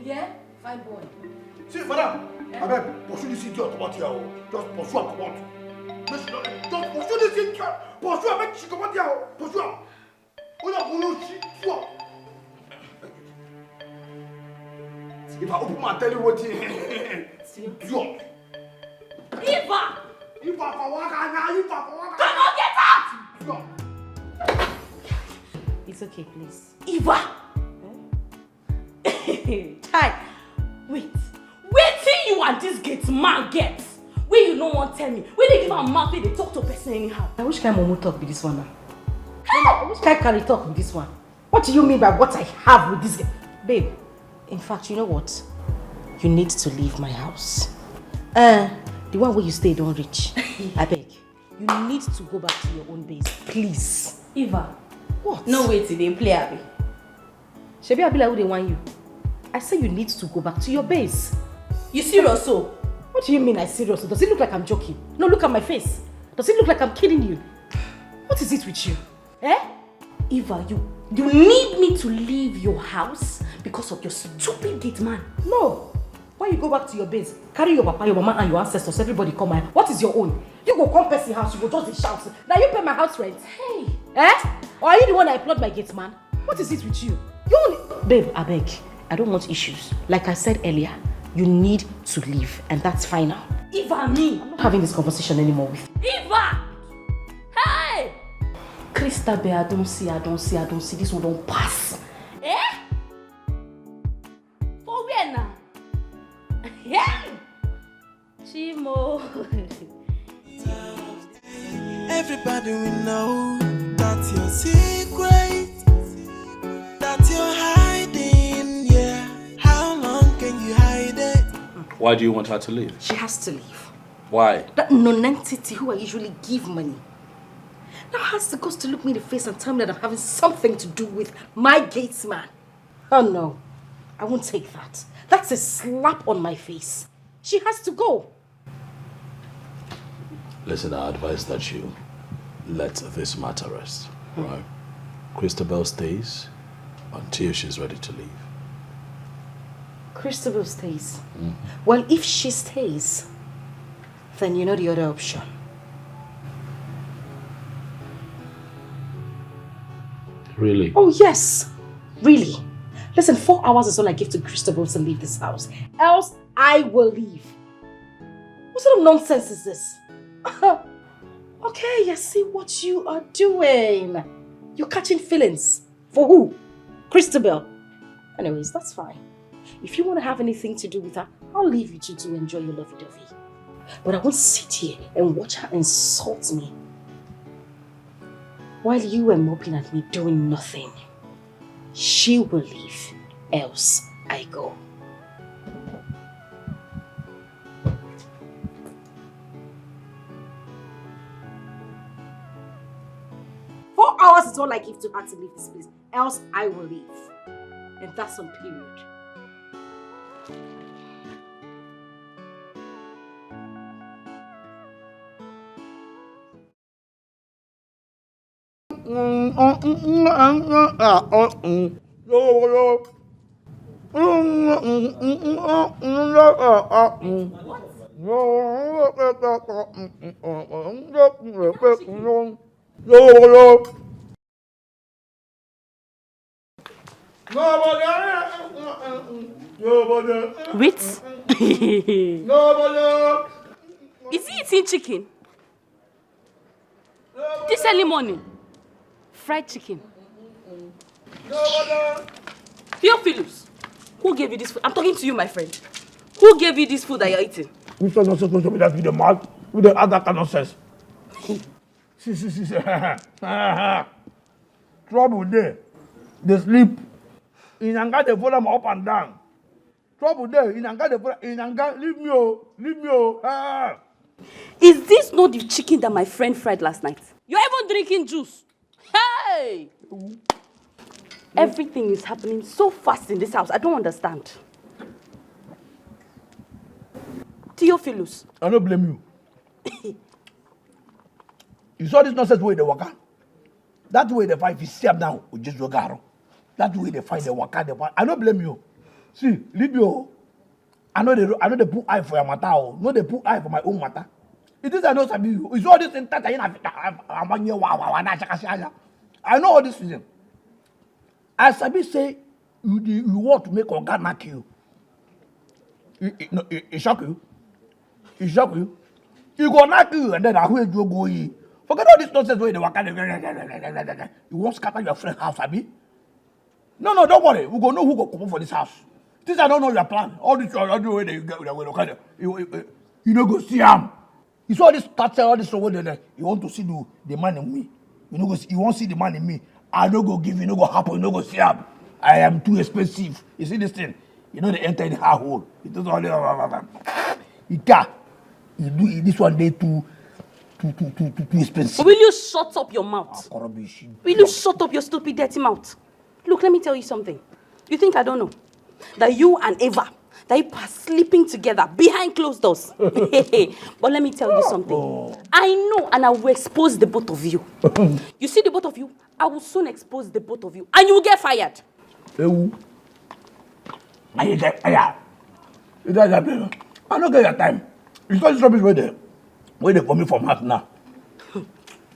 Yeah? Fine boy. See, madam, I beg, pursue this idiot come out here. Just pursue and come out. Just pursue this idiot. Pursue and make she come out here. Pursue her. Oh, yeah, if I open my tell you what you idiot. Eva! Come on, get out! It's okay, please. Eva! Hi. Wait till you and this gate man get. Where you no one tell me. Where they give a mouth, they talk to a person anyhow. Now, which kind of momo talk be this one now? Which kind of carry talk be this one? What do you mean by what I have with this guy? Babe, in fact, you know what? You need to leave my house. The one where you stay don't reach. I beg. You need to go back to your own base, please. Eva. What? No way till they play Abby. Shebi Abi like who they want you. I say you need to go back to your base. You serious so? What do you mean I'm serious? Does it look like I'm joking? No, look at my face. Does it look like I'm kidding you? What is it with you? Eva, you need me to leave your house because of your stupid gate man. No. When you go back to your base, carry your papa, your mama and your ancestors, everybody come out. What is your own? You go come person house, you go just shout. Now you pay my house rent. Hey. Or are you the one that employed my gate man? What is it with you? Babe, I beg. I don't want issues. Like I said earlier, you need to leave, and that's final. Eva, me. I'm not having this conversation anymore with you. Eva! Hey! Christabel, I don't see. This one don't pass. For where now? Yeah! Chimo. Everybody will know that's your secret, that you're hiding, yeah. How long can you hide it? Why do you want her to leave? She has to leave. Why? That non-entity who I usually give money now has the guts to look me in the face and tell me that I'm having something to do with my gates man. Oh no, I won't take that. That's a slap on my face. She has to go. Listen, I advise that you let this matter rest. Right? Christabel stays until she's ready to leave. Christabel stays. Well, if she stays, then you know the other option. Really? Oh, yes. Really. Listen, 4 hours is all I give to Christabel to leave this house. Else, I will leave. What sort of nonsense is this? Okay, I see what you are doing. You're catching feelings. For who? Christabel. Anyways, that's fine. If you want to have anything to do with her, I'll leave you to enjoy your lovey-dovey. But I won't sit here and watch her insult me while you were moping at me doing nothing. She will leave, else I go. Hours is all I give to her to leave this place, else I will leave. And that's on period. Wait. Is he eating chicken? This early morning? Fried chicken. Theophilus, who gave you this food? I'm talking to you, my friend. Who gave you this food that you're eating? Which was not supposed to be that with the mouth, with the other kind of sense. See. Trouble there. They sleep. In Anga, they follow them up and down. Trouble there. In Anga, they follow. In Anga, leave me, oh. Is this not the chicken that my friend fried last night? You're even drinking juice. Hey! Everything is happening so fast in this house. I don't understand. Theophilus. I don't blame you. You saw this nonsense way they walk out? That way they fight, if you see them now, we just go around. That way they fight, they walk out, they fight. I don't blame you. See, leave you. I know they put eye for your matter. No, they put eye for my own matter. It is I know sabi you. It's all this in that I know all this reason. I sabi say you want to make Oga knock you. It shock you. It shock you. You go knock you and then I will go ye. Forget all this nonsense where they walk out. You won't scatter your friend's house, Abi. No, don't worry. We go know who go come for this house. This I don't know your plan. All this way they get with you know go see him. You saw this touch, all this over there. You want to see the man in me. You won't see the man in me. I don't go give you, no go happen, you no go see him. I am too expensive. You see this thing? You know they enter the hole. It does all you do this one day too expensive. Will you shut up your mouth? Will you shut up your stupid dirty mouth? Look, let me tell you something. You think I don't know? That you and Eva, that you are sleeping together behind closed doors. But let me tell you something. I know and I will expose the both of you. You see the both of you? I will soon expose the both of you. And you will get fired. I don't get your time. It's not rubbish where they coming from heart now.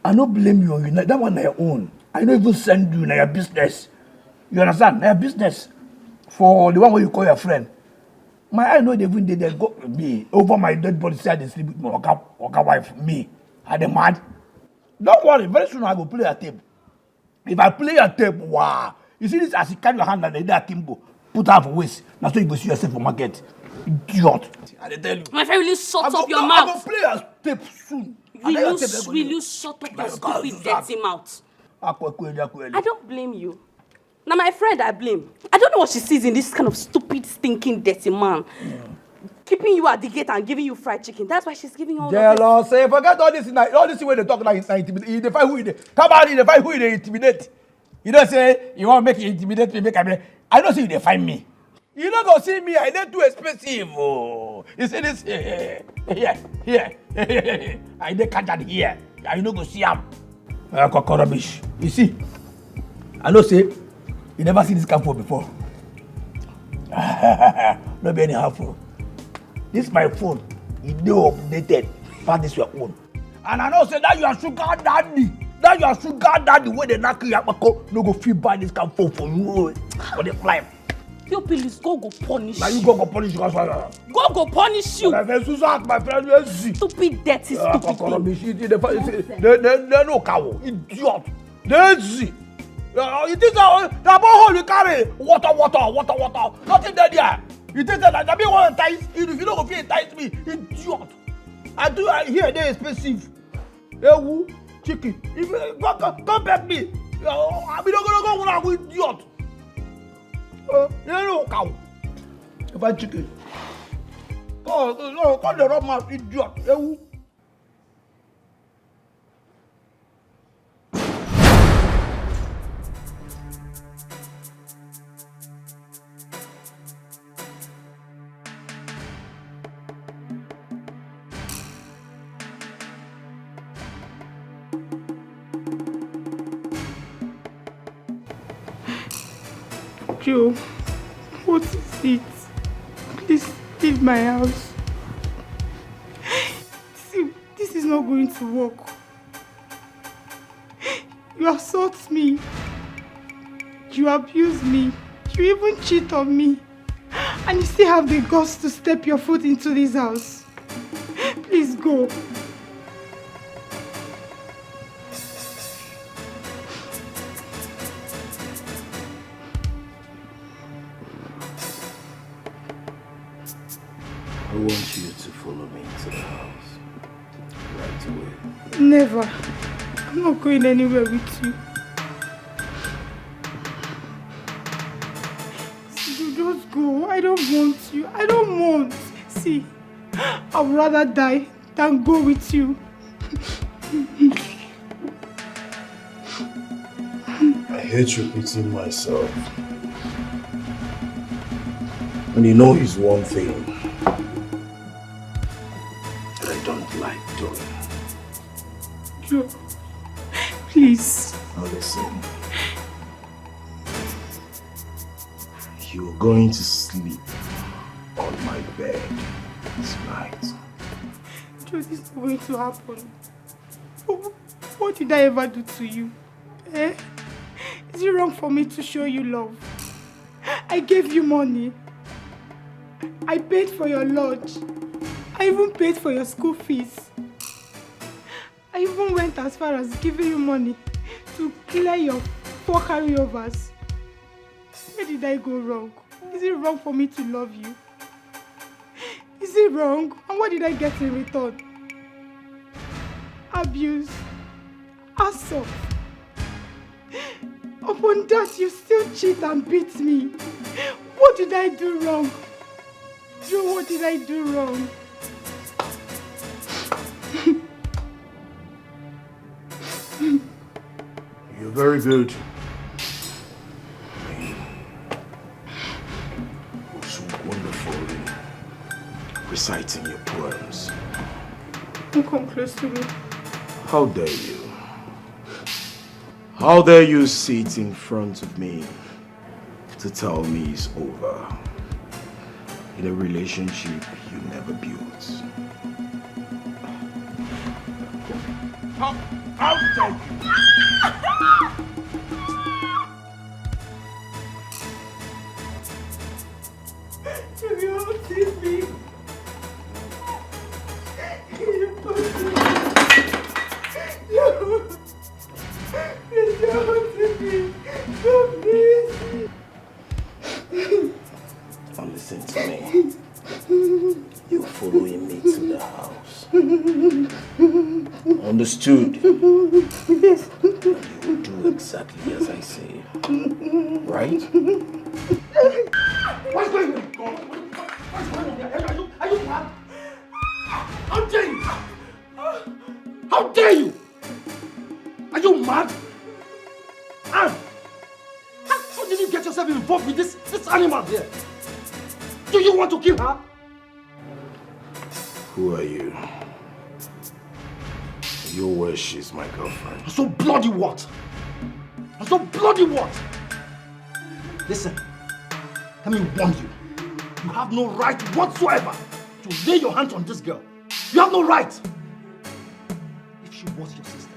I don't blame you. That one on your own. I don't even send you in your business. You understand? Your business. For the one where you call your friend. My eye know they even did they go me over my dead body side they sleep with my Oga wife. Me. Are they mad? Don't worry, very soon I go play a tape. If I play a tape, wow. You see this as you carry your hand and the Kimbo. Put her for waste. Now so you go see yourself for market. Idiot. I tell you. My friend, will you shut up your mouth? I go play a tape soon. Will you shut up your stupid dirty mouth? I don't blame you. Now my friend I blame. I don't know what she sees in this kind of stupid, stinking, dirty man. Keeping you at the gate and giving you fried chicken. That's why she's giving all of this. Say, forget all this way they talk like intimidate. They find who they come out, they find who they intimidate. You don't say you want to make it intimidate me, I don't see you they find me. You don't go see me, I ain't too expensive. Oh. You see this? Here. I didn't catch that here. I don't go see him. Rubbish. You see? I know say you never see this camphor before. Not be any helpful. This is my phone. You know updated. But this your own. And I know say that you are sugar daddy. That you are sugar daddy when they knock you up, no go feel bad this camphor for you. For the fly. Please go punish you. Now you go punish you. Go punish you. My friend, stupid, dirty, stupid. They no cow. Idiot. Lazy. You think that borehole you carry water, nothing there. You think that I mean one entice? If you don't feel entice me, idiot. I hear they expensive. Ewu, chicken. If you come back me, I be not gonna go with idiot. You know cow. If I chicken. Oh no, come the rob my idiot. Ewu. Joe, what is it? Please leave my house. See, this is not going to work. You assault me. You abuse me. You even cheat on me. And you still have the guts to step your foot into this house. Please go. I want you to follow me to the house right away. Never. I'm not going anywhere with you. You just go. I don't want you. I don't want. See, I would rather die than go with you. I hate repeating myself. And you know it's one thing that I don't like doing. Joe, please. Now listen. You're going to sleep on my bed tonight. Joe, this is going to happen. What did I ever do to you? Eh? Is it wrong for me to show you love? I gave you money. I paid for your lodge. I even paid for your school fees. I even went as far as giving you money to clear your 4 carryovers. Where did I go wrong? Is it wrong for me to love you? Is it wrong? And what did I get in return? Abuse. Assault. Upon that, you still cheat and beat me. What did I do wrong? Joe, what did I do wrong? You're very good. You're so wonderful in reciting your poems. Don't come close to me. How dare you? How dare you sit in front of me to tell me it's over in a relationship you never built? How dare you? You hurting me. Now listen to me. You're following me to the house. Understood? Yes. You do exactly as I say. Right? What's going on? What's going on here? Are you mad? How dare you? How dare you? Are you mad? Anne! How did you get yourself involved with this animal here? Do you want to kill her? Who are you? You're where she's my girlfriend. So bloody what? So bloody what? Listen, let me warn you. You have no right whatsoever to lay your hands on this girl. You have no right. If she was your sister,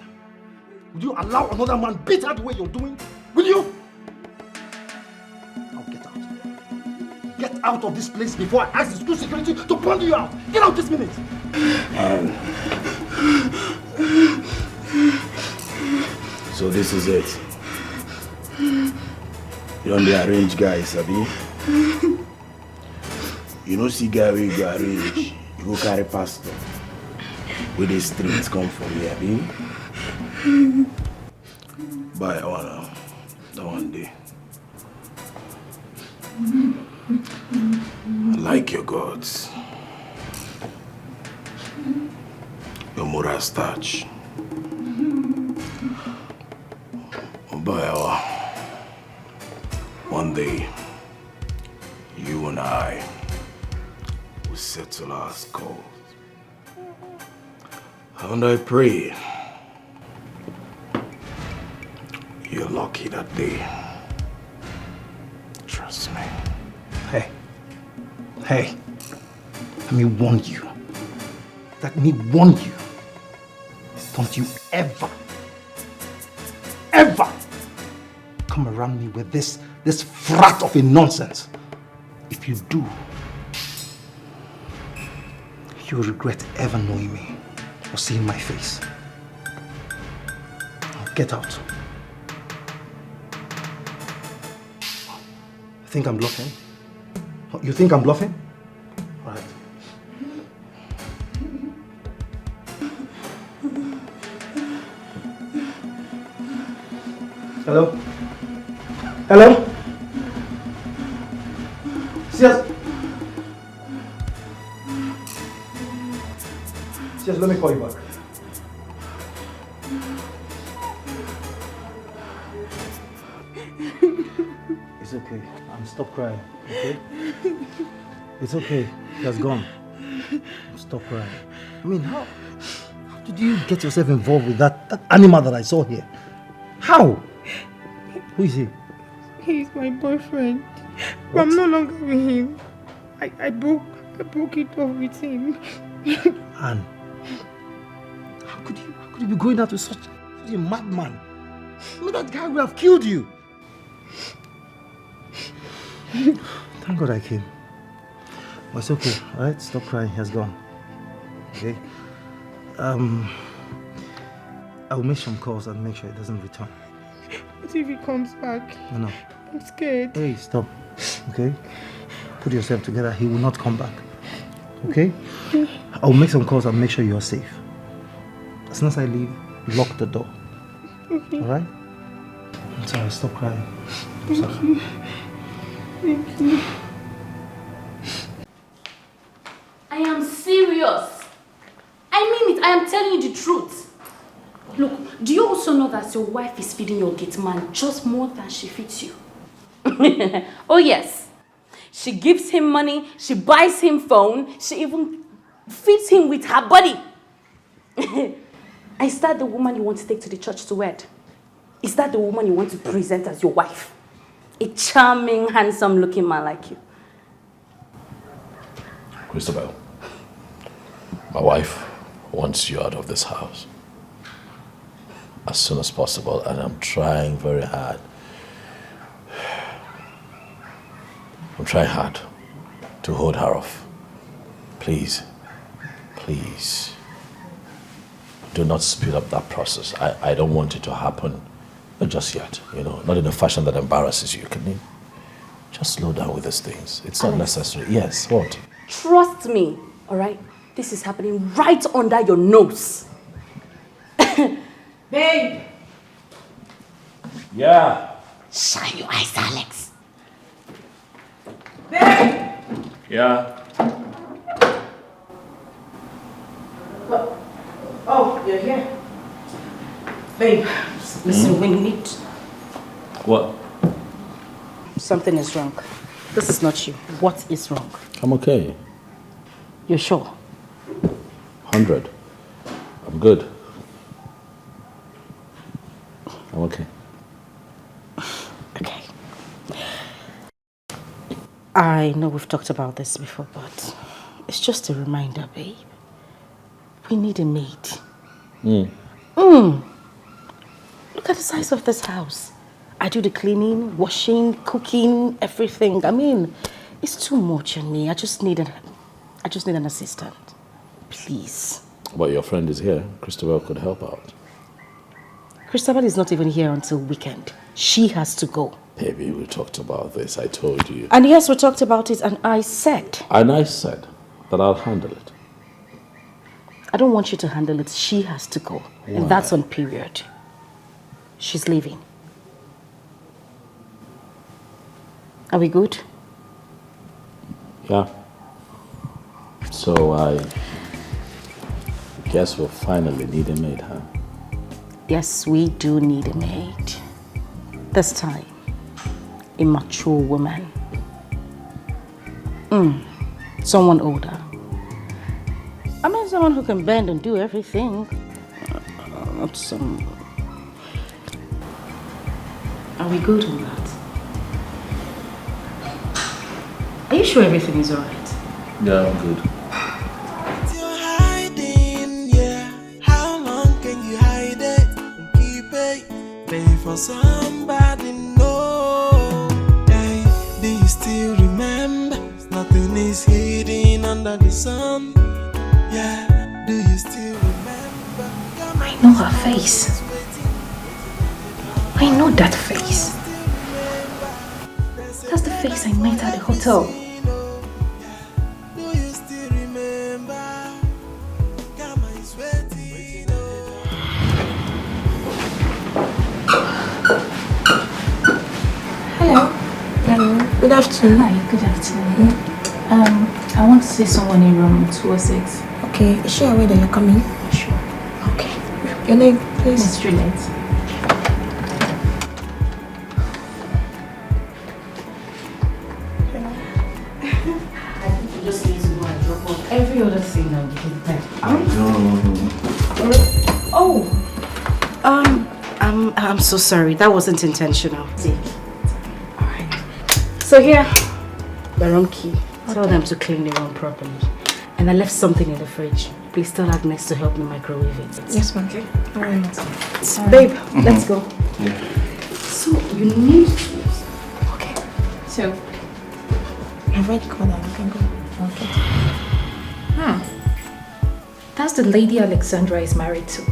would you allow another man beat her the way you're doing? Will you? Now get out. Get out of this place before I ask the school security to burn you out. Get out this minute. So this is it. You don't dey arrange guys, abi? You know see guy wey go arrange, you go carry pastor. With the streets come for me, abi? Buy one, that one day. I like your gods. Your moral starch. But one day, you and I will settle our scores. And I pray you're lucky that day. Trust me. Hey, let me warn you. Let me warn you. Don't you ever come around me with this frat of a nonsense. If you do, you'll regret ever knowing me or seeing my face. Now get out. Think I'm bluffing? You think I'm bluffing? All right. Hello? Hello? Yes. Yes, let me call you back. It's okay. Stop crying, okay? It's okay. He has gone. Stop crying. I mean, how did you get yourself involved with that animal that I saw here? How? Who is he? He's my boyfriend. But I'm no longer with him. I broke it off with him. Anne, how could you be going out with such a madman? I mean, that guy would have killed you. Thank God I came. But it's okay, alright? Stop crying, he has gone. Okay? I will make some calls and make sure he doesn't return. What if he comes back? No. I'm scared. Hey, stop. Okay? Put yourself together, he will not come back. Okay? I will make some calls and make sure you are safe. As soon as I leave, lock the door. Okay. Alright? I'm sorry, stop crying. I'm sorry. Thank you. Thank you. I am serious. I mean it. I am telling you the truth. Look, do you also know that your wife is feeding your gate man just more than she feeds you? Oh yes. She gives him money, she buys him phone, she even feeds him with her body. Is that the woman you want to take to the church to wed? Is that the woman you want to present as your wife? A charming, handsome-looking man like you. Christabel, my wife wants you out of this house as soon as possible, and I'm trying very hard. I'm trying hard to hold her off. Please, please, do not speed up that process. I don't want it to happen just yet, not in a fashion that embarrasses you. Can you just slow down with these things? It's not necessary. Yes, what? Trust me, all right? This is happening right under your nose. Babe! Yeah? Shine your eyes, Alex. Babe! Yeah? Oh, you're here. Babe, listen, we need... What? Something is wrong. This is not you. What is wrong? I'm okay. You're sure? 100. I'm good. I'm okay. Okay. I know we've talked about this before, but it's just a reminder, babe. We need a maid. Look at the size of this house. I do the cleaning, washing, cooking, everything. I mean, it's too much on me. I just need an assistant. Please. But your friend is here. Christabel could help out. Christabel is not even here until weekend. She has to go. Baby, we talked about this. I told you. And yes, we talked about it, and I said that I'll handle it. I don't want you to handle it. She has to go. Why? And that's on period. She's leaving. Are we good? Yeah. So I guess we'll finally need a maid, huh? Yes, we do need a maid. This time, a mature woman. Someone older. I mean, someone who can bend and do everything. Not some... Are we good on that? Are you sure everything is alright? Yeah, I'm good. You're hiding, yeah. How long can you hide it and keep it? Pay for somebody, no. Hey, do you still remember? Nothing is hidden under the sun. Yeah, do you still remember? I know her face. I know that face. That's the face I met at the hotel. Hello. Hello. Good afternoon. Hi, good afternoon. I want to see someone in room 206. Okay, is she aware that you're coming? Sure. Okay. Your name, please? Miss Juliet. Just need to go and drop off every other thing now because Oh! I'm so sorry. That wasn't intentional. Alright. So here, the room key. Tell them to clean the room properly. And I left something in the fridge. Please tell Agnes to help me microwave it. Yes, ma'am. Okay. Alright. Babe, let's go. Yeah. So, you need... Okay. So, I've already called her. You can go. Okay. That's the lady Alexandra is married to.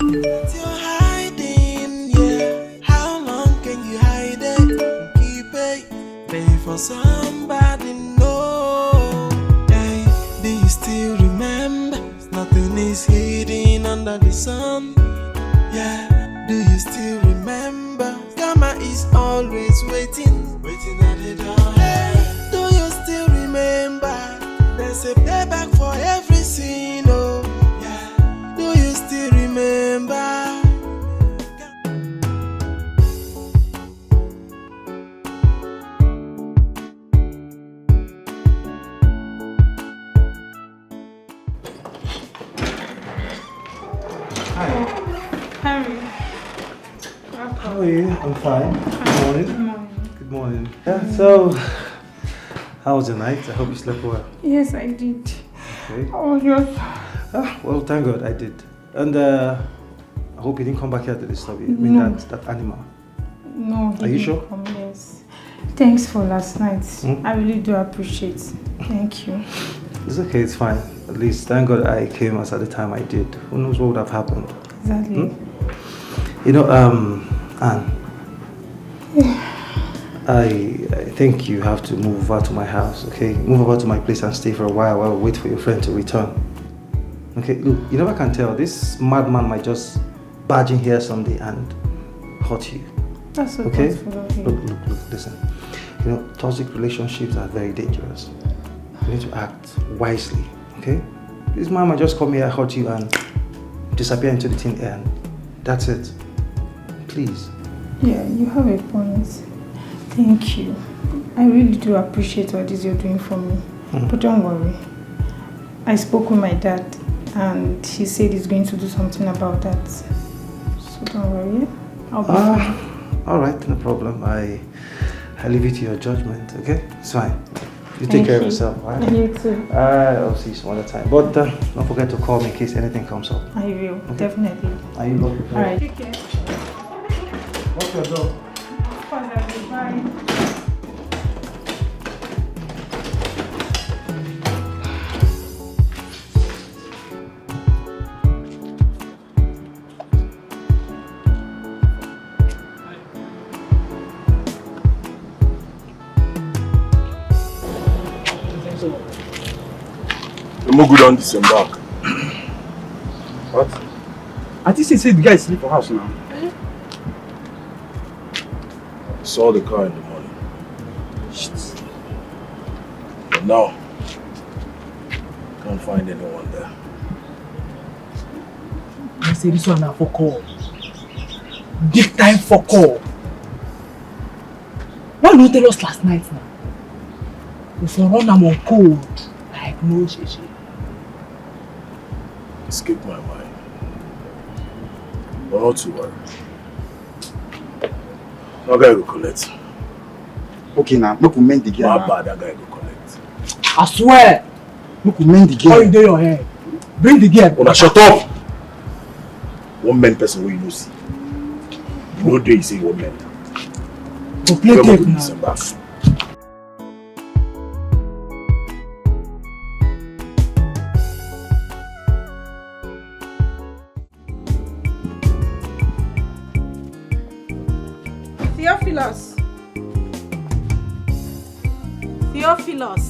You're hiding, yeah. How long can you hide it and keep it? Pay for somebody, no. Hey, do you still remember? Nothing is hidden under the sun. Yeah, do you still remember? Karma is always waiting at the door. Hey, do you still remember? There's a payback for every sin, oh. Yeah, do you still remember? Harry. How are you? I'm fine. Good morning. Good morning. Good morning. Yeah, so, how was the night? I hope you slept well. Yes, I did. Okay. Oh, yes. Well, thank God I did. And I hope you didn't come back here to disturb you. I mean, No. that animal. No. Are you sure? Yes. Thanks for last night. Hmm? I really do appreciate it. Thank you. It's okay, it's fine. At least, thank God I came at the time I did. Who knows what would have happened? Exactly. You know, Anne, I think you have to move over to my house, okay? Move over to my place and stay for a while we wait for your friend to return. Okay, look, you never can tell. This madman might just barge in here someday and hurt you. That's so okay? thoughtful of you. Look, listen. You know, toxic relationships are very dangerous. You need to act wisely, okay? This man might just come here, hurt you, and disappear into the thin air. And that's it. Please. Yeah, you have a point. Thank you. I really do appreciate what it is you're doing for me. But don't worry. I spoke with my dad and he said he's going to do something about that. So don't worry. I'll be fine. Alright, no problem. I leave it to your judgment, okay? It's fine. You take care of yourself, alright? You too. I'll see you some other time. But don't forget to call me in case anything comes up. I will, okay? Definitely. Are you looking? Alright. Take care. What's your door? Of course, The more good on disembark. What? I think she said the guy is sleep for house now. I saw the car in the morning. Shit. But now, can't find anyone there. I say this one now for call. Big time for call. Why not tell us last night now? If you run them on cold, like no shishi. Escaped my mind. But not to worry. That guy will collect. Okay now, look who mend the gear. My bad, that guy will collect. I swear! Look who mend the gear. How you do your hair? Bring the gear. Oh, now shut up! One man person who you know see. You know they say one man. Go play tape now. Theophilus. Theophilus.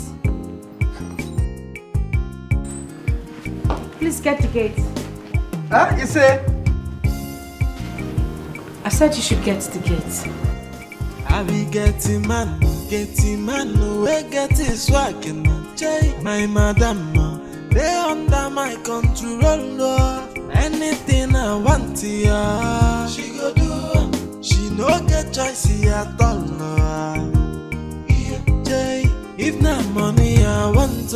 Please get the gate. Huh? You say? I said you should get the gate. I be getting man, we get his swag and my madam, they under my control. Anything I want, yeah, she go do. She no get choice at all. If not money I want, she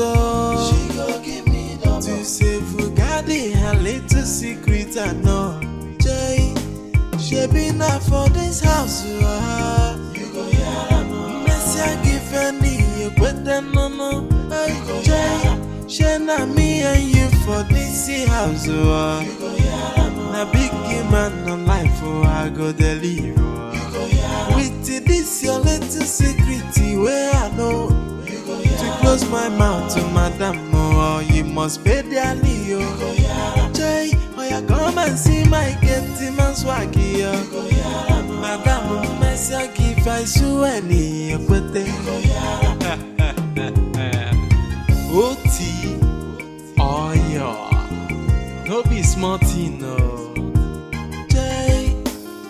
go give me double. To save Fugadi, her little secret I know. She been out for this house, you go hear no. Messi I give any, you better no. She na me and you for this house, you go hear no. Na big man on life, I go deliver. With this your little secret, where I know. To close my mouth to madam, oh, you must pay the Leo. Jay, oh, you come and see my getty man swaggy. Madam, Messi, I give I sue any, but they Oti, oh, yeah, no be smarty, no. Jay,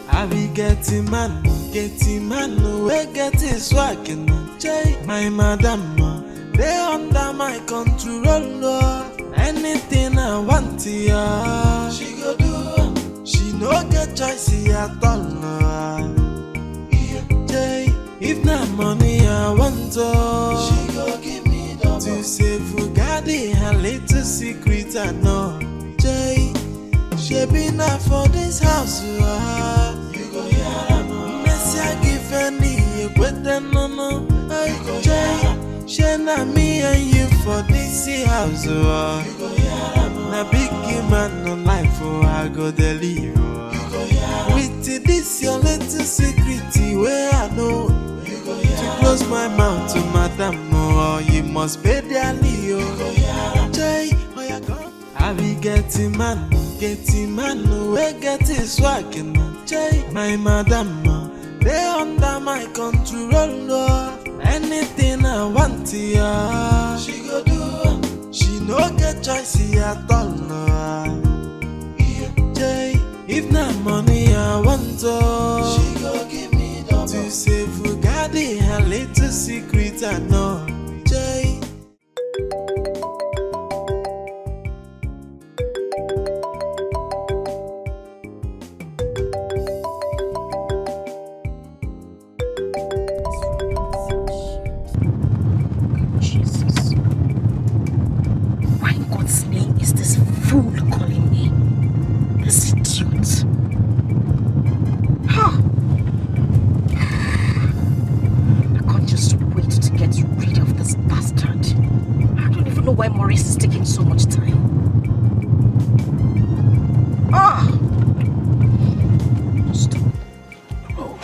I be getting man, we get his swag. Jay, my madam, they under my control. Anything I want, yeah, she go do. She no get choice at all. Jay, if not money I want, she go give me double. To save Fugadi, her little secret I know. Jay, she been out for this house, you go hear no. Messi I give any, you better no. Jay, she na me and you for this house, na big man on life, I go deliver. With this your little secret, where I know. To close my mouth to madam, oh, you must pay the Leo. Jay, oh, you go. I be getting man, we get his swag. Jay, my madam, they under my control. Anything I want, yeah, she go do. She no get choice at all. Jay, if not money I want, she go give me double. To save Fugadi, her little secret I know. Jay. Why Maurice is taking so much time. Stop. Oh.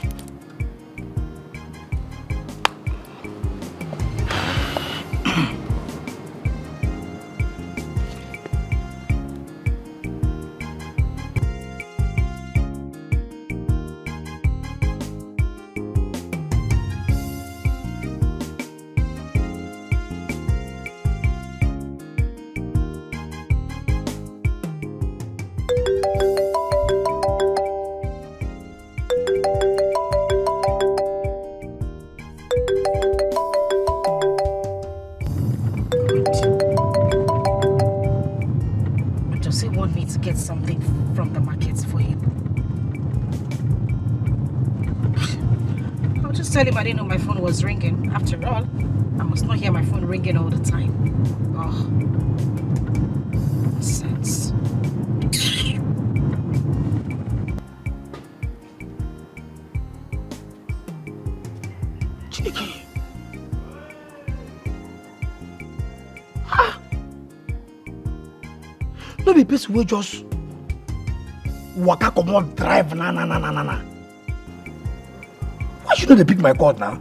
something from the market for him. I'll just tell him I didn't know my phone was ringing. After all, I must not hear my phone ringing all the time. Oh, nonsense. Chiki. No be person wey just waka comot drive na. Why you no dey pick my call now?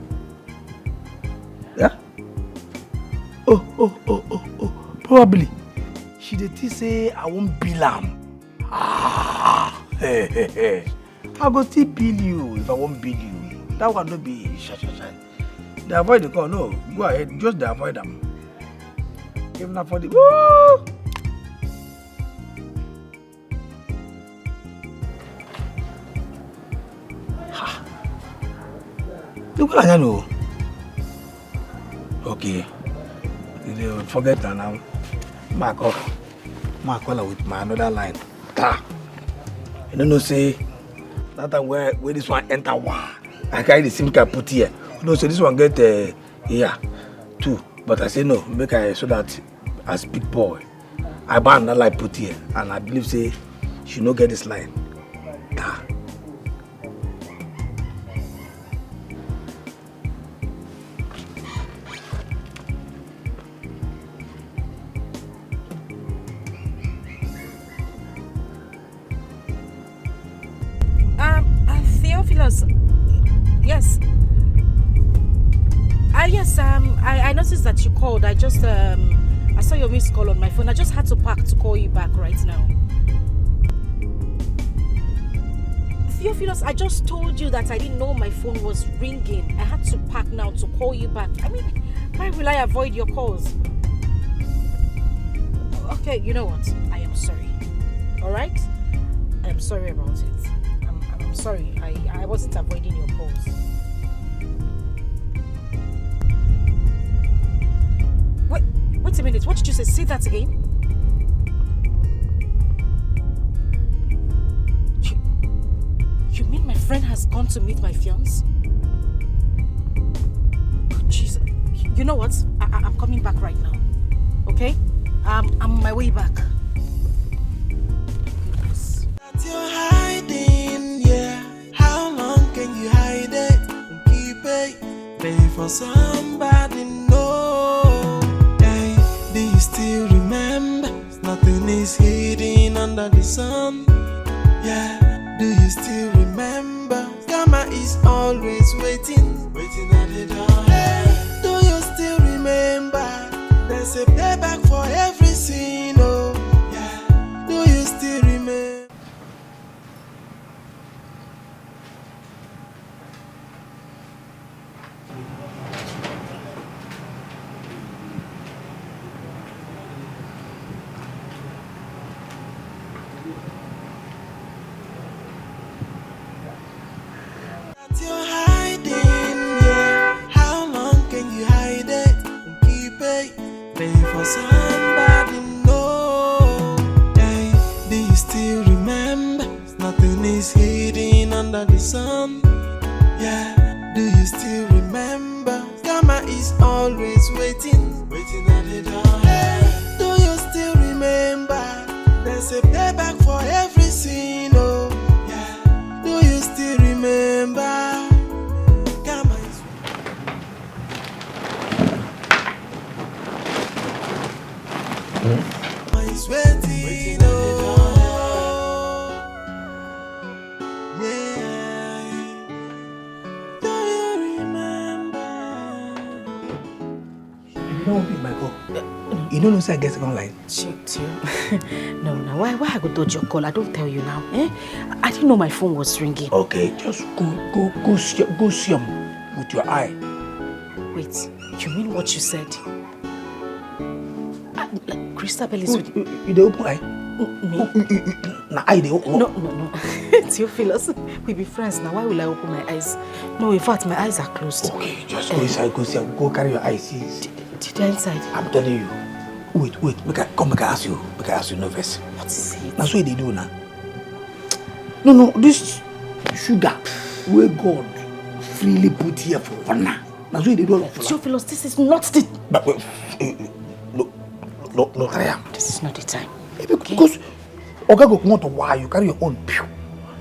Yeah? Oh. Probably she dey think say I wan bill am. Hey. I go still bill you if I wan bill you. That one no be sha. Dey avoid the call, no. Go ahead, just dey avoid am. If na for the woo! Look at you. Okay. You forget that now. Ma call her with my another line. You don't know say that time where this one enter one. I carry the SIM card put here. You know, so this one get here too. But I say no, make I so that as big boy, I buy another line put here, and I believe say she no get this line. Yes. Yes, I noticed that you called. I just, I saw your missed call on my phone. I just had to park to call you back right now. Theophilus, I just told you that I didn't know my phone was ringing. I had to park now to call you back. I mean, why will I avoid your calls? Okay, you know what? I am sorry. Alright? I am sorry about it. I'm sorry, I wasn't avoiding your calls. Wait a minute, what did you say? Say that again. You mean my friend has gone to meet my fiancé? Oh, Jesus. You know what? I'm coming back right now. Okay? I'm on my way back. Goodness. That you're hiding, yeah. How long can you hide it and keep it? Pay for somebody, no. Hey, do you still remember? Nothing is hidden under the sun. Yeah, do you still remember? Karma is always waiting at the door. Hey, do you still remember? There's a payback for every sin, oh. Yeah, do you still remember? You're hiding, yeah. How long can you hide it and keep it? Pay for somebody, no. Hey, do you still remember? Nothing is hidden under the sun. Yeah, do you still remember? Karma is always waiting at the door. Hey, do you still remember? There's a payback for every sin, oh. Yeah, do you still remember? Is waiting, oh. Yeah. Do you remember? You don't pick my call. You don't know say I get second line. Shit, you. No. Why I go dodge your call? I don't tell you now. I didn't know my phone was ringing. Okay, just go see him with your eye. Wait, you mean what you said? Christabel is with you. They open eye? Me? Now eye they open? No. Theophilus, we be friends now. Why will I open my eyes? No, in fact, my eyes are closed. Okay, just go inside, go see him. Go carry your eyes. Did I inside? I'm telling you. Wait. Make I ask you no first. What is it? That's what they do now. No, this sugar where God freely put here for honor. That's what they do. Theophilus, this is not the... No, Graham. This is not the time. Because Oga go come out to why you carry your own pew.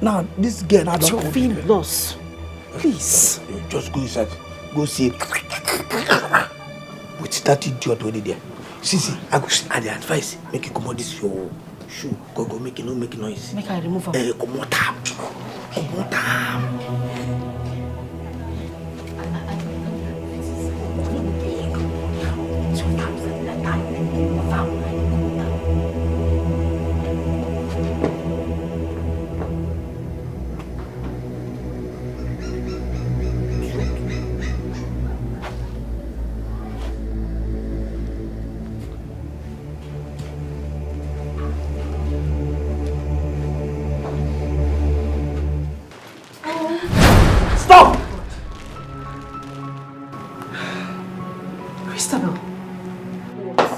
Now, this girl now don't Theophilus, please. Just go inside. Go see with that idiot already there. See, I the advice, make you come out this your shoe. Go make it no make noise. Make I remove her. Come out. Stop! Christabel. What?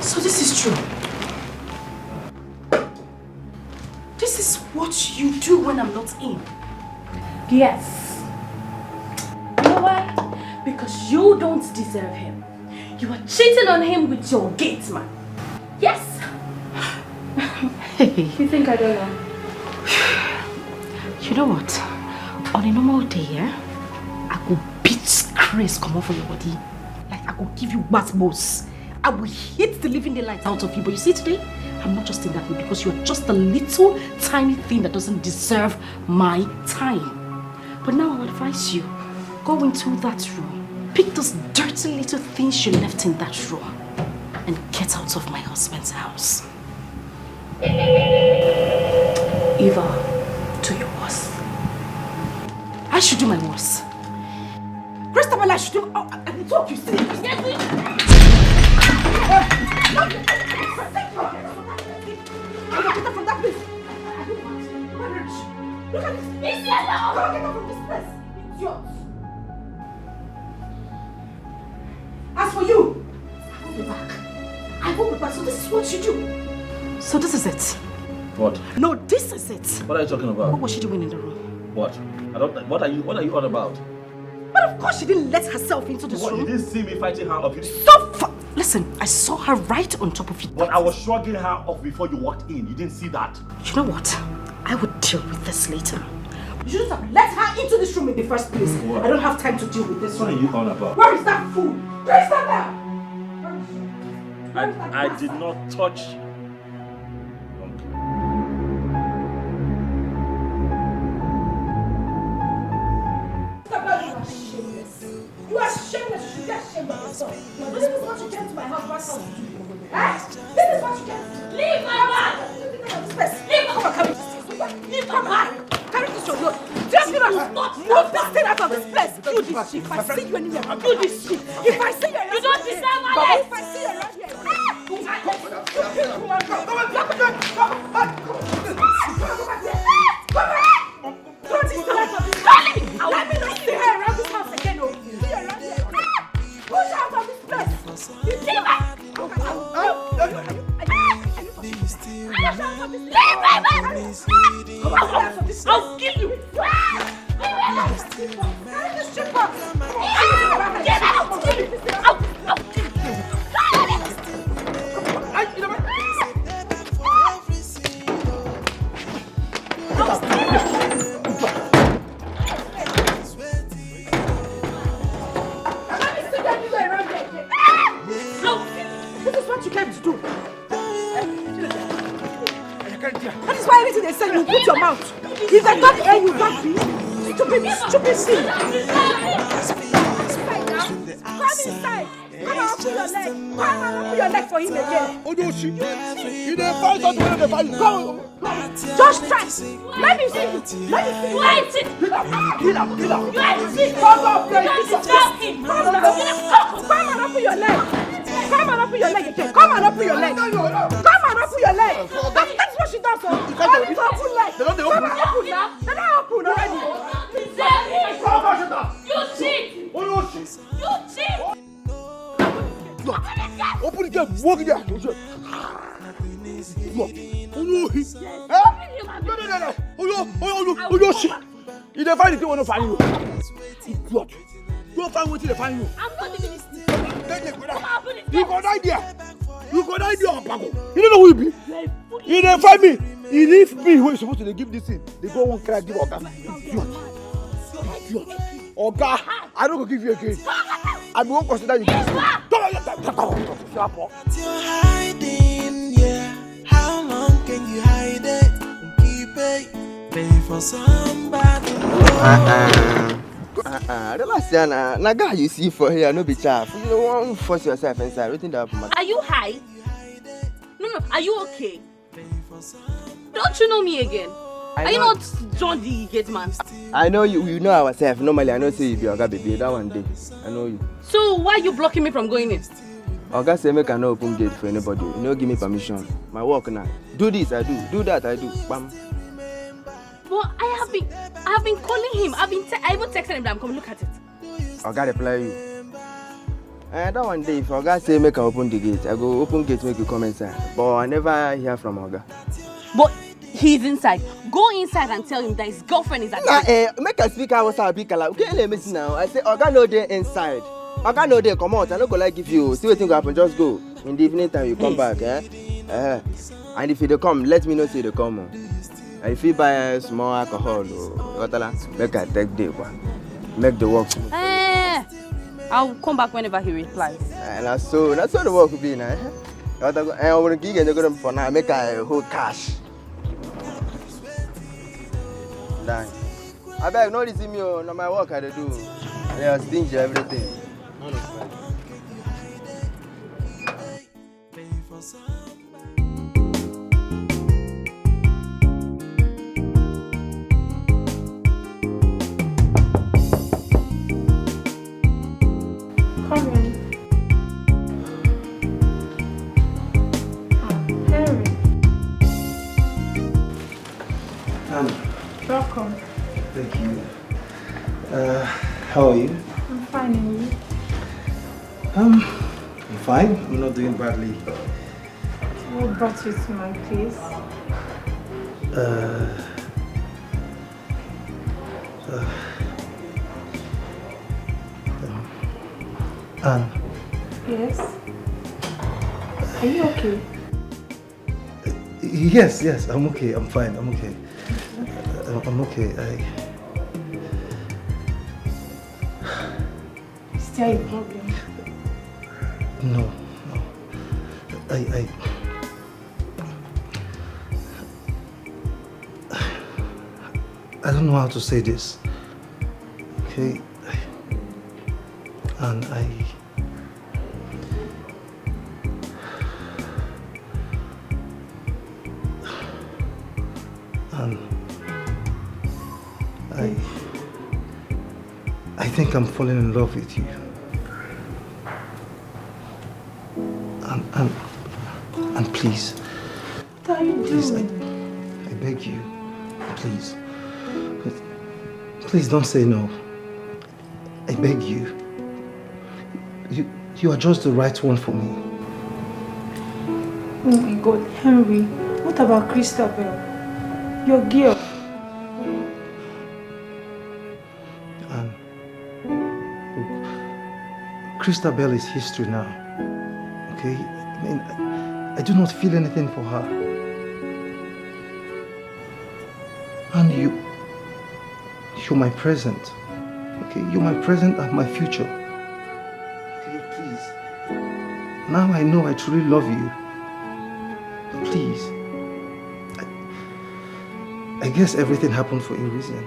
So this is true. This is what you do when I'm not in. Yes. You know why? Because you don't deserve him. You are cheating on him with your gate man. Yes. You think I don't know? You know what? On a normal day, I could beat Chris come off of your body. Like I could give you basketballs. I will hit the living daylight out of you. But you see today, I'm not just in that mood because you're just a little tiny thing that doesn't deserve my time. But now I would advise you, go into that room, pick those dirty little things you left in that room, and get out of my husband's house. Eva. To your worst. I should do my worst. Christabel, I should do... Oh, I will talk, you see. Yes, please. I will get her from that place. Look at this. Leave me alone. I will get her from this place. Idiot. As for you, I won't be back. I won't be back. So this is what you do. So this is it. What? No, this is it. What are you talking about? What was she doing in the room? What? I don't. What are you on about? But of course she didn't let herself into this room. You didn't see me fighting her off. Listen, I saw her right on top of you. But I was shrugging her off before you walked in. You didn't see that. You know what? I would deal with this later. You shouldn't have let her into this room in the first place. I don't have time to deal with this. What are you on about? Where is that fool? Where is that now? I did not touch. You are shameless. You should get ashamed of yourself. This is what you came to my husband's house to do. This is what you came. Leave my bag. Leave my bag. Leave my bag. Carry this your load. Just move this thing out of this place. You this shit. If I see you anywhere, you this shit. If I see you around here, you don't deserve my life. If I see you around here, let me not see her around this house again. See her around here. Push her out of this place. You see her? I'll kill you. Get out. This is what you came to do. That is why anything they say, you put your mouth. If they don't hear you, don't be. Stupid thing. Come inside. Come on, put your leg. Come on, put your leg for him again. Oh, no, she. You didn't find out where they find you. Go. Just try. Let me see you. Let me see you. Why is it? Kill him. You are sick. Come on, You don't deserve him. Come on, put your leg. Come on, put your leg again. Come on, put your leg. Come on, put your leg. That's what she does. So only for open leg. They don't open now. They don't open already. Deserve him. You cheat. Oh, no, shit. You cheat. Open the gate. Walk in there. You don't find it, you want to find you. Idiot. Don't find what they find you. I'm not leaving this. You got idea. You got idea, Paco. You don't know who you be. You didn't find me. It is me who is supposed to give this thing. They go one cry, give Oga. Idiot. Oga, I don't go give you again. I won't consider you. You're hiding, yeah. How long can you hide it and keep it? Pay for somebody. Relax, Yana. Now, guy, you see for here, no be chaff. You don't want to force yourself inside. Everything that happens. Are you high? No. Are you okay? Don't you know me again? Are you not John the gate man? I know you. You know ourselves. Normally, I know say you be Oga baby. That one day, I know you. So why are you blocking me from going in? Oga say make I no open gate for anybody. You no give me permission. My work now. Do this, I do. Do that, I do. Bam. But I have been calling him. I even texted him that I'm coming. Look at it. Oga reply you. That one day, if Oga say make I open the gate, I go open gate make you come inside. But I never hear from Oga. But he's inside. Go inside and tell him that his girlfriend is at the make a speaker was a big color. Okay, let me see now. I say Oga no dey inside. Oga no dey come out. I no go like give you. See what thing go happen. Just go. In the evening time you come back. And if they come, let me know say they come. If you buy small alcohol, make I take day. Make the work. I'll come back whenever he replies. That's so the work will be now. I want to give you for now. Make I hold cash. Dang. I beg, no this me, no my work I do. Yeah, stingy everything. Come in. Henry. Welcome. Thank you. How are you? I'm fine, and you? I'm fine. I'm not doing badly. What brought you to my place? Anne. Yes? Are you okay? Yes, I'm okay. I'm fine. I'm okay. I'm okay. Is there a problem? No. I don't know how to say this. Okay? And I think I'm falling in love with you. And please. What are you doing? I beg you. Please. Please don't say no. I beg you. You are just the right one for me. Oh my God, Henry. What about Christabel? Your girl. And look, Christabel is history now. Okay? I mean, I do not feel anything for her. And you're my present. Okay? You're my present and my future. Okay, please. Now I know I truly love you. Please. I guess everything happened for a reason.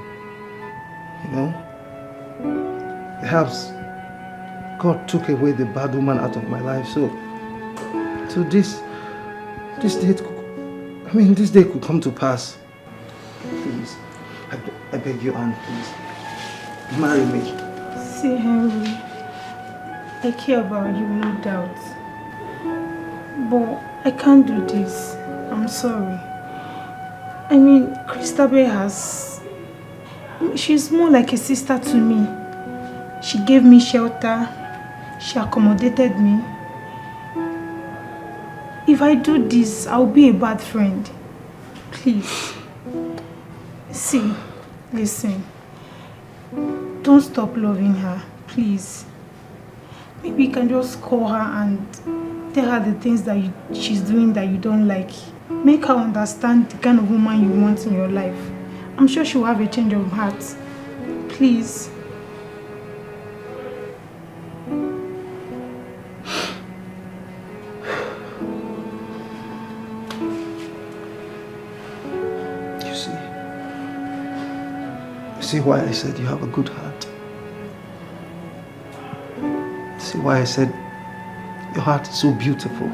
You know? Perhaps God took away the bad woman out of my life, so this day could come to pass. Please, I beg you, Anne, please, marry me. See, Henry, I care about you, no doubt. But I can't do this. I'm sorry. I mean, Christabel she's more like a sister to me. She gave me shelter. She accommodated me. If I do this, I'll be a bad friend. Please. See, listen. Don't stop loving her, please. Maybe you can just call her and tell her the things that she's doing that you don't like. Make her understand the kind of woman you want in your life. I'm sure she'll have a change of heart. Please. See why I said you have a good heart? See why I said your heart is so beautiful?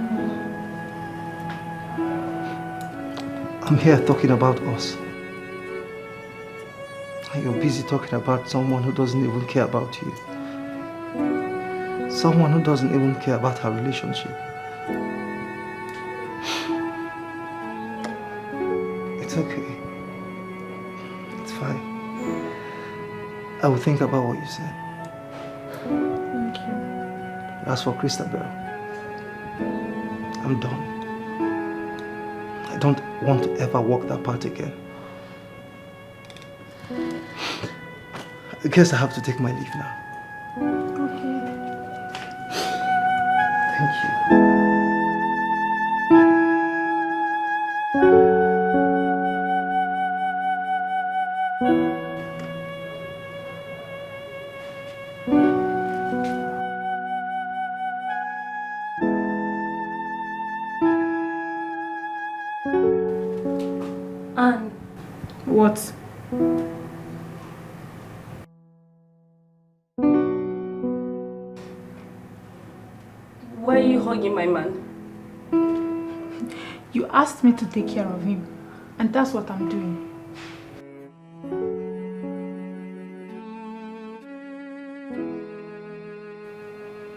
I'm here talking about us. And you're busy talking about someone who doesn't even care about you. Someone who doesn't even care about our relationship. It's okay. It's fine. I will think about what you said. Thank you. As for Christabel, I'm done. I don't want to ever walk that path again. I guess I have to take my leave now. Okay. Thank you. What? Why are you hugging my man? You asked me to take care of him, and that's what I'm doing.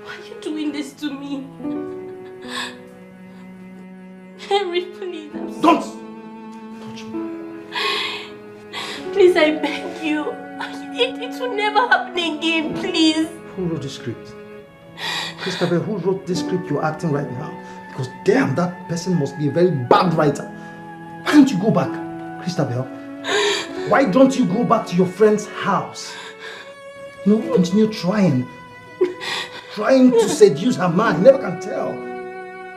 Why are you doing this to me? Henry, please. Don't! Please, I beg you. It will never happen again, please. Who wrote the script? Christabel, who wrote this script you're acting right now? Because damn, that person must be a very bad writer. Why don't you go back, Christabel? Why don't you go back to your friend's house? You know, continue trying to seduce her man. You never can tell.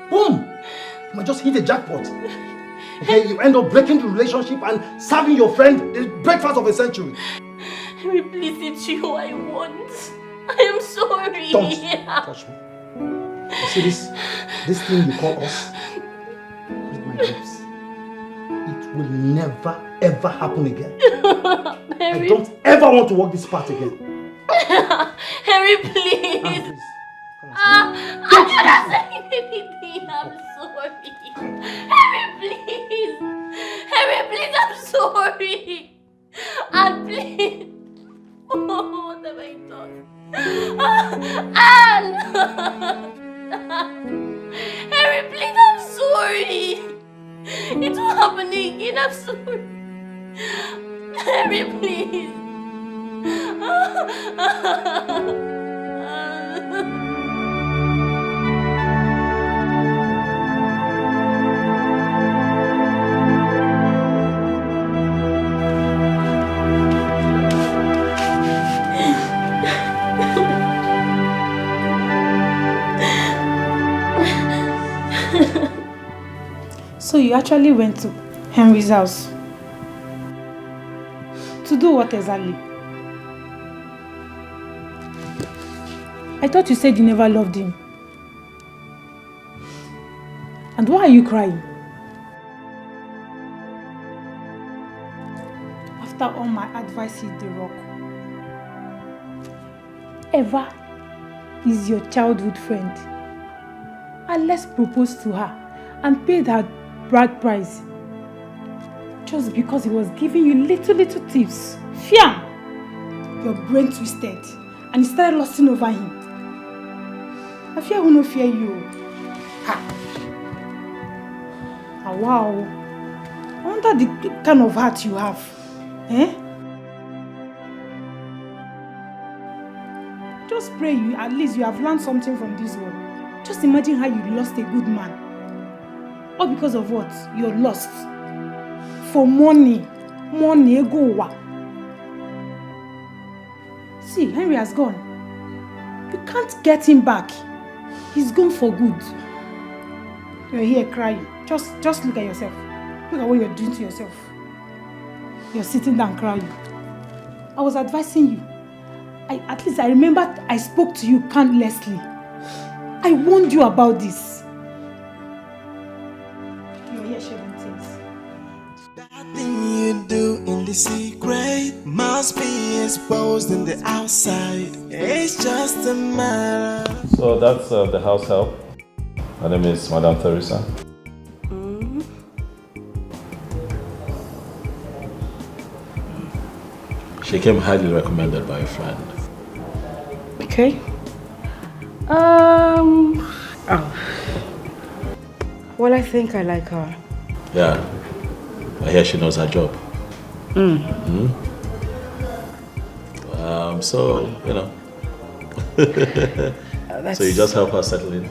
Boom! You might just hit a jackpot. Okay, you end up breaking the relationship and serving your friend the breakfast of a century. Henry, please, it's you I want. I am sorry. Don't touch me. You see this thing you call us? Read my lips. It will never ever happen again. Henry. I don't ever want to walk this path again. Henry, please. Please. I cannot say anything. I'm sorry. Henry, please. Henry, please, I'm sorry. And please. Oh, what have I done? Anne! Henry, please, I'm sorry. It won't happen again. I'm sorry. Henry, please. So you actually went to Henry's house? To do what exactly? I thought you said you never loved him. And why are you crying? After all my advice hit the rock. Eva is your childhood friend. Alex proposed to her and paid her bride price just because he was giving you little tips. Fiam! Your brain twisted and you started lusting over him. I fear who no fear you. Ha! Ah, wow. I wonder the kind of heart you have. Eh? Just pray at least you have learned something from this one. Just imagine how you lost a good man. All because of what? You're lost. For money. Money, go. See, Henry has gone. You can't get him back. He's gone for good. You're here crying. Just look at yourself. Look at what you're doing to yourself. You're sitting down crying. I was advising you. At least I remember I spoke to you countlessly. I warned you about this. You're here sharing things. That thing you do in the secret must be exposed in the outside. It's just a matter. So that's the house help. Her name is Madame Teresa. She came highly recommended by a friend. Okay. Well, I think I like her. Yeah. I hear she knows her job. So, you know. So you just help her settle in.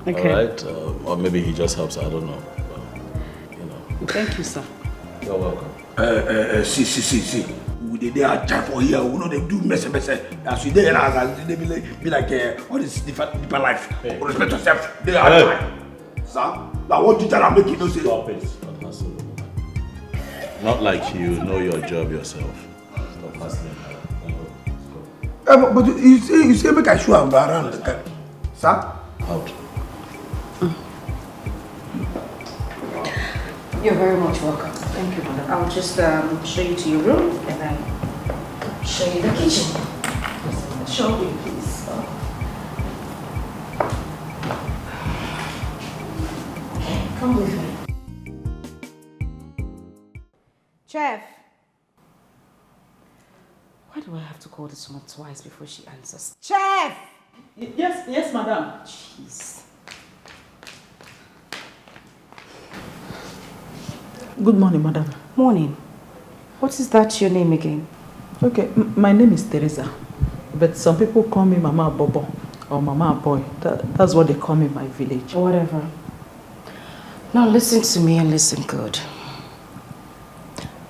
Okay. Alright? Or maybe he just helps her, I don't know. But, you know. Thank you, sir. You're welcome. See. They are trying for here. We know they do mess. As we there, they be like all this different life. Respect yourself. They are trying. Sir, now what you tell them make you know say? Stop it. Not like you know your job yourself. Stop hustling. But you say make I show am around. Sir? Out. You're very much welcome. Thank you, madam. I'll just show you to your room and then show you the kitchen. Show me, please. Come with me. Chef. Why do I have to call this woman twice before she answers? Chef! Yes, madam. Jeez. Good morning, madam. Morning. What is that your name again? Okay, my name is Teresa. But some people call me Mama Bobo or Mama Boy. That's what they call me in my village. Whatever. Now listen to me and listen good.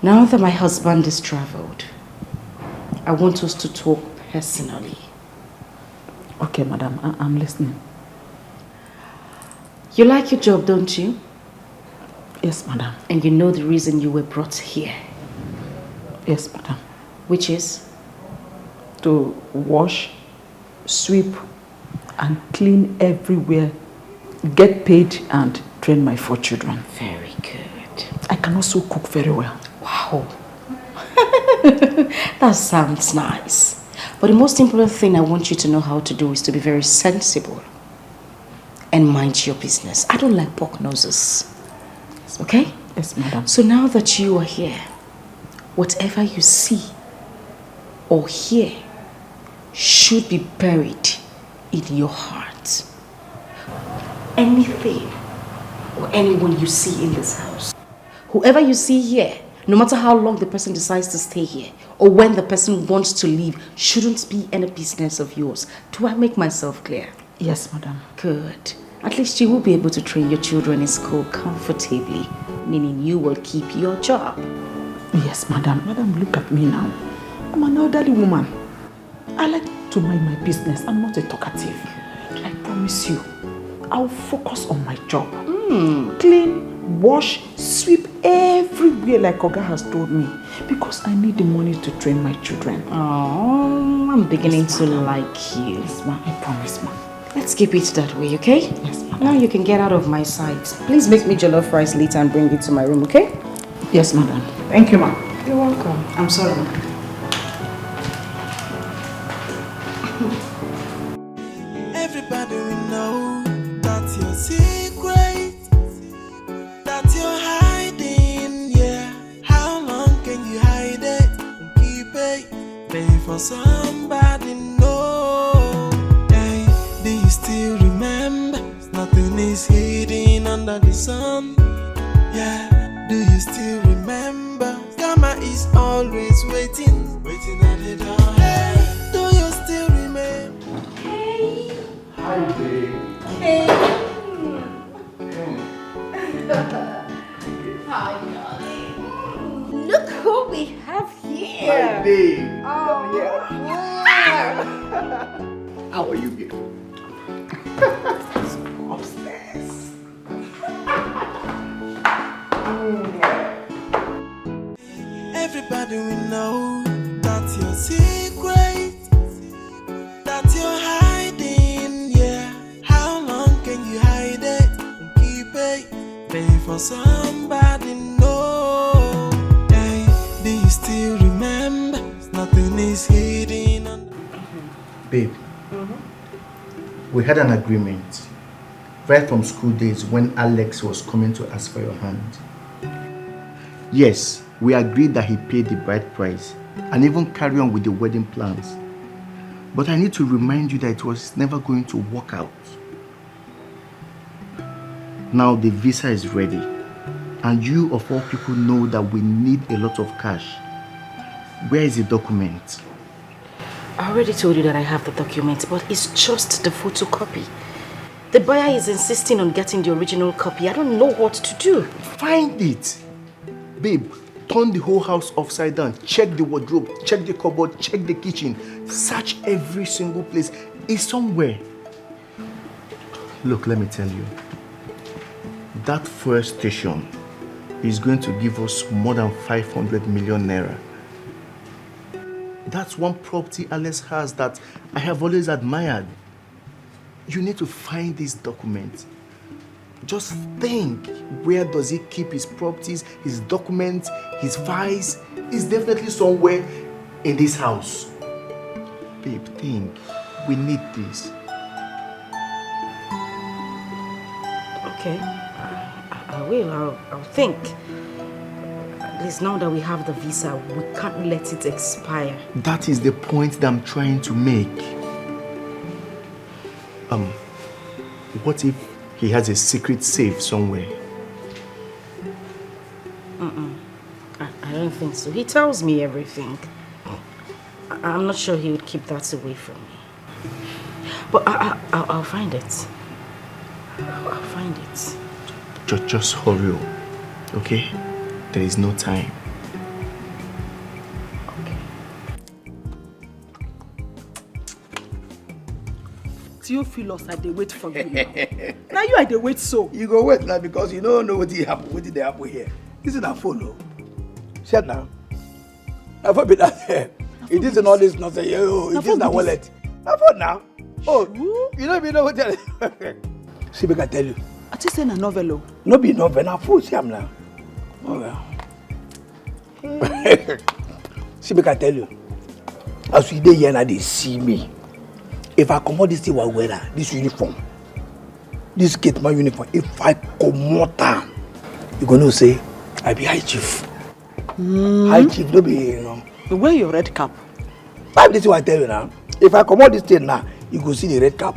Now that my husband is traveled, I want us to talk personally. Okay, madam, I'm listening. You like your job, don't you? Yes, madam. And you know the reason you were brought here? Yes, madam. Which is? To wash, sweep, and clean everywhere, get paid, and train my 4 children. Very good. I can also cook very well. Wow. That sounds nice. But the most important thing I want you to know how to do is to be very sensible and mind your business. I don't like pork noses. Okay? Yes, madam. So now that you are here, whatever you see or hear should be buried in your heart. Anything or anyone you see in this house, whoever you see here, no matter how long the person decides to stay here or when the person wants to leave, shouldn't be any business of yours. Do I make myself clear? Yes, madam. Good. At least you will be able to train your children in school comfortably, meaning you will keep your job. Yes, madam. Madam, look at me now. I'm an elderly woman. I like to mind my business. I'm not a talkative. I promise you, I'll focus on my job. Clean, wash, sweep everywhere like Oga has told me. Because I need the money to train my children. Oh, I'm beginning to like you. Yes, ma'am. I promise, ma'am. Let's keep it that way, okay? Yes, ma'am. Now you can get out of my sight. Please make me jollof rice later and bring it to my room, okay? Yes, madam. Thank you, ma'am. You're welcome. I'm sorry. Everybody will know that's your secret, that you're hiding, yeah. How long can you hide it and keep it? Pay for somebody know. Hey, do you still remember? Nothing is hidden under the sun. Yeah, do you still remember? Karma is always waiting at the door. Hey, do you still remember? Hi, babe. Hey. babe. Oh. Yeah. How are you, babe? Upstairs. Everybody will know that's your secret, that you're hiding, yeah. How long can you hide it and keep it? Pay for somebody, know. Hey, do you still remember? Nothing is hidden under. Babe, we had an agreement right from school days when Alex was coming to ask for your hand. Yes, we agreed that he paid the bride price and even carry on with the wedding plans. But I need to remind you that it was never going to work out. Now the visa is ready, and you of all people know that we need a lot of cash. Where is the document? I already told you that I have the document, but it's just the photocopy. The buyer is insisting on getting the original copy. I don't know what to do. Find it. Babe, turn the whole house upside down. Check the wardrobe, check the cupboard, check the kitchen. Search every single place. It's somewhere. Look, let me tell you. That first station is going to give us more than 500 million naira. That's one property Alex has that I have always admired. You need to find this document. Just think, where does he keep his properties, his documents, his files? It's definitely somewhere in this house. Babe, think. We need this. Okay, I will. I'll think. At least now that we have the visa, we can't let it expire. That is the point that I'm trying to make. What if he has a secret safe somewhere? I don't think so. He tells me everything. I'm not sure he would keep that away from me. But I'll find it. I'll find it. Just hurry up, okay? There is no time. Theophilus, I dey wait for you now. Now you are the wait so. You go wait now because you don't know what did happen. What did happen here? This is a phone, no? Shut now. I thought be that. It isn't all this nonsense. Oh, it is the wallet. I thought now. Oh, you don't even know what tell. See, I can tell you. I just send a novel. No be novel. Now phone, see, I'm now. Oh well. See, I can tell you. As we dey here now, they see me. If I come out this thing, this uniform, this get my uniform. If I come out, you gonna say I be high chief. High chief, no be you know. You wear your red cap. But this is what I tell you now. If I come out this thing now, you go see the red cap.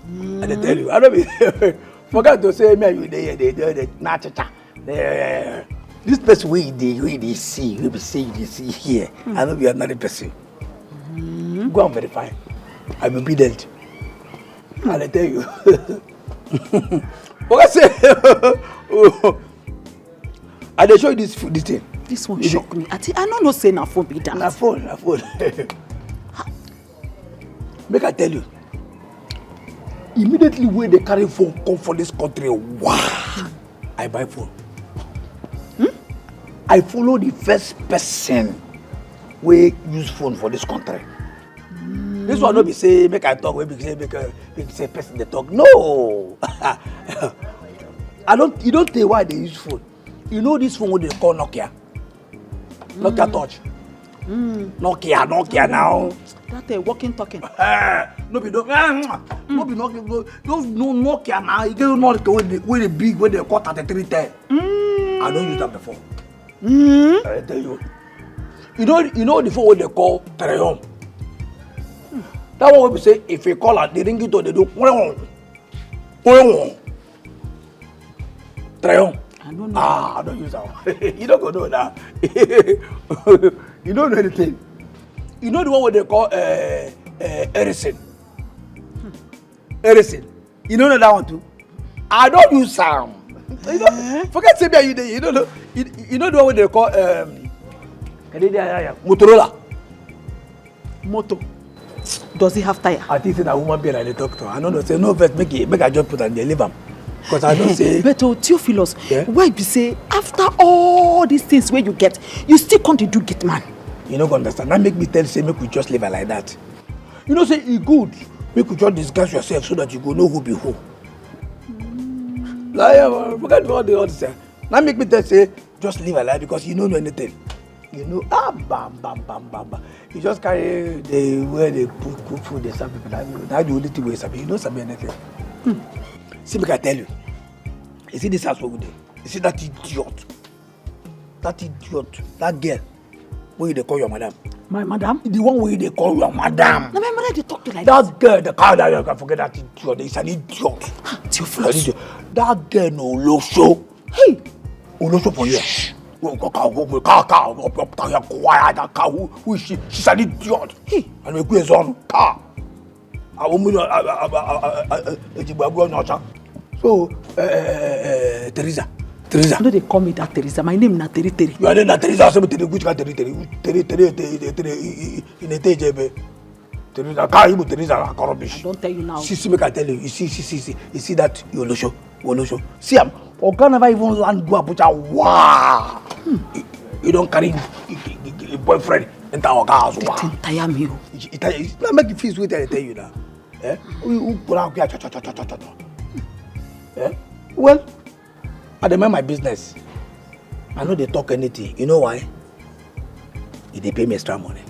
And I tell you, I don't be forget to say me and you there. They nachacha. This person we they see, we be saying they see here. I don't be another person. Go and verify. I'm obedient. And I tell you. What I say? I dey show you this thing. This one shock me. I don't know say na phone be that. Na phone. Make I tell you. Immediately when they carry phone come for this country, wow! I buy phone. I follow the first person we use phone for this country. This one no be say make I talk, we be say person they talk. No. You don't tell why they use phone. You know this phone what they call Nokia. Nokia touch. Nokia now. That walking talking. No be Nokia now. You get Nokia with the big when they call 3310. I don't use that before. I tell you. You know the phone what they call Treyon. That one we say if you call her, they ring it or they do Treyon. I don't know. I don't use that one. You don't go know that. You don't know anything. You know the one what they call Edison. Edison. You don't know that one too? I don't use sound. You know, forget say you don't know. You know the one what they call Motorola. Motor. Does he have tire? I think say that woman be like the doctor. I don't say no vet make I just put and they leave him. Because I don't say. But Theophilus, why be say after all these things where you get, you still can't do get man? You don't understand. That make me tell say make we just leave her like that. You know say it good. Make you just disguise yourself so that you go know who be who. Like, forget all the others. Now make me tell say just leave her like because you don't know anything. You know, bam. You just carry the where they cook food, they serve people. That's the only thing we serve. You don't serve anything. See, make I tell you. You see this house over there? You see that idiot? That girl. Where they call your madam? My madam? The one where they call your madam. No, my mother, they talk to like that girl, the car that you can forget that idiot. It's an idiot. Theophilus. That girl no Olosho. Hey! Olosho for you. Who is she? She's an idiot. Hey! And we go on car. So, Teresa. No, they call me that Teresa. My name is not Terry. You are not Teresa. So, which can Terry in a TJB. Teresa, can't Teresa rubbish. I don't tell you now. See, make I tell you. You see that you Olosho. See, Oga never even land go Abuja. Wow. You don't carry a boyfriend enter our house. Wow. Tire me. It make you feel sweet. I tell you now. Well, I mind my business. I know they talk anything. You know why? They pay me extra money.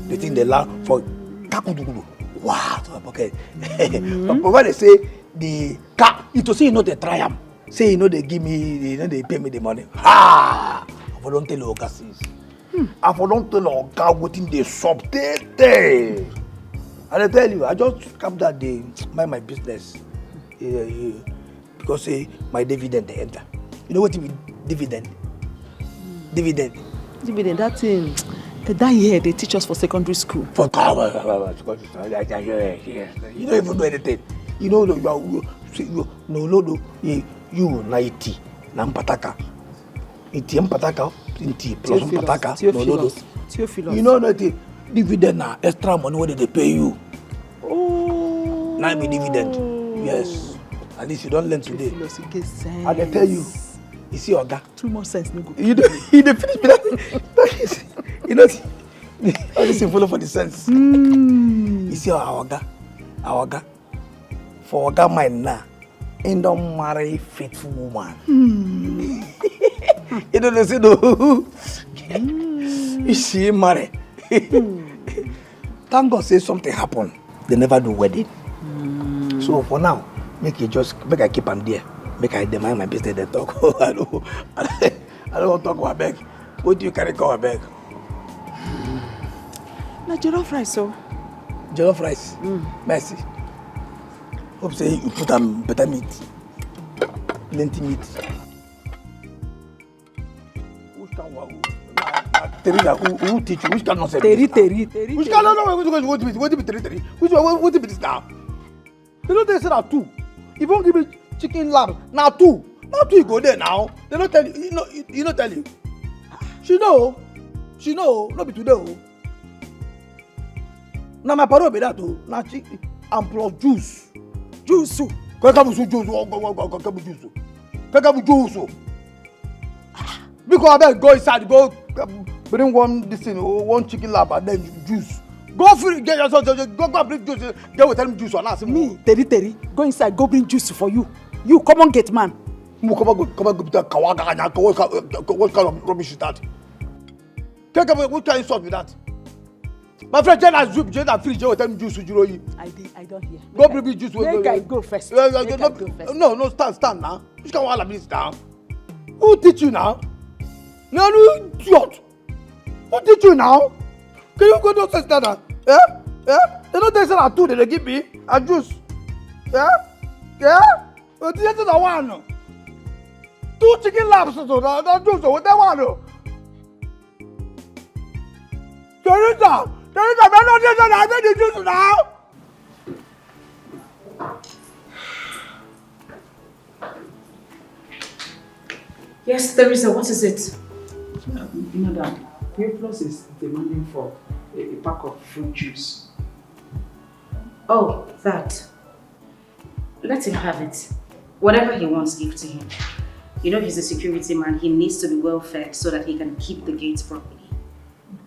They think they laugh for kakudukudu. Wow, to my pocket. But when they say the car, it will say you know they try them. Say you know they give me, they pay me the money. Ha! I don't tell you guys. I don't tell you guys what in the subtete. And I tell you, I just come that day, mind my business. Because my dividend they enter. You know what you mean? Dividend. Dividend, that thing. That year they teach us for secondary school. For you don't even know anything. You know you na iti na mpataka. Iti mpataka, iti plus mpataka. Theophilus. You know that dividend na extra money what they pay you. Oh. Now be dividend. Yes. At least you don't learn today. I can tell you. You see Oga. Too much sense, no good. You finish with that. You know, all this is follow for the sense. You see our Oga. For Oga mind now, he don't marry faithful woman. You don't say no. You see marry. Thank God say something happen. They never do wedding. So for now, make I keep them there. Make I demand my business. They talk. I don't want to talk about beg. What do you carry go beg? Na jollof rice, so. Jollof rice. Merci. Hope say you put them better meat, plenty meat. Teresa, who teach you? Which can not say Terry. Which can no? What be Terry? What be this now? They don't say that two. If you won't give me chicken lamb, now two you go there now. They don't tell you. You don't tell you. She know. Not be today. Now my parole be that too. Now chicken and plus juice. Juice. Because I better go inside, go bring one chicken lamb and then juice. Go for it, get yourself, go bring juice. They will tell me juice or not. Me, Terry, go inside, go bring juice for you. You come on, get man. Come on, go kawaga. What kind of rubbish is that? What kind of insult with that? My friend Jenna Zoop, Jenna Free, will tell me juice. I don't hear. Go bring me juice. Make I go first. No, stand now. Which can want to down? Who teach you now? No, idiot. Who teach you now? Can you go to that? Yeah? They don't say that two, they give me a juice. Yeah? But this is the one. 2 chicken laps, so that juice, what they want. Teresa, I'm not just I made the juice now. Yes, Teresa, what is it? Madam, Theophilus is demanding for a pack of fruit juice. Oh, that. Let him have it. Whatever he wants, give to him. You know he's a security man. He needs to be well fed so that he can keep the gates properly.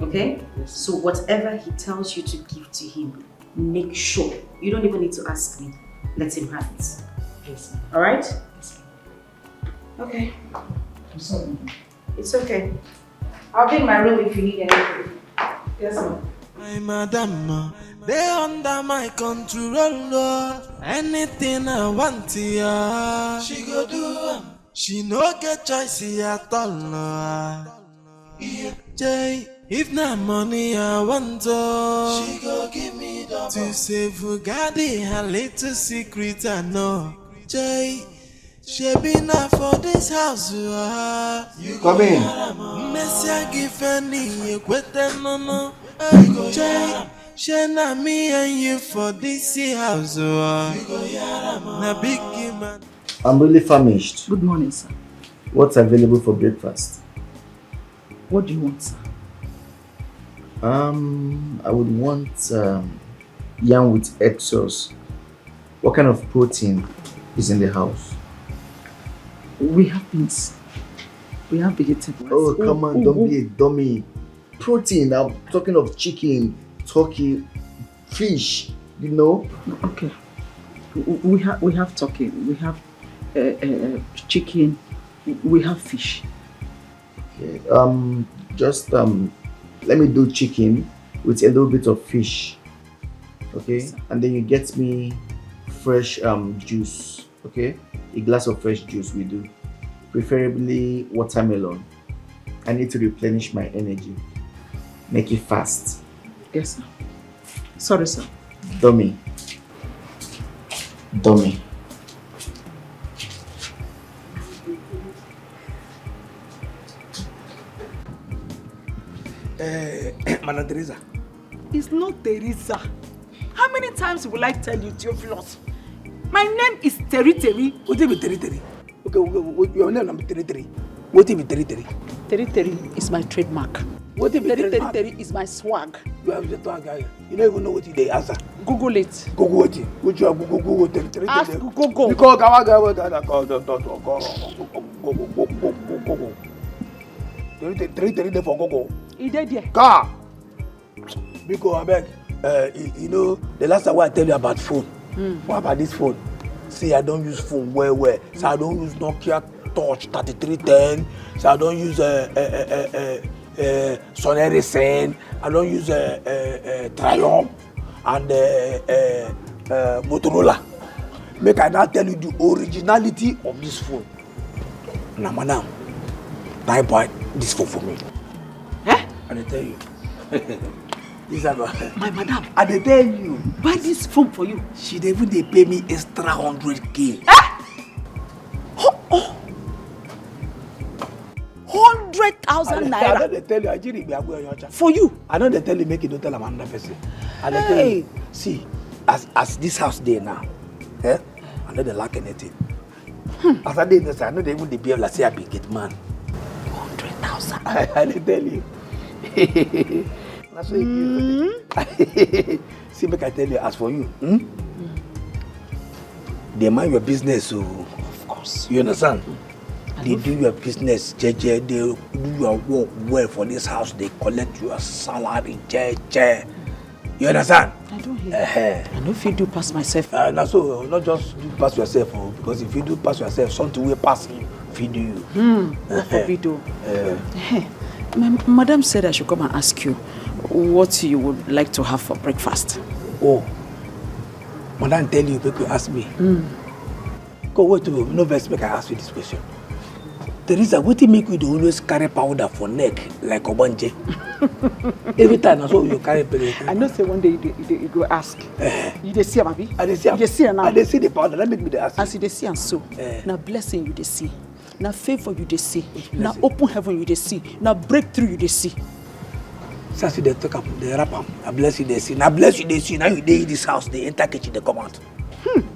Okay? Yes. So whatever he tells you to give to him, make sure. You don't even need to ask me. Let him have it. Yes. Alright? Yes. Okay. I'm sorry. It's okay. I'll be in my room if you need anything. Yes, ma'am. My madam, they under my control. Anything I want, yeah, she go do. She no get choice at all. Jay, if not money I want, she go give me double. To save Ugadi, her little secret I know. Jay, she been out for this house. You come in. Messia give any you quit no. Jay, she na me and you for this house. Na big man. I'm really famished. Good morning, sir. What's available for breakfast? What do you want, sir? I would want yam with egg sauce. What kind of protein is in the house? We have beans. We have vegetables. Oh, come on, don't be a dummy. Protein, I'm talking of chicken, turkey, fish, you know? Okay. We have turkey, we have chicken, we have fish. Okay. Let me do chicken with a little bit of fish. Okay? And then you get me fresh juice. Okay? A glass of fresh juice we do. Preferably watermelon. I need to replenish my energy. Make it fast. Yes, sir. Sorry, sir. Dummy. Madam Teresa. It's not Teresa. How many times will I tell you, Theophilus? My name is Terry. What do you mean Terry? Okay, your name is Terry. What do you mean Terry? Terry is my trademark. What do you mean Terry is my swag. You have the swag guy. You don't even know what they answer. Google it. Google it. Which you Google Terry. Ask Google. Because Terry for Google. He did there. Car. Because I beg, you know, the last time I tell you about phone. What about this phone? See, I don't use phone well. So I don't use Nokia Touch 3310. So I don't use Sony Ericsson. I don't use Triumph and Motorola. Make I now tell you the originality of this phone. Now, madam, now buy this phone for me. Eh? I tell you. This is my madam. I tell you. Buy this phone for you. She even they pay me extra 100K. Oh. 100,000 naira. I know they tell you I didn't be a for you. I know they tell you make it don't tell them another person. And they tell you, see, as this house there now, I know they lack anything. As I did this, I know they even behave like say I be get man. 100,000. I tell you. That's what see, make I tell you, as for you, they mind your business, so of course. You understand? They do your business, JJ, they do your work well for this house, they collect your salary, JJ. You understand? I don't hear. I know if you do pass myself. Now so not just do pass yourself, because if you do pass yourself, something will pass you, feed you. What for video? Madam said I should come and ask you what you would like to have for breakfast. Oh, Madam tell you, people ask me. Go wait to no verse make I ask you this question. Teresa, what do you make you always carry powder for neck like Obanje? Every time I saw you carry powder. I know say one day you go ask. You dey see am abi? I dey see am. You dey see am now. I dey see the powder. That make me dey ask. As you dey see am so, na blessing you dey see. Na favor you dey see. Na open heaven you dey see. Na breakthrough you dey see. So as you dey talk am, dey rap am. Na bless you dey see. Na bless you dey see. Now you dey in this house, dey enter kitchen, dey come out.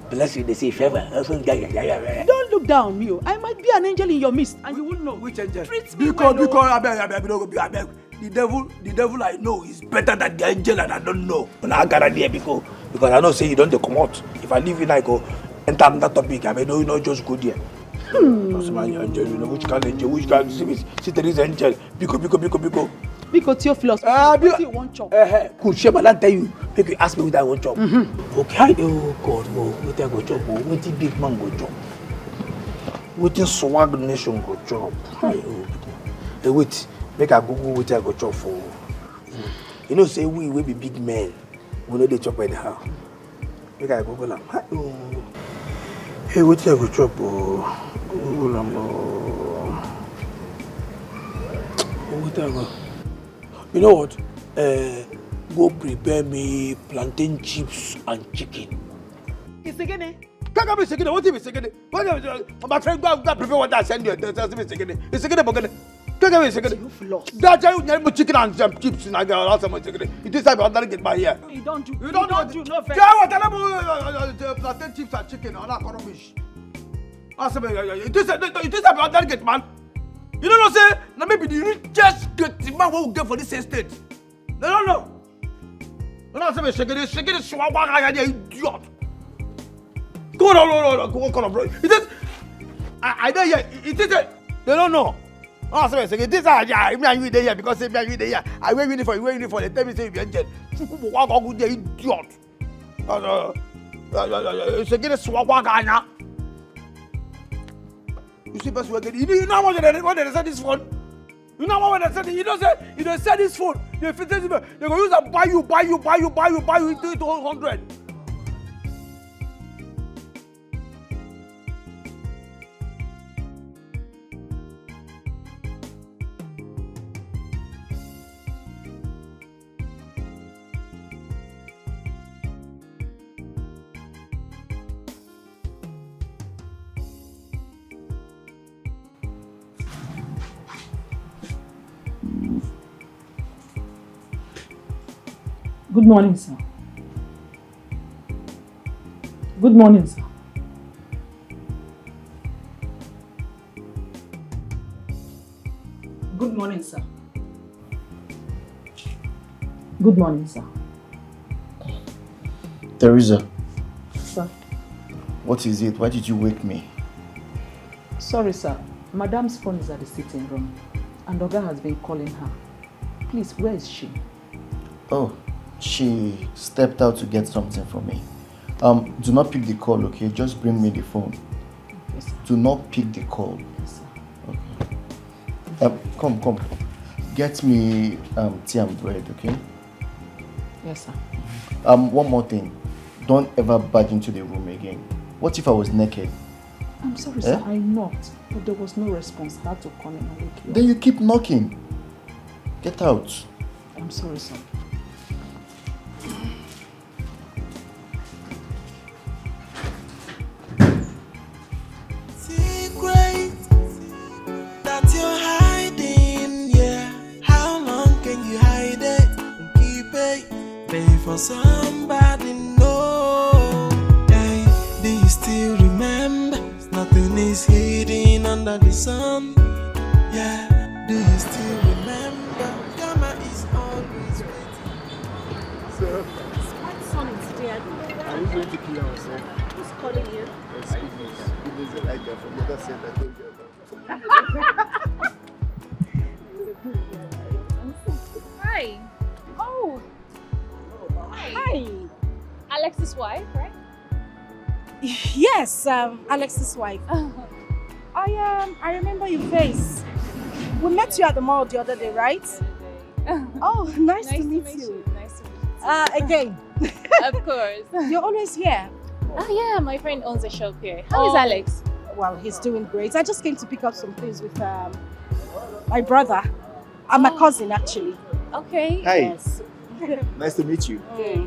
Bless you dey see favor. Don't look down on me. I might be an angel in your midst, and you won't know. Which angel? Treat me because well. I beg, no go be. I beg. the devil I know is better than the angel and I don't know. When I gather there because I know say you don't come out. If I leave you I go enter another topic, I may know you not just go there. That's my angel, you know which kind of angel, which kind of see there is angel. Biko. Biko Theophilus, what do you want chop? Could Shema tell you, make you ask me what I want chop. Okay, oh God, what I go chop, what the big man go chop. What the swag nation go chop. Hey, wait, make I Google what I go chop for. You know, say we will be big men. We know they chop by the house. Make I Google them. Hey, what I go chop? Google them. What I go? You know what? Go prepare me plantain chips and chicken. It's again, eh? What is it? My friend, go prepare what I send you. It's again. That's how you name chicken and chips and I got some chicken. It is like I'm get by here. You don't do no fair. Plantain chips and chicken and I can't wish. It is about that get man. You don't know, say, now maybe the richest get man will get for this estate. No. No, say, shake it, swag, idiot. Go on, bro. It is, I don't hear, it is, they don't know. Oh, say, it is, yeah, me and you there because me and you there. I wear uniform, they tell me, say, you're angel. Idiot. Shake it, swag, you see, best work. You know what they said this phone? You know what they said? You don't say, you don't sell this phone. They're going to use and buy you, into it 100. Good morning, sir. Good morning, sir. Good morning, sir. Good morning, sir. Teresa. Sir. What is it? Why did you wake me? Sorry, sir. Madam's phone is at the sitting room, and Oga has been calling her. Please, where is she? Oh, she stepped out to get something from me. Do not pick the call, okay? Just bring me the phone. Yes, sir. Do not pick the call. Yes, sir. Okay. Come. Get me tea and bread, okay? Yes, sir. One more thing. Don't ever barge into the room again. What if I was naked? I'm sorry, sir. I knocked, but there was no response. I had to come in and wake you up. Then you keep knocking. Get out. I'm sorry, sir. That you're hiding, yeah. How long can you hide it and keep it? Pay for somebody, no. Hey, do you still remember? Nothing is hidden under the sun. Yeah, do you still remember? Karma is always waiting. So, it's quite sunny today. I don't know why. Are you going to kill yourself? Who's calling you? It's good news like that from the other side I told you about. Hi. Oh. Hi. Alex's wife, right? Yes, Alex's wife. I remember your face. We met you at the mall the other day, right? Oh, nice to meet you. Nice to meet you. Again. Of course. You're always here. Oh yeah, my friend owns a shop here. How is Alex? Well, he's doing great. I just came to pick up some things with my brother and my cousin, actually. Okay. Hi. Yes. Nice to meet you.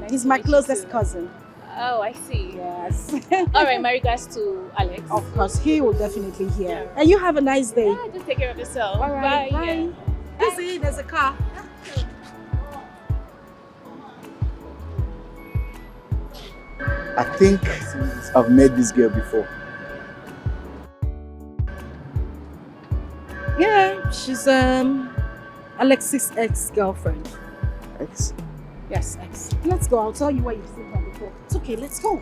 He's my closest cousin. Oh, I see. Yes. All right, my regards to Alex. Of course, he will definitely hear. And you have a nice day. Yeah, just take care of yourself. All right. Bye. Bye. Yeah. See, there's a car. I think I've met this girl before. Yeah, she's Alex's ex-girlfriend. Ex? Yes, ex. Let's go. I'll tell you where you've seen her before. It's okay, let's go.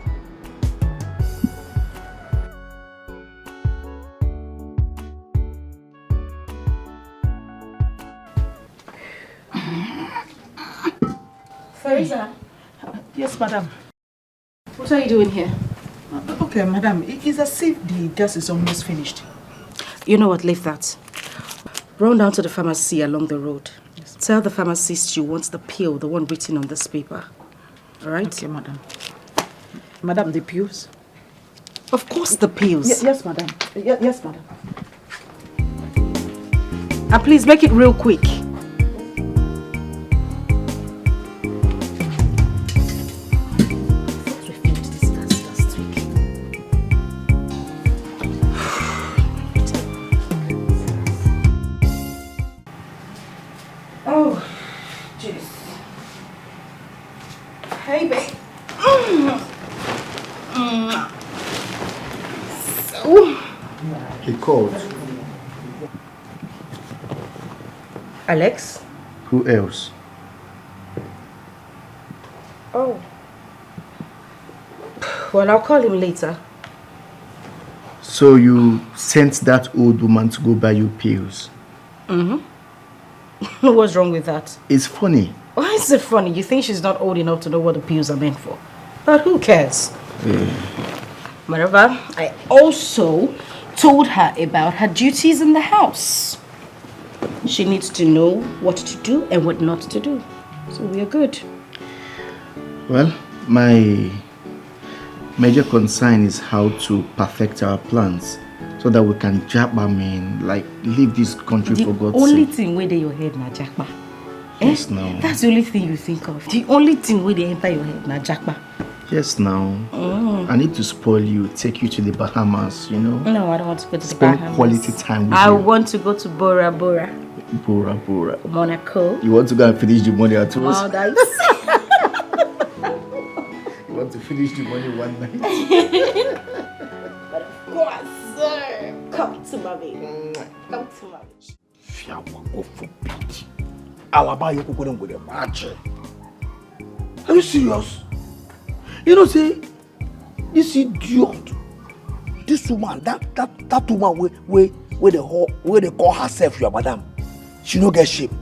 Fariza. Yes, madam. What are you doing here? Okay, madam. It's as if the gas is almost finished. You know what? Leave that. Run down to the pharmacy along the road. Yes. Tell the pharmacist you want the pill, the one written on this paper. All right? Okay, madam. Madam, the pills? Of course, the pills. Yes, madam. Yes, madam. And please make it real quick. Oh, jeez. Hey, babe. So. He called. Alex? Who else? Oh. Well, I'll call him later. So you sent that old woman to go buy you pills? Mm-hmm. What's wrong with that? It's funny. Why is it funny? You think she's not old enough to know what the pills are meant for? But who cares? Moreover, I also told her about her duties in the house. She needs to know what to do and what not to do. So we are good. Well, my major concern is how to perfect our plans so that we can leave this country for God's sake. The only thing where your head na Jackpa. Yes, now. That's the only thing you think of. The only thing where they enter your head na Jackpa. Yes, now. I need to spoil you, take you to the Bahamas, you know? No, I don't want to go to the Bahamas. Bahamas. Spend quality time with you. I want to go to Bora Bora. Bora Bora. Monaco. You want to go and finish the money at once? Maldives. You want to finish the money one night? But of course, sir. Come to mommy. Come to mommy. Are you serious? You know, say, this idiot, this woman, that woman where they call herself your madam, she no get shame.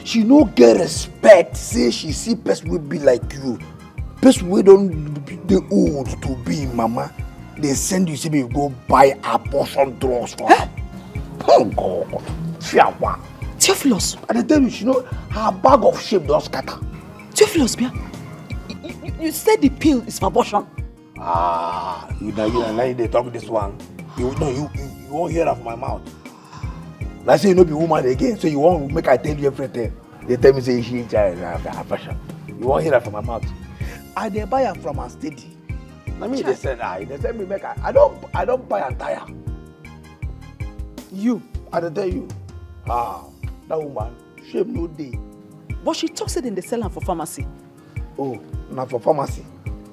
She no get respect. Say she see person will be like you. Person we don't the old to be mama. They send you say you go buy abortion drugs for her. Oh God, Fiawa. Theophilus. And I tell you, she know her bag of shame don't scatter. Theophilus, Bia. You said the pill is for abortion. Ah, you know they talk this one. You won't hear that from my mouth. Like say you know be woman again, so you won't make I tell you everything. They tell me say she ain't abortion. You won't hear that from my mouth. I they buy her from her steady. I mean they said they tell me make I don't buy and tire. You, I tell you, that woman, shame no day. But she talks it in the sell for pharmacy. Oh, not for pharmacy.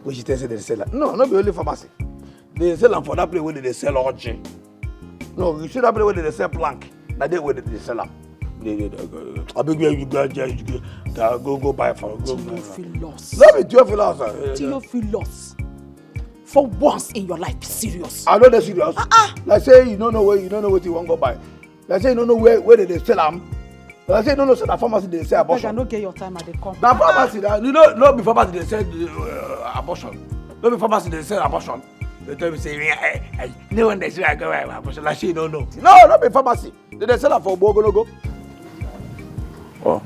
When she tells you they sell her. No, not be only pharmacy. They sell them for that place where they sell orgy. No, you see that place where they sell plank. That day where they sell them. I beg you go buy for go. Theophilus. Let me Theophilus. Theophilus. For once in your life, be serious. I know they're serious. Like say you don't know what you want to go buy. Like say you don't know where they sell them. But I say no, so the pharmacy they say abortion. I don't get your time at the company. The pharmacy, you know, not before pharmacy they say abortion. Not before pharmacy they say abortion. They tell me say, no one they say I go abortion. Like she don't know. No, not before pharmacy. They sell her for Bogonogo. Oh.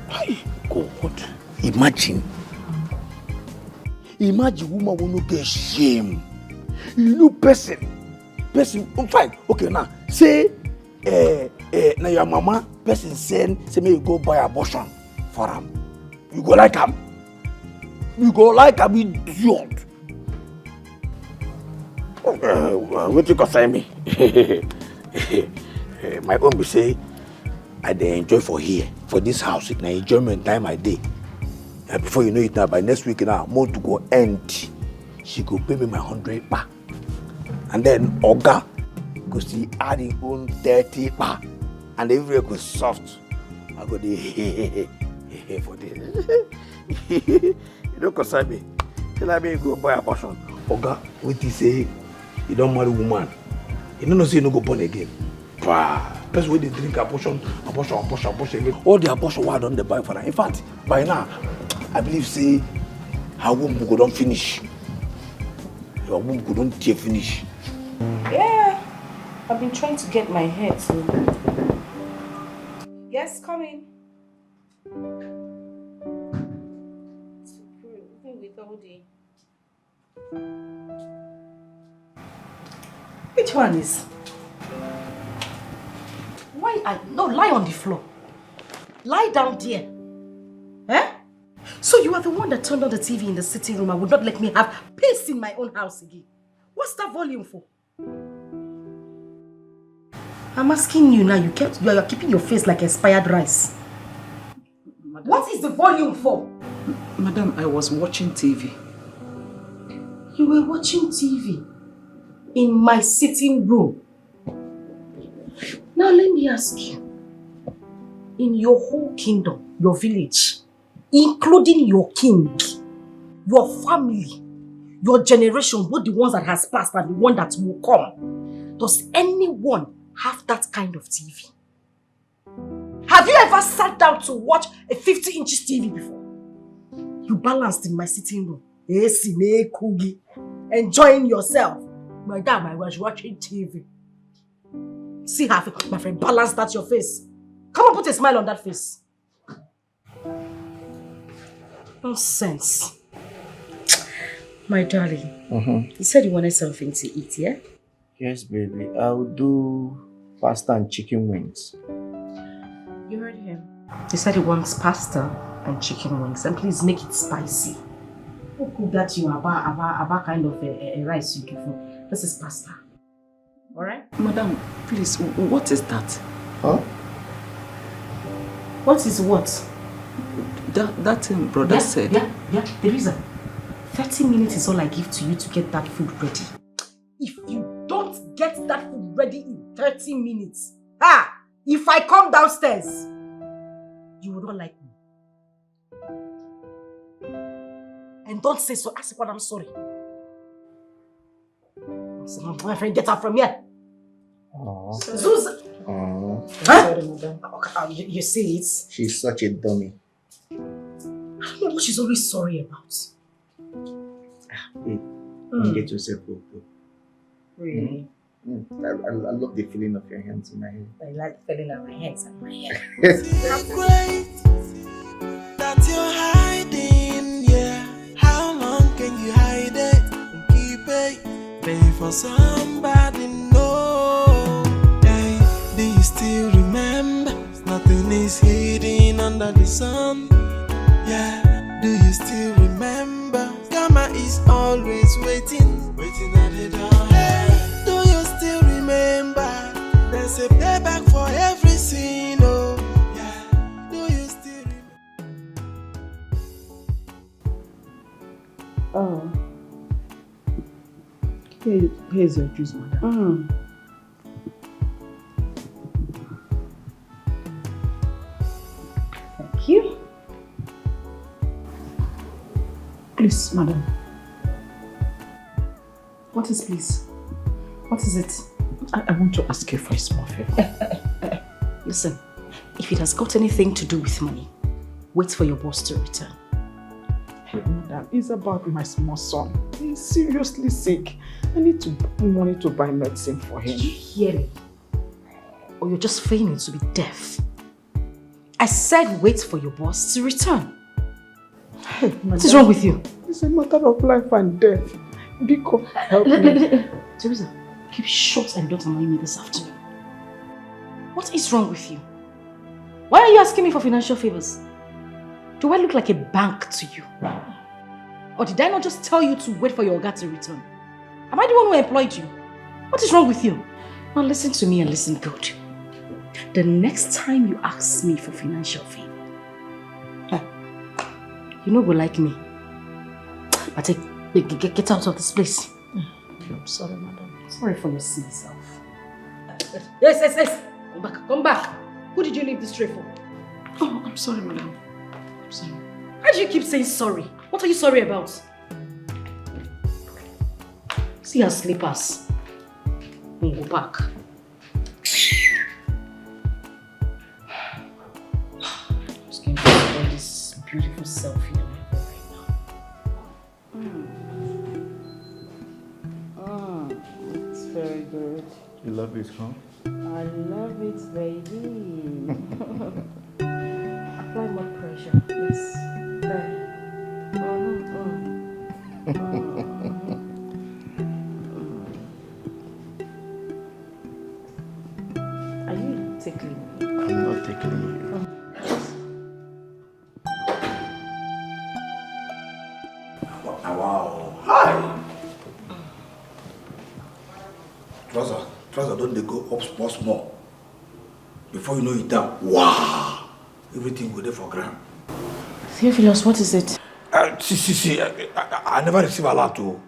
Hi, God. Imagine woman will not get shame. You know person, fine. Okay, now say. Now your mama person say me you go buy abortion for him. You go like him. You go like him, idiot. What you gonna say me? My own be say I dey enjoy for here, for this house. It na enjoyment time I day. And before you know it now, by next week now, month to go end. She go pay me my 100 back. And then Oga, because he add his own 30 back. and everywhere goes soft. I go the for this. You don't concern me. Tell me go buy a portion. Oga, what he say? You don't marry woman. You don't say you no go born again. That's why they drink abortion again. All the abortion why don't they buy for that? In fact, by now, I believe say her womb go don't finish. Your womb go don't finish. Yeah, I've been trying to get my hair to. Yes, come in. With all the. Which one is? No, lie on the floor. Lie down there. Eh? So you are the one that turned on the TV in the sitting room and would not let me have peace in my own house again. What's that volume for? I'm asking you now, you are keeping your face like expired rice. Madam, what is the volume for? Madam, I was watching TV. You were watching TV in my sitting room. Now let me ask you, in your whole kingdom, your village, including your king, your family, your generation, both the ones that has passed and the one that will come, does anyone have that kind of TV? Have you ever sat down to watch a 50 inches TV before? You balanced in my sitting room, enjoying yourself. Madam, I was watching TV. See how my friend balanced that your face. Come on, put a smile on that face. Nonsense. My darling, you said you wanted something to eat, yeah? Yes, baby. I'll do pasta and chicken wings. You heard him. He said he wants pasta and chicken wings, and please make it spicy. Who could that you about kind of a rice you give him? This is pasta. Alright? Madam, please, what is that? Huh? What is what? That thing brother said. Yeah, the reason. 30 minutes is all I give to you to get that food ready. If you don't get that food ready in 30 minutes, if I come downstairs, you will not like me. And don't say so. Ask what I'm sorry. So, my friend, get out from here. Zuz. Sorry, madam. You see it? She's such a dummy. I don't know what she's always sorry about. Hey, don't get yourself broke. Really? I love the feeling of your hands in my hair. I like the feeling of my hands in my hair. I'm great that you're hiding, yeah. How long can you hide it and keep it? Pay for somebody, no. Hey, do you still remember? Nothing is hidden under the sun. Yeah, do you still remember? Karma is always waiting at the door. Hey, do you still remember? There's a payback for every sin, oh. Yeah, do you still remember? Oh. Here's your juice, madam. Thank you. Please, madam. What is please? What is it? I want to ask you for a small favor. Listen, if it has got anything to do with money, wait for your boss to return. Hey, madam, it's about my small son. He's seriously sick. I need money to buy medicine for him. Did you hear me? Or you're just feigning to be deaf? I said wait for your boss to return. Hey, madam, what is wrong with you? It's a matter of life and death. Biko, help me. Teresa, keep short and don't annoy me this afternoon. What is wrong with you? Why are you asking me for financial favors? Do I look like a bank to you? Or did I not just tell you to wait for your Oga to return? Am I the one who employed you? What is wrong with you? Now listen to me and listen good. The next time you ask me for financial favor, you know go like me. But get out of this place. I'm sorry, madam. Sorry for your silly self. Yes. Come back. Who did you leave this tray for? Oh, I'm sorry, madam. I'm sorry. Why do you keep saying sorry? What are you sorry about? See her slippers. We'll go back. Just going to enjoy this beautiful selfie on my phone right now. It's very good. You love it, huh? I love it, baby. Apply more pressure. Yes. There. Are you tickling me? I'm not tickling you. Wow. Hi. Trouser don't they go up small. Before you know it down. Wow. Everything go there for ground. Theophilus, what is it? See. I never receive a lot too.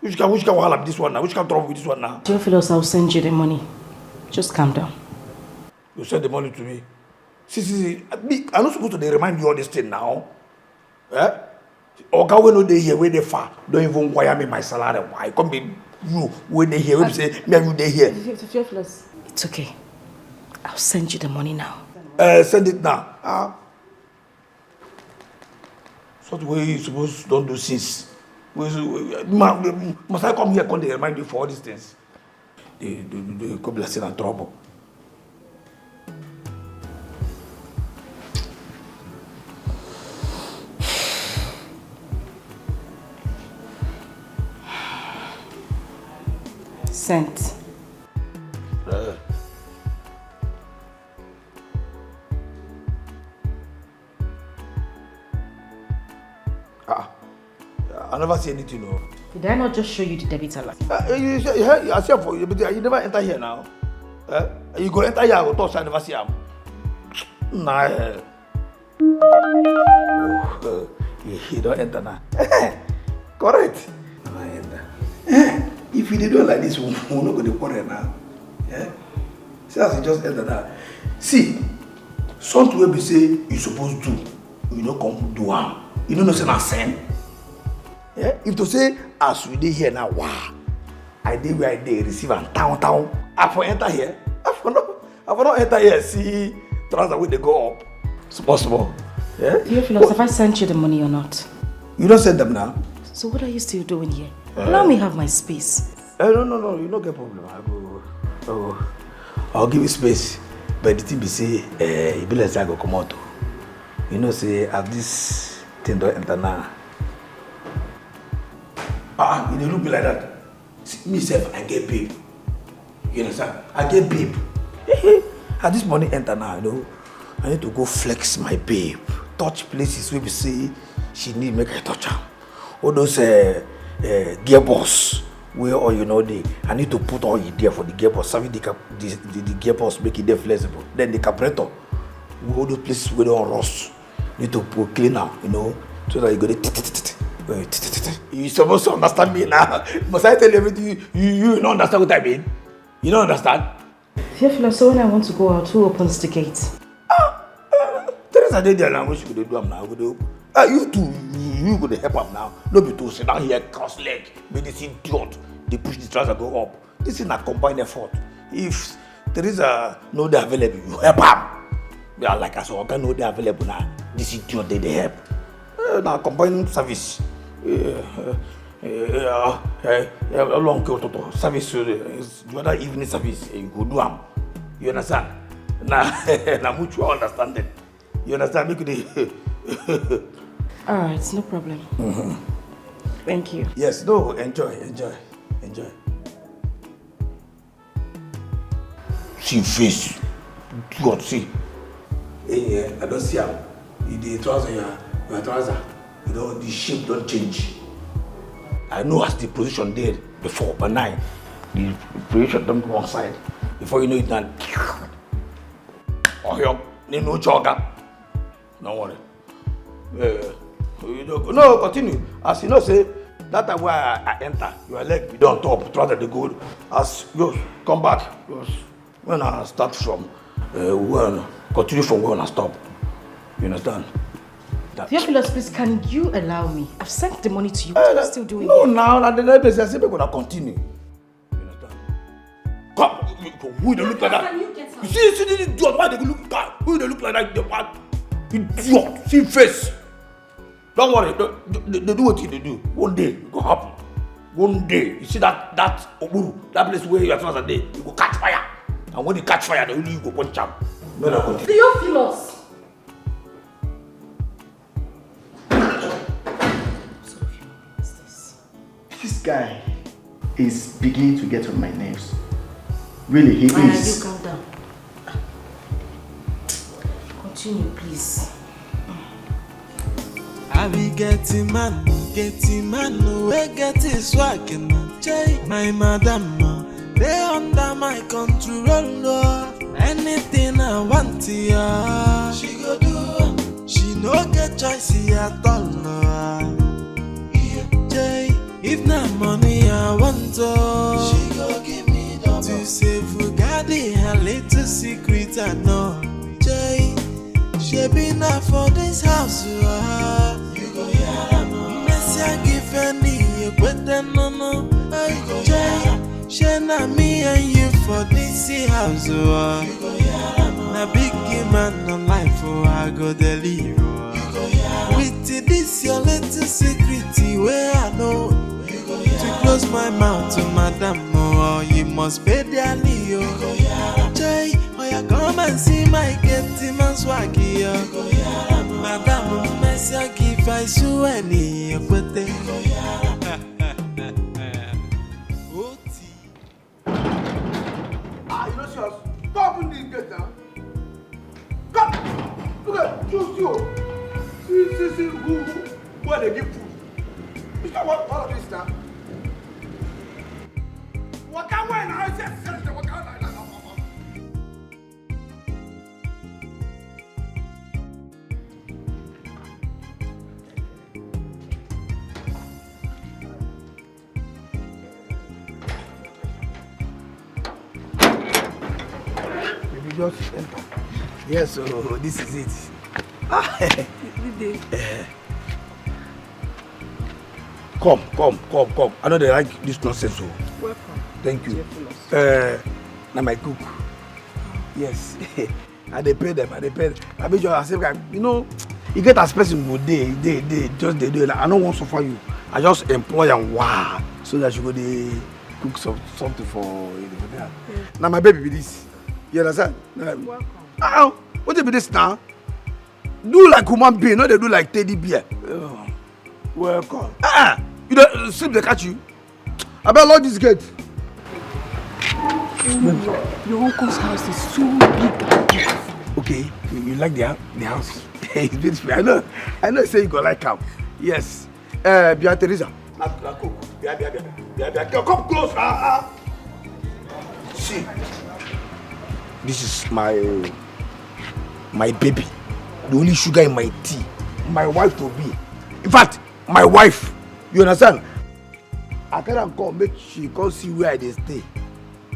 Which can have this one now? Which can trouble with this one now? Theophilus, I'll send you the money. Just calm down. You send the money to me. See. I'm not supposed to remind you all this thing now. Eh? Oga when no dey here, where they far. Don't even wire me my salary. Why come be you when they here? When say me and you dey here. Theophilus. It's okay. I'll send you the money now. Send it now. Sort of way you suppose don't do since. Must I come here and remind you for all these things? They could be in trouble. Sent. I never see anything. No. Did I not just show you the debit alert? I see for you, but you never enter here now. You go enter here, I go touch, I never see him. Nah. He don't enter now. Correct. If you do it like this, we're not going to quarrel now. Yeah? See, as you just enter now. See, something where we say you're supposed to do, you don't come do harm. You don't know, say, not send. Yeah? If to say, as we did here now, wow, I did where I did receive and town. I for enter here. I for not enter here, see, transfer where they go up. It's possible. Yeah? Theophilus, have I sent you the money or not? You don't send them now. So what are you still doing here? Allow me have my space. No, you don't get problem. I'll give you space. But the thing be say, it be like I go come out. You know, say, as this thing don't enter now. It don't look me like that. See, myself, I get paid. You understand? I get babe. As this money enter now, you know, I need to go flex my babe. Touch places where we say she need make I touch her. All those gearbox where all you know I need to put all it there for the gearbox. Serving the gearbox, make it there flexible. Then the carburetor, all those places where they don't rust, need to put cleaner, you know, so that you go there. You supposed to understand me now. Must I tell you everything? You don't understand what I mean? You don't understand? Theophilus, so when I want to go out, who opens the gate? Teresa did there now. What you could do now? You too. You could help them now. No be to sit down here cross leg. Make this idiot. They push the trouser go up. This is a combined effort. If Teresa no they available, you help them. They are like us. So I know they available now. This idiot they help. Now combined service. Long to service. The other evening service. You go do them. You understand? Now mutual understanding. You understand? Alright, no problem. Thank you. Yes, no, enjoy. See face. God, see. I don't see how. The trouser, your trouser. You know, the shape don't change. I know as the position there before, but now, the position don't go one side. Before you know it now. Oh, you no jogger. Don't worry. No, continue. As you know, say, that time where I enter, your leg be on top, try to go. As you come back, when I start from, Well, continue from where I stop. You understand? Theophilus, please, can you allow me? I've sent the money to you. What are you still doing? No, now, and the next place, I say we're gonna continue. You understand? Come, who they look like that? You see this idiot, why they look like that? Who they look like that? The what? Idiot, see face. Don't worry, they do what they do. One day, it will happen. One day, you see that Oburu, that place where you are supposed to day, it will catch fire. And when it catch fire, they only you go punch up. Theophilus! This guy is beginning to get on my nerves. Really, he is. You calm down. Continue, please. I be getting man, we get his swag and my madam, they under my control. Anything I want to, she go do. She no get choice at all. If not money I want to, she go give me double. To say Fugadi, her little secret I know. She been out for this house, you go hear no. Messi I give any, you better no. She na me and you for this house, you go hear no. Na big man on life, I go deliver. With this your little secret, where I know. To close my mouth to madam, oh, you must pay dearly, oh. Jay, oh, you come and see my getty man swaggy, oh. Madam, Messi, I give I so any, but they you know, stop in this gate now. Come, look at, choose you. See, who, where they give food. You know what all of this now? What can we now? I said, what can I? Maybe just enter. Yes, so this is it. Come. I know they like this nonsense. So. Welcome. Thank you. Now my cook. Yes. I they pay them. I mean, you know, you get as person go they just they do it. Like, I don't want to suffer you. I just employ and wow, so that you go they cook something for you. Yeah. Now my baby with this. You understand? Welcome. What be this now? Do like human being, no they do like teddy bear. Welcome. You don't sleep they catch you. I better lock this gate. Your uncle's house is so big and beautiful. Okay, you like the house? It's beautiful. I know. Say you go like him. Yes. Bia Teresa. Bia. Come close. See, this is my baby. The only sugar in my tea. My wife to be. In fact, my wife. You understand? I can't come make she come see where I stay.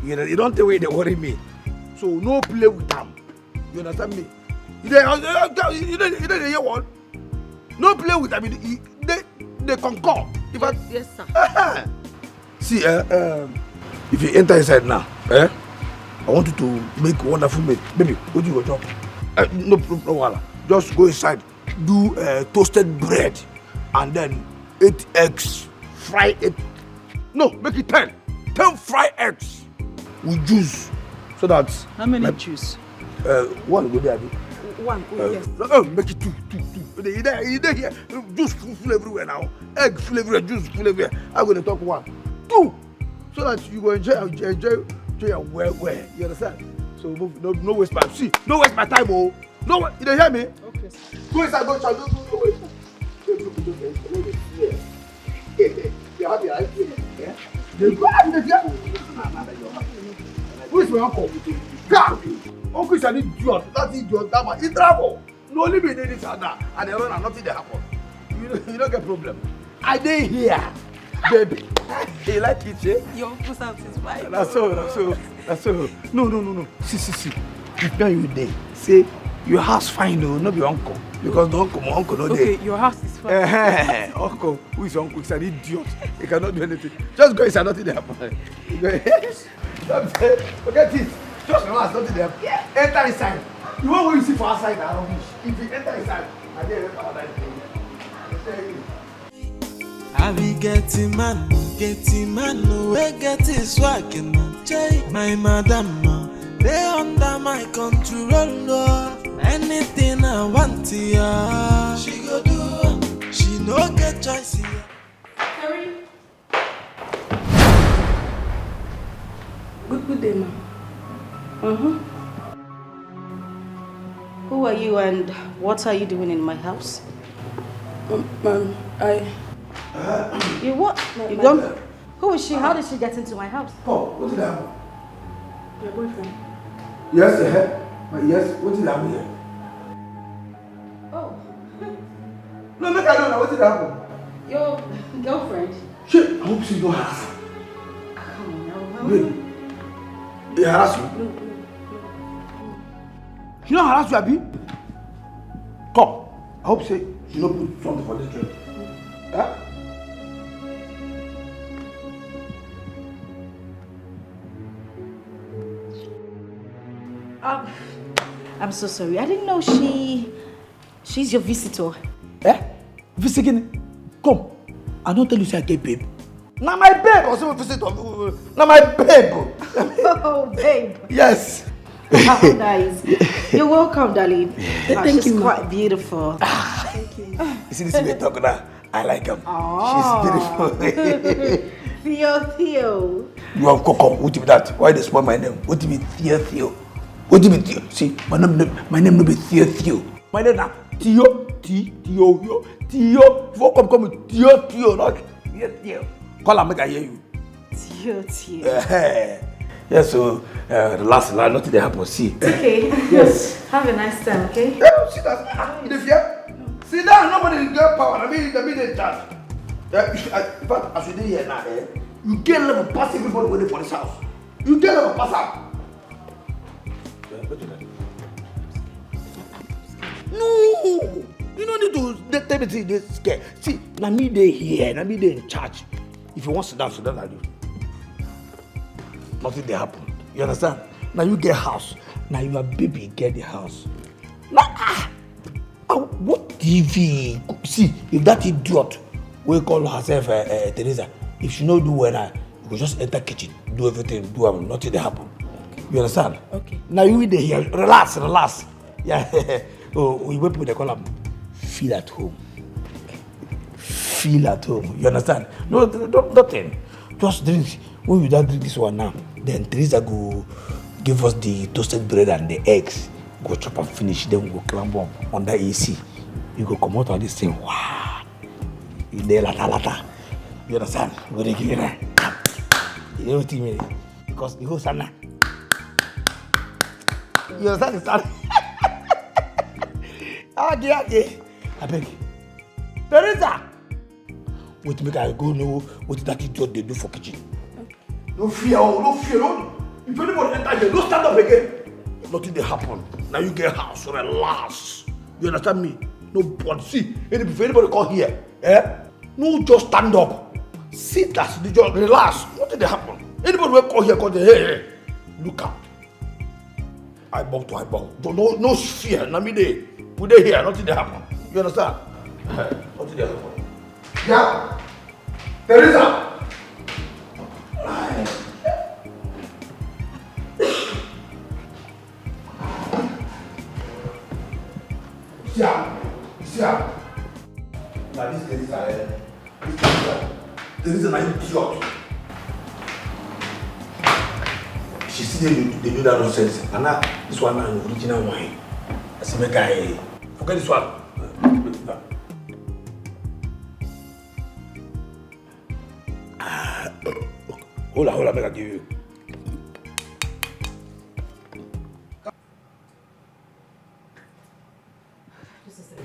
You know, you don't tell where they worry me. So no play with them. You understand me? You don't hear one? No play with them. They concur. Yes, sir. See, if you enter inside now, I want you to make wonderful meal. Baby, what do you go job? No. Just go inside, do toasted bread, and then 8 eggs, fry it. No, make it 10. 10 fried eggs with juice, so that. How many juice? One go there. One. Yes. Make it two. You there here. Juice full everywhere now. Egg full everywhere. Juice full everywhere. I'm gonna talk 1, 2, so that you go enjoy well. You understand? So move. No waste my time. See, no waste my time. Oh, no. You don't hear me? Okay. Go inside. Go inside. Go waste. You happy, right? Yeah. Who is my uncle? God! Uncle is an idiot. That idiot, that man. He travel. No limit in this and that. And they run and nothing they happen. You don't get problem. I dey here, baby. You like it, eh? Your uncle's house is fine. That's so. No. See. if not you there, say your house fine, no, not your uncle. Because the uncle, my uncle, not there. Okay, your house is fine. Uncle, who is uncle? He's an idiot. He cannot do anything. Just go inside, nothing there happen. Forget it. Just relax, nothing there happen. Yeah. Enter inside. You want what you see for outside, I don't wish. If you enter inside, I dare enter outside. I be getting man, we get his swag and my madam, they under my control. Anything I want, yeah, she go do. She no get choice. Harry. Good day, ma'am. Who are you and what are you doing in my house? Ma'am, You what? You don't? Who is she? How did she get into my house? Paul, what did happen? Your boyfriend. Yes, yes, what did happen here? Oh. No, make I know what did happen. Your girlfriend. Shit, I hope she don't harass her. Come on now. Wait. They harass you? No. She don't harass you, Abi? Come. I hope she don't put something for this drink. Huh? I'm so sorry. I didn't know she's your visitor. Visiting? Come. I don't tell you say I get babe. Now my babe or some visitor. Now my babe. Oh, babe. Yes. How nice. You're welcome, darling. Thank she's you. quite beautiful. Thank you. You see this way talk now? I like him. Oh. She's beautiful. Theo. You have come. What do you mean that? Why they spoil my name? What do you mean Theo? What do you mean Theo? See, my name no be Theo. My name na Theo. Theo. If you come with Theo, not Theo. Call her, make I hear you. Theo. Yes, so relax, nothing they happen. See. Okay. Yes. Have a nice time, okay? Sit down. You fear? Sit down. Nobody get power. I mean, they charge. In fact, as you did here now, you get level pass everybody waiting for this house. You get level pass out. No, you don't need to tell me this scare. See, now me they here, now me they in charge. If you want to sit down, I do. Nothing they happen. You understand? Now you get house. Now your baby get the house. Now, what TV? See, if that idiot we call herself Teresa, if she no do well, you go just enter kitchen, do everything, do nothing they happen. You understand? Okay. Now you in here, relax. Yeah. Oh, we wait people they call them feel at home. Feel at home. You understand? No, nothing. Just drink. When you don't drink this one now, then Teresa go give us the toasted bread and the eggs. Go chop and finish. Then we go climb up under AC. You go come out of this thing. Wow. You there lata. You understand? We dey give you that. You know what I mean? Because the whole sana. You understand the sana? Okay. I beg. Teresa! Wait, make I go know what that idiot they do for kitchen. No fear. If anybody enter here, don't stand up again. Nothing they happen. Now you get house, relax. You understand me? No body. See, if anybody come here, no just stand up. Sit as the just relax. Nothing they happen. Anybody will come here, hey, look out. Eyeball to eyeball. No fear. Now me they put they here, nothing they happen. You understand? Nothing they happen. Yeah. Teresa. Yeah. Now this Teresa is an idiot. She see they do that nonsense. And now this one now original wine. I say make I forget this one. Hold on, make I give you.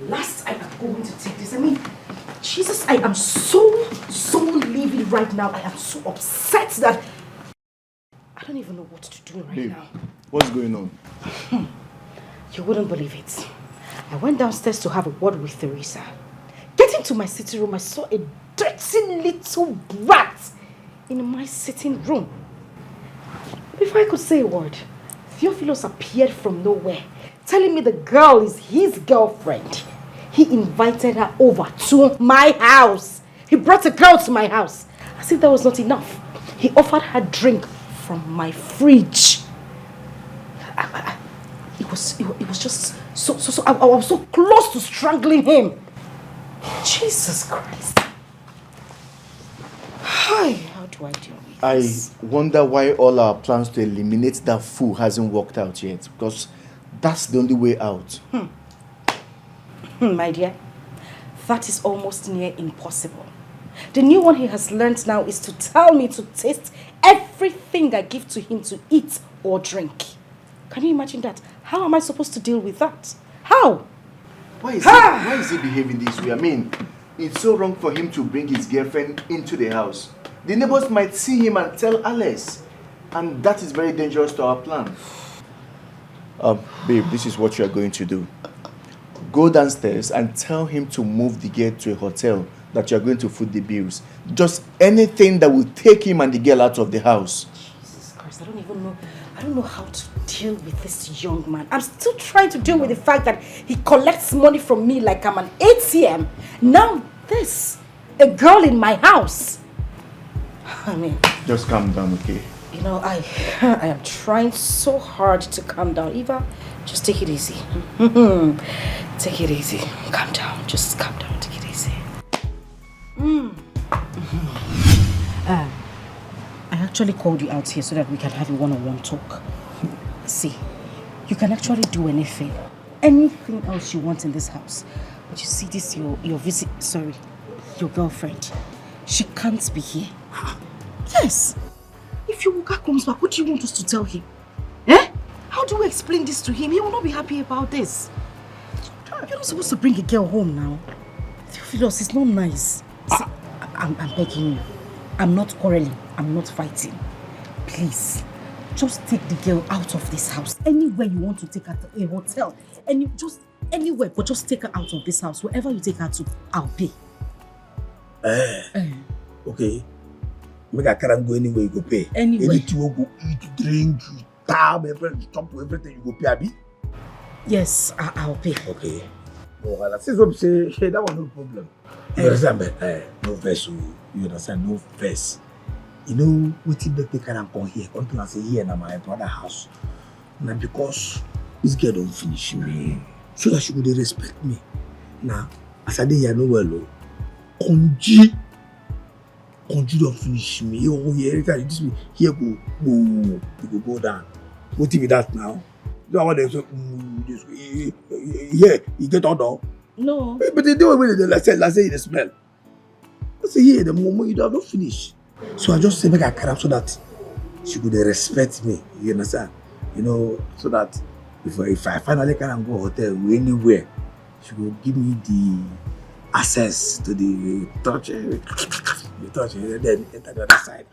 Last time I'm going to take this. I mean, Jesus, I am so livid right now. I am so upset that I don't even know what to do right Babe, now. what's going on? You wouldn't believe it. I went downstairs to have a word with Teresa. Getting to my sitting room, I saw a dirty little brat in my sitting room. Before I could say a word, Theophilus appeared from nowhere, telling me the girl is his girlfriend. He invited her over to my house. He brought a girl to my house. As if that was not enough, he offered her drink from my fridge. It was just so I was so close to strangling him. Jesus Christ. Hi, how do I deal with this? I wonder why all our plans to eliminate that fool hasn't worked out yet, because that's the only way out. My dear, that is almost near impossible. The new one he has learned now is to tell me to taste everything I give to him to eat or drink. Can you imagine that? How am I supposed to deal with that? How? Why is he behaving this way? I mean, it's so wrong for him to bring his girlfriend into the house. The neighbors might see him and tell Alice. And that is very dangerous to our plan. Babe, this is what you are going to do. Go downstairs and tell him to move the girl to a hotel that you are going to foot the bills. Just anything that will take him and the girl out of the house. Jesus Christ, I don't know how to deal with this young man. I'm still trying to deal with the fact that he collects money from me like I'm an ATM. Now this, a girl in my house. I mean, just calm down, okay? You know, I am trying so hard to calm down. Eva, just take it easy. Take it easy. Calm down. Just calm down. Take it easy. I actually called you out here so that we can have a one-on-one talk. See, you can actually do anything else you want in this house. But you see this, your girlfriend. She can't be here. Yes. If your Woga comes back, what do you want us to tell him? Eh? How do we explain this to him? He will not be happy about this. You're not supposed to bring a girl home now. Theophilus, it's not nice. See, I'm begging you. I'm not quarreling. I'm not fighting. Please, just take the girl out of this house. Anywhere you want to take her to, a hotel, just anywhere, but just take her out of this house. Wherever you take her to, I'll pay. Okay. Make a car and go anywhere, you go pay. Anywhere. Anything you go eat, drink, you tab, everything, talk to everything, you go pay, Abi? Yes, I'll pay. Okay. No, well, since I'm saying, that was no problem. You understand, but no verse, you understand, no verse. You know, we think that they can come here, come to and say, here, now my brother house. Now, because this girl don't finish me, so that she would respect me. Now, as I did here, no well, Konji don't finish me. Oh, here, this way, here go down. What if that now? You know what they say? This way, yeah, you get on down. No. But they do it with let's say the smell. I say here, the moment you don't finish. So I just say make a carry so that she could respect me. You understand? You know, so that if I finally can go hotel anywhere, she will give me the access to the touch, and then enter the other side.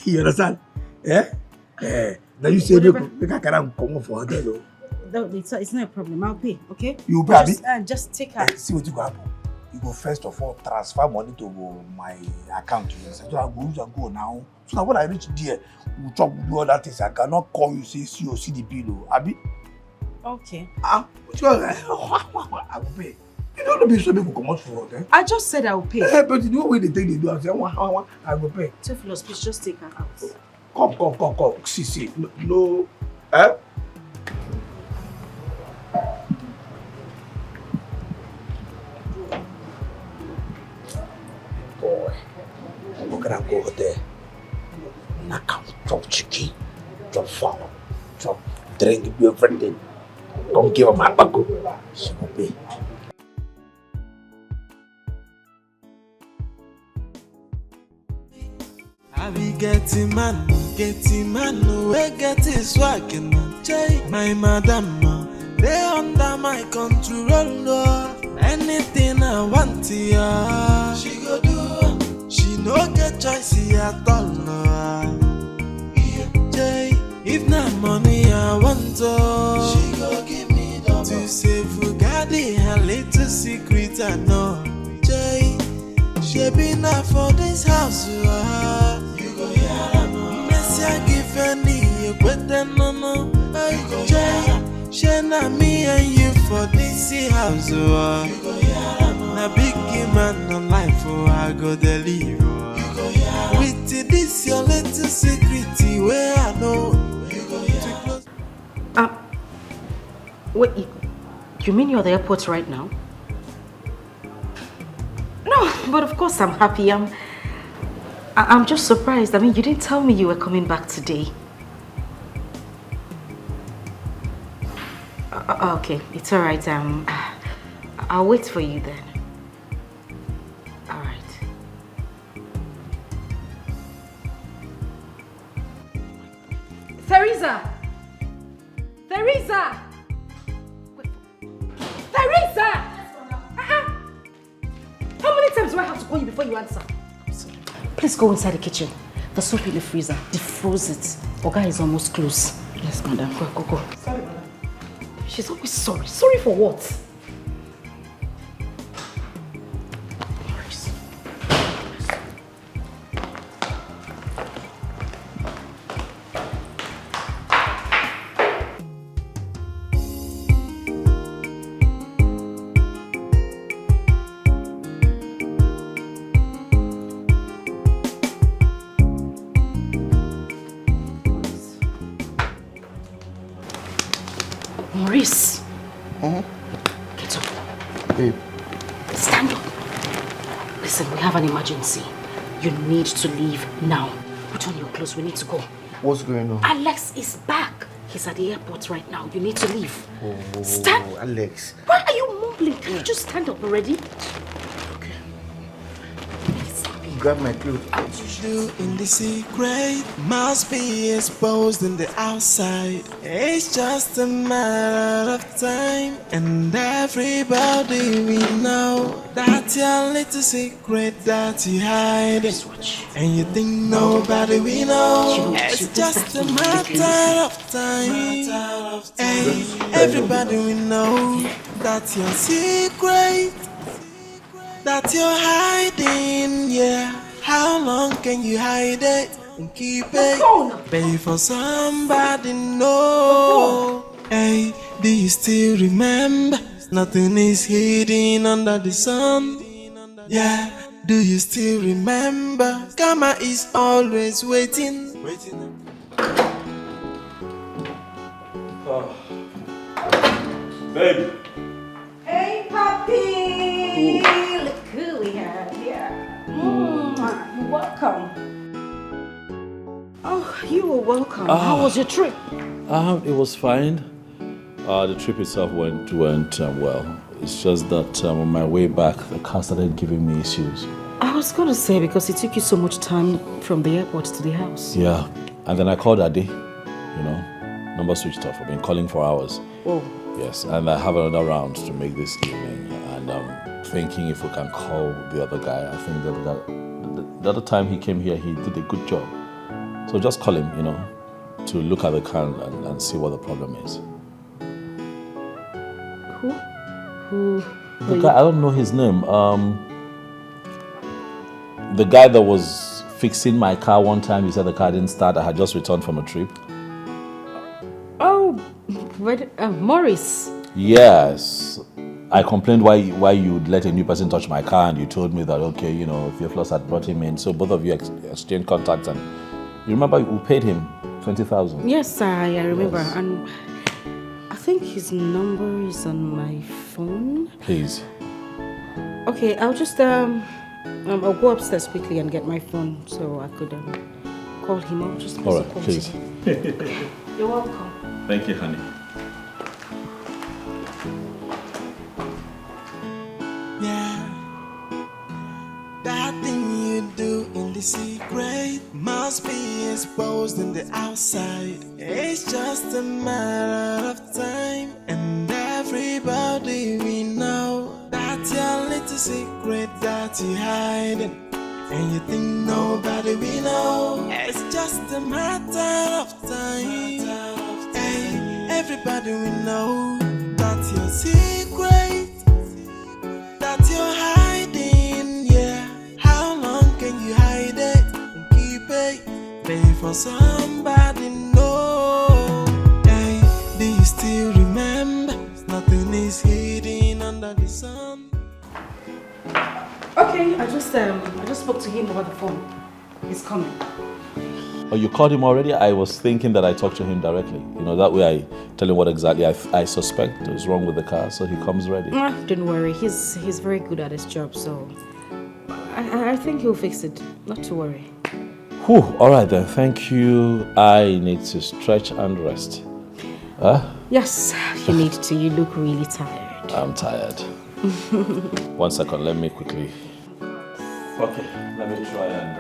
You understand? Yeah? Now you say make a carry come for hotel. No, it's not a problem. I'll pay, okay? You pay, just take her. See what you go happen. You go first of all transfer money to my account. So I go use and go now. So that when I reach there, we'll talk do other things. I cannot call you say see the bill, Abi. Okay. What you I will pay. You don't know be so people come out for it. I just said I will pay. But you know what they think they do. I say I will pay. Theophilus, please just take her out. Come. See. No. Eh? Boy, we're gonna go there. I can chop chicken, chop fowl, chop drink, do everything. Come give her my bago. She will pay. I be getting man, we get his swag in my madam, they under my control. Anything I want, yeah, she go do. She no get choice at all. Yeah. oh. She go give me double. To say Fugadi, her little secret I know. Jay, she be not for this house, you go hear no. Messi, I give any, you better no. Jay, she not me and you for this house, you go hear no. Na big man on life, I go deliver. With this your little secret, where I know. Wait, you mean you're at the airport right now? No, but of course I'm happy. I'm just surprised. I mean, you didn't tell me you were coming back today. Okay, it's all right. I'll wait for you then. All right. Teresa! Teresa! Teresa! How many times do I have to call you before you answer? I'm sorry. Please go inside the kitchen. The soup in the freezer. Defroze it. Oga is almost close. Yes, madam. Go. Sorry, madam. She's always sorry. Sorry for what? Maurice. Get up. Babe. Stand up. Listen, we have an emergency. You need to leave now. Put on your clothes. We need to go. What's going on? Alex is back. He's at the airport right now. You need to leave. Oh, Stand. Alex. Why are you mumbling? Can you just stand up already? Grab my clothes. Do in the secret must be exposed in the outside. It's just a matter of time, and everybody we know that your little secret that you hide. And you think nobody we know. It's just a matter of time. Hey, everybody we know that your secret that you're hiding, yeah. How long can you hide it and keep it? Pay for somebody know. Hey, do you still remember? Nothing is hidden under the sun. Yeah, do you still remember? Karma is always waiting. Baby. Hey, puppy! Look who we have here. You're welcome. Oh, you were welcome. How was your trip? It was fine. The trip itself went well. It's just that on my way back, the car started giving me issues. I was going to say, because it took you so much time from the airport to the house. Yeah, and then I called Ade, number switched off. I've been calling for hours. Oh. Yes, and I have another round to make this evening, and I'm thinking if we can call the other guy. I think the other time he came here, he did a good job. So just call him, to look at the car and see what the problem is. Who? The guy, I don't know his name. The guy that was fixing my car one time, he said the car didn't start. I had just returned from a trip. Oh, Maurice. Yes. I complained why you'd let a new person touch my car, and you told me that, okay, Theophilus had brought him in. So both of you exchanged contacts, and you remember we paid him 20,000. Yes, I remember. Yes. And I think his number is on my phone. Please. Okay, I'll just I'll go upstairs quickly and get my phone so I could call him. I'll just all right, please. You're welcome. Thank you, honey. That thing you do in the secret must be exposed in the outside. It's just a matter of time, and everybody we know that your little secret that you hiding. And you think nobody we know. It's just a matter of time. Hey, everybody will know that's your secret, that you're hiding, yeah. How long can you hide it and keep it? Pay for somebody, no. Hey, do you still remember? Nothing is hidden under the sun. Okay, I just spoke to him over the phone. He's coming. Oh, you called him already? I was thinking that I talked to him directly. You know, that way I tell him what exactly I suspect is wrong with the car, so he comes ready. Don't worry, he's very good at his job, so I think he'll fix it. Not to worry. Whew, all right then, thank you. I need to stretch and rest. Huh? Yes, you need to. You look really tired. I'm tired. 1 second, let me quickly. Okay, let me try and,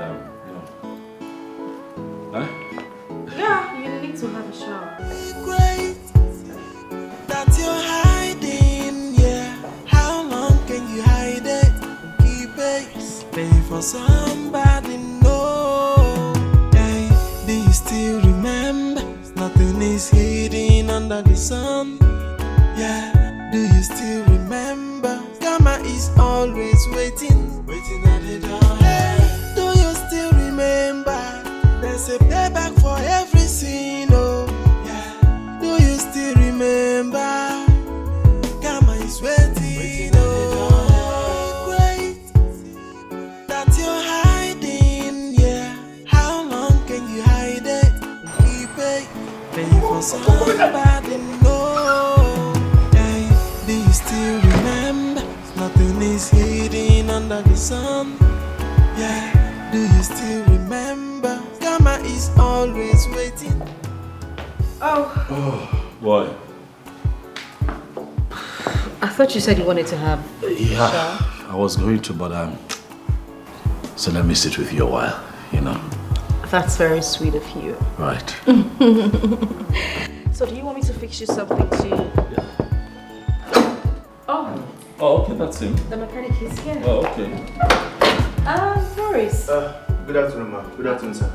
Huh? Yeah, you need to have a shower. Great, that you're hiding, yeah. How long can you hide it and keep it? Pay for somebody, no. Hey, do you still remember? Nothing is hidden under the sun. Yeah, do you still remember? Karma is always waiting, waiting at the door. Hey, do you still remember? There's a payback for every sin, oh yeah. Do you still remember? Karma is waiting, oh. Great, that you're hiding, yeah. How long can you hide it and keep it? Pay for somebody, no. Hey, do you still remember? Nothing is hidden under the sun, yeah. Do you still remember? Karma is always waiting. Oh, What? I thought you said you wanted to have Yeah, shower. I was going to, but so let me sit with you a while, you know. That's very sweet of you. Right. So do you want me to fix you something to... Oh, Oh, okay, that's him. the mechanic is here. Oh, okay. Maurice. Good afternoon, ma'am. Good afternoon, sir.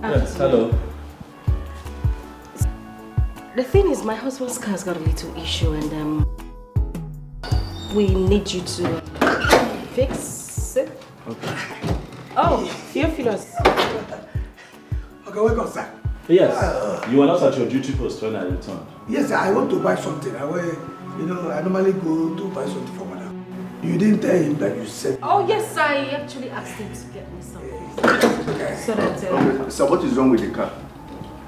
Yes, hello. The thing is, my husband's car's got a little issue and we need you to fix it. Okay. Oh, Theophilus. Okay, welcome, sir. Yes, you were not at your duty post when I returned. Yes, sir, I want to buy something. I normally go to buy something for madam. You didn't tell him that you said. Oh yes, I actually asked him to get me something. So that Okay. So what is wrong with the car?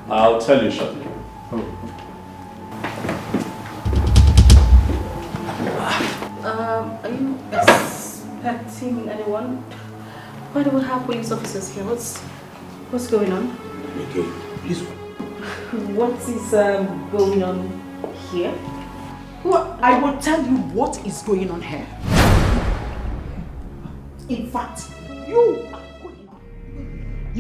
I'll tell you shortly. are you expecting anyone? Why do we have police officers here? What's going on? Okay, please. What is going on here? Well, I will tell you what is going on here. In fact, you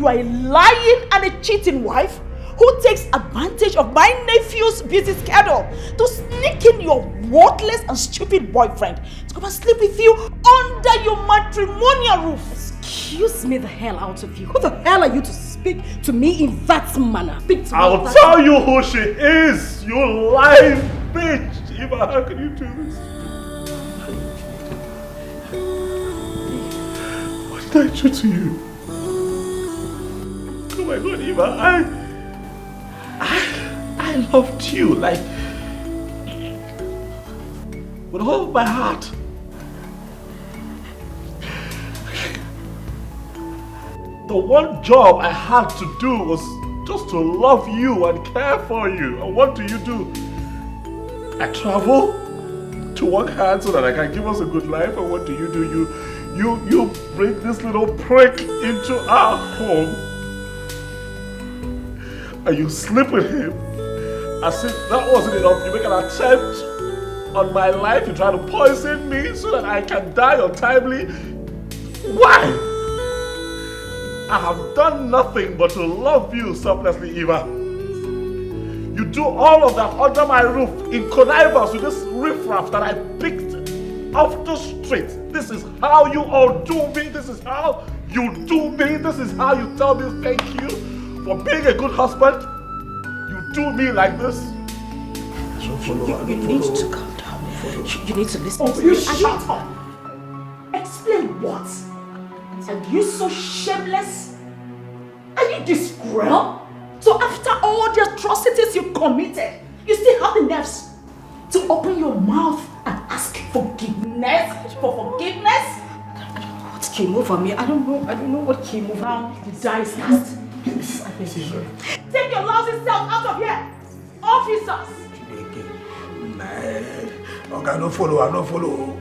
are a lying and a cheating wife who takes advantage of my nephew's busy schedule to sneak in your worthless and stupid boyfriend to come and sleep with you under your matrimonial roof. Excuse me the hell out of you. Who the hell are you to speak to me in that manner? Speak to I'll me tell you who she is, you lying bitch. Eva, how can you do this? What did I do to you? Oh my God, Eva, I loved you, like, with all of my heart. The one job I had to do was just to love you and care for you. And what do? I travel to work hard so that I can give us a good life. And what do? You bring this little prick into our home and you sleep with him as if that wasn't enough. You make an attempt on my life. You try to poison me so that I can die untimely. Why? I have done nothing but to love you selflessly, Eva. You do all of that under my roof in connivance with this riffraff that I picked off the street. This is how you all do me. This is how you do me. This is how you tell me thank you for being a good husband. You do me like this. You need to calm down. You need to listen to me. You shut up! Explain what? Are you so shameless? Are you this cruel? So after all the atrocities you committed, you still have the nerves to open your mouth and ask forgiveness? For forgiveness? What came over me? I don't know what came over me. The die is cast. Please, I beg you. Take your lousy self out of here! Officers! Man, okay, no follow, I no follow.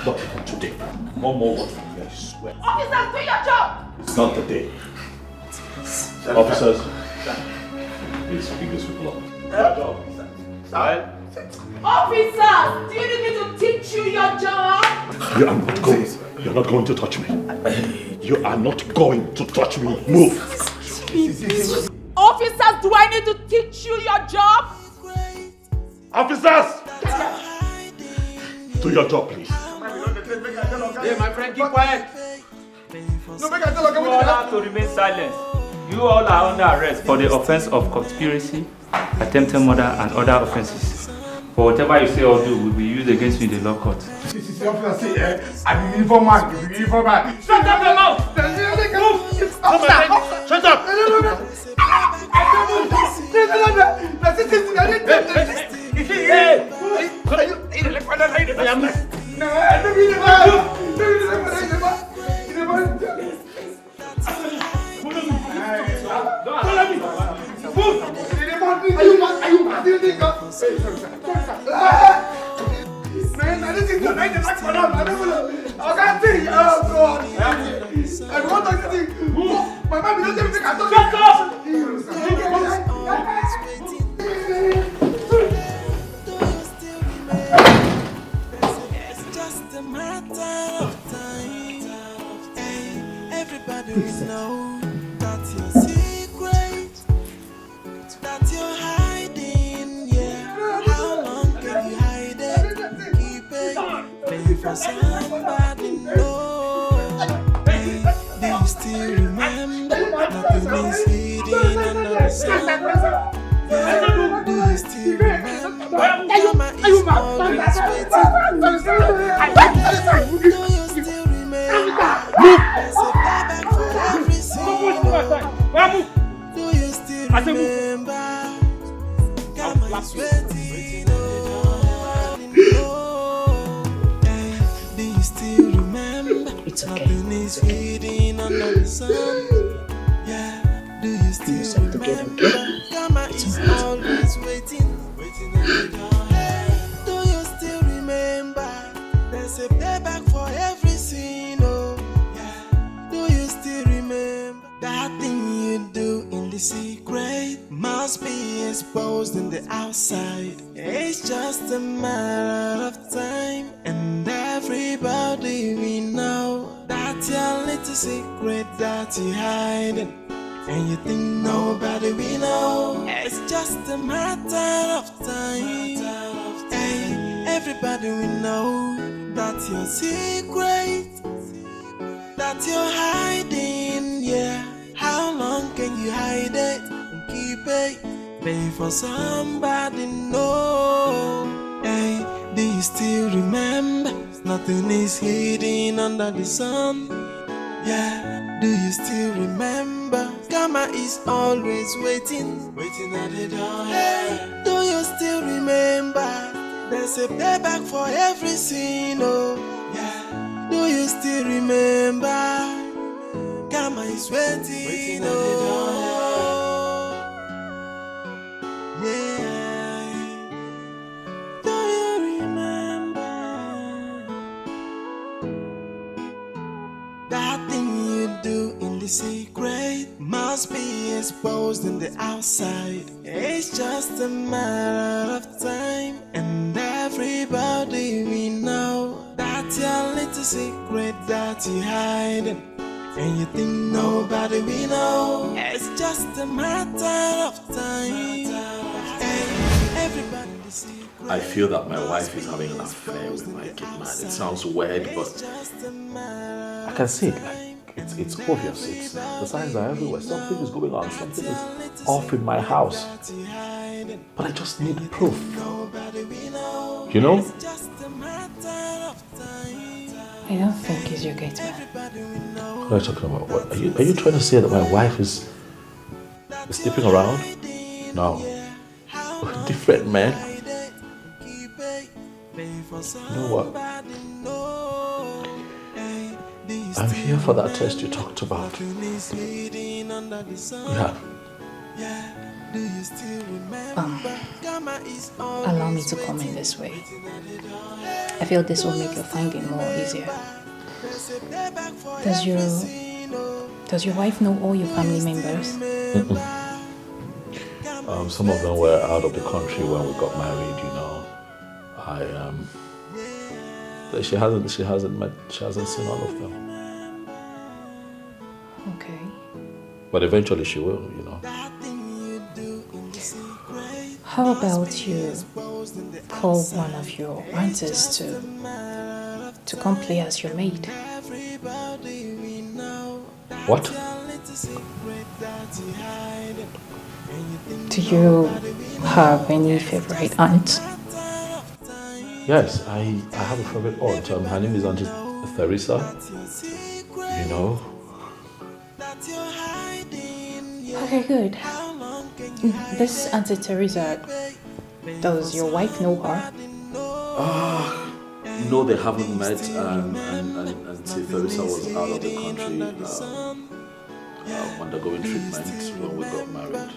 Not even today. No more words from you, I swear. Officers, do your job! It's not the day. Officers, please pick these people up. Your job. Officers, do you need me to teach you your job? You are not going. You're not going to touch me. You are not going to touch me. Move. Officers, do I need to teach you your job? Officers! Do your job, please. Hey, my friend, keep quiet. No, make I tell you. You all have to remain silent. You all are under arrest for the offense of conspiracy, attempted murder, and other offenses. For whatever you say or do will be used against you in the law court. I'm an informant. Shut up your mouth! Move! Shut up! Everybody will know that your secret, that you're hiding, yeah. How long can you hide it? Keep it, maybe for somebody know. Hey, do you still remember nothing is hidden under the sun? Yeah, do you still remember? Mama is always waiting. Do you still remember? There's a payback for every sin. Do you still remember? Mama is waiting. Hey, do you still remember? Nothing is hidden under the sun. Yeah, do you still remember? Mama is always waiting at the door. Do you still remember? There's a payback for every sin. Oh, yeah. Do you still remember? That thing you do in the secret must be exposed in the outside. It's just a matter of time, and everybody we know that your little secret that you hide. And you think nobody we know. It's just a matter of time. Hey, everybody we know that your secret, that you're hiding, yeah. How long can you hide it and keep it? Pay for somebody know. Hey, do you still remember? Nothing is hidden under the sun. Yeah, do you still remember? Karma is always waiting at the door. Hey, do you still remember? There's a payback for every sin. Oh, yeah. Do you still remember? Karma is waiting at the door. Yeah. Do you remember that thing you do in the secret? Must be exposed in the outside. It's just a matter of time, and everybody we know that your little secret that you hide, and you think nobody we know. It's just a matter of time. Hey, everybody the secret. I feel that my wife is having an affair with my kid man. It sounds weird, but I can see it. Like, It's obvious. The signs are everywhere. Something is going on. Something is off in my house. But I just need proof. You know? I don't think he's your gate man. What are you talking about? What? Are you trying to say that my wife is sleeping around? No. Different man. You know what? I'm here for that test you talked about. Yeah. Allow me to come in this way. I feel this will make your finding more easier. Does your wife know all your family members? Some of them were out of the country when we got married, you know. She hasn't seen all of them. Okay. But eventually she will, you know. How about you call one of your aunts to come play as your maid? What? Do you have any favorite aunt? Yes, I have a favorite aunt. Her name is Auntie Theresa. You know. Okay, good. This Auntie Teresa, does your wife know her? No, they haven't met, and Auntie Theresa was out of the country undergoing treatment when we got married.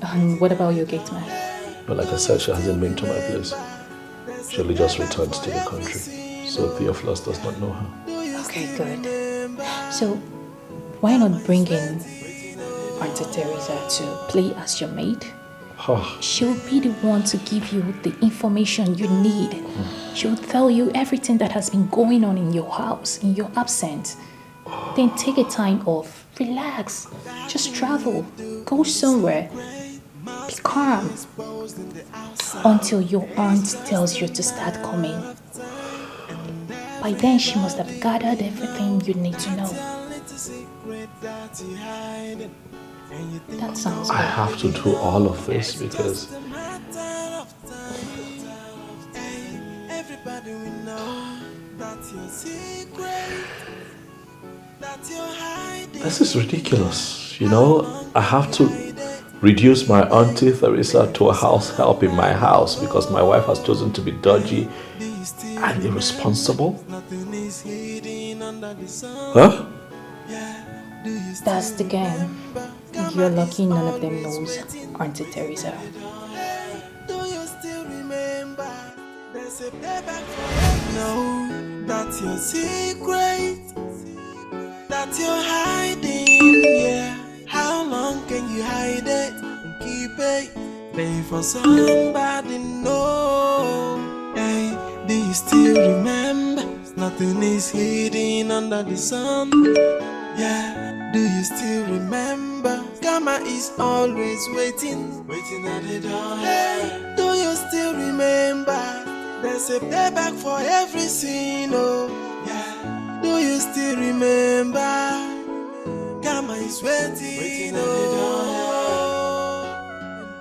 And what about your gate man? But like I said, she hasn't been to my place. She only just returned to the country. So Theophilus does not know her. Okay, good. So, why not bring in Auntie Teresa to play as your maid? She will be the one to give you the information you need. She will tell you everything that has been going on in your house, in your absence. Then take a time off, relax, just travel, go somewhere, be calm until your aunt tells you to start coming. By then she must have gathered everything you need to know. That sounds good. I have to do all of this because this is ridiculous, you know. I have to reduce my Auntie Theresa to a house help in my house because my wife has chosen to be dodgy and irresponsible. Huh? That's the game. You're lucky none of them knows Auntie Teresa. No, that's your secret that you're hiding, yeah. How long can you hide it and keep it? Pay for somebody, no. Hey, do you still remember? Nothing is hidden under the sun. Yeah, do you still remember? Karma is always waiting at the door. Hey, do you still remember? There's a payback for every sin, oh. Yeah, do you still remember? Karma is waiting, oh.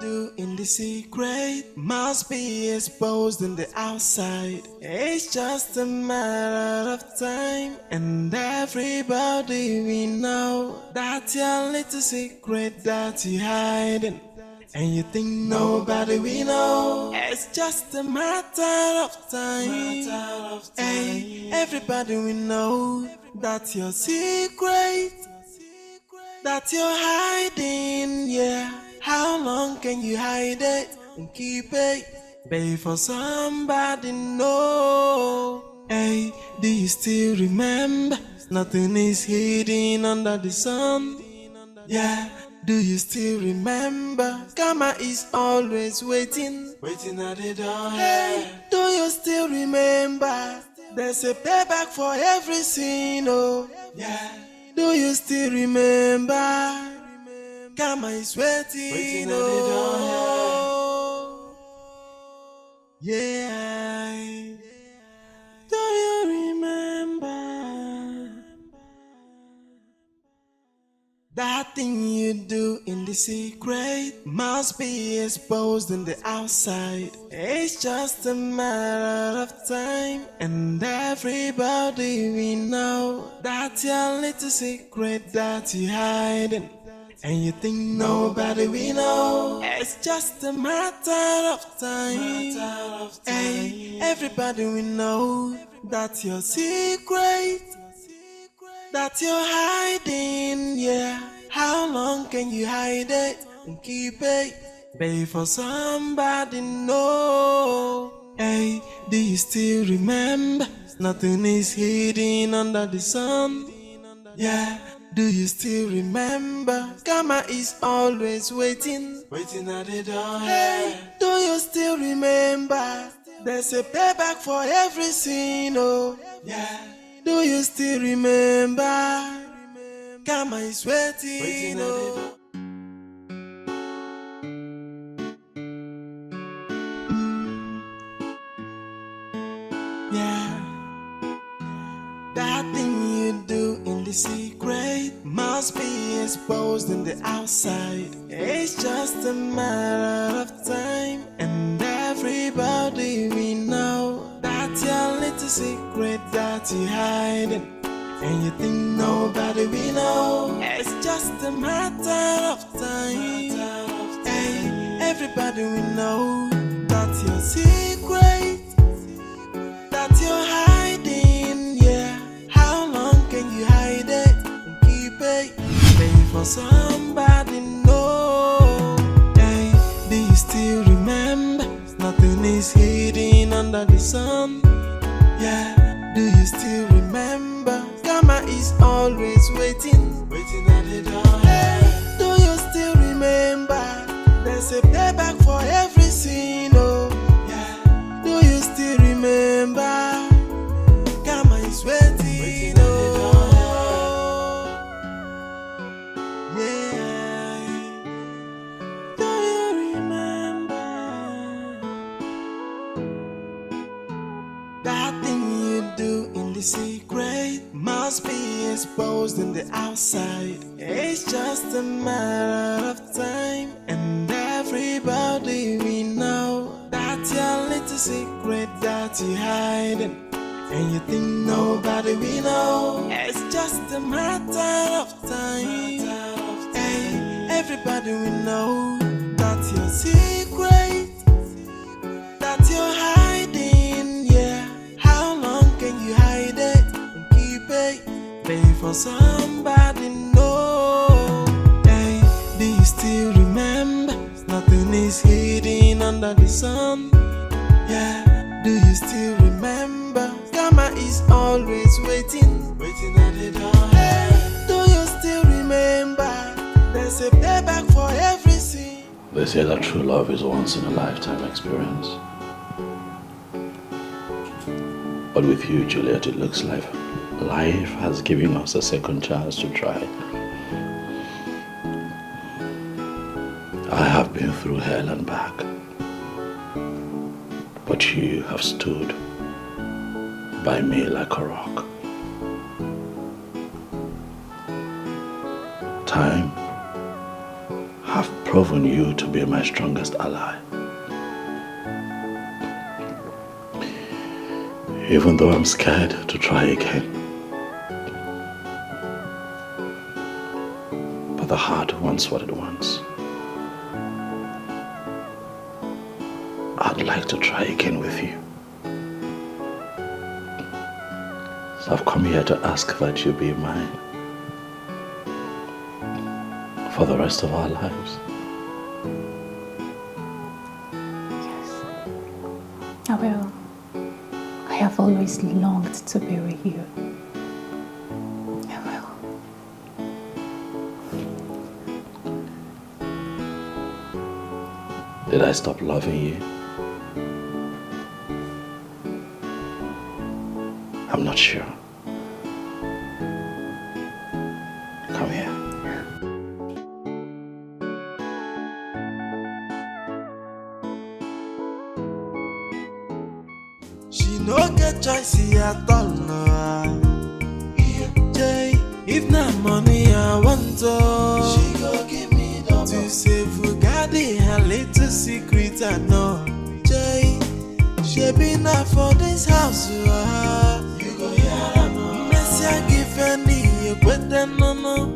Do in the secret must be exposed in the outside. It's just a matter of time, and everybody we know that your little secret that you're hiding, and you think nobody we know. It's just a matter of time. Hey, everybody we know that your secret that you're hiding, yeah. How long can you hide it and keep it? Pay for somebody, no. Hey, do you still remember? Nothing is hidden under the sun. Yeah, do you still remember? Karma is always waiting at the door. Hey, do you still remember? There's a payback for every sin, oh. Yeah, do you still remember? Karma is waiting at the door. Yeah, do you remember? That thing you do in the secret must be exposed in the outside. It's just a matter of time, and everybody we know that's your little secret that you hiding. And you think nobody we know. It's just a matter of time. Hey, everybody we know that's your secret that you're hiding, yeah. How long can you hide it and keep it? Babe, for somebody know. Hey, do you still remember? Nothing is hidden under the sun. Yeah, do you still remember? Karma is always waiting at the door. Hey, do you still remember? There's a payback for every sin, oh, yeah. Do you still remember? Karma is waiting, oh. Yeah. That thing you do in the secret must be exposed in the outside. It's just a matter of time, and everybody we know that's your little secret that you hiding. And you think nobody we know. It's just a matter of time. Hey, everybody we know that's your secret that you're hiding, yeah. How long can you hide it and keep it? Wait for somebody know. Hey, do you still remember? Nothing is hidden under the sun. Yeah, do you still remember? Karma is always waiting at the door. Hey, do you still remember? There's a payback for every sin, oh, yeah. Do you still remember? Karma is waiting, oh, yeah. Do you remember? That thing you do in the secret must be exposed in the outside. It's just a matter of time, and everybody we know that's your little secret that you hiding. And you think nobody we know. It's just a matter of time. Hey, everybody we know that's your secret that you're hiding, yeah. How long can you hide it and keep it? Wait for somebody know. Hey, do you still remember? Nothing is hidden under the sun. Yeah, do you still remember? Karma is always waiting at the door. Hey, do you still remember? There's a payback for every sin. They say that true love is a once in a lifetime experience. But with you, Juliet, it looks like life has given us a second chance to try. I have been through hell and back, but you have stood by me like a rock. Time have proven you to be my strongest ally. Even though I'm scared to try again. But the heart wants what it wants. I'd like to try again with you. So I've come here to ask that you be mine for the rest of our lives. Yes, I will. I have always longed to be with you. I will. Did I stop loving you? I'm not sure. Come here. She no get choice at all, no. If not money I want to. secret I know. Jay, she be not for this house. You go hear no. Messi I give any you better no.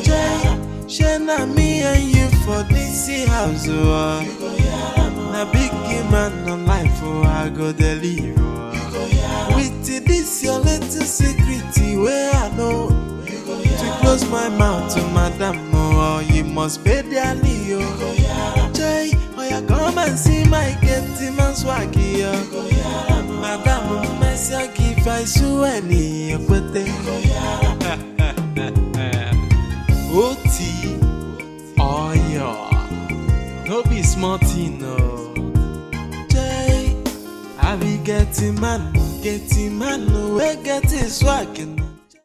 Jay, she not me and you for this house. You go hear no. Na big man on life, I go deliver. With this your little secret where I know. To close my mouth to madam, oh, you must pay their Leo. Jay, oh, you come and see my getty man swaggy. Madam, Messi, I give I sue any, but they OT, oh, yeah, no be smarty, no. Jay, I be getting man, we getting swaggy.